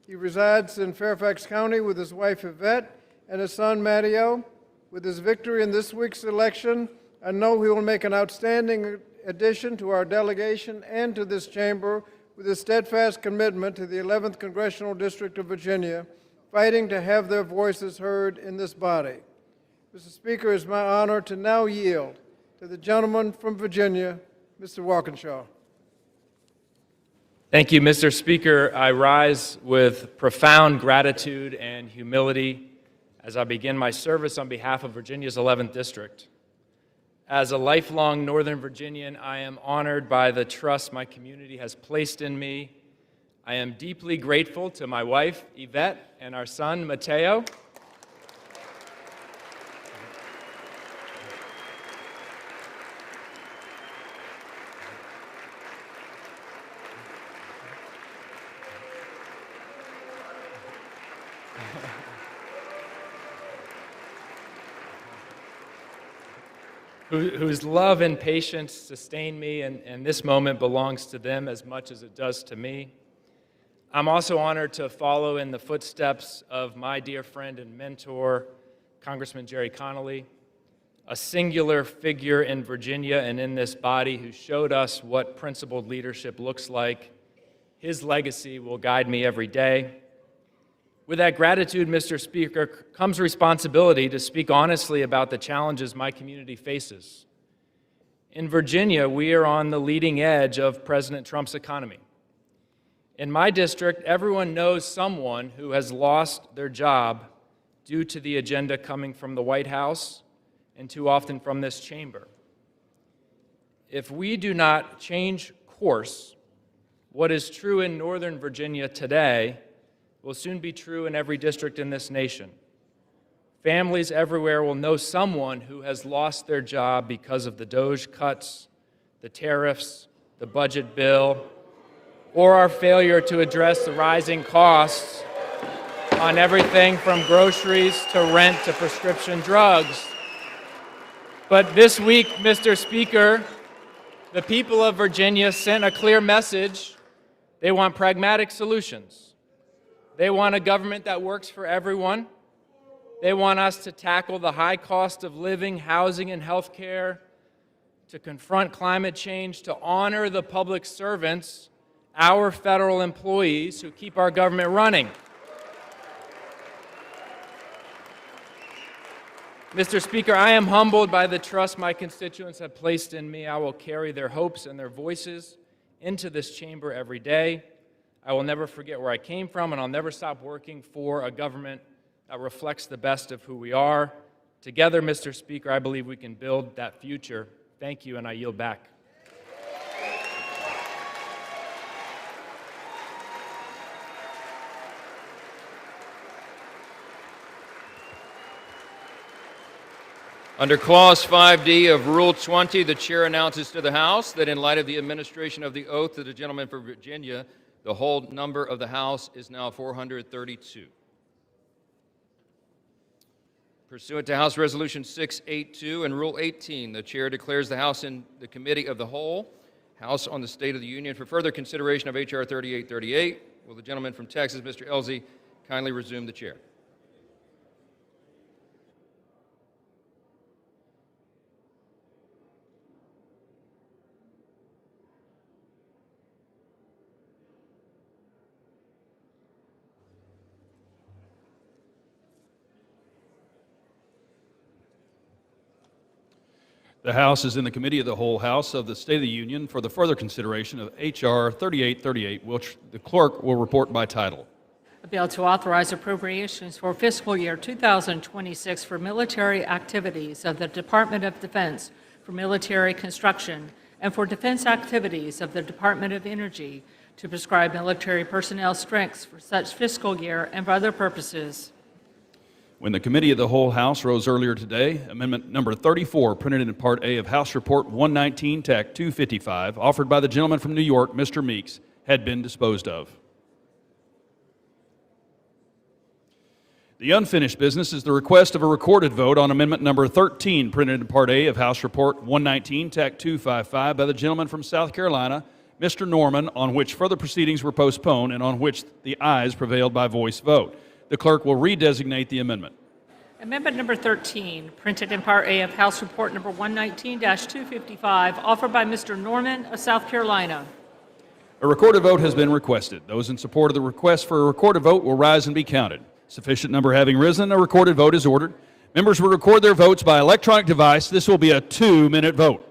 He resides in Fairfax County with his wife Yvette and his son Matteo. With his victory in this week's election, I know he will make an outstanding addition to our delegation and to this chamber with his steadfast commitment to the 11th Congressional District of Virginia, fighting to have their voices heard in this body. Mr. Speaker, it is my honor to now yield to the gentleman from Virginia, Mr. Walkinshaw. Thank you, Mr. Speaker. I rise with profound gratitude and humility as I begin my service on behalf of Virginia's 11th District. As a lifelong Northern Virginian, I am honored by the trust my community has placed in me. I am deeply grateful to my wife, Yvette, and our son, Matteo. Whose love and patience sustain me, and this moment belongs to them as much as it does to me. I'm also honored to follow in the footsteps of my dear friend and mentor, Congressman Jerry Connolly, a singular figure in Virginia and in this body who showed us what principled leadership looks like. His legacy will guide me every day. With that gratitude, Mr. Speaker, comes responsibility to speak honestly about the challenges my community faces. In Virginia, we are on the leading edge of President Trump's economy. In my district, everyone knows someone who has lost their job due to the agenda coming from the White House and too often from this chamber. If we do not change course, what is true in Northern Virginia today will soon be true in every district in this nation. Families everywhere will know someone who has lost their job because of the DOGE cuts, the tariffs, the budget bill, or our failure to address the rising costs on everything from groceries to rent to prescription drugs. But this week, Mr. Speaker, the people of Virginia sent a clear message. They want pragmatic solutions. They want a government that works for everyone. They want us to tackle the high cost of living, housing, and health care, to confront climate change, to honor the public servants, our federal employees who keep our government running. Mr. Speaker, I am humbled by the trust my constituents have placed in me. I will carry their hopes and their voices into this chamber every day. I will never forget where I came from, and I'll never stop working for a government that reflects the best of who we are. Together, Mr. Speaker, I believe we can build that future. Thank you, and I yield back. Under Clause 5D of Rule 20, the Chair announces to the House that in light of the administration of the oath to the gentleman from Virginia, the whole number of the House is now 432. Pursuant to House Resolution 682 and Rule 18, the Chair declares the House in the Committee of the Whole, House on the State of the Union, for further consideration of H.R. 3838. Will the gentleman from Texas, Mr. Elsie, kindly resume the chair? The House is in the Committee of the Whole, House of the State of the Union, for the further consideration of H.R. 3838, which the clerk will report by title. A bill to authorize appropriations for fiscal year 2026 for military activities of the Department of Defense for military construction, and for defense activities of the Department of Energy to prescribe military personnel strengths for such fiscal year and for other purposes. When the Committee of the Whole House rose earlier today, Amendment number 34, printed in Part A of House Report 119, TAC 255, offered by the gentleman from New York, Mr. Meeks, had been disposed of. The unfinished business is the request of a recorded vote on Amendment number 13, printed in Part A of House Report 119, TAC 255, by the gentleman from South Carolina, Mr. Norman, on which further proceedings were postponed and on which the ayes prevailed by voice vote. The clerk will redesignate the amendment. Amendment number 13, printed in Part A of House Report number 119-255, offered by Mr. Norman of South Carolina. A recorded vote has been requested. Those in support of the request for a recorded vote will rise and be counted. Sufficient number having risen, a recorded vote is ordered. Members will record their votes by electronic device. This will be a 2-minute vote.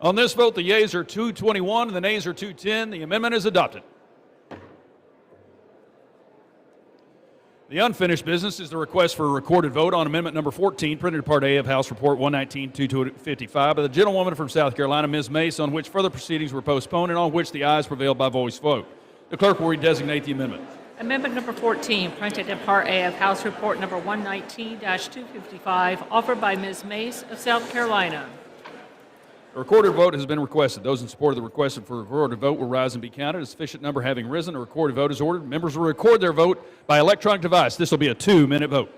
On this vote, the yeas are 221 and the nays are 210. The amendment is adopted. The unfinished business is the request for a recorded vote on Amendment number 14, printed in Part A of House Report 119-255 by the gentlewoman from South Carolina, Ms. Mace, on which further proceedings were postponed and on which the ayes prevailed by voice vote. The clerk will redesignate the amendment. Amendment number 14, printed in Part A of House Report number 119-255, offered by Ms. Mace of South Carolina. A recorded vote has been requested. Those in support of the request for a recorded vote will rise and be counted. A sufficient number having risen, a recorded vote is ordered. Members will record their vote by electronic device. This will be a 2-minute vote.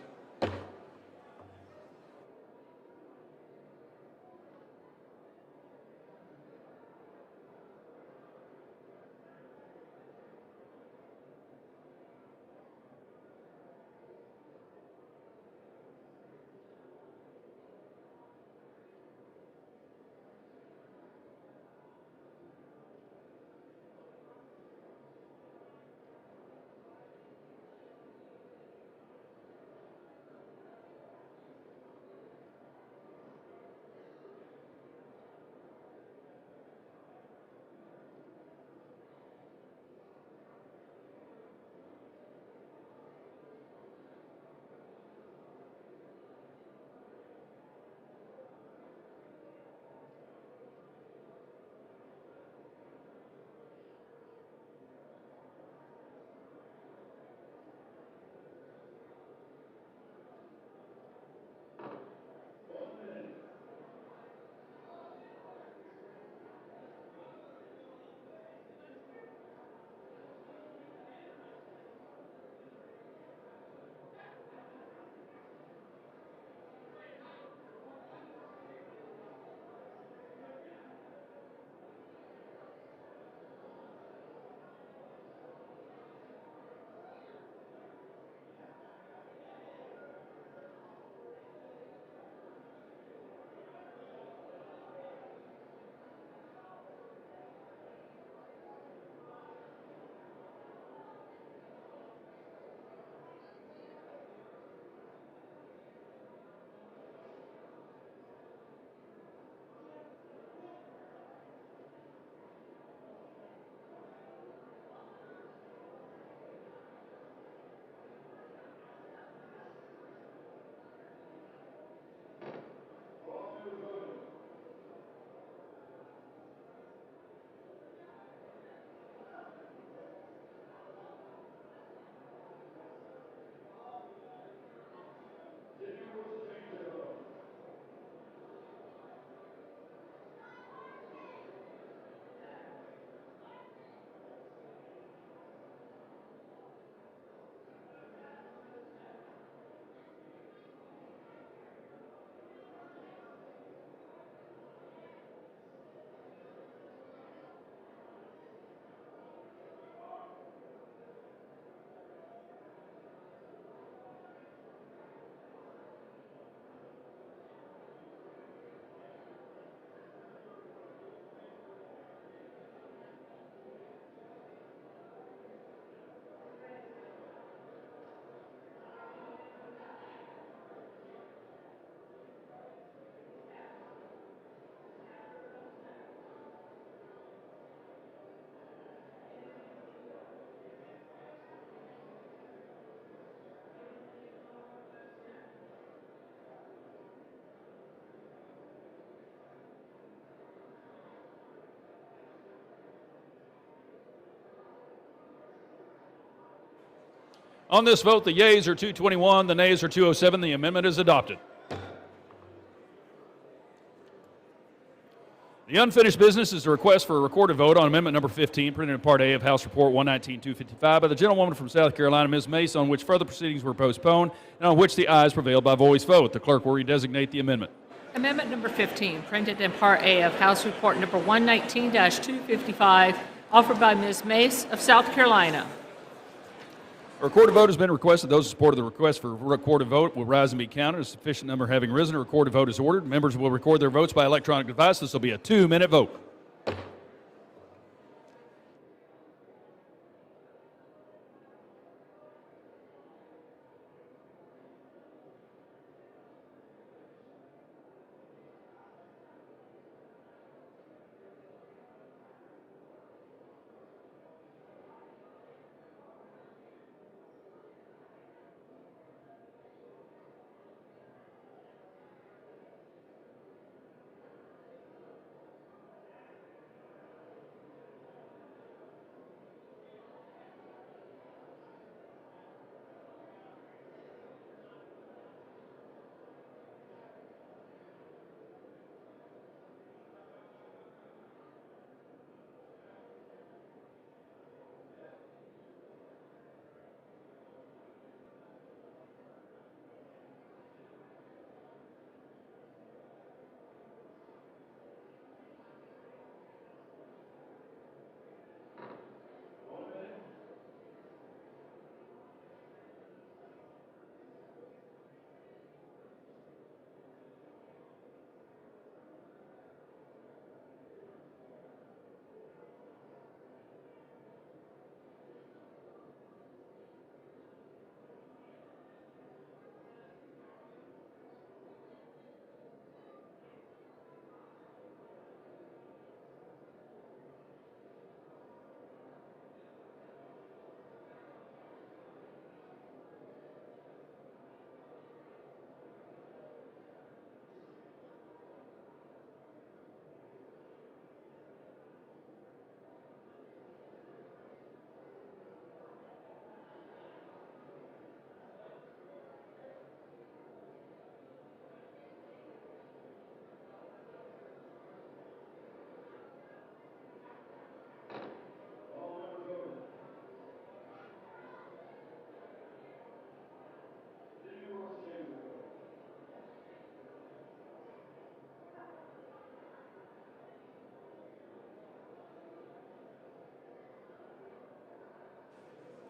On this vote, the yeas are 221, the nays are 207. The amendment is adopted. The unfinished business is a request for a recorded vote on amendment number 15, printed in Part A of House Report 119-255 by the gentlewoman from South Carolina, Ms. Mace, on which further proceedings were postponed and on which the ayes prevailed by voice vote. The clerk will redesignate the amendment. Amendment number 15, printed in Part A of House Report number 119-255, offered by Ms. Mace of South Carolina. A recorded vote has been requested. Those in support of the request for a recorded vote will rise and be counted. A sufficient number having risen, a recorded vote is ordered. Members will record their votes by electronic device. This will be a 2-minute vote.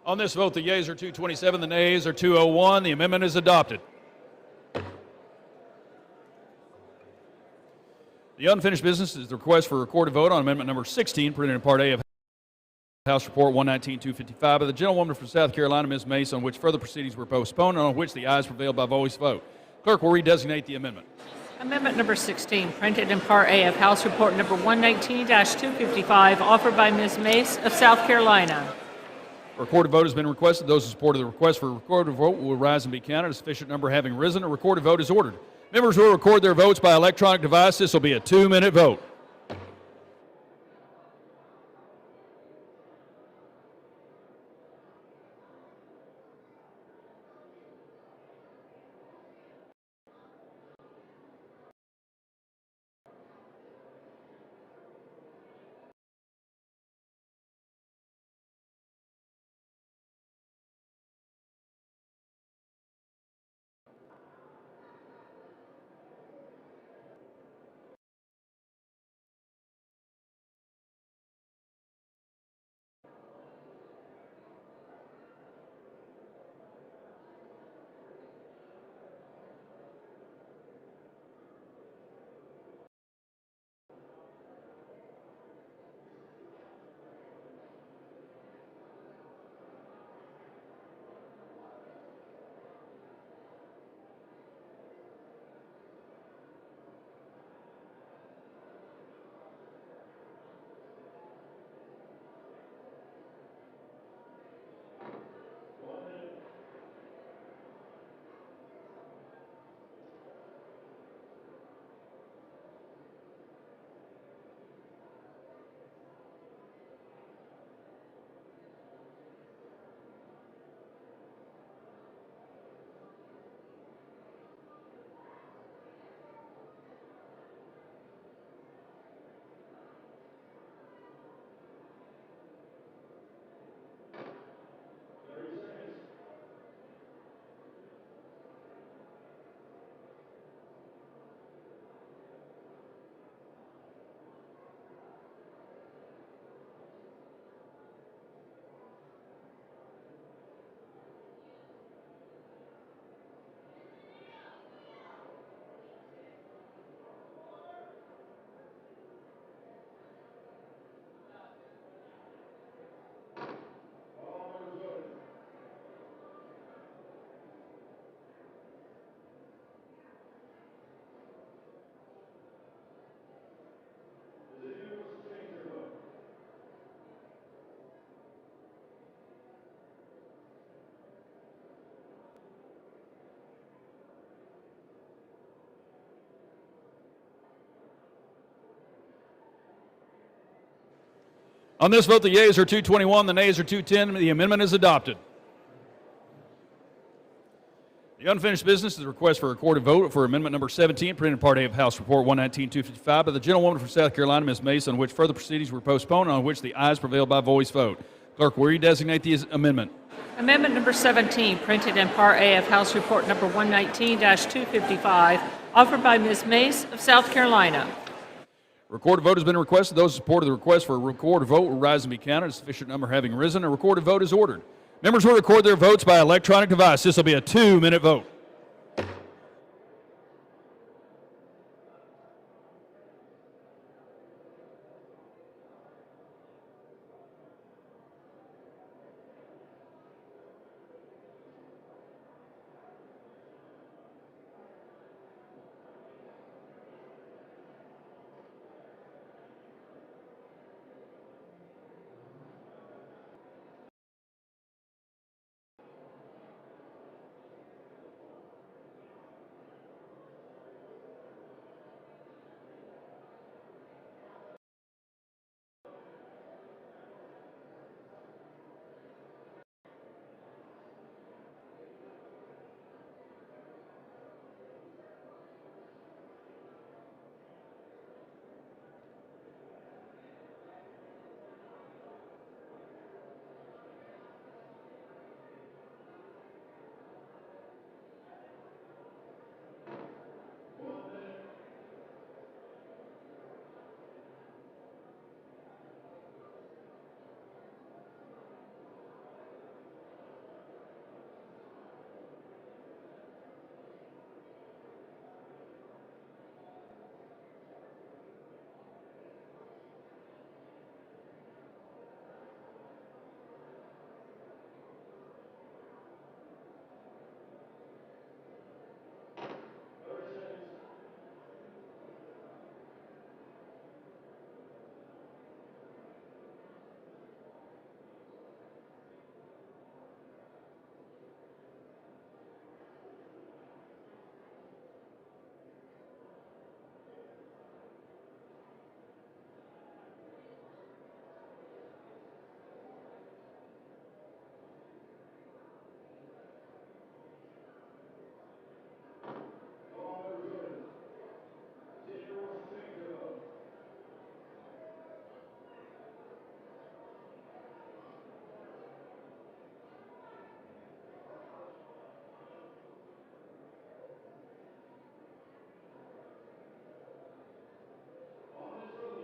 On this vote, the yeas are 227, the nays are 201. The amendment is adopted. The unfinished business is the request for a recorded vote on amendment number 16, printed in Part A of House Report 119-255 by the gentlewoman from South Carolina, Ms. Mace, on which further proceedings were postponed and on which the ayes prevailed by voice vote. Clerk will redesignate the amendment. Amendment number 16, printed in Part A of House Report number 119-255, offered by Ms. Mace of South Carolina. A recorded vote has been requested. Those in support of the request for a recorded vote will rise and be counted. A sufficient number having risen, a recorded vote is ordered. Members will record their votes by electronic device. This will be a 2-minute vote. On this vote, the yeas are 221, the nays are 210. The amendment is adopted. The unfinished business is a request for a recorded vote for amendment number 17, printed in Part A of House Report 119-255 by the gentlewoman from South Carolina, Ms. Mace, on which further proceedings were postponed and on which the ayes prevailed by voice vote. Clerk, will you designate the amendment? Amendment number 17, printed in Part A of House Report number 119-255, offered by Ms. Mace of South Carolina. Recorded vote has been requested. Those in support of the request for a recorded vote will rise and be counted. A sufficient number having risen, a recorded vote is ordered. Members will record their votes by electronic device. This will be a 2-minute vote.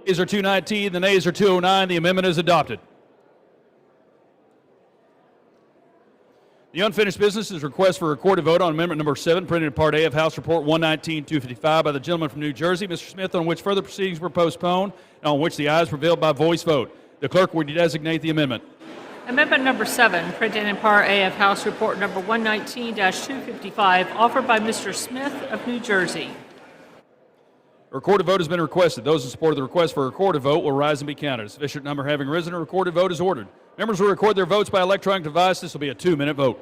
Yeas are 219, the nays are 209. The amendment is adopted. The unfinished business is a request for a recorded vote on amendment number 7, printed in Part A of House Report 119-255 by the gentleman from New Jersey, Mr. Smith, on which further proceedings were postponed and on which the ayes prevailed by voice vote. The clerk will designate the amendment. Amendment number 7, printed in Part A of House Report number 119-255, offered by Mr. Smith of New Jersey. A recorded vote has been requested. Those in support of the request for a recorded vote will rise and be counted. A sufficient number having risen, a recorded vote is ordered. Members will record their votes by electronic device. This will be a 2-minute vote.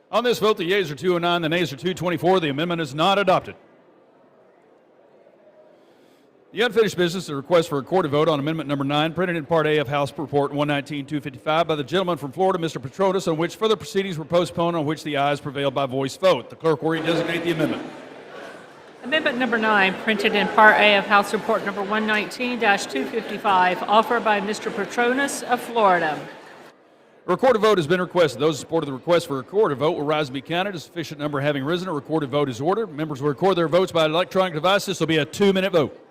On this vote, the yeas are 209, the nays are 224. The amendment is not adopted. The unfinished business is a request for a recorded vote on amendment number 9, printed in Part A of House Report 119-255 by the gentleman from Florida, Mr. Petronas, on which further proceedings were postponed, on which the ayes prevailed by voice vote. The clerk will redesignate the amendment. Amendment number 9, printed in Part A of House Report number 119-255, offered by Mr. Petronas of Florida. A recorded vote has been requested. Those in support of the request for a recorded vote will rise and be counted. A sufficient number having risen, a recorded vote is ordered. Members will record their votes by electronic device. This will be a 2-minute vote.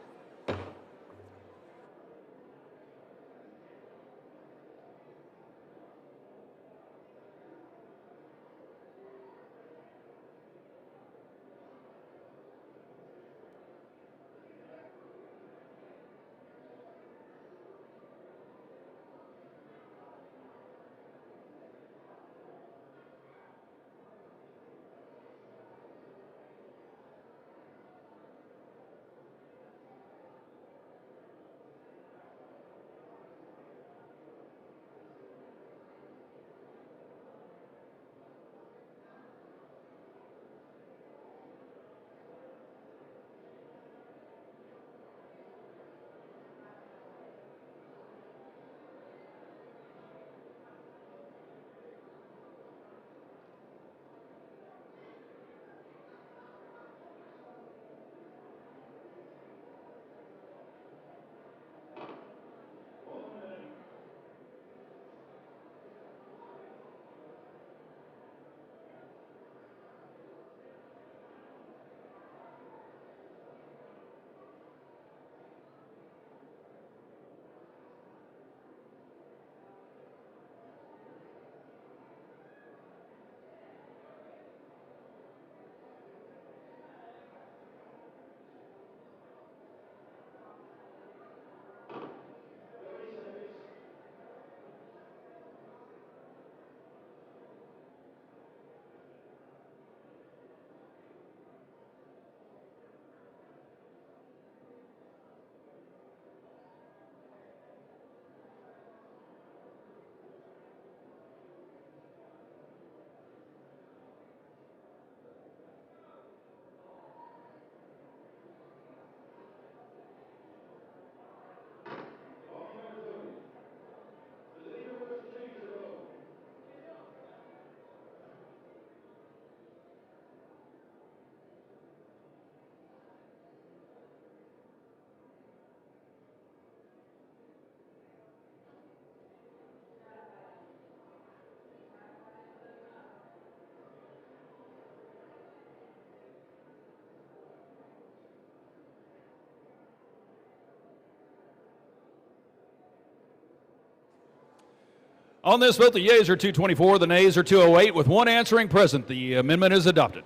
On this vote, the yeas are 224, the nays are 208, with one answering present. The amendment is adopted.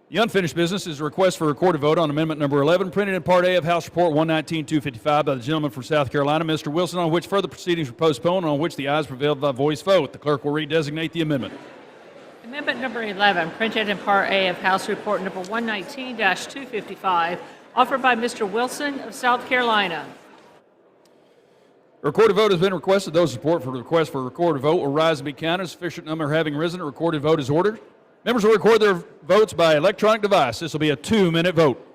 The unfinished business is a request for a recorded vote on amendment number 11, printed in Part A of House Report 119-255 by the gentleman from South Carolina, Mr. Wilson, on which further proceedings were postponed and on which the ayes prevailed by voice vote. The clerk will redesignate the amendment. Amendment number 11, printed in Part A of House Report number 119-255, offered by Mr. Wilson of South Carolina. A recorded vote has been requested. Those in support for the request for a recorded vote will rise and be counted. Sufficient number having risen, a recorded vote is ordered. Members will record their votes by electronic device. This will be a 2-minute vote.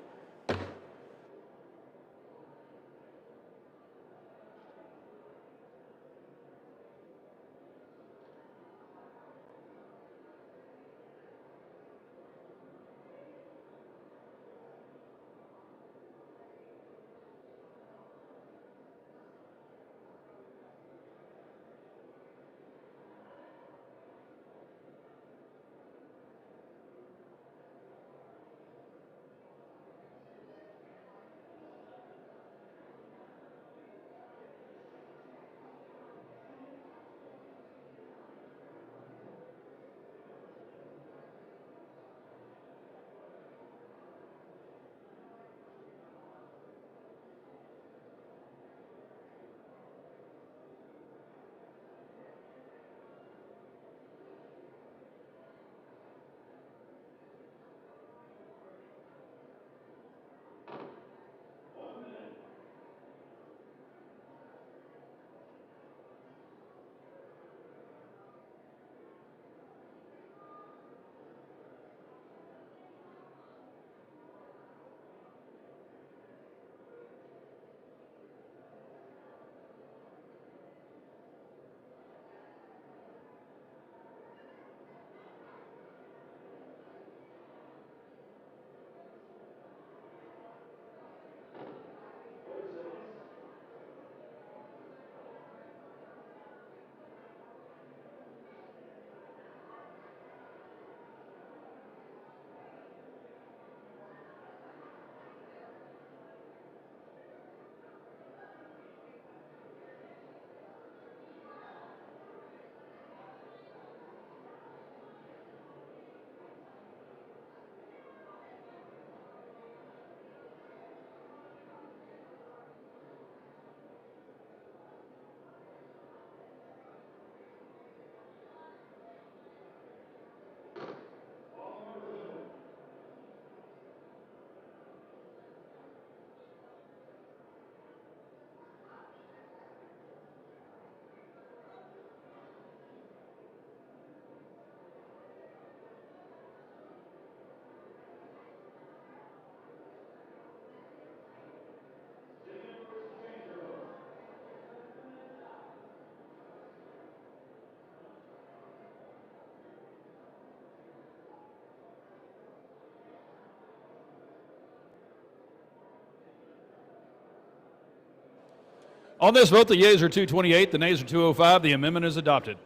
On this vote, the yeas are 228, the nays are 205. The amendment is adopted.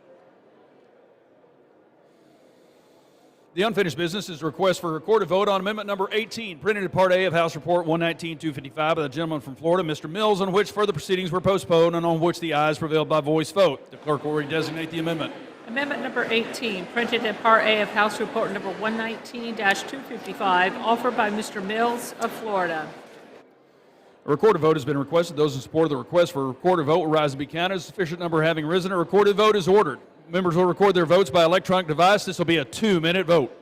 The unfinished business is a request for a recorded vote on amendment number 18, printed in Part A of House Report 119-255 by the gentleman from Florida, Mr. Mills, on which further proceedings were postponed and on which the ayes prevailed by voice vote. The clerk will redesignate the amendment. Amendment number 18, printed in Part A of House Report number 119-255, offered by Mr. Mills of Florida. A recorded vote has been requested. Those in support of the request for a recorded vote will rise and be counted. A sufficient number having risen, a recorded vote is ordered. Members will record their votes by electronic device. This will be a 2-minute vote.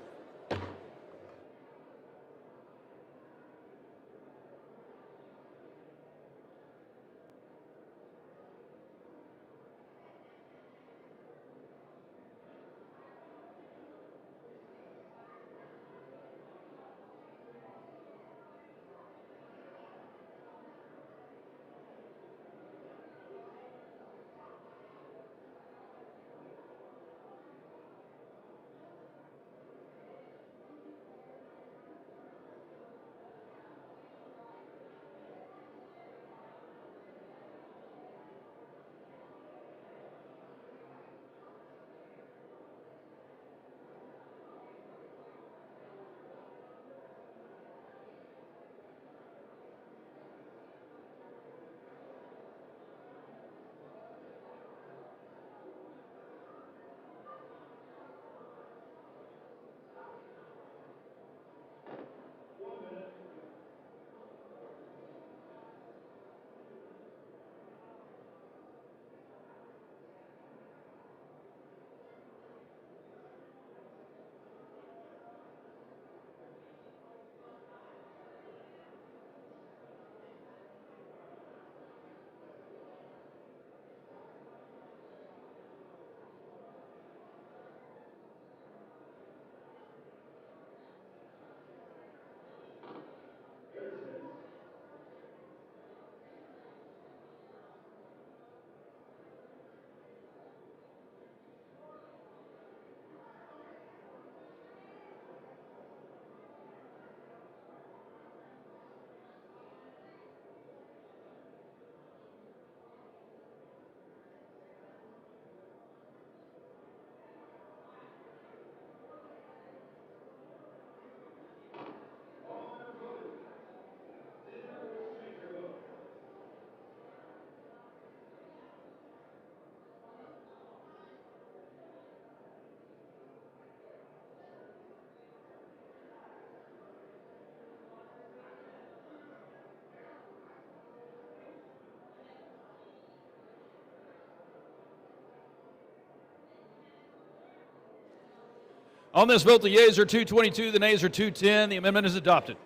On this vote, the yeas are 222, the nays are 210. The amendment is adopted.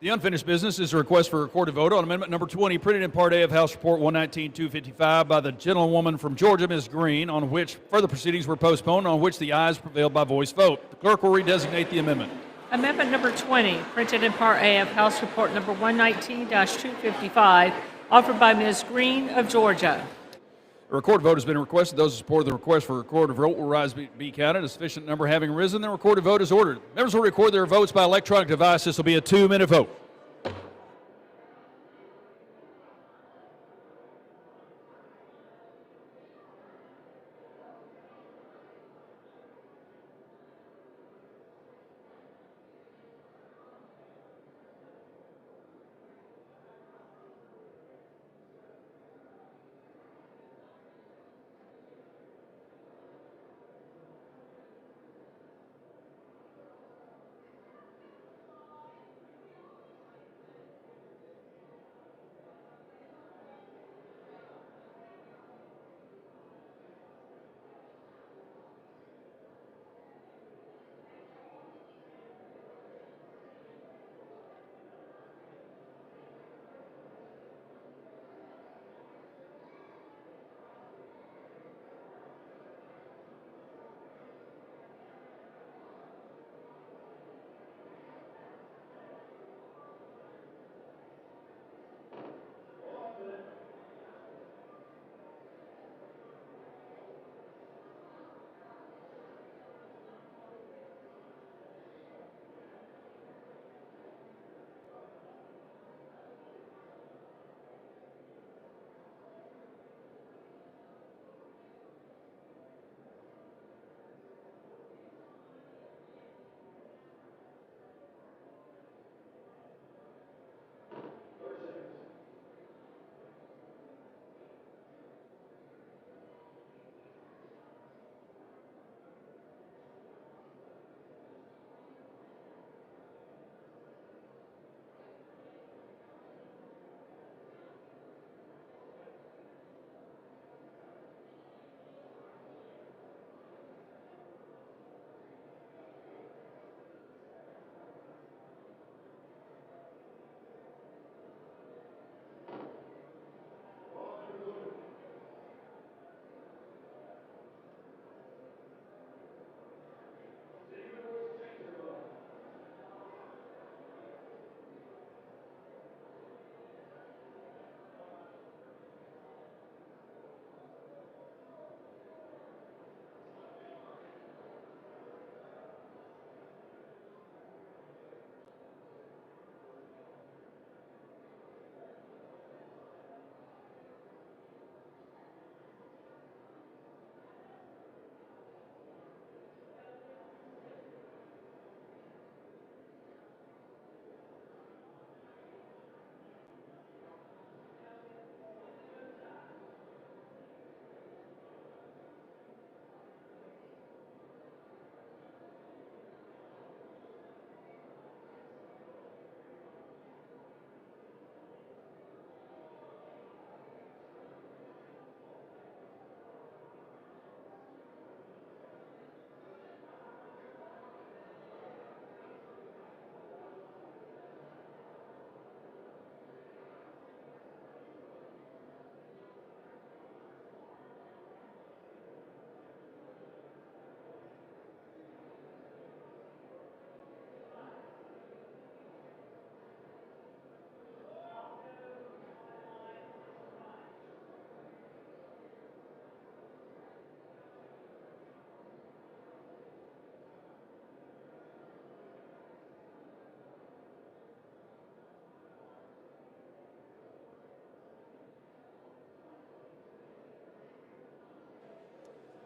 The unfinished business is a request for a recorded vote on amendment number 20, printed in Part A of House Report 119-255 by the gentlewoman from Georgia, Ms. Green, on which further proceedings were postponed, on which the ayes prevailed by voice vote. The clerk will redesignate the amendment. Amendment number 20, printed in Part A of House Report number 119-255, offered by Ms. Green of Georgia. A recorded vote has been requested. Those who support the request for a recorded vote will rise be counted. A sufficient number having risen, the recorded vote is ordered. Members will record their votes by electronic device. This will be a 2-minute vote.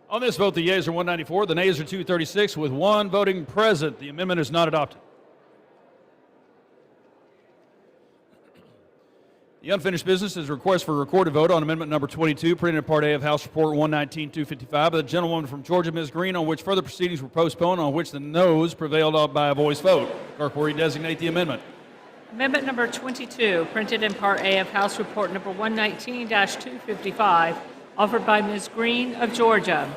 On this vote, the yeas are 194, the nays are 236, with one voting present. The amendment is not adopted. The unfinished business is a request for a recorded vote on amendment number 22, printed in Part A of House Report 119-255 by the gentlewoman from Georgia, Ms. Green, on which further proceedings were postponed, on which the noes prevailed by a voice vote. The clerk will redesignate the amendment. Amendment number 22, printed in Part A of House Report number 119-255, offered by Ms. Green of Georgia.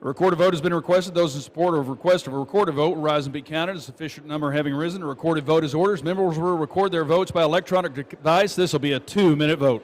A recorded vote has been requested. Those in support of request of a recorded vote will rise and be counted. A sufficient number having risen, a recorded vote is ordered. Members will record their votes by electronic device. This will be a 2-minute vote.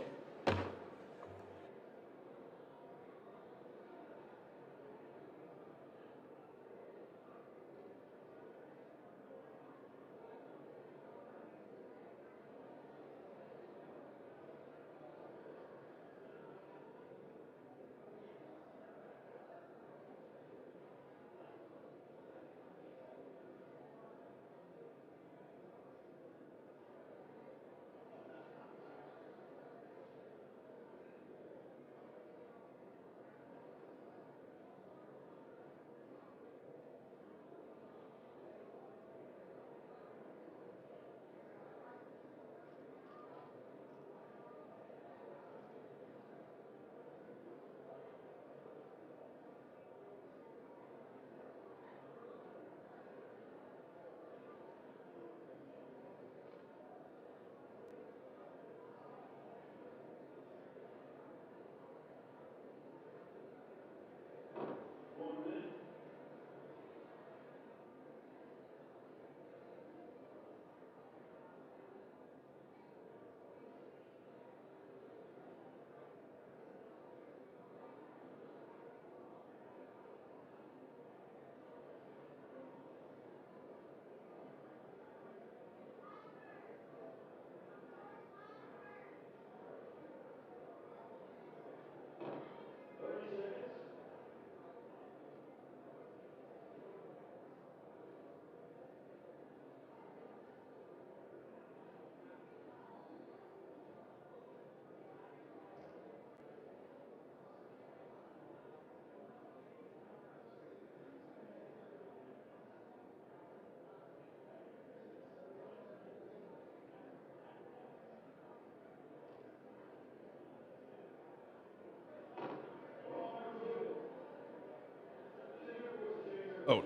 Vote.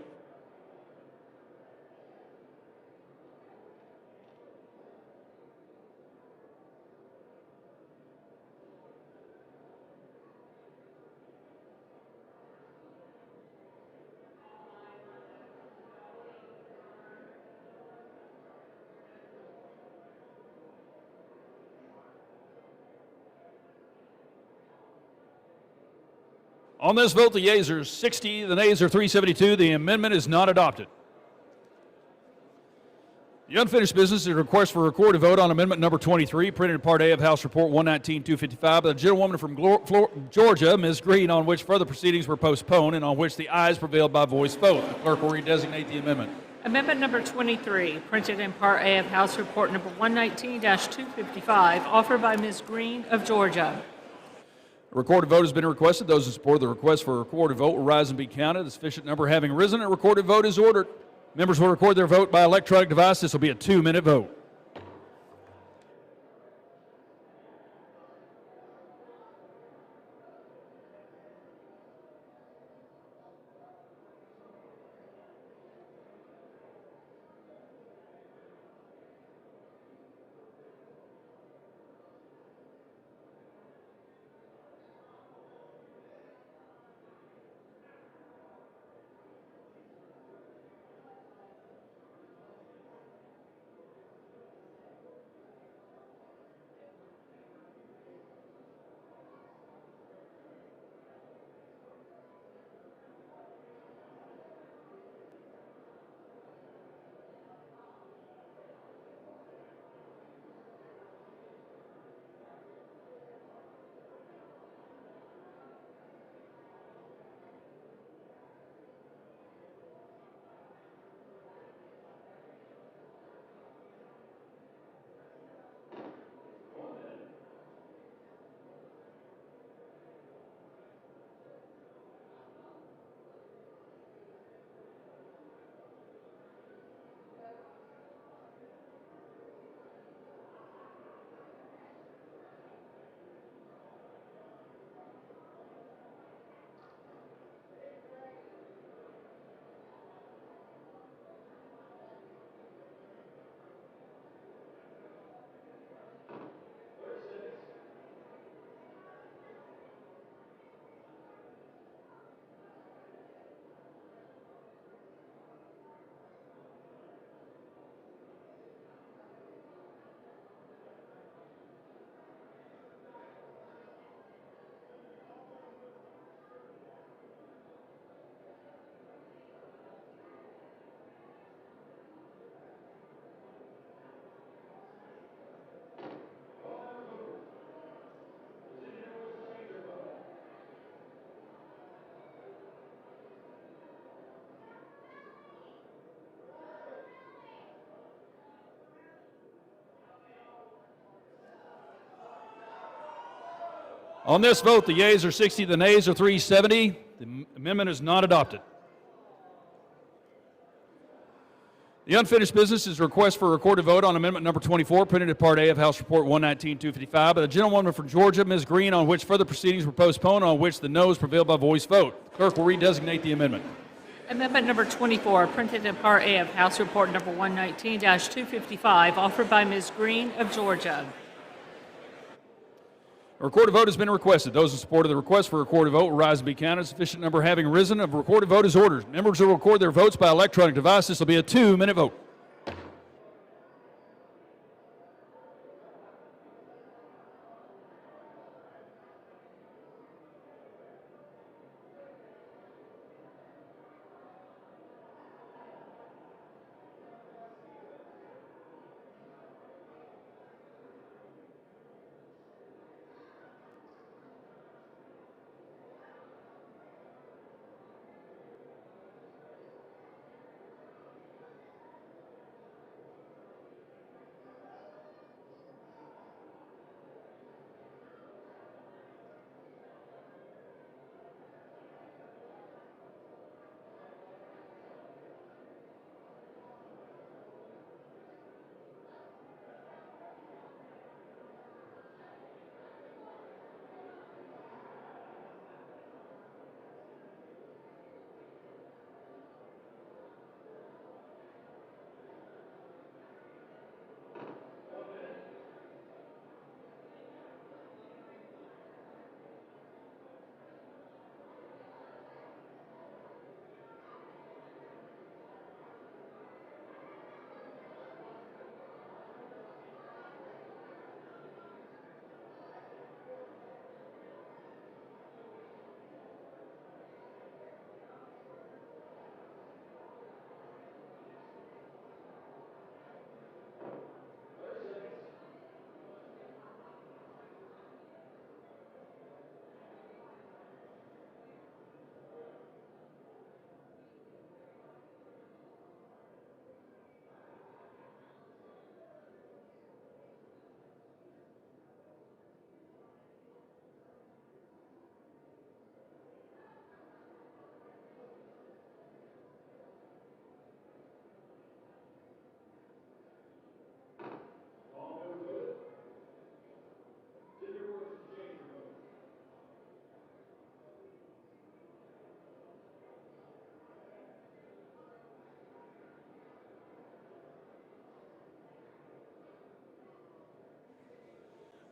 On this vote, the yeas are 60, the nays are 372. The amendment is not adopted. The unfinished business is a request for a recorded vote on amendment number 23, printed in Part A of House Report 119-255 by the gentlewoman from Georgia, Ms. Green, on which further proceedings were postponed and on which the ayes prevailed by voice vote. The clerk will redesignate the amendment. Amendment number 23, printed in Part A of House Report number 119-255, offered by Ms. Green of Georgia. A recorded vote has been requested. Those in support of the request for a recorded vote will rise and be counted. A sufficient number having risen, a recorded vote is ordered. Members will record their vote by electronic device. This will be a 2-minute vote. On this vote, the yeas are 60, the nays are 370. The amendment is not adopted. The unfinished business is a request for a recorded vote on amendment number 24, printed at Part A of House Report 119-255 by the gentlewoman from Georgia, Ms. Green, on which further proceedings were postponed, on which the noes prevailed by voice vote. The clerk will redesignate the amendment. Amendment number 24, printed in Part A of House Report number 119-255, offered by Ms. Green of Georgia. A recorded vote has been requested. Those in support of the request for a recorded vote will rise and be counted. Sufficient number having risen, a recorded vote is ordered. Members will record their votes by electronic device. This will be a 2-minute vote.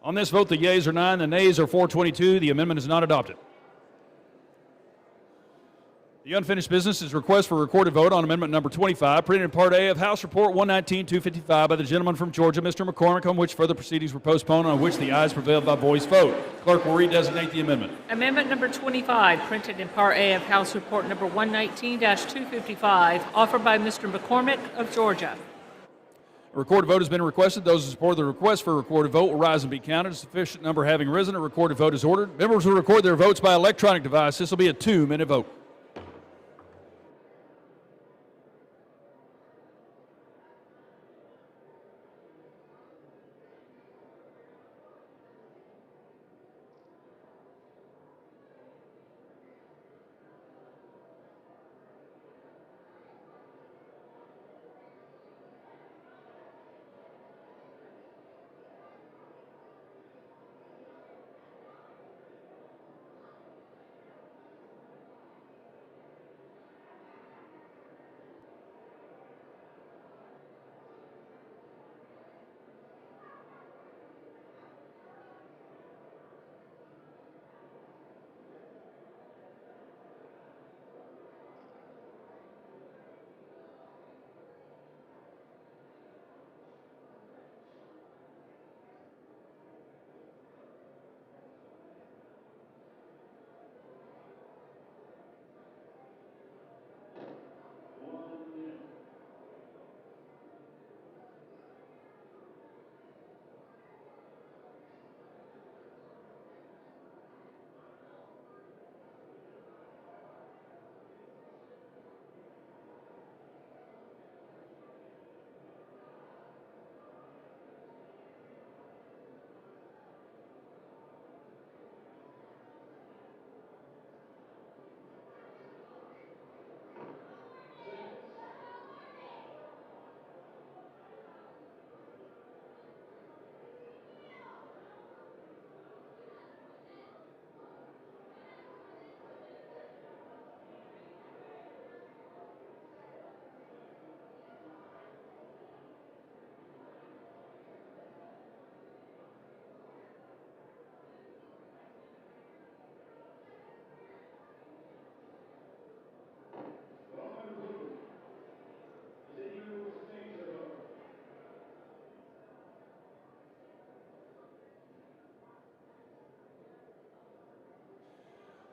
On this vote, the yeas are 9, the nays are 422. The amendment is not adopted. The unfinished business is a request for a recorded vote on amendment number 25, printed in Part A of House Report 119-255 by the gentleman from Georgia, Mr. McCormick, on which further proceedings were postponed, on which the ayes prevailed by voice vote. Clerk will redesignate the amendment. Amendment number 25, printed in Part A of House Report number 119-255, offered by Mr. McCormick of Georgia. A recorded vote has been requested. Those in support of the request for a recorded vote will rise and be counted. A sufficient number having risen, a recorded vote is ordered. Members will record their votes by electronic device. This will be a 2-minute vote.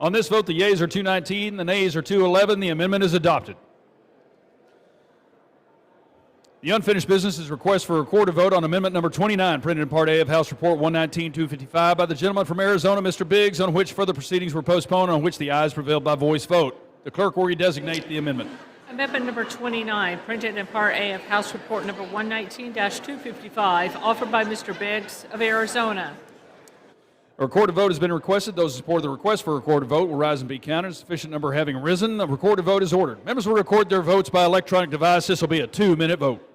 On this vote, the yeas are 219, the nays are 211. The amendment is adopted. The unfinished business is request for a recorded vote on amendment number 29, printed in Part A of House Report 119-255 by the gentleman from Arizona, Mr. Biggs, on which further proceedings were postponed, on which the ayes prevailed by voice vote. The clerk will redesignate the amendment. Amendment number 29, printed in Part A of House Report number 119-255, offered by Mr. Biggs of Arizona. A recorded vote has been requested. Those who support the request for a recorded vote will rise and be counted. Sufficient number having risen, a recorded vote is ordered. Members will record their votes by electronic device. This will be a 2-minute vote.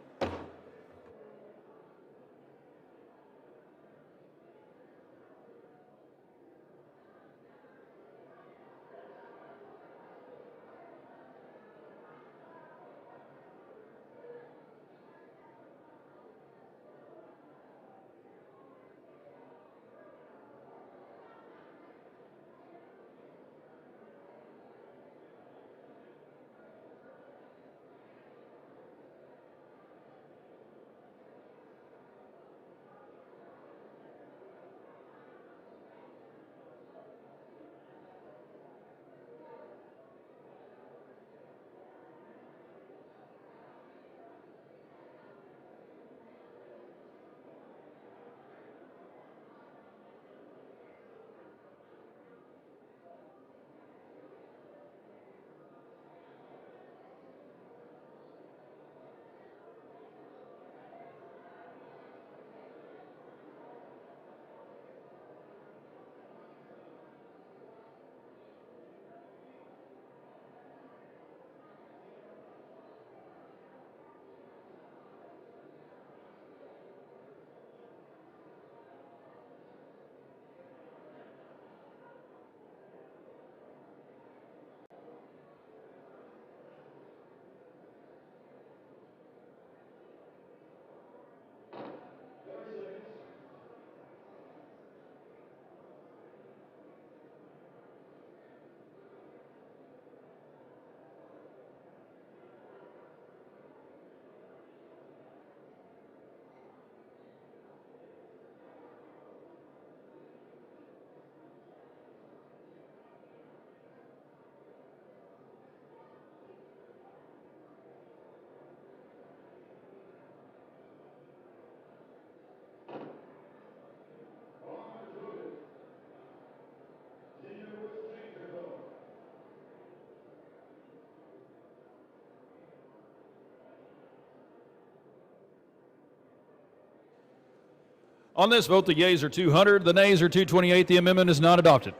On this vote, the yeas are 200, the nays are 228. The amendment is not adopted.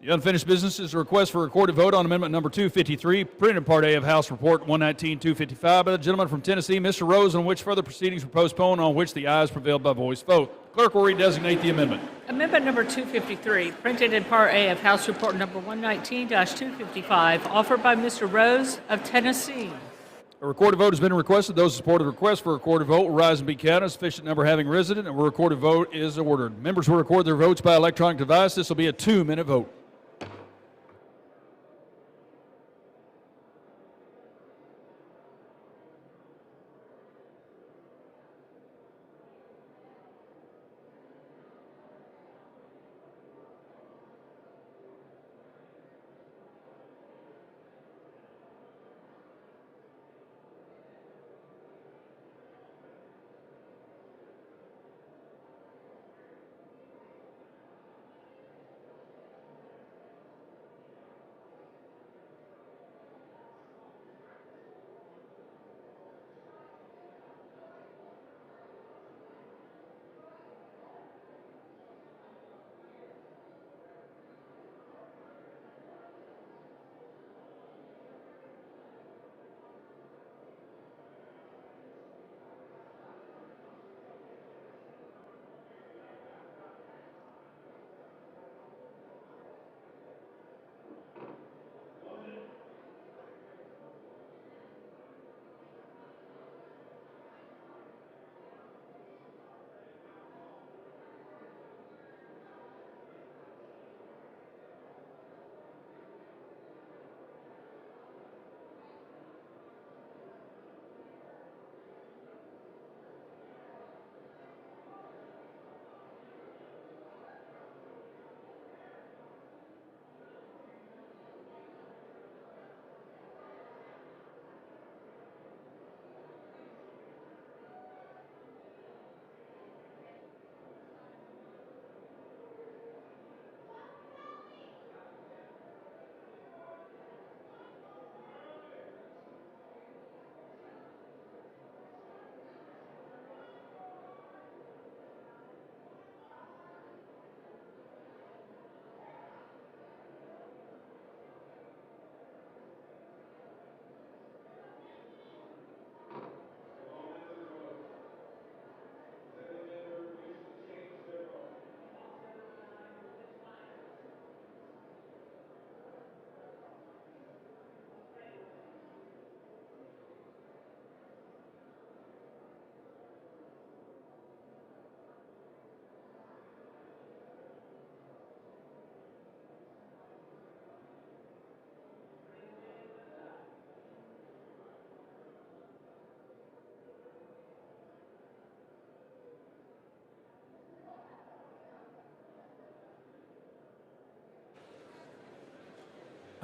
The unfinished business is a request for a recorded vote on amendment number 253, printed in Part A of House Report 119-255 by the gentleman from Tennessee, Mr. Rose, on which further proceedings were postponed, on which the ayes prevailed by voice vote. Clerk will redesignate the amendment. Amendment number 253, printed in Part A of House Report number 119-255, offered by Mr. Rose of Tennessee. A recorded vote has been requested. Those who support the request for a recorded vote will rise and be counted. Sufficient number having risen, and a recorded vote is ordered. Members will record their votes by electronic device. This will be a 2-minute vote.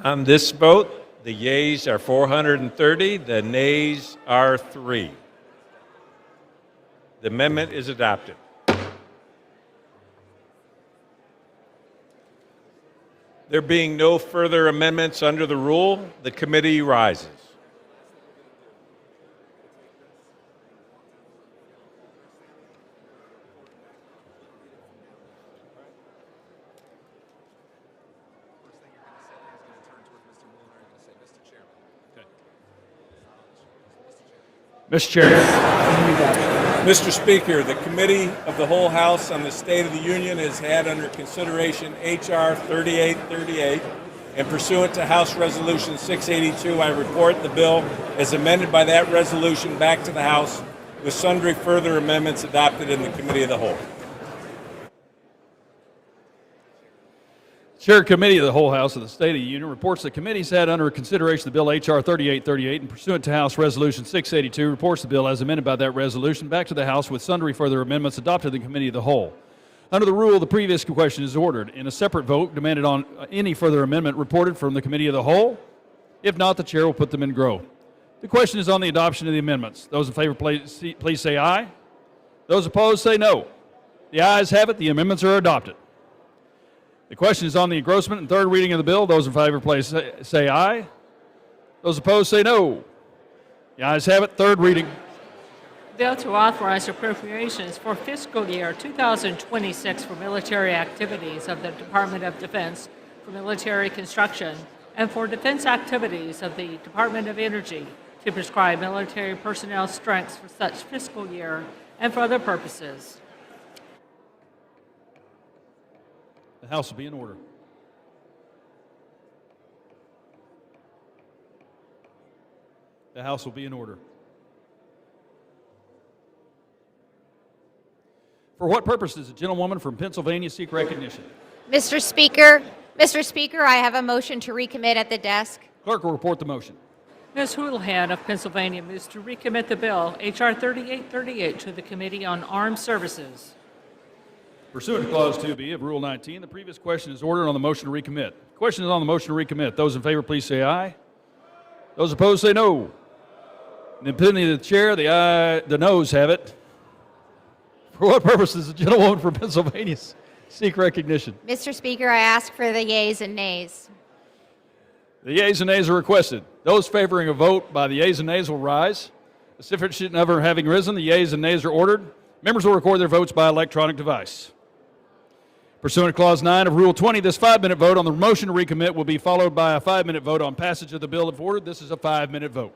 On this vote, the yeas are 430, the nays are 3. The amendment is adopted. There being no further amendments under the rule, the committee rises. Mr. Chair. Mr. Speaker, the Committee of the Whole House on the State of the Union has had under consideration H.R. 3838, and pursuant to House Resolution 682, I report the bill as amended by that resolution back to the House with sundry further amendments adopted in the Committee of the Whole. Chair Committee of the Whole House of the State of the Union reports the committee's had under consideration the bill H.R. 3838 and pursuant to House Resolution 682 reports the bill as amended by that resolution back to the House with sundry further amendments adopted in the Committee of the Whole. Under the rule, the previous question is ordered. In a separate vote, demanded on any further amendment reported from the Committee of the Whole. If not, the Chair will put them in grow. The question is on the adoption of the amendments. Those in favor, please say aye. Those opposed, say no. The ayes have it. The amendments are adopted. The question is on the engrossment and third reading of the bill. Those in favor, please say aye. Those opposed, say no. The ayes have it. Third reading. Bill to authorize appropriations for fiscal year 2026 for military activities of the Department of Defense, for military construction, and for defense activities of the Department of Energy to prescribe military personnel strengths for such fiscal year and for other purposes. The House will be in order. The House will be in order. For what purpose does the gentlewoman from Pennsylvania seek recognition? Mr. Speaker, I have a motion to recommit at the desk. Clerk will report the motion. Ms. Houlihan of Pennsylvania moves to recommit the bill, H.R. 3838, to the Committee on Armed Services. Pursuant to Clause 2B of Rule 19, the previous question is ordered on the motion to recommit. The question is on the motion to recommit. Those in favor, please say aye. Those opposed, say no. In the opinion of the chair, the noes have it. For what purpose does the gentlewoman from Pennsylvania seek recognition? Mr. Speaker, I ask for the yeas and nays. The yeas and nays are requested. Those favoring a vote by the yeas and nays will rise. The sufficient number having risen, the yeas and nays are ordered. Members will record their votes by electronic device. Pursuant to Clause 9 of Rule 20, this 5-minute vote on the motion to recommit will be followed by a 5-minute vote on passage of the bill if ordered. This is a 5-minute vote.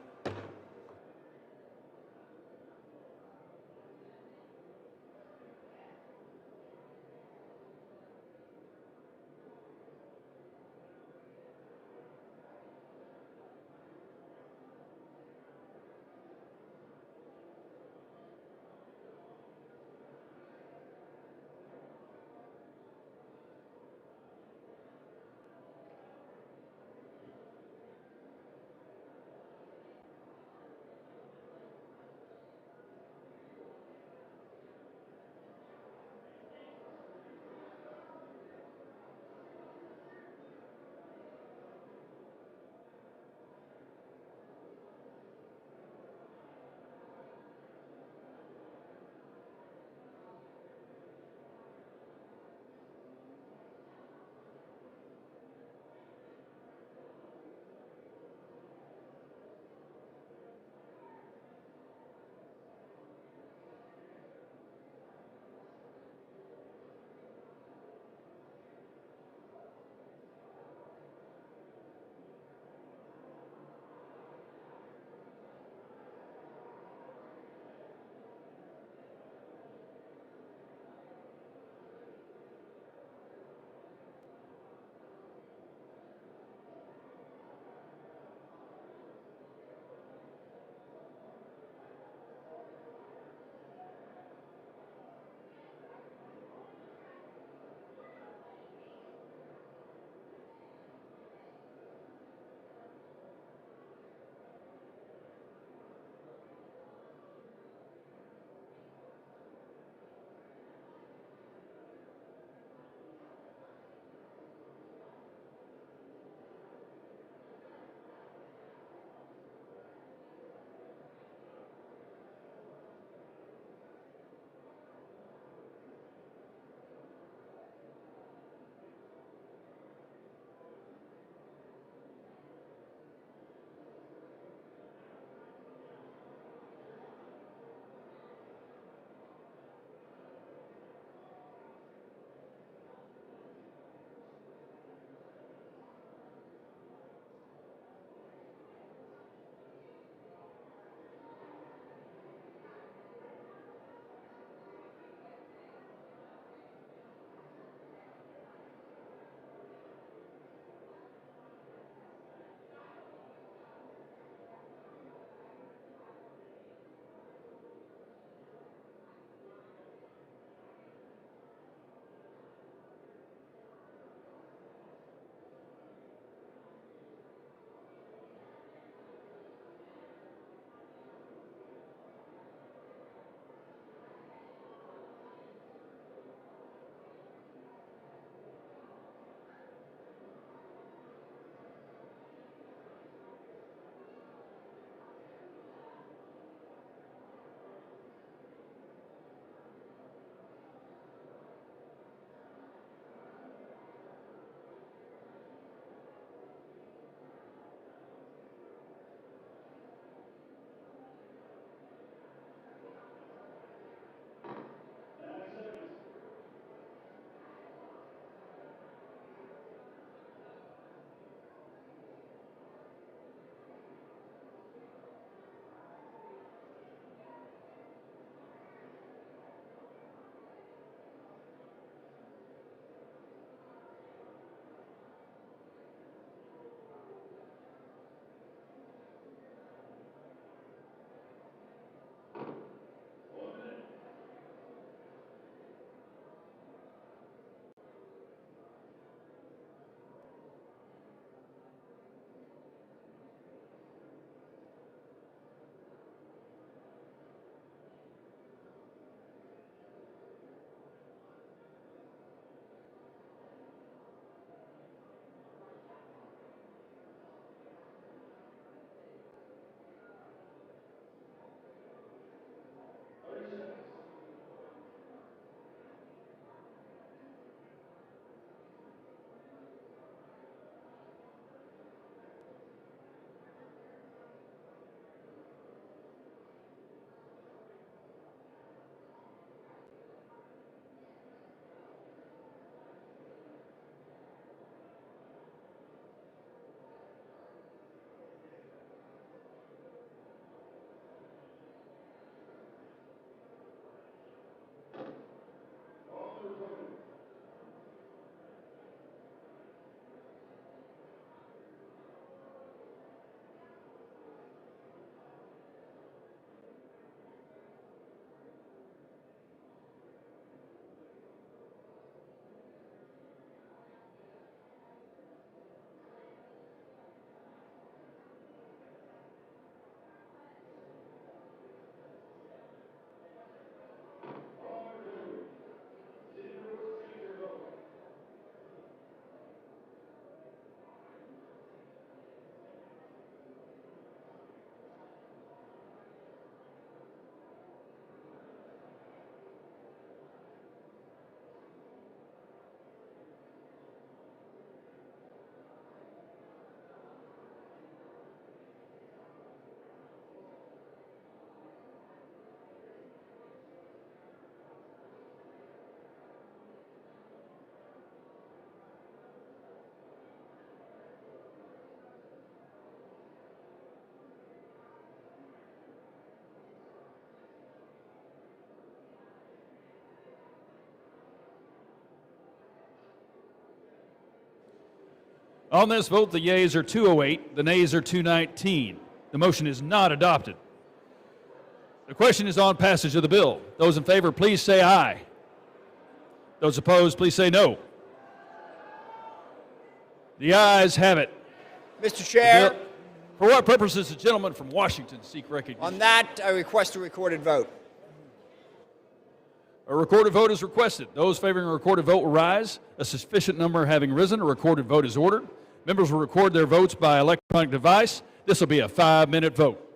On this vote, the yeas are 208, the nays are 219. The motion is not adopted. The question is on passage of the bill. Those in favor, please say aye. Those opposed, please say no. The ayes have it. Mr. Chair, For what purpose does the gentleman from Washington seek recognition? on that, I request a recorded vote. A recorded vote is requested. Those favoring a recorded vote will rise. A sufficient number having risen, a recorded vote is ordered. Members will record their votes by electronic device. This will be a 5-minute vote.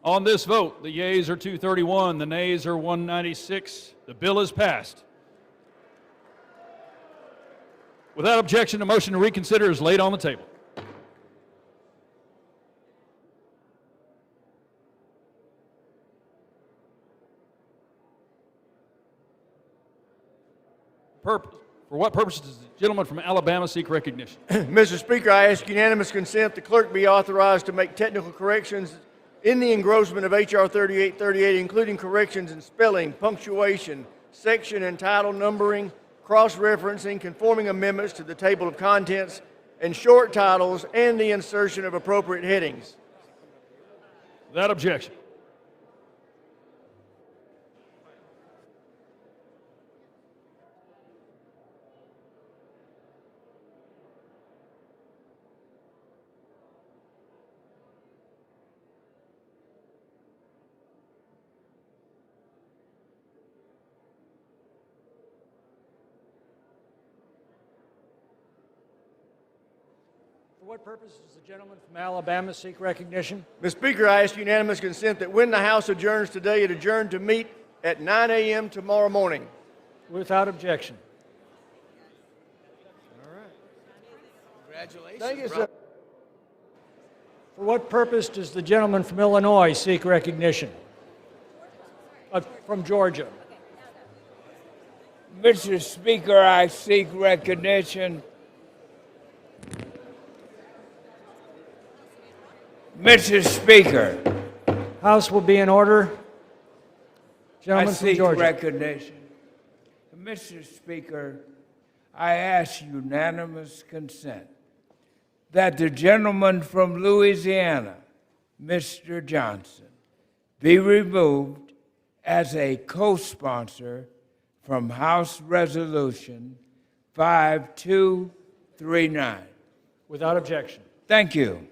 On this vote, the yeas are 231, the nays are 196. The bill is passed. Without objection, a motion to reconsider is laid on the table. For what purpose does the gentleman from Alabama seek recognition? Mr. Speaker, I ask unanimous consent the clerk be authorized to make technical corrections in the engrossment of H.R. 3838, including corrections in spelling, punctuation, section and title numbering, cross-referencing, conforming amendments to the table of contents, and short titles, and the insertion of appropriate headings. Without objection. For what purpose does the gentleman from Alabama seek recognition? Mr. Speaker, I ask unanimous consent that when the House adjourns today, it adjourn to meet at 9 a.m. tomorrow morning. Without objection. Congratulations. Thank you, sir. For what purpose does the gentleman from Illinois seek recognition? From Georgia. Mr. Speaker, I seek recognition. Mr. Speaker, House will be in order. I Gentleman from seek Georgia. recognition. Mr. Speaker, I ask unanimous consent that the gentleman from Louisiana, Mr. Johnson, be removed as a co-sponsor from House Resolution 5239. Without objection. Thank you.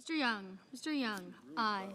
Mr. Young. Mr. Young, aye.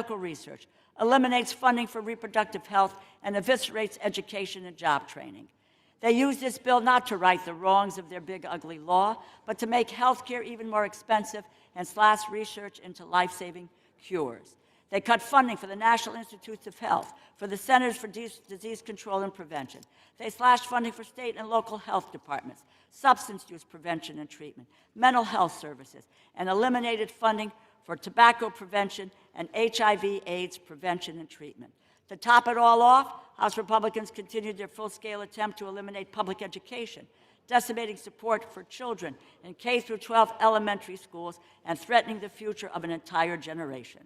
Medical research, eliminates funding for reproductive health, and eviscerates education and job training. They use this bill not to right the wrongs of their big, ugly law, but to make health care even more expensive and slash research into life-saving cures. They cut funding for the National Institutes of Health, for the Centers for Disease Control and Prevention. They slashed funding for state and local health departments, substance use prevention and treatment, mental health services, and eliminated funding for tobacco prevention and HIV/AIDS prevention and treatment. To top it all off, House Republicans continued their full-scale attempt to eliminate public education, decimating support for children in K-12 elementary schools and threatening the future of an entire generation.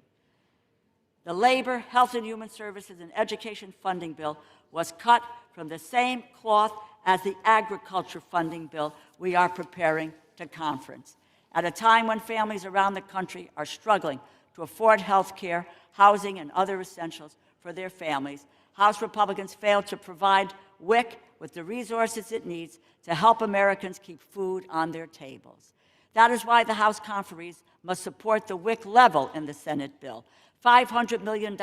The Labor, Health and Human Services, and Education funding bill was cut from the same cloth as the agriculture funding bill we are preparing to conference. At a time when families around the country are struggling to afford health care, housing, and other essentials for their families, House Republicans failed to provide WIC with the resources it needs to help Americans keep food on their tables. That is why the House conferees must support the WIC level in the Senate bill, $500 million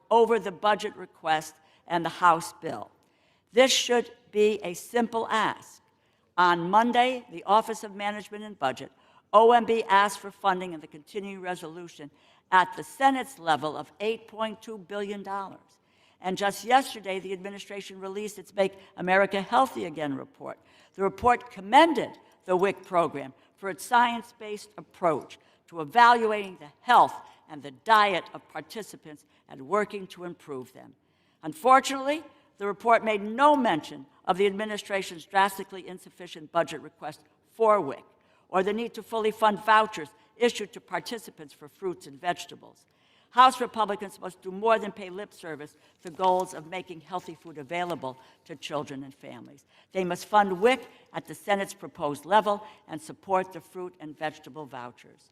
over the budget request and the House bill. This should be a simple ask. On Monday, the Office of Management and Budget, OMB asked for funding in the continuing resolution at the Senate's level of $8.2 billion. And just yesterday, the administration released its Make America Healthy Again report. The report commended the WIC program for its science-based approach to evaluating the health and the diet of participants and working to improve them. Unfortunately, the report made no mention of the administration's drastically insufficient budget request for WIC, or the need to fully fund vouchers issued to participants for fruits and vegetables. House Republicans must do more than pay lip service to goals of making healthy food available to children and families. They must fund WIC at the Senate's proposed level and support the fruit and vegetable vouchers.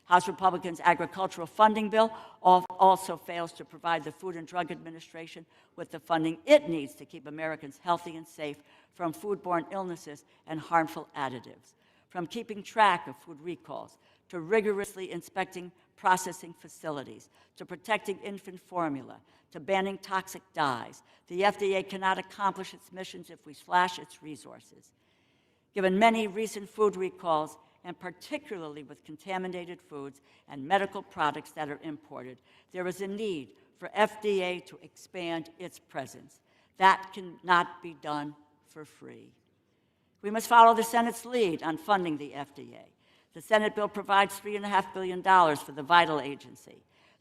House Republicans' agricultural funding bill also fails to provide the Food and Drug Administration with the funding it needs to keep Americans healthy and safe from foodborne illnesses and harmful additives, from keeping track of food recalls, to rigorously inspecting processing facilities, to protecting infant formula, to banning toxic dyes. The FDA cannot accomplish its missions if we slash its resources. Given many recent food recalls, and particularly with contaminated foods and medical products that are imported, there is a need for FDA to expand its presence. That cannot be done for free. We must follow the Senate's lead on funding the FDA. The Senate bill provides $3.5 billion for the vital agency,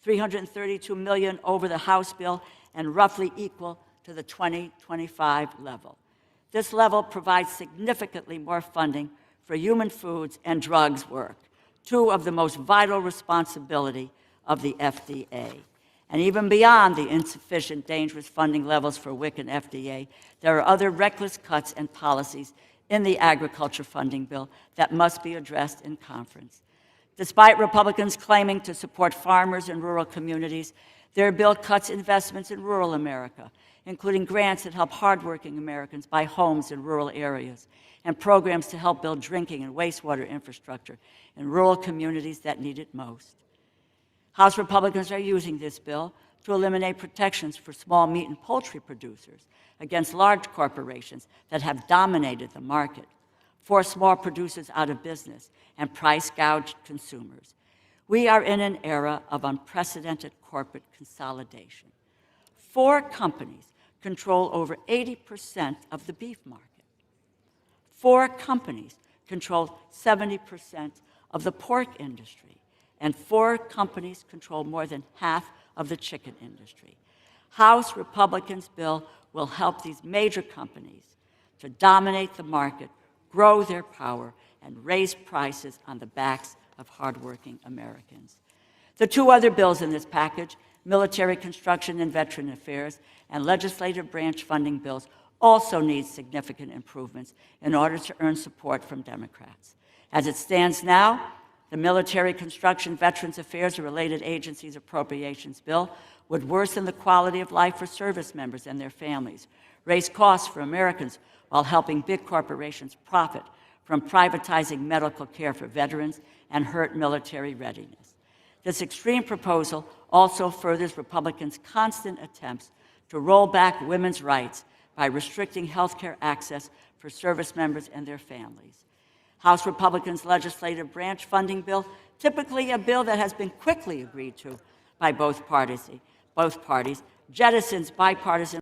$332 million over the House bill, and roughly equal to the 2025 level. This level provides significantly more funding for human foods and drugs work, two of the most vital responsibility of the FDA. And even beyond the insufficient dangerous funding levels for WIC and FDA, there are other reckless cuts and policies in the agriculture funding bill that must be addressed in conference. Despite Republicans claiming to support farmers and rural communities, their bill cuts investments in rural America, including grants that help hardworking Americans buy homes in rural areas, and programs to help build drinking and wastewater infrastructure in rural communities that need it most. House Republicans are using this bill to eliminate protections for small meat and poultry producers against large corporations that have dominated the market, force small producers out of business, and price gouged consumers. We are in an era of unprecedented corporate consolidation. 4 companies control over 80% of the beef market. 4 companies control 70% of the pork industry, and 4 companies control more than half of the chicken industry. House Republicans' bill will help these major companies to dominate the market, grow their power, and raise prices on the backs of hardworking Americans. The 2 other bills in this package, military construction and veteran affairs, and legislative branch funding bills, also need significant improvements in order to earn support from Democrats. As it stands now, the Military Construction, Veterans Affairs, and Related Agencies Appropriations Bill would worsen the quality of life for service members and their families, raise costs for Americans while helping big corporations profit from privatizing medical care for veterans, and hurt military readiness. This extreme proposal also furthers Republicans' constant attempts to roll back women's rights by restricting health care access for service members and their families. House Republicans' legislative branch funding bill, typically a bill that has been quickly agreed to by both parties, jettisons bipartisan.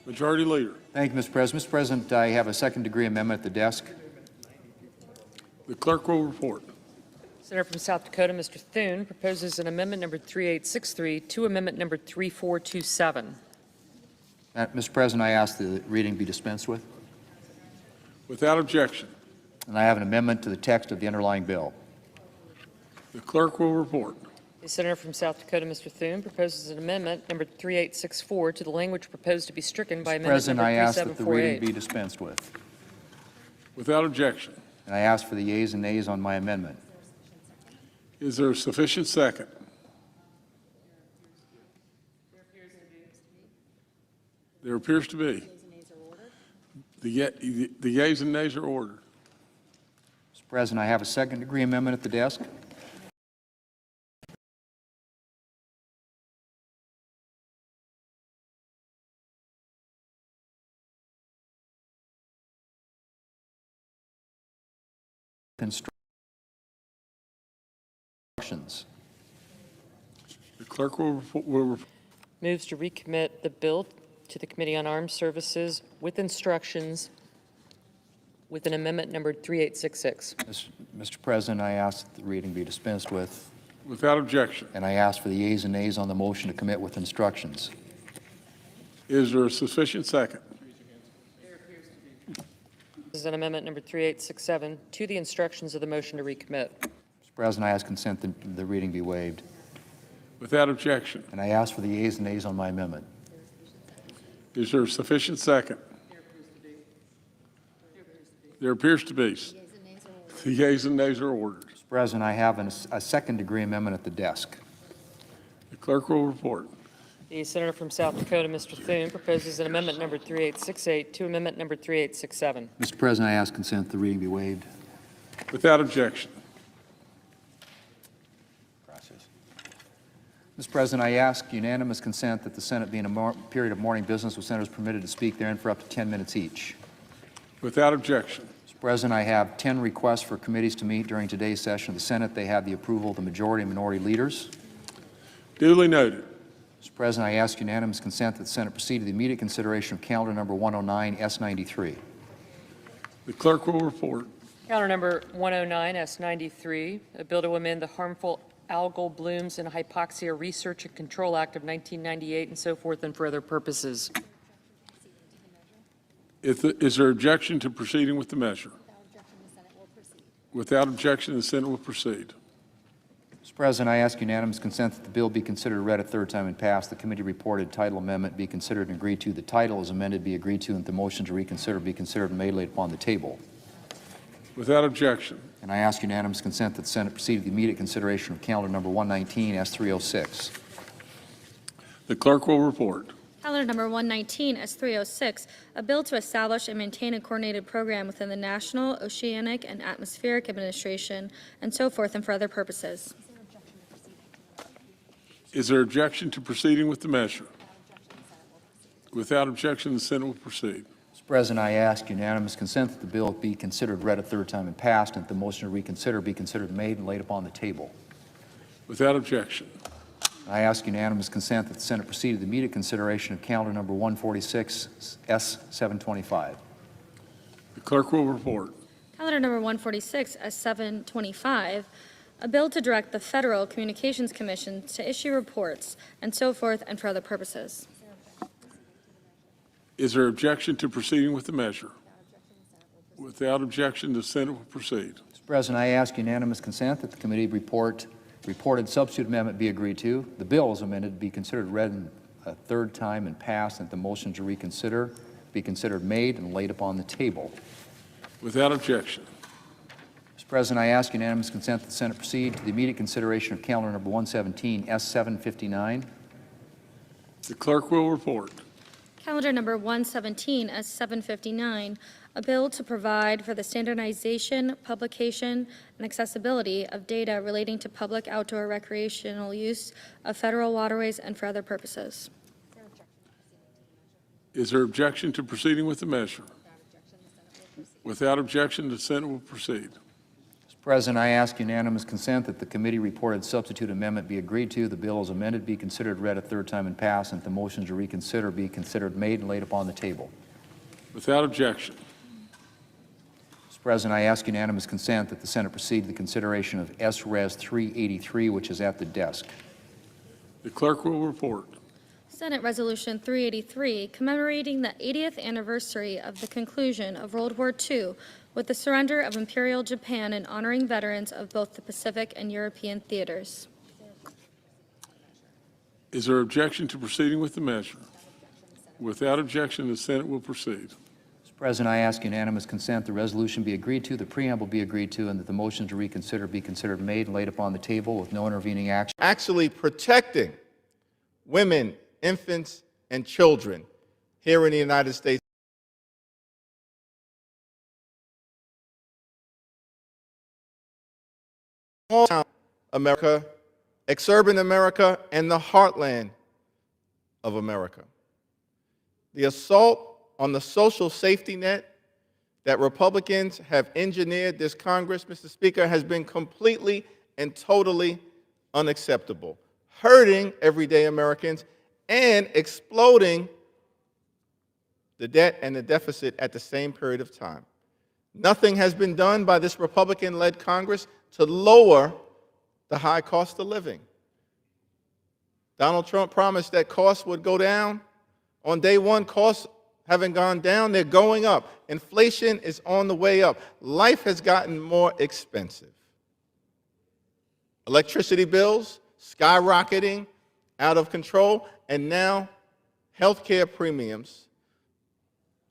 Majority Leader. Thank you, Mr. President. Mr. President, I have a second-degree amendment at the desk. The clerk will report. Senator from South Dakota, Mr. Thune, proposes an amendment number 3863 to amendment number 3427. Mr. President, I ask that the reading be dispensed with. Without objection. And I have an amendment to the text of the underlying bill. The clerk will report. The Senator from South Dakota, Mr. Thune, proposes an amendment number 3864 to the language proposed to be stricken by amendment President, number I ask that the 3748. reading be dispensed with. Without objection. And I ask for the yeas and nays on my amendment. Is there a sufficient second? There appears to be. The yeas and nays are ordered. Mr. President, I have a second-degree amendment at the desk. Instructions. The clerk will Moves to recommit the bill to the Committee on Armed Services with instructions with an amendment number 3866. Mr. President, I ask that the reading be dispensed with. Without objection. And I ask for the yeas and nays on the motion to commit with instructions. Is there a sufficient second? This is an amendment number 3867 to the instructions of the motion to recommit. Mr. President, I ask consent that the reading be waived. Without objection. And I ask for the yeas and nays on my amendment. Is there a sufficient second? There appears to be. The yeas and nays are ordered. Mr. President, I have a second-degree amendment at the desk. The clerk will report. The senator from South Dakota, Mr. Thune, proposes an amendment number 3868 to amendment number 3867. Mr. President, I ask consent that the reading be waived. Without objection. Mr. President, I ask unanimous consent that the Senate be in a period of morning business with senators permitted to speak therein for up to 10 minutes each. Without objection. Mr. President, I have 10 requests for committees to meet during today's session of the Senate. They have the approval of the majority and minority leaders. Duly noted. Mr. President, I ask unanimous consent that the Senate proceed to the immediate consideration of calendar number 109, S93. The clerk will report. Calendar number 109, S93, a bill to amend the Harmful Algal Blooms and Hypoxia Research and Control Act of 1998 and so forth and for other purposes. Is there objection to proceeding with the measure? Without objection, the Senate will proceed. Mr. President, I ask unanimous consent that the bill be considered read a third time and passed. The committee reported title amendment be considered and agreed to. The title is amended be agreed to, and the motion to reconsider be considered and made laid upon the table. Without objection. And I ask unanimous consent that the Senate proceed to the immediate consideration of calendar number 119, S306. The clerk will report. Calendar number 119, S306, a bill to establish and maintain a coordinated program within the National Oceanic and Atmospheric Administration and so forth and for other purposes. Is there objection to proceeding with the measure? Without objection, the Senate will proceed. Mr. President, I ask unanimous consent that the bill be considered read a third time and passed, and that the motion to reconsider be considered made and laid upon the table. Without objection. I ask unanimous consent that the Senate proceed to the immediate consideration of calendar number 146, S725. The clerk will report. Calendar number 146, S725, a bill to direct the Federal Communications Commission to issue reports and so forth and for other purposes. Is there objection to proceeding with the measure? Without objection, the Senate will proceed. Mr. President, I ask unanimous consent that the committee reported substitute amendment be agreed to. The bill is amended be considered read a third time and passed, and the motion to reconsider be considered made and laid upon the table. Without objection. Mr. President, I ask unanimous consent that the Senate proceed to the immediate consideration of calendar number 117, S759. The clerk will report. Calendar number 117, S759, a bill to provide for the standardization, publication, and accessibility of data relating to public outdoor recreational use of federal waterways and for other purposes. Is there objection to proceeding with the measure? Without objection, the Senate will proceed. Mr. President, I ask unanimous consent that the committee reported substitute amendment be agreed to. The bill is amended be considered read a third time and passed, and the motion to reconsider be considered made and laid upon the table. Without objection. Mr. President, I ask unanimous consent that the Senate proceed to the consideration of S-Res 383, which is at the desk. The clerk will report. Senate Resolution 383, commemorating the 80th anniversary of the conclusion of World War II with the surrender of Imperial Japan and honoring veterans of both the Pacific and European theaters. Is there objection to proceeding with the measure? Without objection, the Senate will proceed. Mr. President, I ask unanimous consent the resolution be agreed to, the preamble be agreed to, and that the motion to reconsider be considered made and laid upon the table with no intervening action. Actually protecting women, infants, and children here in the United States. Small town America, exurban America, and the heartland of America. The assault on the social safety net that Republicans have engineered this Congress, Mr. Speaker, has been completely and totally unacceptable, hurting everyday Americans and exploding the debt and the deficit at the same period of time. Nothing has been done by this Republican-led Congress to lower the high cost of living. Donald Trump promised that costs would go down. On day one, costs haven't gone down, they're going up. Inflation is on the way up. Life has gotten more expensive. Electricity bills skyrocketing out of control, and now healthcare premiums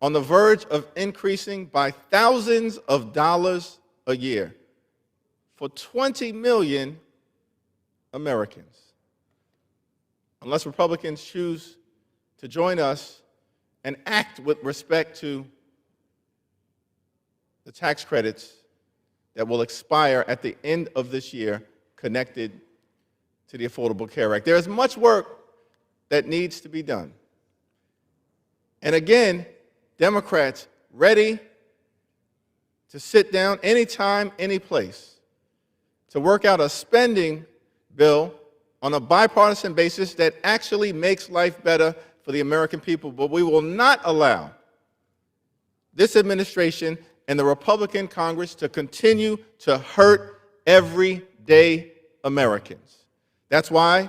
on the verge of increasing by thousands of dollars a year for 20 million Americans. Unless Republicans choose to join us and act with respect to the tax credits that will expire at the end of this year connected to the Affordable Care Act. There is much work that needs to be done. And again, Democrats ready to sit down anytime, any place, to work out a spending bill on a bipartisan basis that actually makes life better for the American people. But we will not allow this administration and the Republican Congress to continue to hurt everyday Americans. That's why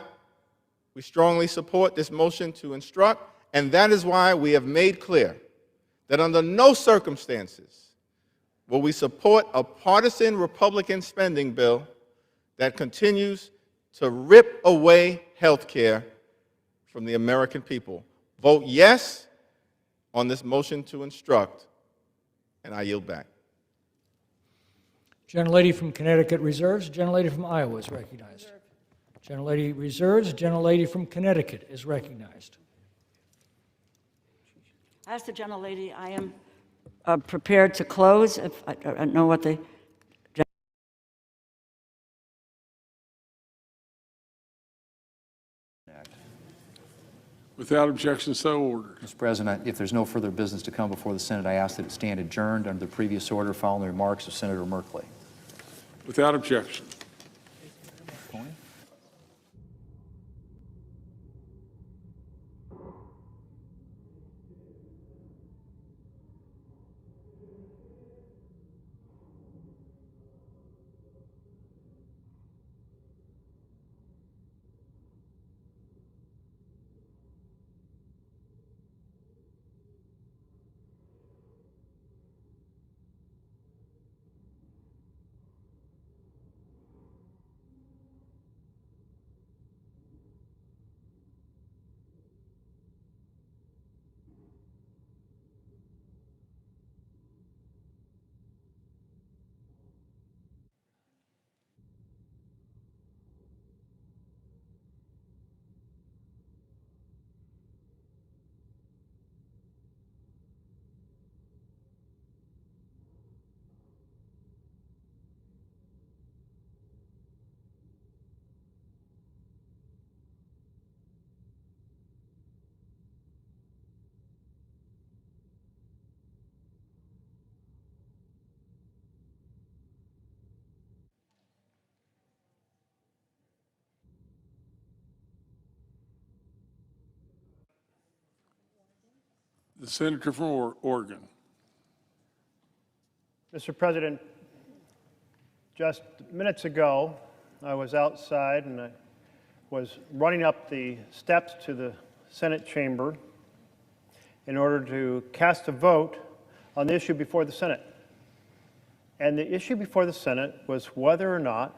we strongly support this motion to instruct, and that is why we have made clear that under no circumstances will we support a partisan Republican spending bill that continues to rip away health care from the American people. Vote yes on this motion to instruct, and I yield back. Gentlelady from Connecticut reserves. Gentlelady from Iowa is recognized. Gentlelady reserves. Gentlelady from Connecticut is recognized. As the gentlelady, I am prepared to close if I don't know what the... Without objection, so ordered. Mr. President, if there's no further business to come before the Senate, I ask that it stand adjourned under the previous order following the remarks of Senator Merkley. Without objection. The senator from Oregon. Mr. President, just minutes ago, I was outside and I was running up the steps to the Senate chamber in order to cast a vote on the issue before the Senate. And the issue before the Senate was whether or not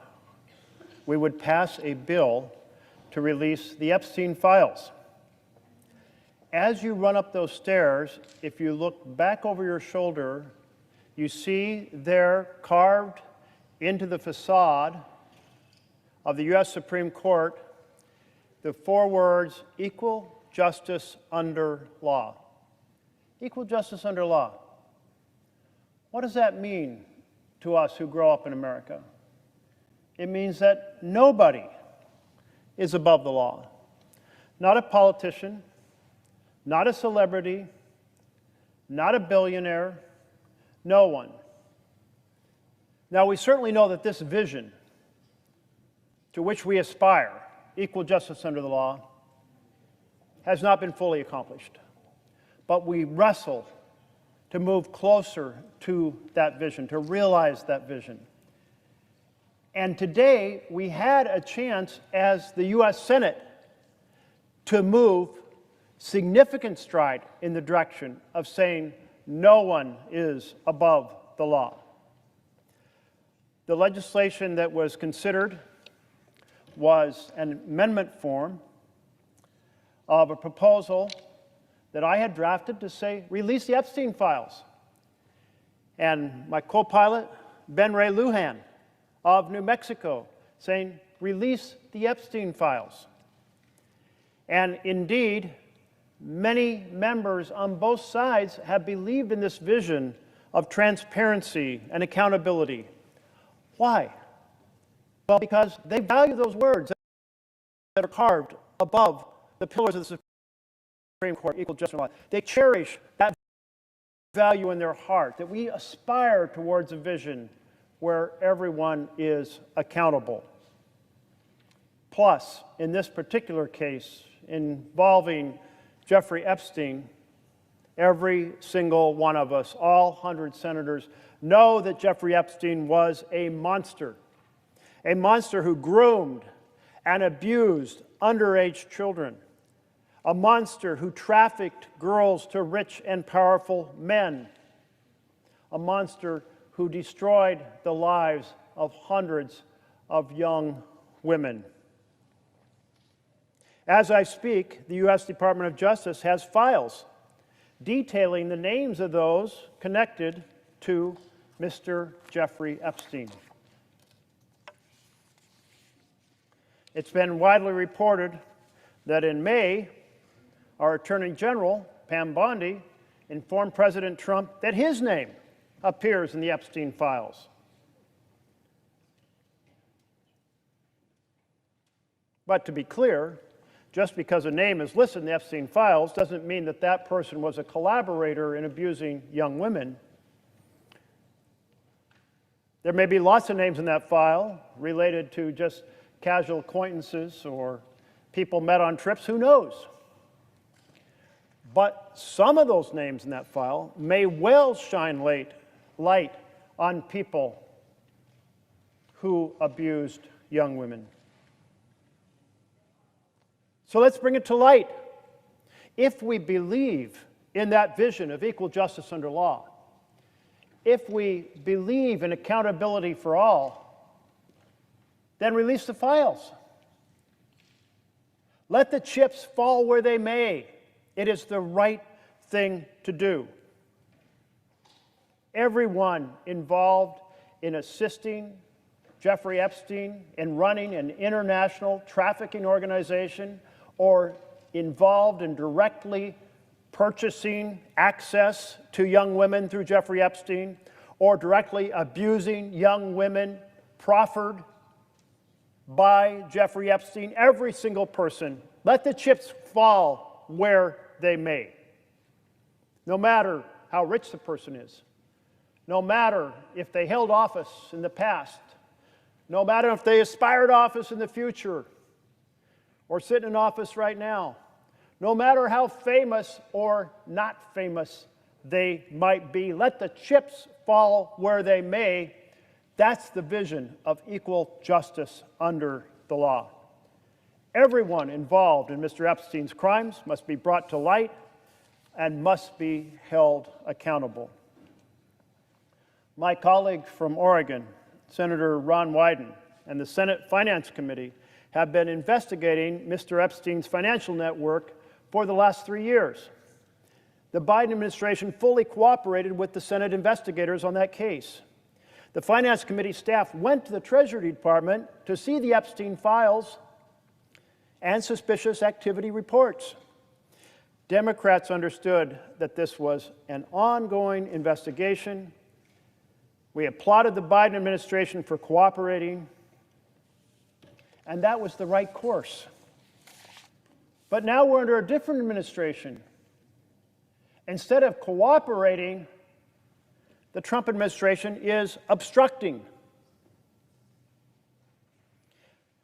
we would pass a bill to release the Epstein files. as you run up those stairs, if you look back over your shoulder, you see there carved into the facade of the U.S. Supreme Court the 4 words, equal justice under law. Equal justice under law. What does that mean to us who grow up in America? It means that nobody is above the law. Not a politician, not a celebrity, not a billionaire, no one. Now, we certainly know that this vision to which we aspire, equal justice under the law, has not been fully accomplished. But we wrestle to move closer to that vision, to realize that vision. And today, we had a chance as the U.S. Senate to move significant stride in the direction of saying no one is above the law. The legislation that was considered was an amendment form of a proposal that I had drafted to say, release the Epstein files. And my co-pilot, Ben Ray Lujan of New Mexico, saying, release the Epstein files. And indeed, many members on both sides have believed in this vision of transparency and accountability. Why? Well, because they value those words that are carved above the pillars of the Supreme Court, equal justice and law. They cherish that value in their heart, that we aspire towards a vision where everyone is accountable. Plus, in this particular case involving Jeffrey Epstein, every single one of us, all 100 senators, know that Jeffrey Epstein was a monster who groomed and abused underage children, a monster who trafficked girls to rich and powerful men, a monster who destroyed the lives of hundreds of young women. As I speak, the U.S. Department of Justice has files detailing the names of those connected to Mr. Jeffrey Epstein. It's been widely reported that in May, our Attorney General, Pam Bondi, informed President Trump that his name appears in the Epstein files. But to be clear, just because a name is listed in the Epstein files doesn't mean that that person was a collaborator in abusing young women. There may be lots of names in that file related to just casual acquaintances or people met on trips, who knows? But some of those names in that file may well shine light on people who abused young women. So let's bring it to light. If we believe in that vision of equal justice under law, if we believe in accountability for all, then release the files. Let the chips fall where they may. It is the right thing to do. Everyone involved in assisting Jeffrey Epstein in running an international trafficking organization or involved in directly purchasing access to young women through Jeffrey Epstein or directly abusing young women proffered by Jeffrey Epstein, every single person, let the chips fall where they may. No matter how rich the person is, no matter if they held office in the past, no matter if they aspired office in the future or sit in office right now, no matter how famous or not famous they might be, let the chips fall where they may. That's the vision of equal justice under the law. Everyone involved in Mr. Epstein's crimes must be brought to light and must be held accountable. My colleague from Oregon, Senator Ron Wyden, and the Senate Finance Committee have been investigating Mr. Epstein's financial network for the last 3 years. The Biden administration fully cooperated with the Senate investigators on that case. The Finance Committee staff went to the Treasury Department to see the Epstein files and suspicious activity reports. Democrats understood that this was an ongoing investigation. We applauded the Biden administration for cooperating, and that was the right course. But now we're under a different administration. Instead of cooperating, the Trump administration is obstructing.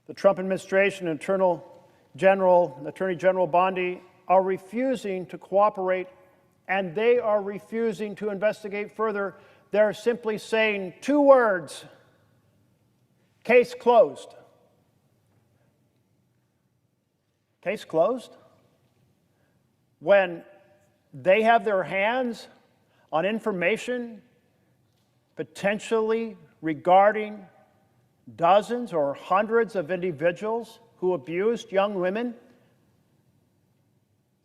The Trump administration and Attorney General Bondi are refusing to cooperate, and they are refusing to investigate further. They're simply saying 2 words: case closed. Case closed? When they have their hands on information potentially regarding dozens or hundreds of individuals who abused young women.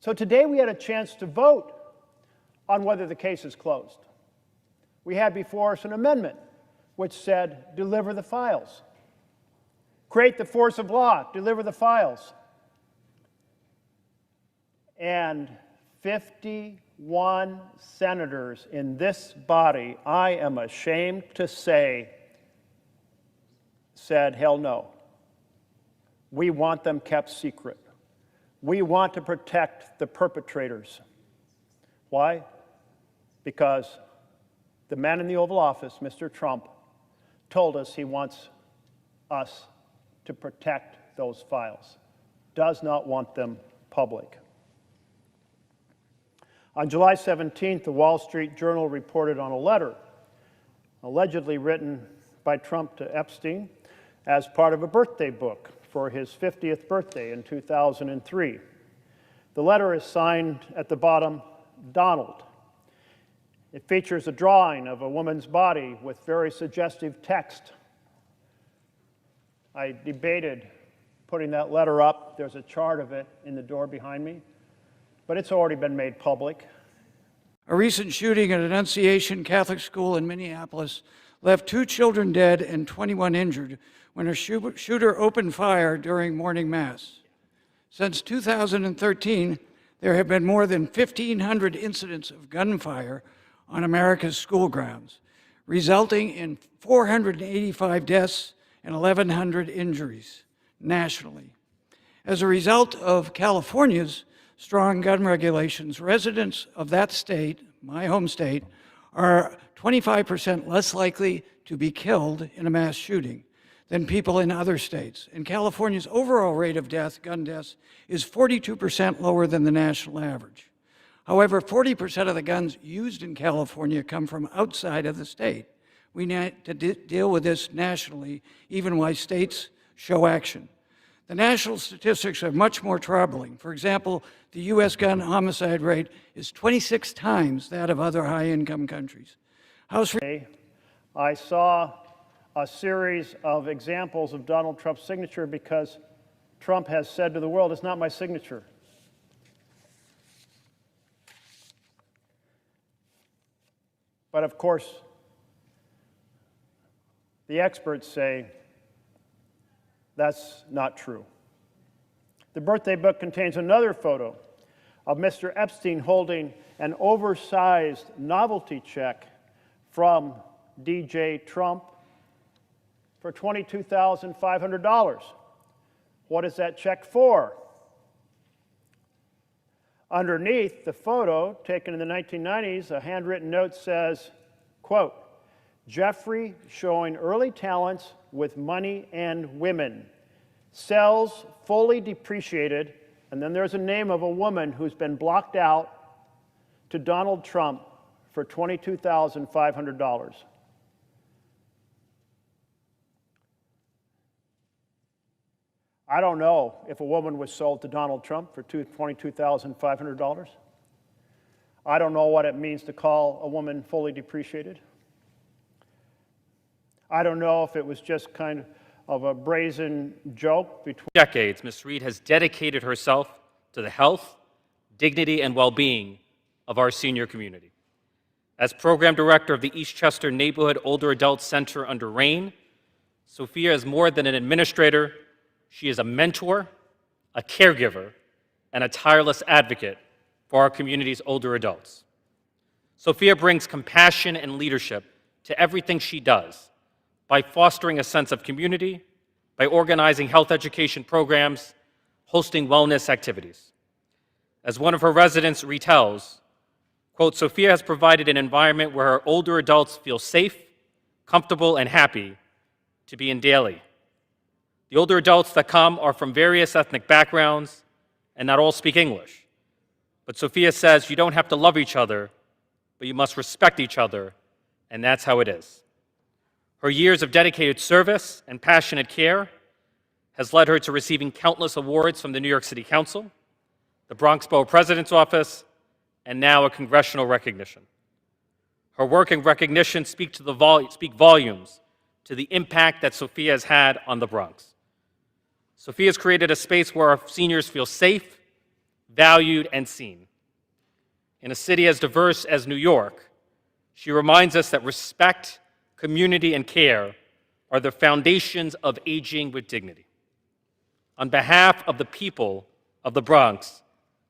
So today we had a chance to vote on whether the case is closed. We had before us an amendment which said, deliver the files. Create the force of law, deliver the files. And 51 senators in this body, I am ashamed to say, said, hell no. We want them kept secret. We want to protect the perpetrators. Why? Because the man in the Oval Office, Mr. Trump, told us he wants us to protect those files, does not want them public. On July 17th, the Wall Street Journal reported on a letter allegedly written by Trump to Epstein as part of a birthday book for his 50th birthday in 2003. The letter is signed at the bottom, Donald. It features a drawing of a woman's body with very suggestive text. I debated putting that letter up. There's a chart of it in the door behind me, but it's already been made public. A recent shooting at an Annunciation Catholic school in Minneapolis left 2 children dead and 21 injured when a shooter opened fire during morning mass. Since 2013, there have been more than 1,500 incidents of gunfire on America's school grounds, resulting in 485 deaths and 1,100 injuries nationally. As a result of California's strong gun regulations, residents of that state, my home state, are 25% less likely to be killed in a mass shooting than people in other states. And California's overall rate of death, gun deaths, is 42% lower than the national average. However, 40% of the guns used in California come from outside of the state. We need to deal with this nationally, even while states show action. The national statistics are much more troubling. For example, the U.S. gun homicide rate is 26 times that of other high-income countries. I saw a series of examples of Donald Trump's signature because Trump has said to the world, it's not my signature. But of course, the experts say that's not true. The birthday book contains another photo of Mr. Epstein holding an oversized novelty check from DJ Trump for $22,500. What is that check for? Underneath the photo, taken in the 1990s, a handwritten note says, quote, Jeffrey showing early talents with money and women. Cells fully depreciated, and then there's a name of a woman who's been blocked out to Donald Trump for $22,500. I don't know if a woman was sold to Donald Trump for $22,500. I don't know what it means to call a woman fully depreciated. I don't know if it was just kind of a brazen joke between decades. Ms. Reed has dedicated herself to the health, dignity, and well-being of our senior community. As program director of the Eastchester Neighborhood Older Adult Center under RAIN, Sophia is more than an administrator. She is a mentor, a caregiver, and a tireless advocate for our community's older adults. Sophia brings compassion and leadership to everything she does by fostering a sense of community, by organizing health education programs, hosting wellness activities. As one of her residents retells, quote, Sophia has provided an environment where her older adults feel safe, comfortable, and happy to be in daily. The older adults that come are from various ethnic backgrounds, and not all speak English. But Sophia says you don't have to love each other, but you must respect each other, and that's how it is. Her years of dedicated service and passionate care has led her to receiving countless awards from the New York City Council, the Bronx Borough President's Office, and now a congressional recognition. Her work and recognition speak volumes to the impact that Sophia has had on the Bronx. Sophia has created a space where our seniors feel safe, valued, and seen. In a city as diverse as New York, she reminds us that respect, community, and care are the foundations of aging with dignity. On behalf of the people of the Bronx,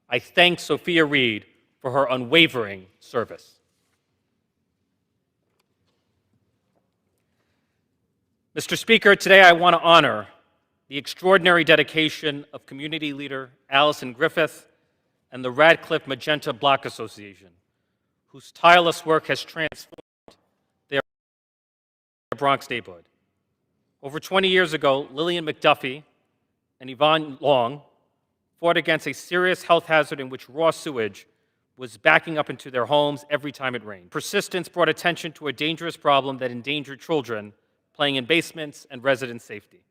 I thank Sophia Reed for her unwavering service. Mr. Speaker, today I want to honor the extraordinary dedication of community leader Allison Griffith and the Radcliffe Magenta Block Association, whose tireless work has transformed their Bronx neighborhood. Over 20 years ago, Lillian McDuffie and Yvonne Long fought against a serious health hazard in which raw sewage was backing up into their homes every time it rained. Persistence brought attention to a dangerous problem that endangered children playing in basements and resident safety.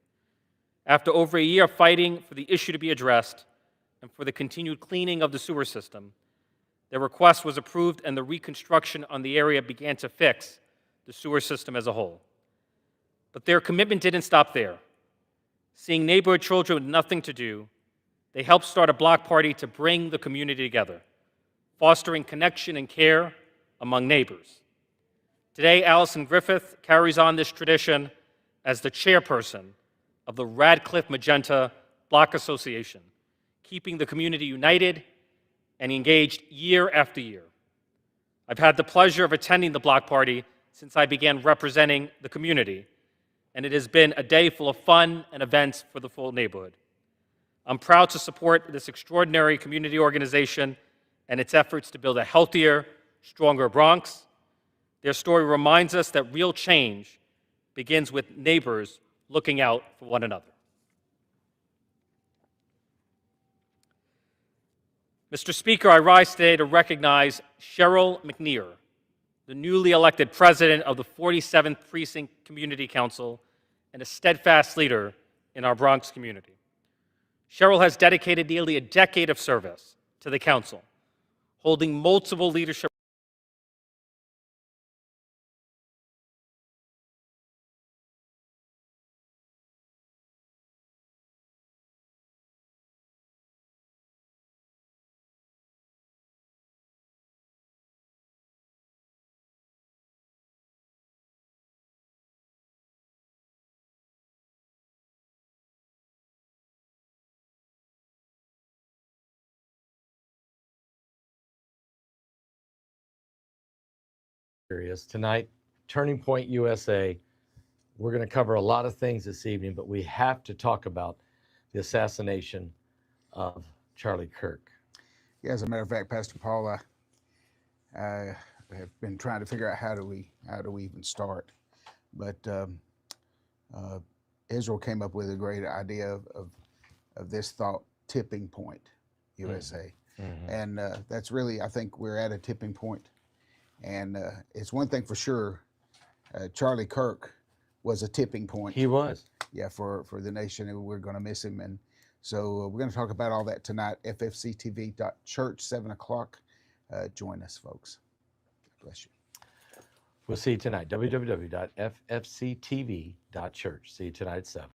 After over a year of fighting for the issue to be addressed and for the continued cleaning of the sewer system, their request was approved and the reconstruction on the area began to fix the sewer system as a whole. But their commitment didn't stop there. Seeing neighborhood children with nothing to do, they helped start a block party to bring the community together, fostering connection and care among neighbors. Today, Allison Griffith carries on this tradition as the chairperson of the Radcliffe Magenta Block Association, keeping the community united and engaged year after year. I've had the pleasure of attending the block party since I began representing the community, and it has been a day full of fun and events for the full neighborhood. I'm proud to support this extraordinary community organization and its efforts to build a healthier, stronger Bronx. Their story reminds us that real change begins with neighbors looking out for one another. Mr. Speaker, I rise today to recognize Cheryl McNear, the newly elected president of the 47th Precinct Community Council and a steadfast leader in our Bronx community. Cheryl has dedicated nearly a decade of service to the council, holding multiple leadership Is tonight, Turning Point USA. We're going to cover a lot of things this evening, but we have to talk about the assassination of Charlie Kirk. Yeah, as a matter of fact, Pastor Paul, I have been trying to figure out how do we even start, but Israel came up with a great idea of this thought: tipping point USA, and that's really, I think we're at a tipping point. And it's one thing for sure, Charlie Kirk was a tipping point. He was. Yeah, for the nation, and we're going to miss him. And so we're going to talk about all that tonight. ffctv.church, 7 o'clock. Join us, folks. God bless you. We'll see you tonight, www.ffctv.church. See you tonight at 7.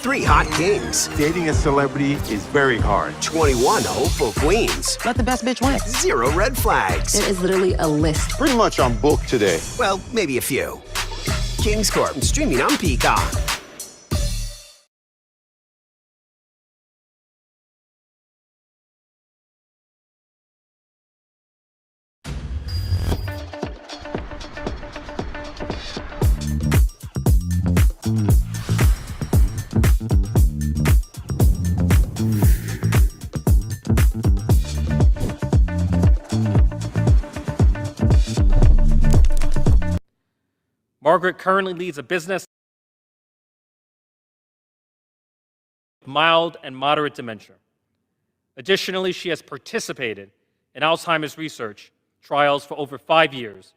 3 hot kings. Dating a celebrity is very hard. 21 hopeful queens. Let the best bitch win. 0 red flags. It is literally a list. Pretty much on book today. Well, maybe a few. Kings Corp, streaming on Peacock. Margaret currently leads a business with mild and moderate dementia. Additionally, she has participated in Alzheimer's research trials for over 5 years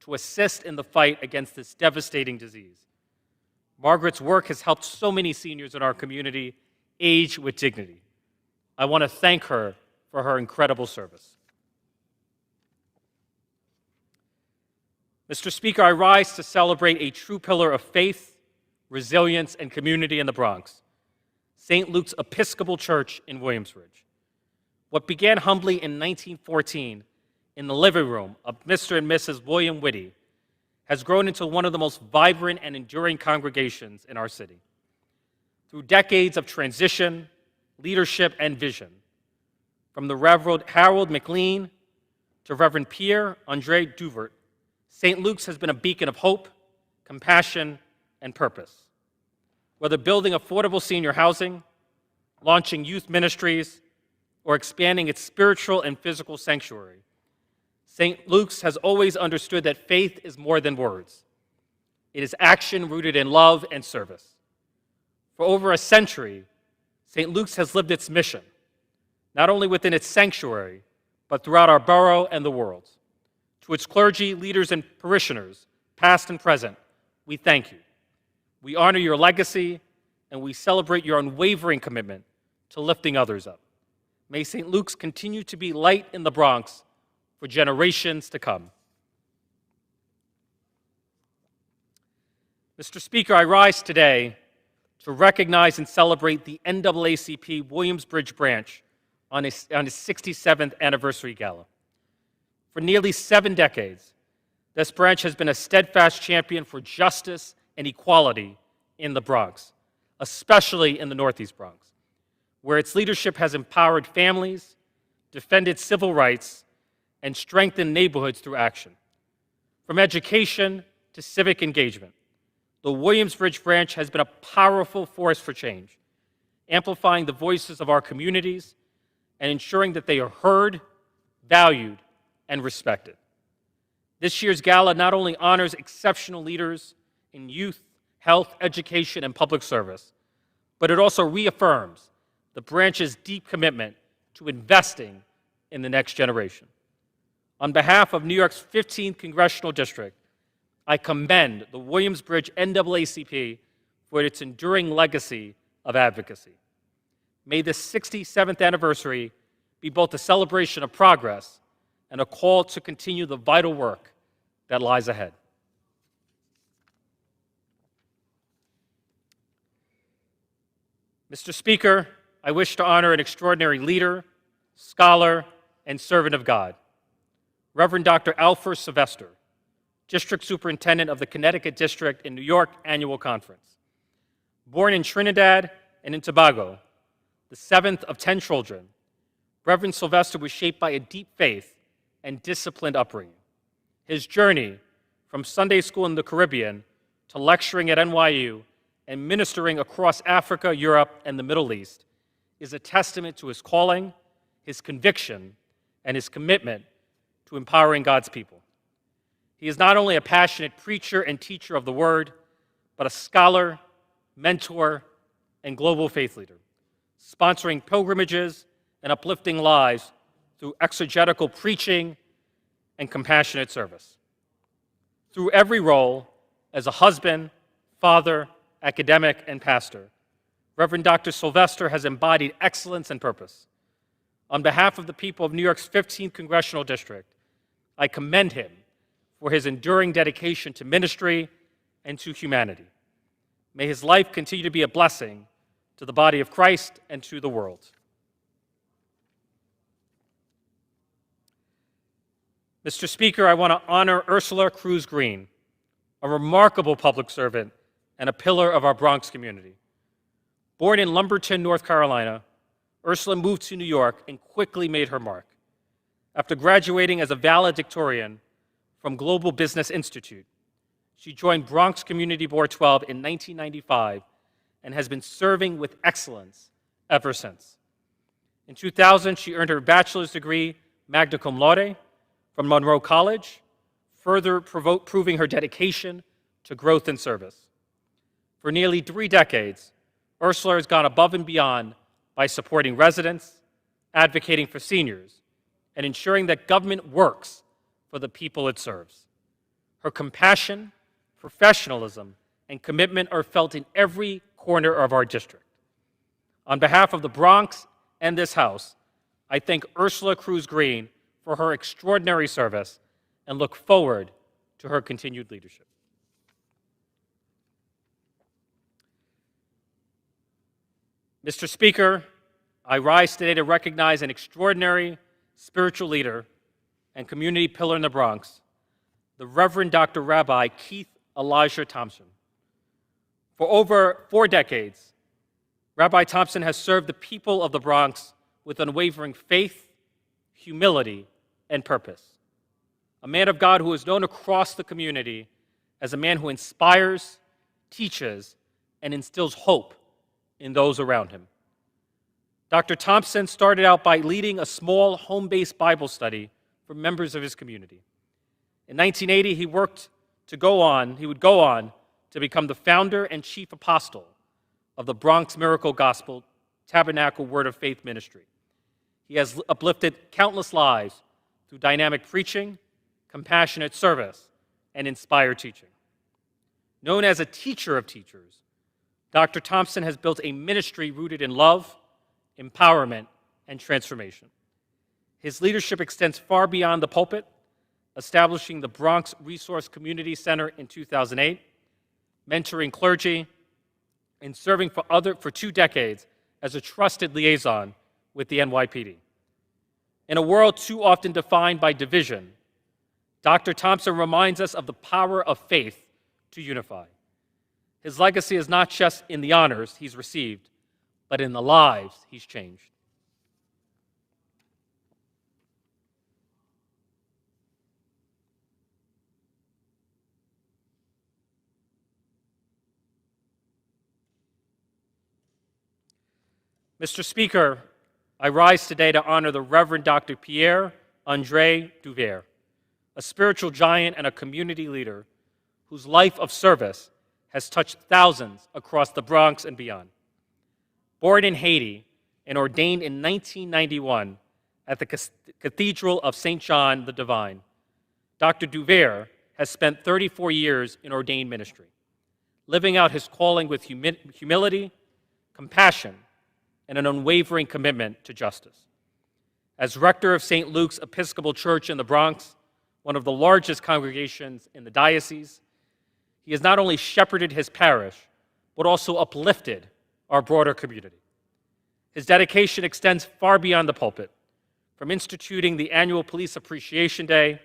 to assist in the fight against this devastating disease. Margaret's work has helped so many seniors in our community age with dignity. I want to thank her for her incredible service. Mr. Speaker, I rise to celebrate a true pillar of faith, resilience, and community in the Bronx, St. Luke's Episcopal Church in Williamsbridge. What began humbly in 1914 in the living room of Mr. and Mrs. William Whitty has grown into one of the most vibrant and enduring congregations in our city. Through decades of transition, leadership, and vision, from the Reverend Harold McLean to Reverend Pierre Andre Duvert, St. Luke's has been a beacon of hope, compassion, and purpose. Whether building affordable senior housing, launching youth ministries, or expanding its spiritual and physical sanctuary, St. Luke's has always understood that faith is more than words. It is action rooted in love and service. For over a century, St. Luke's has lived its mission, not only within its sanctuary, but throughout our borough and the world. To its clergy, leaders, and parishioners, past and present, we thank you. We honor your legacy, and we celebrate your unwavering commitment to lifting others up. May St. Luke's continue to be light in the Bronx for generations to come. Mr. Speaker, I rise today to recognize and celebrate the NAACP Williamsbridge branch on its 67th anniversary gala. For nearly 7 decades, this branch has been a steadfast champion for justice and equality in the Bronx, especially in the Northeast Bronx, where its leadership has empowered families, defended civil rights, and strengthened neighborhoods through action. From education to civic engagement, the Williamsbridge branch has been a powerful force for change, amplifying the voices of our communities and ensuring that they are heard, valued, and respected. This year's gala not only honors exceptional leaders in youth, health, education, and public service, but it also reaffirms the branch's deep commitment to investing in the next generation. On behalf of New York's 15th Congressional District, I commend the Williamsbridge NAACP for its enduring legacy of advocacy. May this 67th anniversary be both a celebration of progress and a call to continue the vital work that lies ahead. Mr. Speaker, I wish to honor an extraordinary leader, scholar, and servant of God, Reverend Dr. Alfred Sylvester, District Superintendent of the Connecticut District in New York Annual Conference. Born in Trinidad and in Tobago, the 7th of 10 children, Reverend Sylvester was shaped by a deep faith and disciplined upbringing. His journey from Sunday school in the Caribbean to lecturing at NYU and ministering across Africa, Europe, and the Middle East is a testament to his calling, his conviction, and his commitment to empowering God's people. He is not only a passionate preacher and teacher of the Word, but a scholar, mentor, and global faith leader, sponsoring pilgrimages and uplifting lives through exegetical preaching and compassionate service. Through every role as a husband, father, academic, and pastor, Reverend Dr. Sylvester has embodied excellence and purpose. On behalf of the people of New York's 15th Congressional District, I commend him for his enduring dedication to ministry and to humanity. May his life continue to be a blessing to the body of Christ, and to the world. Mr. Speaker, I want to honor Ursula Cruz Green, a remarkable public servant and a pillar of our Bronx community. Born in Lumberton, North Carolina, Ursula moved to New York and quickly made her mark. After graduating as a valedictorian from Global Business Institute, she joined Bronx Community Board 12 in 1995 and has been serving with excellence ever since. In 2000, she earned her bachelor's degree, magna cum laude, from Monroe College, further proving her dedication to growth and service. For nearly 3 decades, Ursula has gone above and beyond by supporting residents, advocating for seniors, and ensuring that government works for the people it serves. Her compassion, professionalism, and commitment are felt in every corner of our district. On behalf of the Bronx and this House, I thank Ursula Cruz Green for her extraordinary service and look forward to her continued leadership. Mr. Speaker, I rise today to recognize an extraordinary spiritual leader and community pillar in the Bronx, the Reverend Dr. Rabbi Keith Elijah Thompson. For over 4 decades, Rabbi Thompson has served the people of the Bronx with unwavering faith, humility, and purpose. A man of God who is known across the community as a man who inspires, teaches, and instills hope in those around him. Dr. Thompson started out by leading a small home-based Bible study for members of his community. In 1980, he would go on to become the founder and chief apostle of the Bronx Miracle Gospel Tabernacle Word of Faith ministry. He has uplifted countless lives through dynamic preaching, compassionate service, and inspired teaching. Known as a teacher of teachers, Dr. Thompson has built a ministry rooted in love, empowerment, and transformation. His leadership extends far beyond the pulpit, establishing the Bronx Resource Community Center in 2008, mentoring clergy, and serving for 2 decades as a trusted liaison with the NYPD. In a world too often defined by division, Dr. Thompson reminds us of the power of faith to unify. His legacy is not just in the honors he's received, but in the lives he's changed. Mr. Speaker, I rise today to honor the Reverend Dr. Pierre-André Duvert, a spiritual giant and a community leader whose life of service has touched thousands across the Bronx and beyond. Born in Haiti and ordained in 1991 at the Cathedral of St. John the Divine, Dr. Duvert has spent 34 years in ordained ministry, living out his calling with humility, compassion, and an unwavering commitment to justice. As rector of St. Luke's Episcopal Church in the Bronx, one of the largest congregations in the diocese, he has not only shepherded his parish, but also uplifted our broader community. His dedication extends far beyond the pulpit, from instituting the annual Police Appreciation Day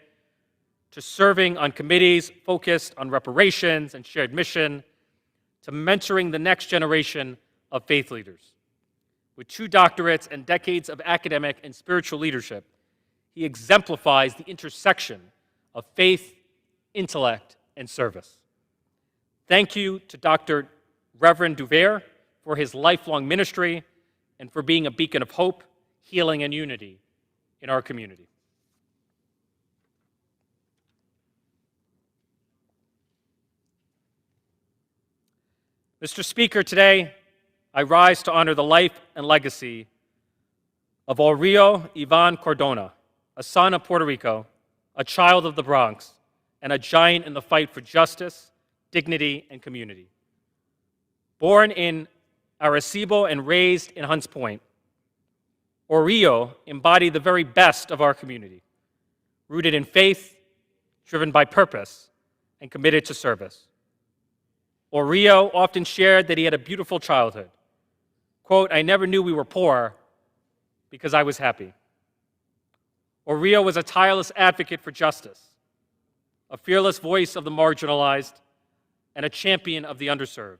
to serving on committees focused on reparations and shared mission, to mentoring the next generation of faith leaders. With 2 doctorates and decades of academic and spiritual leadership, he exemplifies the intersection of faith, intellect, and service. Thank you to Dr. Reverend Duvert for his lifelong ministry and for being a beacon of hope, healing, and unity in our community. Mr. Speaker, today I rise to honor the life and legacy of Aurelio Ivan Cardona, a son of Puerto Rico, a child of the Bronx, and a giant in the fight for justice, dignity, and community. Born in Arecibo and raised in Hunts Point, Aurelio embodied the very best of our community, rooted in faith, driven by purpose, and committed to service. Aurelio often shared that he had a beautiful childhood, Quote, I never knew we were poor because I was happy. Or Rio was a tireless advocate for justice, a fearless voice of the marginalized, and a champion of the underserved.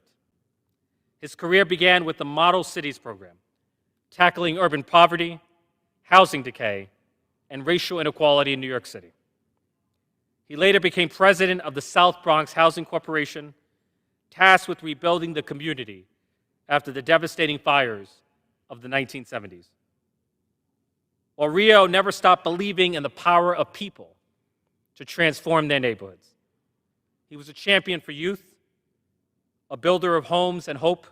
His career began with the Model Cities program, tackling urban poverty, housing decay, and racial inequality in New York City. He later became president of the South Bronx Housing Corporation, tasked with rebuilding the community after the devastating fires of the 1970s. While Rio never stopped believing in the power of people to transform their neighborhoods. He was a champion for youth, a builder of homes and hope,